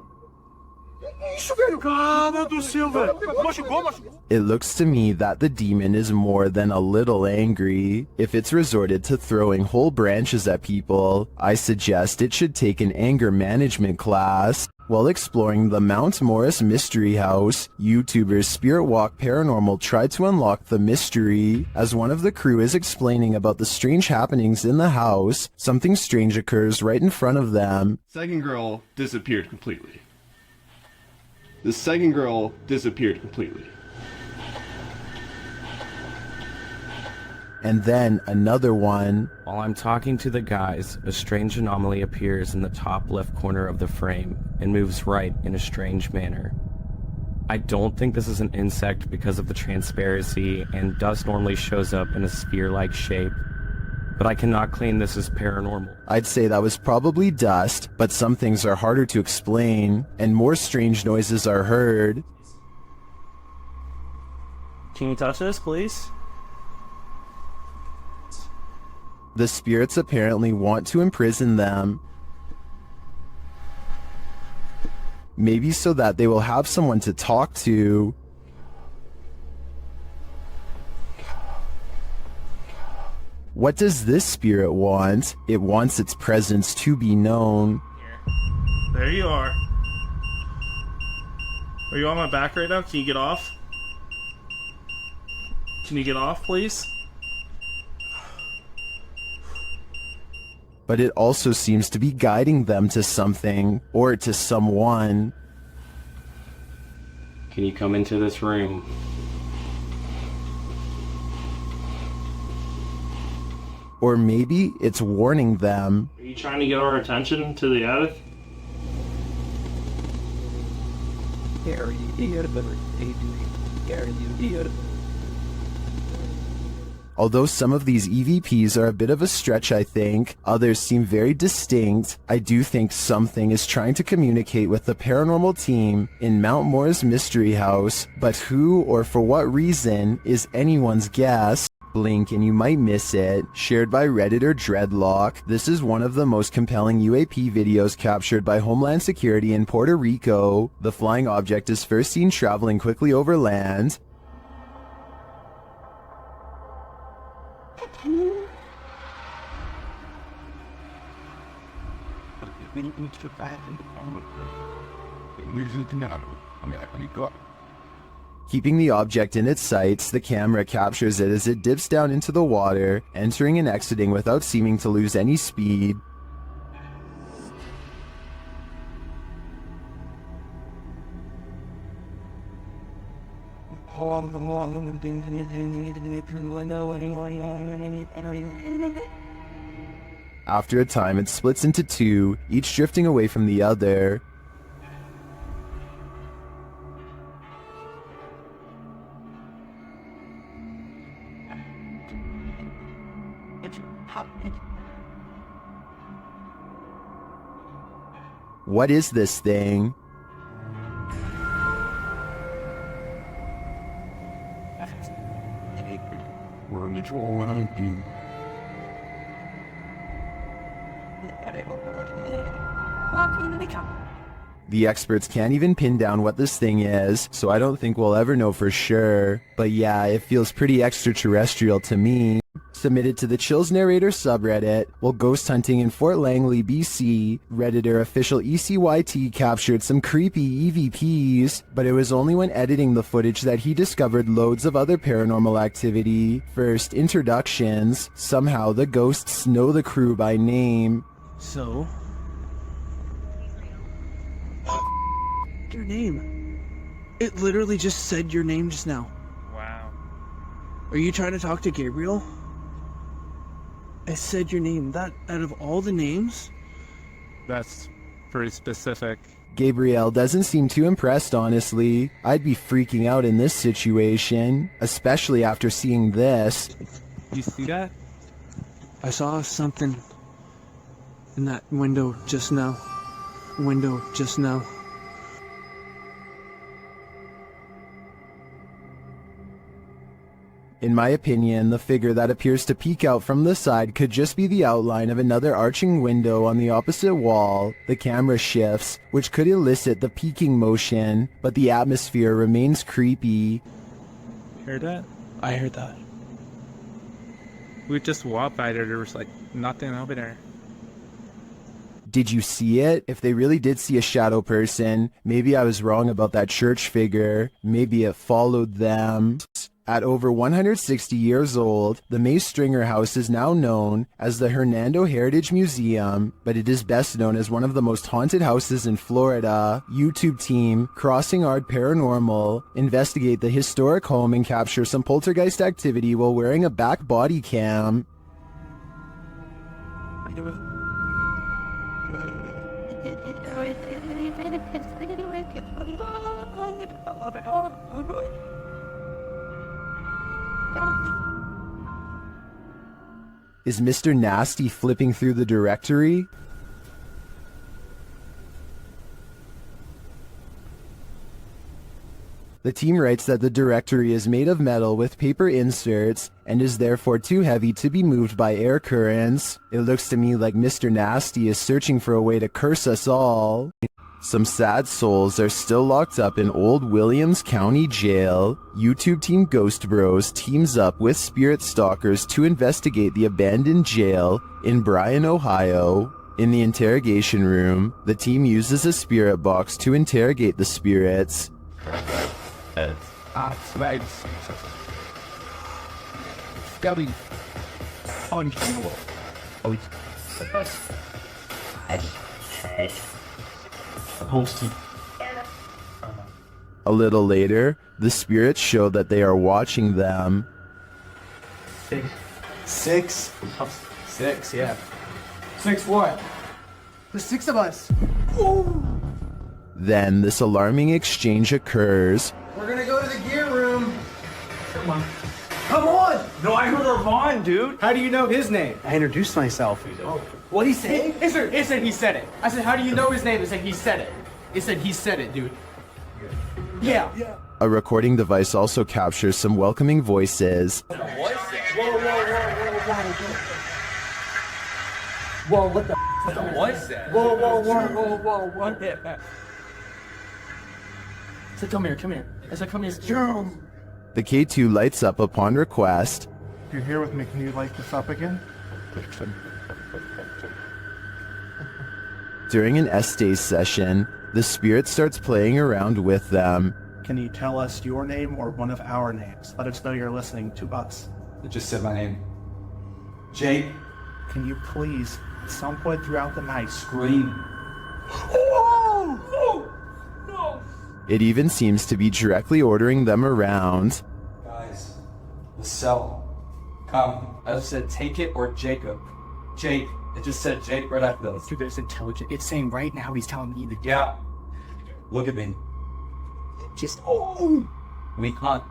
Isso, velho! Cara do céu, velho! Machucou! It looks to me that the demon is more than a little angry. If it's resorted to throwing whole branches at people, I suggest it should take an anger management class. While exploring the Mount Morris Mystery House, YouTubers Spirit Walk Paranormal tried to unlock the mystery. As one of the crew is explaining about the strange happenings in the house, something strange occurs right in front of them. Second girl disappeared completely. The second girl disappeared completely. And then another one. While I'm talking to the guys, a strange anomaly appears in the top left corner of the frame and moves right in a strange manner. I don't think this is an insect because of the transparency, and dust normally shows up in a sphere-like shape, but I cannot claim this as paranormal. I'd say that was probably dust, but some things are harder to explain, and more strange noises are heard. Can you touch this, please? The spirits apparently want to imprison them. Maybe so that they will have someone to talk to. What does this spirit want? It wants its presence to be known. There you are. Are you on my back right now? Can you get off? Can you get off, please? but it also seems to be guiding them to something or to someone. Can you come into this room? Or maybe it's warning them. Are you trying to get our attention to the attic? Although some of these EVPs are a bit of a stretch, I think, others seem very distinct, I do think something is trying to communicate with the paranormal team in Mount Moore's mystery house, but who or for what reason is anyone's guess. Blink and you might miss it. Shared by Redditor Dreadlock. This is one of the most compelling UAP videos captured by Homeland Security in Puerto Rico. The flying object is first seen traveling quickly over land. Keeping the object in its sights, the camera captures it as it dips down into the water, entering and exiting without seeming to lose any speed. After a time, it splits into two, each drifting away from the other. What is this thing? The experts can't even pin down what this thing is, so I don't think we'll ever know for sure. But yeah, it feels pretty extraterrestrial to me. Submitted to the Chills Narrator subreddit. While ghost hunting in Fort Langley, BC, Redditor official ECYT captured some creepy EVPs, but it was only when editing the footage that he discovered loads of other paranormal activity. First, introductions. Somehow the ghosts know the crew by name. So? Your name. It literally just said your name just now. Wow. Are you trying to talk to Gabriel? I said your name. That, out of all the names? That's pretty specific. Gabriel doesn't seem too impressed, honestly. I'd be freaking out in this situation, especially after seeing this. You see that? I saw something in that window just now. In my opinion, the figure that appears to peek out from the side could just be the outline of another arching window on the opposite wall. The camera shifts, which could elicit the peeking motion, but the atmosphere remains creepy. Heard that? I heard that. We just walked by there. There was like nothing over there. Did you see it? If they really did see a shadow person, maybe I was wrong about that church figure. Maybe it followed them. At over 160 years old, the May Stringer House is now known as the Hernando Heritage Museum, but it is best known as one of the most haunted houses in Florida. YouTube team Crossing Art Paranormal investigate the historic home and capture some poltergeist activity while wearing a back body cam. Is Mr. Nasty flipping through the directory? The team writes that the directory is made of metal with paper inserts and is therefore too heavy to be moved by air currents. It looks to me like Mr. Nasty is searching for a way to curse us all. Some sad souls are still locked up in Old Williams County Jail. YouTube team Ghost Bros teams up with spirit stalkers to investigate the abandoned jail in Bryan, Ohio. In the interrogation room, the team uses a spirit box to interrogate the spirits. A little later, the spirits show that they are watching them. Six, yeah. 6 what? The 6 of us. Then this alarming exchange occurs. We're gonna go to the gear room. Come on. Come on! No, I heard Ravon, dude. How do you know his name? I introduced myself. What'd he say? It said he said it. I said, how do you know his name? It said he said it. It said he said it, dude. Yeah. A recording device also captures some welcoming voices. Whoa, what the was that? Whoa, what that? I said, come here. I said, come here. The K2 lights up upon request. If you're here with me, can you light this up again? During an Estes session, the spirit starts playing around with them. Can you tell us your name or one of our names? Let us know you're listening to us. It just said my name. Jake. Can you please, at some point throughout the night, Scream. It even seems to be directly ordering them around. Guys, the cell. Come. I just said take it or Jacob. Jake. It just said Jake right after those. Dude, that's intelligent. It's saying right now he's telling me the Yeah. Look at me. just We can't.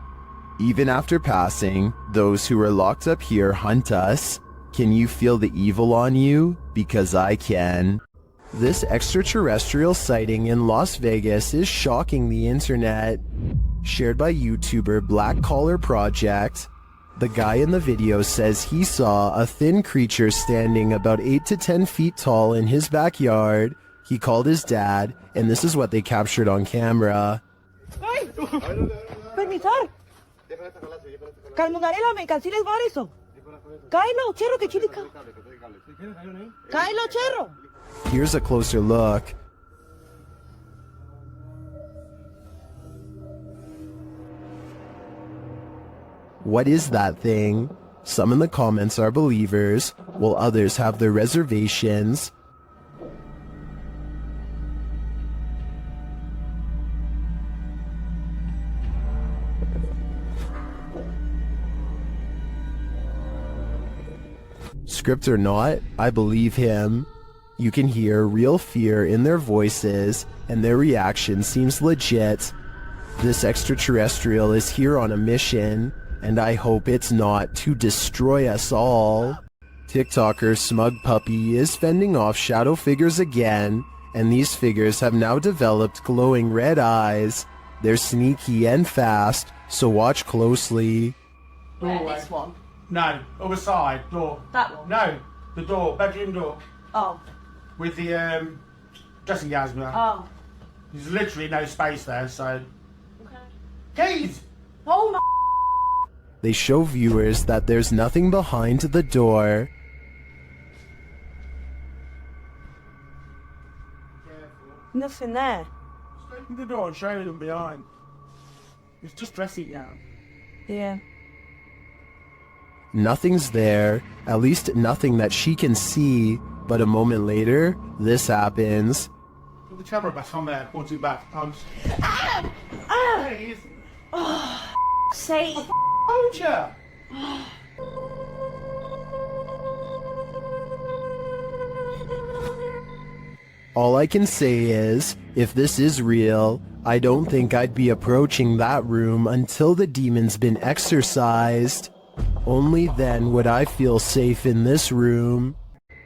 Even after passing, those who are locked up here hunt us. Can you feel the evil on you? Because I can. This extraterrestrial sighting in Las Vegas is shocking the internet. Shared by YouTuber Black Collar Project. The guy in the video says he saw a thin creature standing about 8 to 10 feet tall in his backyard. He called his dad, and this is what they captured on camera. ¡Ay! ¡Permisar! Calmonarela, me canceles var eso. Cáelo, cherro, que chilica. Cáelo, cherro. Here's a closer look. What is that thing? Some in the comments are believers, while others have their reservations. Script or not, I believe him. You can hear real fear in their voices, and their reaction seems legit. This extraterrestrial is here on a mission, and I hope it's not to destroy us all. TikToker Smug Puppy is fending off shadow figures again, and these figures have now developed glowing red eyes. They're sneaky and fast, so watch closely. This one. No, other side, door. That one. No, the door, bedroom door. Oh. With the dressing gowns. Oh. There's literally no space there, so. Okay. Keys! Oh my. They show viewers that there's nothing behind the door. Nothing there. Open the door and show them behind. It's just dressing gown. Yeah. Nothing's there, at least nothing that she can see, but a moment later, this happens. Put the camera back on there, point it back. Ah! Oh, say. Told ya! All I can say is, if this is real, I don't think I'd be approaching that room until the demon's been exorcised. Only then would I feel safe in this room.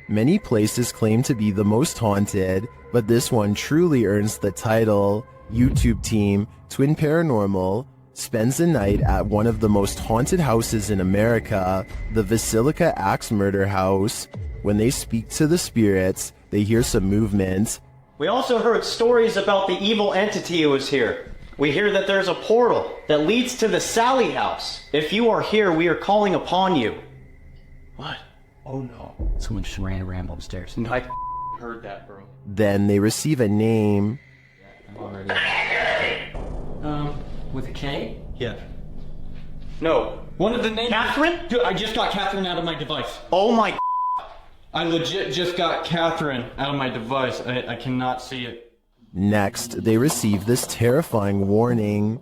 Many places claim to be the most haunted, but this one truly earns the title. YouTube team, Twin Paranormal, spends the night at one of the most haunted houses in America, the Basilica Axe Murder House. When they speak to the spirits, they hear some movement. We also heard stories about the evil entity who was here. We hear that there's a portal that leads to the Sally house. If you are here, we are calling upon you. What? Oh no. Someone just ran around upstairs. No, I heard that, bro. Then they receive a name. I'm already... with a K? Yeah. No. One of the names... Catherine? Dude, I just got Catherine out of my device. Oh my... I legit just got Catherine out of my device. I cannot see it. Next, they receive this terrifying warning.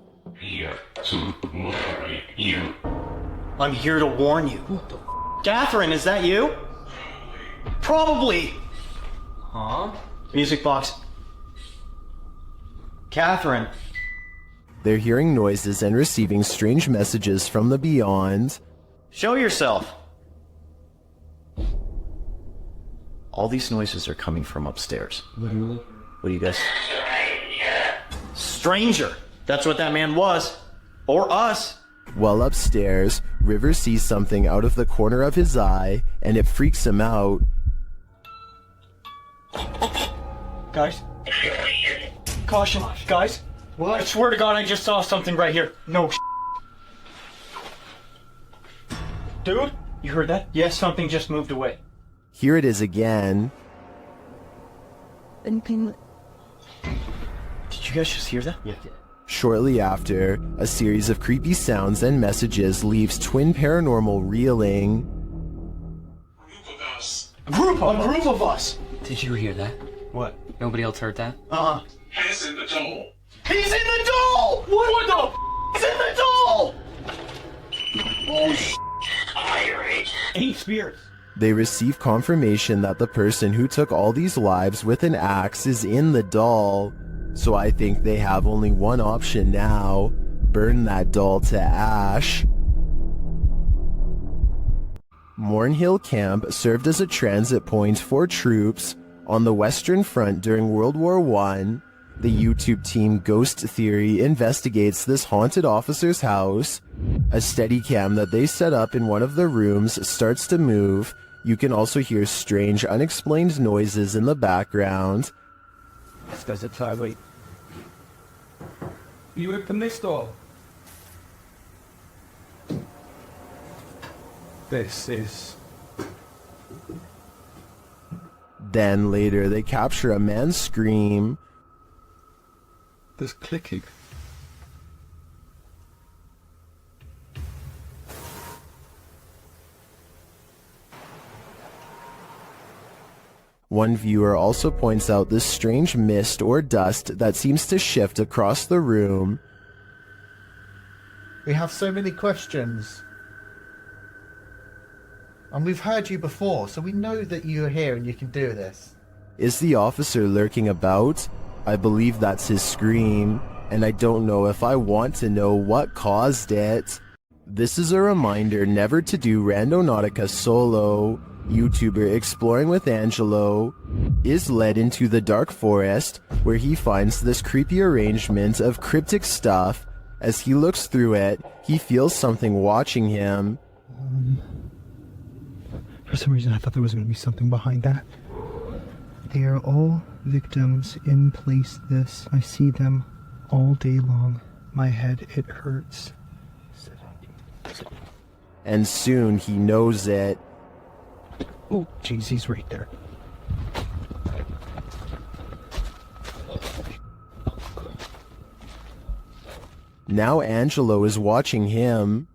I'm here to warn you. Catherine, is that you? Probably. Huh? Music box. Catherine. They're hearing noises and receiving strange messages from the beyond. Show yourself. All these noises are coming from upstairs. Literally. What do you guys... Stranger! That's what that man was. Or us. While upstairs, River sees something out of the corner of his eye, and it freaks him out. Guys. Caution. Guys. What? I swear to God, I just saw something right here. No Dude, you heard that? Yes, something just moved away. Here it is again. Did you guys just hear that? Yeah. Shortly after, a series of creepy sounds and messages leaves Twin Paranormal reeling. A group of us! Did you hear that? What? Nobody else heard that? He's in the doll! He's in the doll! What the He's in the doll! Oh, Eight spirits. They receive confirmation that the person who took all these lives with an axe is in the doll. So I think they have only one option now. Burn that doll to ash. Mornhill Camp served as a transit point for troops on the Western Front during World War I. The YouTube team Ghost Theory investigates this haunted officer's house. A Steadicam that they set up in one of the rooms starts to move. You can also hear strange, unexplained noises in the background. This guy's a target. You open this door. This is... Then later they capture a man's scream. There's clicking. One viewer also points out this strange mist or dust that seems to shift across the room. We have so many questions. And we've heard you before, so we know that you're here and you can do this. Is the officer lurking about? I believe that's his scream, and I don't know if I want to know what caused it. This is a reminder never to do Randonautica solo. YouTuber Exploring with Angelo is led into the dark forest where he finds this creepy arrangement of cryptic stuff. As he looks through it, he feels something watching him. For some reason I thought there was going to be something behind that. They are all victims in place this. I see them all day long. My head, it hurts. And soon he knows it. Oh, jeez, he's right there. Now Angelo is watching him.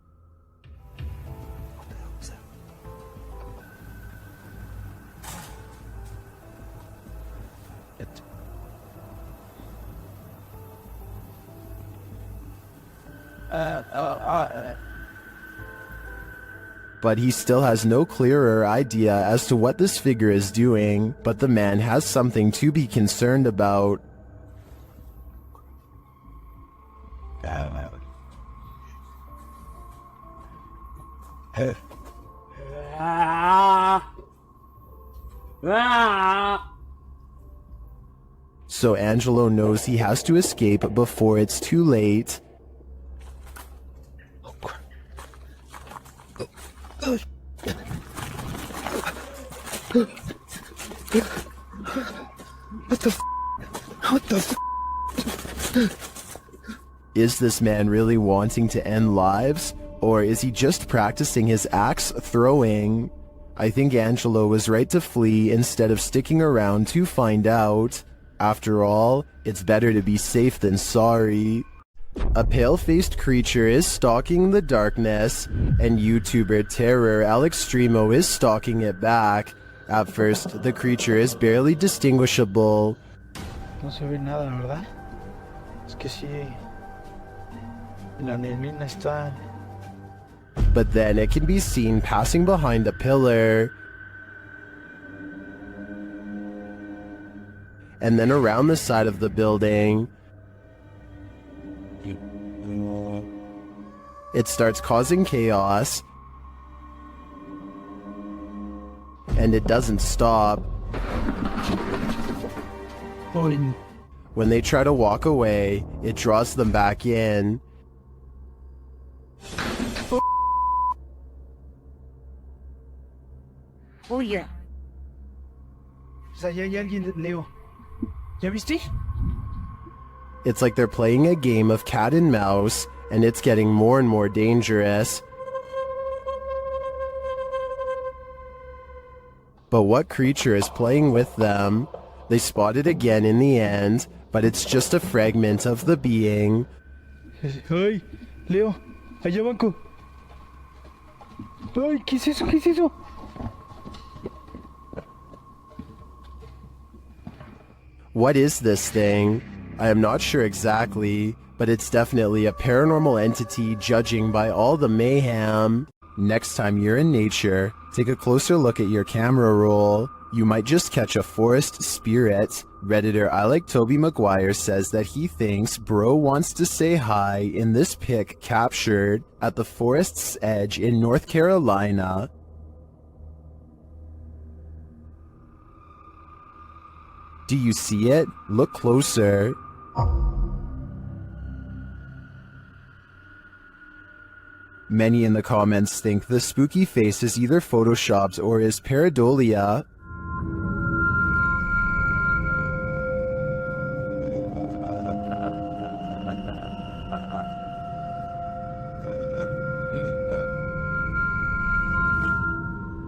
But he still has no clearer idea as to what this figure is doing, but the man has something to be concerned about. So Angelo knows he has to escape before it's too late. What the f? What the f? Is this man really wanting to end lives? Or is he just practicing his axe throwing? I think Angelo was right to flee instead of sticking around to find out. After all, it's better to be safe than sorry. A pale-faced creature is stalking the darkness, and YouTuber Terror Alextremo is stalking it back. At first, the creature is barely distinguishable. No se ve nada, ¿verdad? Es que sí. La neblina está. But then it can be seen passing behind a pillar. And then around the side of the building. It starts causing chaos. And it doesn't stop. When they try to walk away, it draws them back in. Oye. O sea, ya hay alguien, Leo. ¿Ya viste? It's like they're playing a game of cat and mouse, and it's getting more and more dangerous. But what creature is playing with them? They spot it again in the end, but it's just a fragment of the being. Ay, Leo, allá banco. Ay, ¿qué es eso? ¿Qué es eso? What is this thing? I am not sure exactly, but it's definitely a paranormal entity judging by all the mayhem. Next time you're in nature, take a closer look at your camera roll. You might just catch a forest spirit. Redditor I Like Toby Maguire says that he thinks Bro wants to say hi in this pic captured at the forest's edge in North Carolina. Do you see it? Look closer. Many in the comments think the spooky face is either photoshopped or is pareidolia.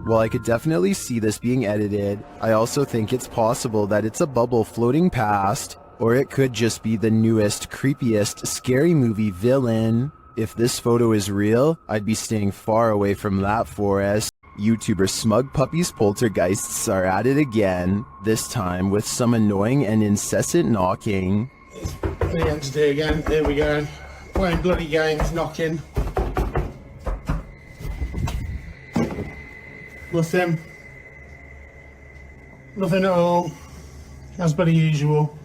While I could definitely see this being edited, I also think it's possible that it's a bubble floating past, or it could just be the newest, creepiest, scary movie villain. If this photo is real, I'd be staying far away from that forest. YouTuber Smug Puppy's poltergeists are at it again, this time with some annoying and incessant knocking. The entity again, here we go. Playing bloody games, knocking. Nothing. Nothing at all. As per usual.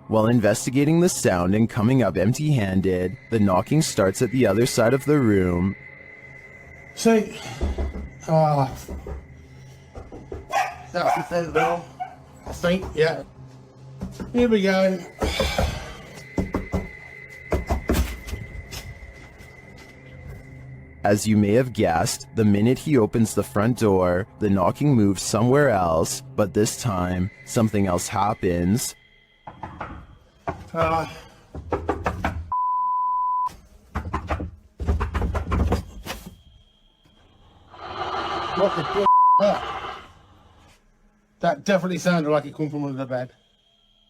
While investigating the sound and coming up empty-handed, the knocking starts at the other side of the room. See? That's the thing though. I think, yeah. Here we go. As you may have guessed, the minute he opens the front door, the knocking moves somewhere else, but this time, something else happens. What the that definitely sounded like it come from under the bed.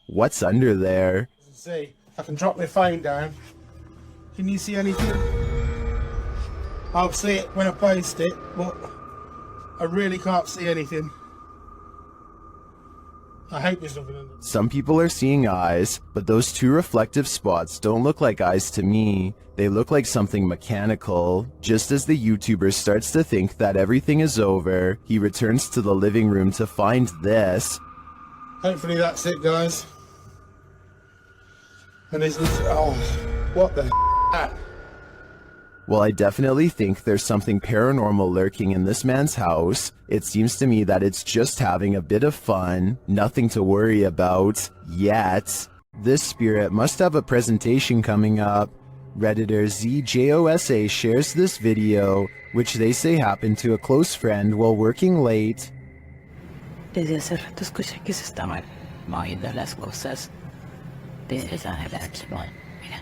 What's under there? See, I can drop my phone down. Can you see anything? I'll see it when I post it, but I really can't see anything. I hope there's nothing under. Some people are seeing eyes, but those two reflective spots don't look like eyes to me. They look like something mechanical. Just as the YouTuber starts to think that everything is over, he returns to the living room to find this. Hopefully that's it, guys. And it's oh, what the that? While I definitely think there's something paranormal lurking in this man's house, it seems to me that it's just having a bit of fun, nothing to worry about, yet. This spirit must have a presentation coming up. Redditor ZJOSA shares this video, which they say happened to a close friend while working late. Desde hace rato escuché que se estaban moviendo las cosas. Desde esa relación, mira.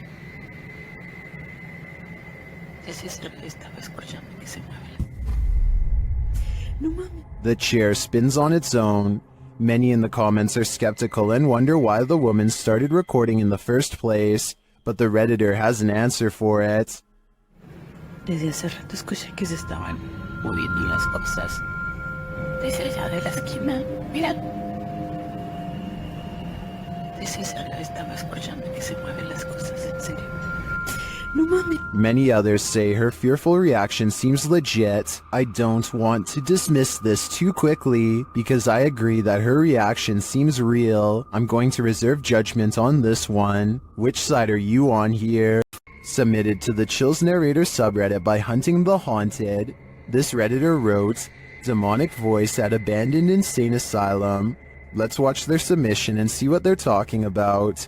Desde esa estaba escuchando que se mueve. No mames. The chair spins on its own. Many in the comments are skeptical and wonder why the woman started recording in the first place, but the Redditor has an answer for it. Desde hace rato escuché que se estaban moviendo las cosas. Desde allá de la esquina. Mira. Desde esa estaba escuchando que se mueven las cosas, en serio. No mames. Many others say her fearful reaction seems legit. I don't want to dismiss this too quickly because I agree that her reaction seems real. I'm going to reserve judgment on this one. Which side are you on here? Submitted to the Chills Narrator subreddit by Hunting the Haunted. This Redditor wrote, "Demonic voice at abandoned insane asylum." Let's watch their submission and see what they're talking about.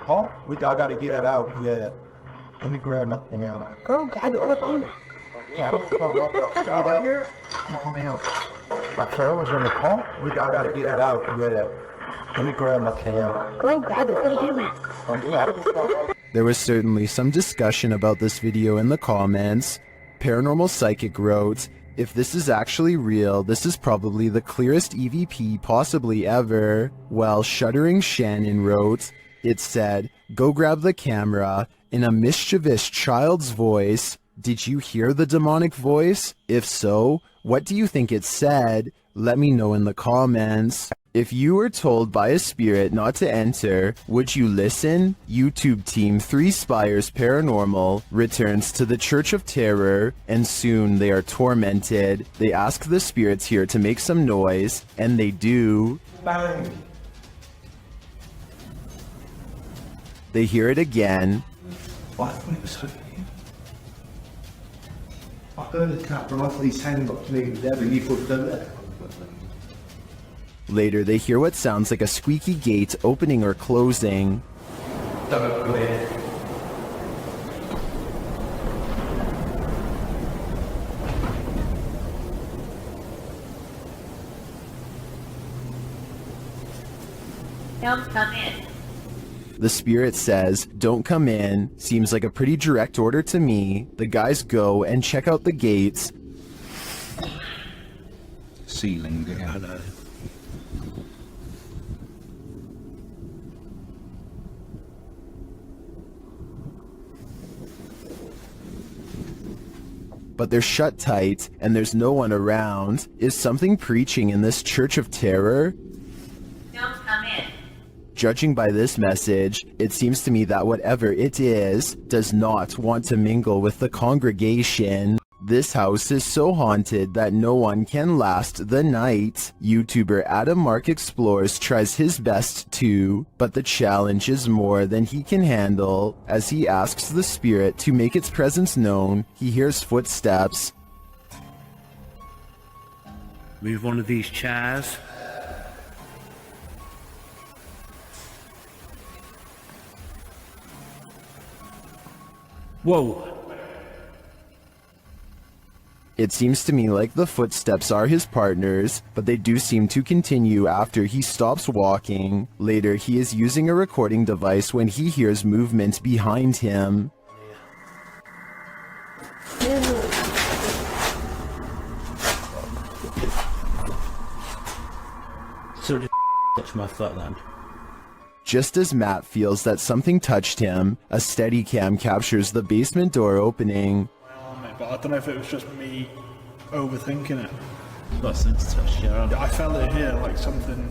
Oh, I gotta get it out. Yeah. Let me grab nothing out. Oh, God, yeah, right here. Come out. My trail was in the car. I gotta get it out. Yeah. Let me grab my camera. Go grab it. There was certainly some discussion about this video in the comments. Paranormal Psychic wrote, "If this is actually real, this is probably the clearest EVP possibly ever." While Shuddering Shannon wrote, it said, "Go grab the camera," in a mischievous child's voice. Did you hear the demonic voice? If so, what do you think it said? Let me know in the comments. If you were told by a spirit not to enter, would you listen? YouTube team 3 Spires Paranormal returns to the Church of Terror, and soon they are tormented. They ask the spirits here to make some noise, and they do. Bang. They hear it again. What? I heard the cat run off his hand up to me there, but he put them there. Later, they hear what sounds like a squeaky gate opening or closing. Don't come in. The spirit says, "Don't come in." Seems like a pretty direct order to me. The guys go and check out the gates. Ceiling. But they're shut tight, and there's no one around. Is something preaching in this Church of Terror? Don't come in. Judging by this message, it seems to me that whatever it is, does not want to mingle with the congregation. This house is so haunted that no one can last the night. YouTuber Adam Mark Explores tries his best too, but the challenge is more than he can handle. As he asks the spirit to make its presence known, he hears footsteps. Move one of these chairs. Whoa. It seems to me like the footsteps are his partners, but they do seem to continue after he stops walking. Later, he is using a recording device when he hears movement behind him. So did touch my foot then? Just as Matt feels that something touched him, a Steadicam captures the basement door opening. But I don't know if it was just me overthinking it. Got sense touch, yeah. I felt it here, like something,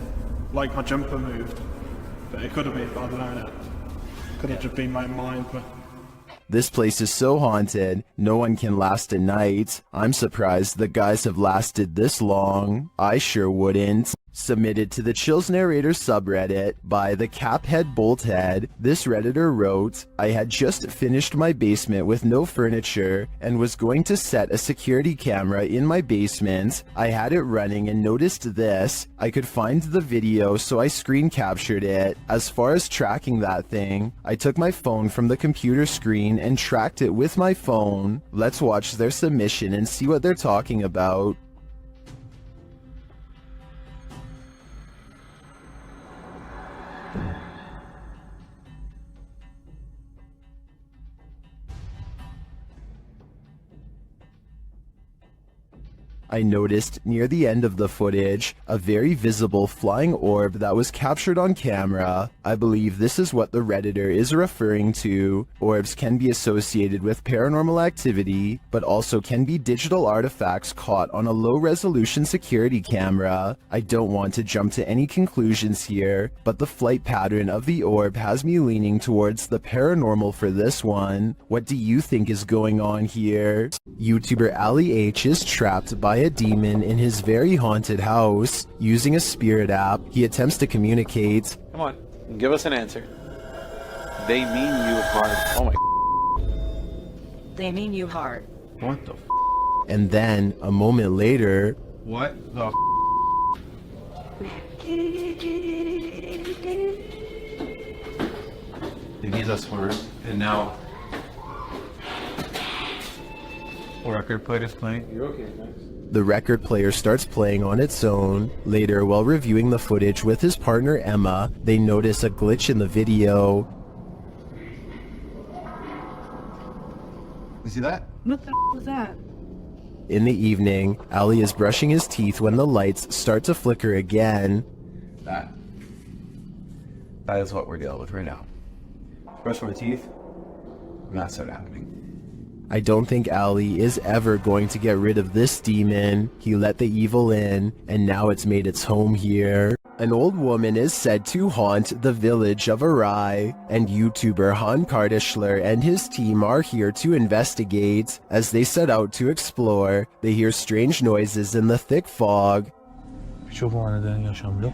like my jumper moved. But it could have been, I don't know. Could have just been my mind, but... This place is so haunted, no one can last a night. I'm surprised the guys have lasted this long. I sure wouldn't. Submitted to the Chills Narrator subreddit by the Caphead Bolthead, this Redditor wrote, "I had just finished my basement with no furniture and was going to set a security camera in my basement. I had it running and noticed this. I could find the video, so I screen captured it. As far as tracking that thing, I took my phone from the computer screen and tracked it with my phone." Let's watch their submission and see what they're talking about. I noticed near the end of the footage a very visible flying orb that was captured on camera. I believe this is what the Redditor is referring to. Orbs can be associated with paranormal activity, but also can be digital artifacts caught on a low-resolution security camera. I don't want to jump to any conclusions here, but the flight pattern of the orb has me leaning towards the paranormal for this one. What do you think is going on here? YouTuber Ali H is trapped by a demon in his very haunted house. Using a spirit app, he attempts to communicate. Come on, give us an answer. They mean you hard. Oh my. They mean you hard. What the? And then, a moment later, What the? They need us for it, and now. Record player is playing. You're okay, thanks. the record player starts playing on its own. Later, while reviewing the footage with his partner Emma, they notice a glitch in the video. You see that? What the was that? In the evening, Ali is brushing his teeth when the lights start to flicker again. That is what we're dealing with right now. Brush my teeth, and that started happening. I don't think Ali is ever going to get rid of this demon. He let the evil in, and now it's made its home here. An old woman is said to haunt the village of Arai, and YouTuber Han Kardashler and his team are here to investigate. As they set out to explore, they hear strange noises in the thick fog. Birçok haneden yaşamda.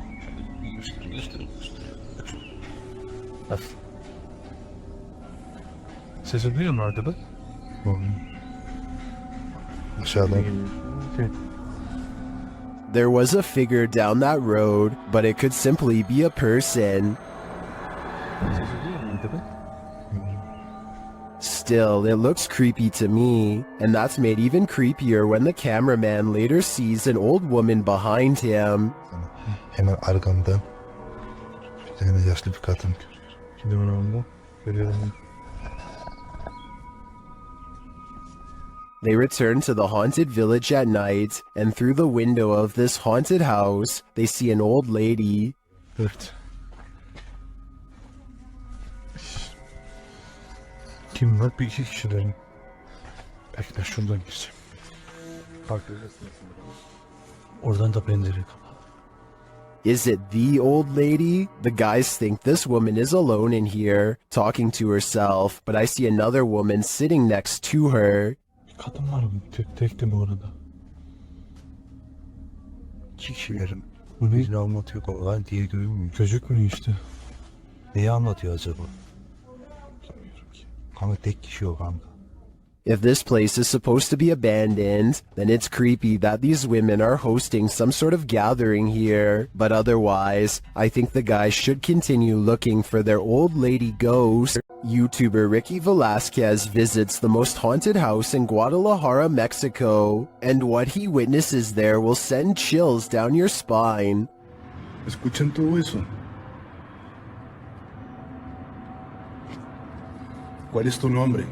Sesi duyuyor musun arkada? Aşağıdan. There was a figure down that road, but it could simply be a person. Still, it looks creepy to me, and that's made even creepier when the cameraman later sees an old woman behind him. Hemen arkamdan. Bir tane yaşlı bir kadın. Şimdi onu orada görüyorum. They return to the haunted village at night, and through the window of this haunted house, they see an old lady. Evet. Kim var? Bir iki kişilerin. Belki de şuradan gireceğim. Bak. Oradan da pencere kapalı. Is it the old lady? The guys think this woman is alone in here, talking to herself, but I see another woman sitting next to her. Kadın var mı? Tekti mi orada? İki kişilerin. Bu ne anlatıyor kolay diye görünmüyor. Gözükmüyor işte. Neyi anlatıyor acaba? Bilmiyorum ki. Kanka tek kişi yok kanka. If this place is supposed to be abandoned, then it's creepy that these women are hosting some sort of gathering here. But otherwise, I think the guys should continue looking for their old lady ghost. YouTuber Ricky Velasquez visits the most haunted house in Guadalajara, Mexico, and what he witnesses there will send chills down your spine. ¿Escuchan todo eso? ¿Cuál es tu nombre?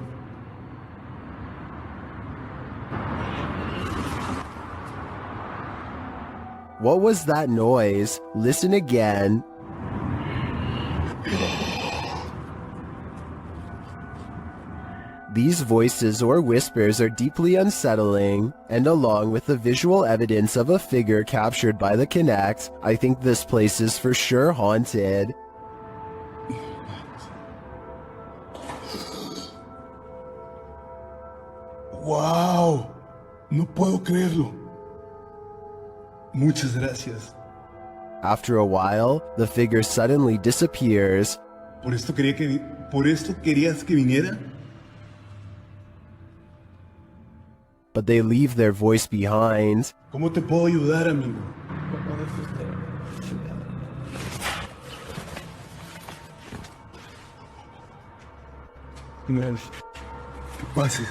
What was that noise? Listen again. These voices or whispers are deeply unsettling, and along with the visual evidence of a figure captured by the Kinect, I think this place is for sure haunted. ¡Wow! No puedo creerlo. Muchas gracias. After a while, the figure suddenly disappears. ¿Por esto querías que viniera? But they leave their voice behind. ¿Cómo te puedo ayudar, amigo? Que pase.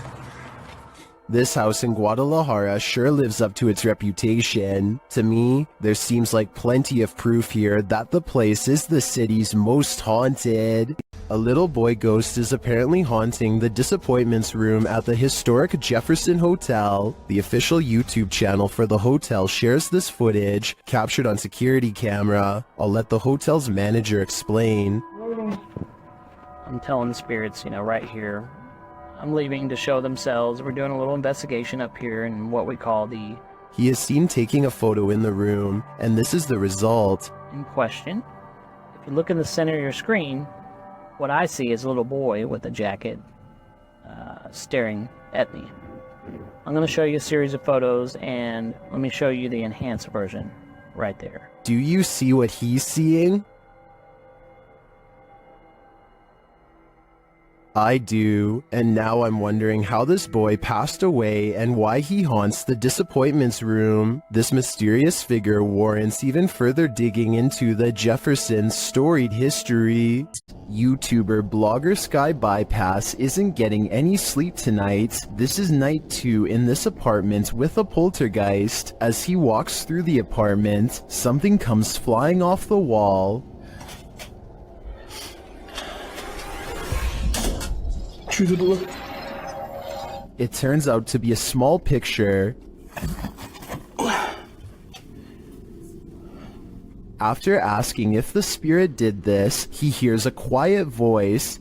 This house in Guadalajara sure lives up to its reputation. To me, there seems like plenty of proof here that the place is the city's most haunted. A little boy ghost is apparently haunting the disappointments room at the historic Jefferson Hotel. The official YouTube channel for the hotel shares this footage, captured on security camera. I'll let the hotel's manager explain. I'm telling the spirits, right here, I'm leaving to show themselves. We're doing a little investigation up here in what we call the... He is seen taking a photo in the room, and this is the result. In question. If you look in the center of your screen, what I see is a little boy with a jacket staring at me. I'm going to show you a series of photos, and let me show you the enhanced version right there. Do you see what he's seeing? I do, and now I'm wondering how this boy passed away and why he haunts the disappointments room. This mysterious figure warrants even further digging into the Jefferson's storied history. YouTuber blogger Sky Bypass isn't getting any sleep tonight. This is night 2 in this apartment with a poltergeist. As he walks through the apartment, something comes flying off the wall. It turns out to be a small picture. After asking if the spirit did this, he hears a quiet voice.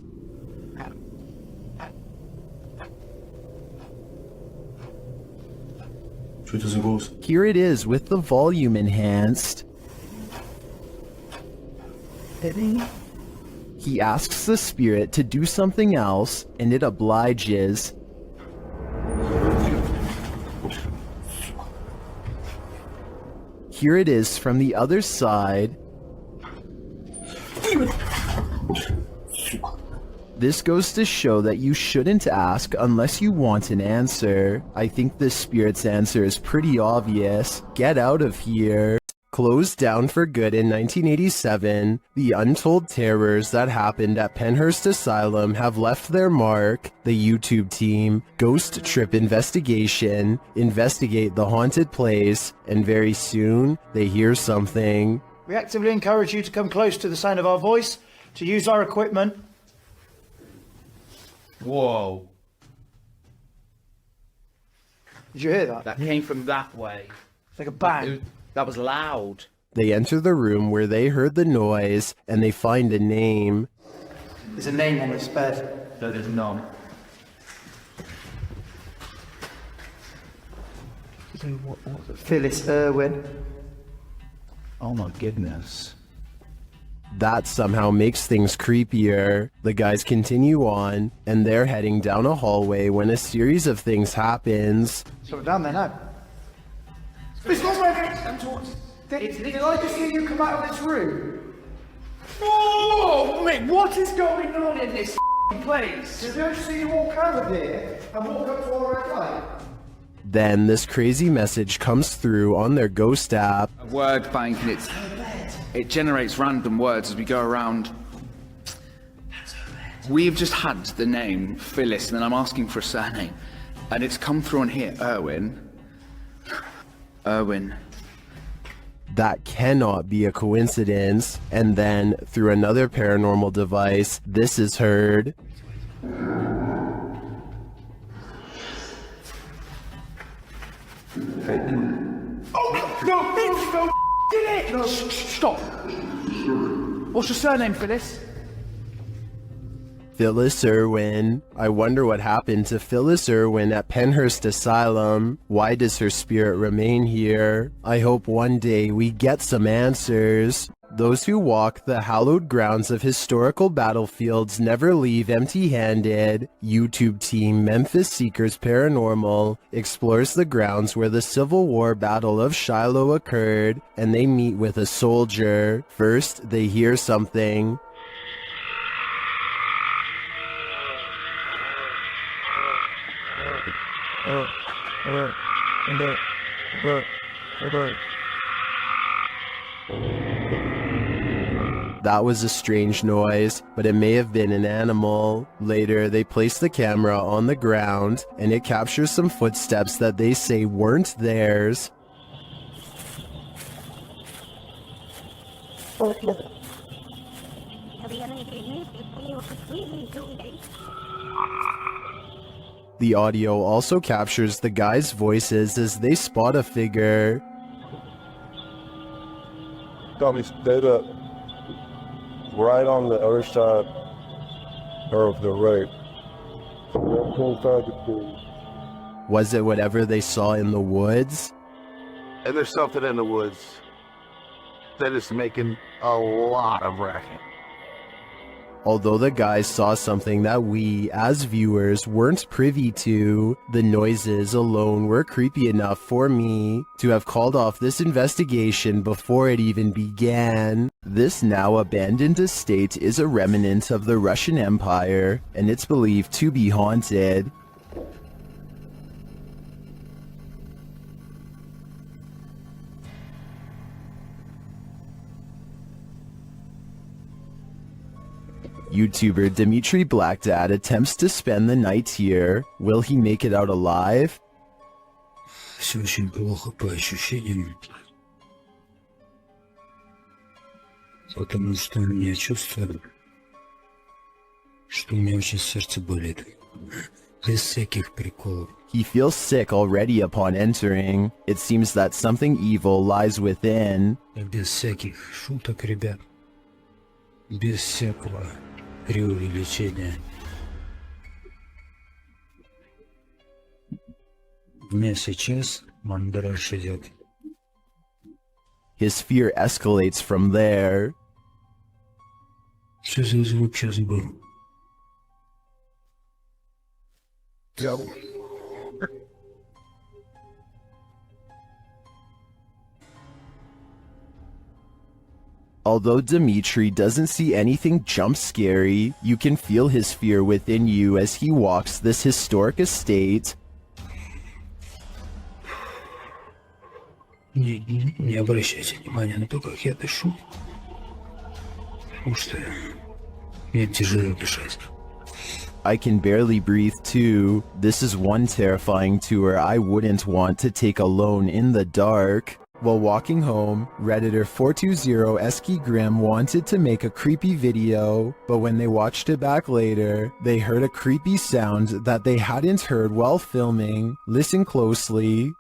Here it is with the volume enhanced. He asks the spirit to do something else, and it obliges. Here it is from the other side. This goes to show that you shouldn't ask unless you want an answer. I think this spirit's answer is pretty obvious. Get out of here. Closed down for good in 1987, the untold terrors that happened at Penhurst Asylum have left their mark. The YouTube team, Ghost Trip Investigation, investigate the haunted place, and very soon, they hear something. We actively encourage you to come close to the sound of our voice, to use our equipment. Whoa. Did you hear that? That came from that way. It's like a bang. That was loud. They enter the room where they heard the noise, and they find a name. There's a name on this bed. No, there's none. Phyllis Irwin. Oh my goodness. That somehow makes things creepier. The guys continue on, and they're heading down a hallway when a series of things happens. So we're down there now. It's not working! Did I just hear you come out of this room? Oh, mate, what is going on in this place? Did I see you walk out of here and walk up to our red light? Then this crazy message comes through on their ghost app. A word bank, and it generates random words as we go around. We've just had the name Phyllis, and then I'm asking for a surname, and it's come through on here, Irwin. That cannot be a coincidence. And then, through another paranormal device, this is heard. Oh, no, did it! No, stop. What's your surname, Phyllis? Phyllis Irwin. I wonder what happened to Phyllis Irwin at Penhurst Asylum. Why does her spirit remain here? I hope one day we get some answers. Those who walk the hallowed grounds of historical battlefields never leave empty-handed. YouTube team Memphis Seekers Paranormal explores the grounds where the Civil War Battle of Shiloh occurred, and they meet with a soldier. First, they hear something. That was a strange noise, but it may have been an animal. Later, they placed the camera on the ground, and it captures some footsteps that they say weren't theirs. The audio also captures the guys' voices as they spot a figure. Tommy, stay up. Right on the other side of the right. Was it whatever they saw in the woods? And there's something in the woods that is making a lot of racket. Although the guys saw something that we, as viewers, weren't privy to, the noises alone were creepy enough for me to have called off this investigation before it even began. This now abandoned estate is a remnant of the Russian Empire, and it's believed to be haunted. YouTuber Dmitry Blackdad attempts to spend the night here. Will he make it out alive? Все очень плохо по ощущениям. Потому что у меня чувство, что у меня очень сердце болит. Без всяких приколов. He feels sick already upon entering. It seems that something evil lies within. Без всяких шуток, ребят. Без всякого преувеличения. У меня сейчас мандраж идет. His fear escalates from there. Что за звук сейчас был? Although Dmitry doesn't see anything jump scary, you can feel his fear within you as he walks this historic estate. Не обращайте внимания на то, как я дышу. Потому что мне тяжело дышать. I can barely breathe too. This is one terrifying tour I wouldn't want to take alone in the dark. While walking home, Redditor 420 Eski Grim wanted to make a creepy video, but when they watched it back later, they heard a creepy sound that they hadn't heard while filming. Listen closely.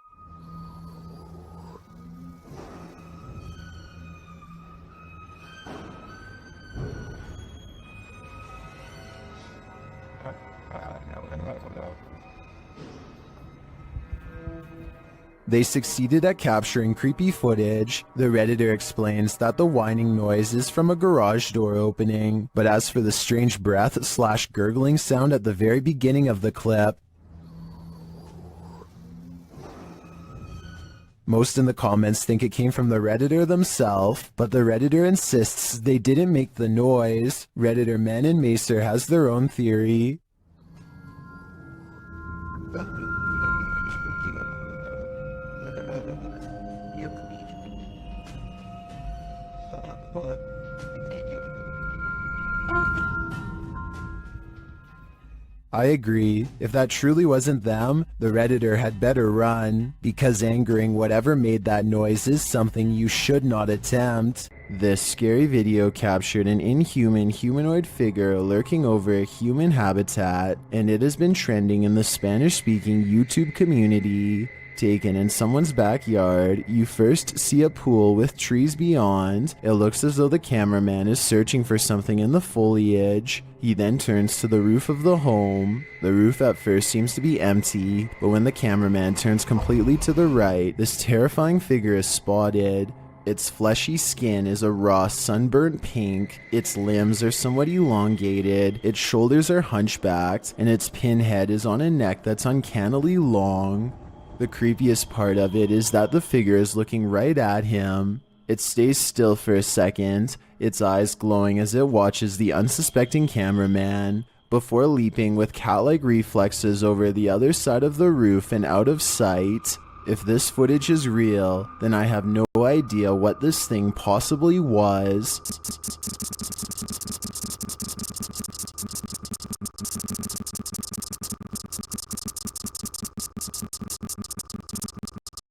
They succeeded at capturing creepy footage. The Redditor explains that the whining noise is from a garage door opening, but as for the strange breath/gurgling sound at the very beginning of the clip, most in the comments think it came from the Redditor themselves, but the Redditor insists they didn't make the noise. Redditor Men and Macer has their own theory. I agree. If that truly wasn't them, the Redditor had better run, because angering whatever made that noise is something you should not attempt. This scary video captured an inhuman humanoid figure lurking over a human habitat, and it has been trending in the Spanish-speaking YouTube community. Taken in someone's backyard, you first see a pool with trees beyond. It looks as though the cameraman is searching for something in the foliage. He then turns to the roof of the home. The roof at first seems to be empty, but when the cameraman turns completely to the right, this terrifying figure is spotted. Its fleshy skin is a raw sunburnt pink, its limbs are somewhat elongated, its shoulders are hunchbacked, and its pinhead is on a neck that's uncannily long. The creepiest part of it is that the figure is looking right at him. It stays still for a second, its eyes glowing as it watches the unsuspecting cameraman, before leaping with cat-like reflexes over the other side of the roof and out of sight. If this footage is real, then I have no idea what this thing possibly was.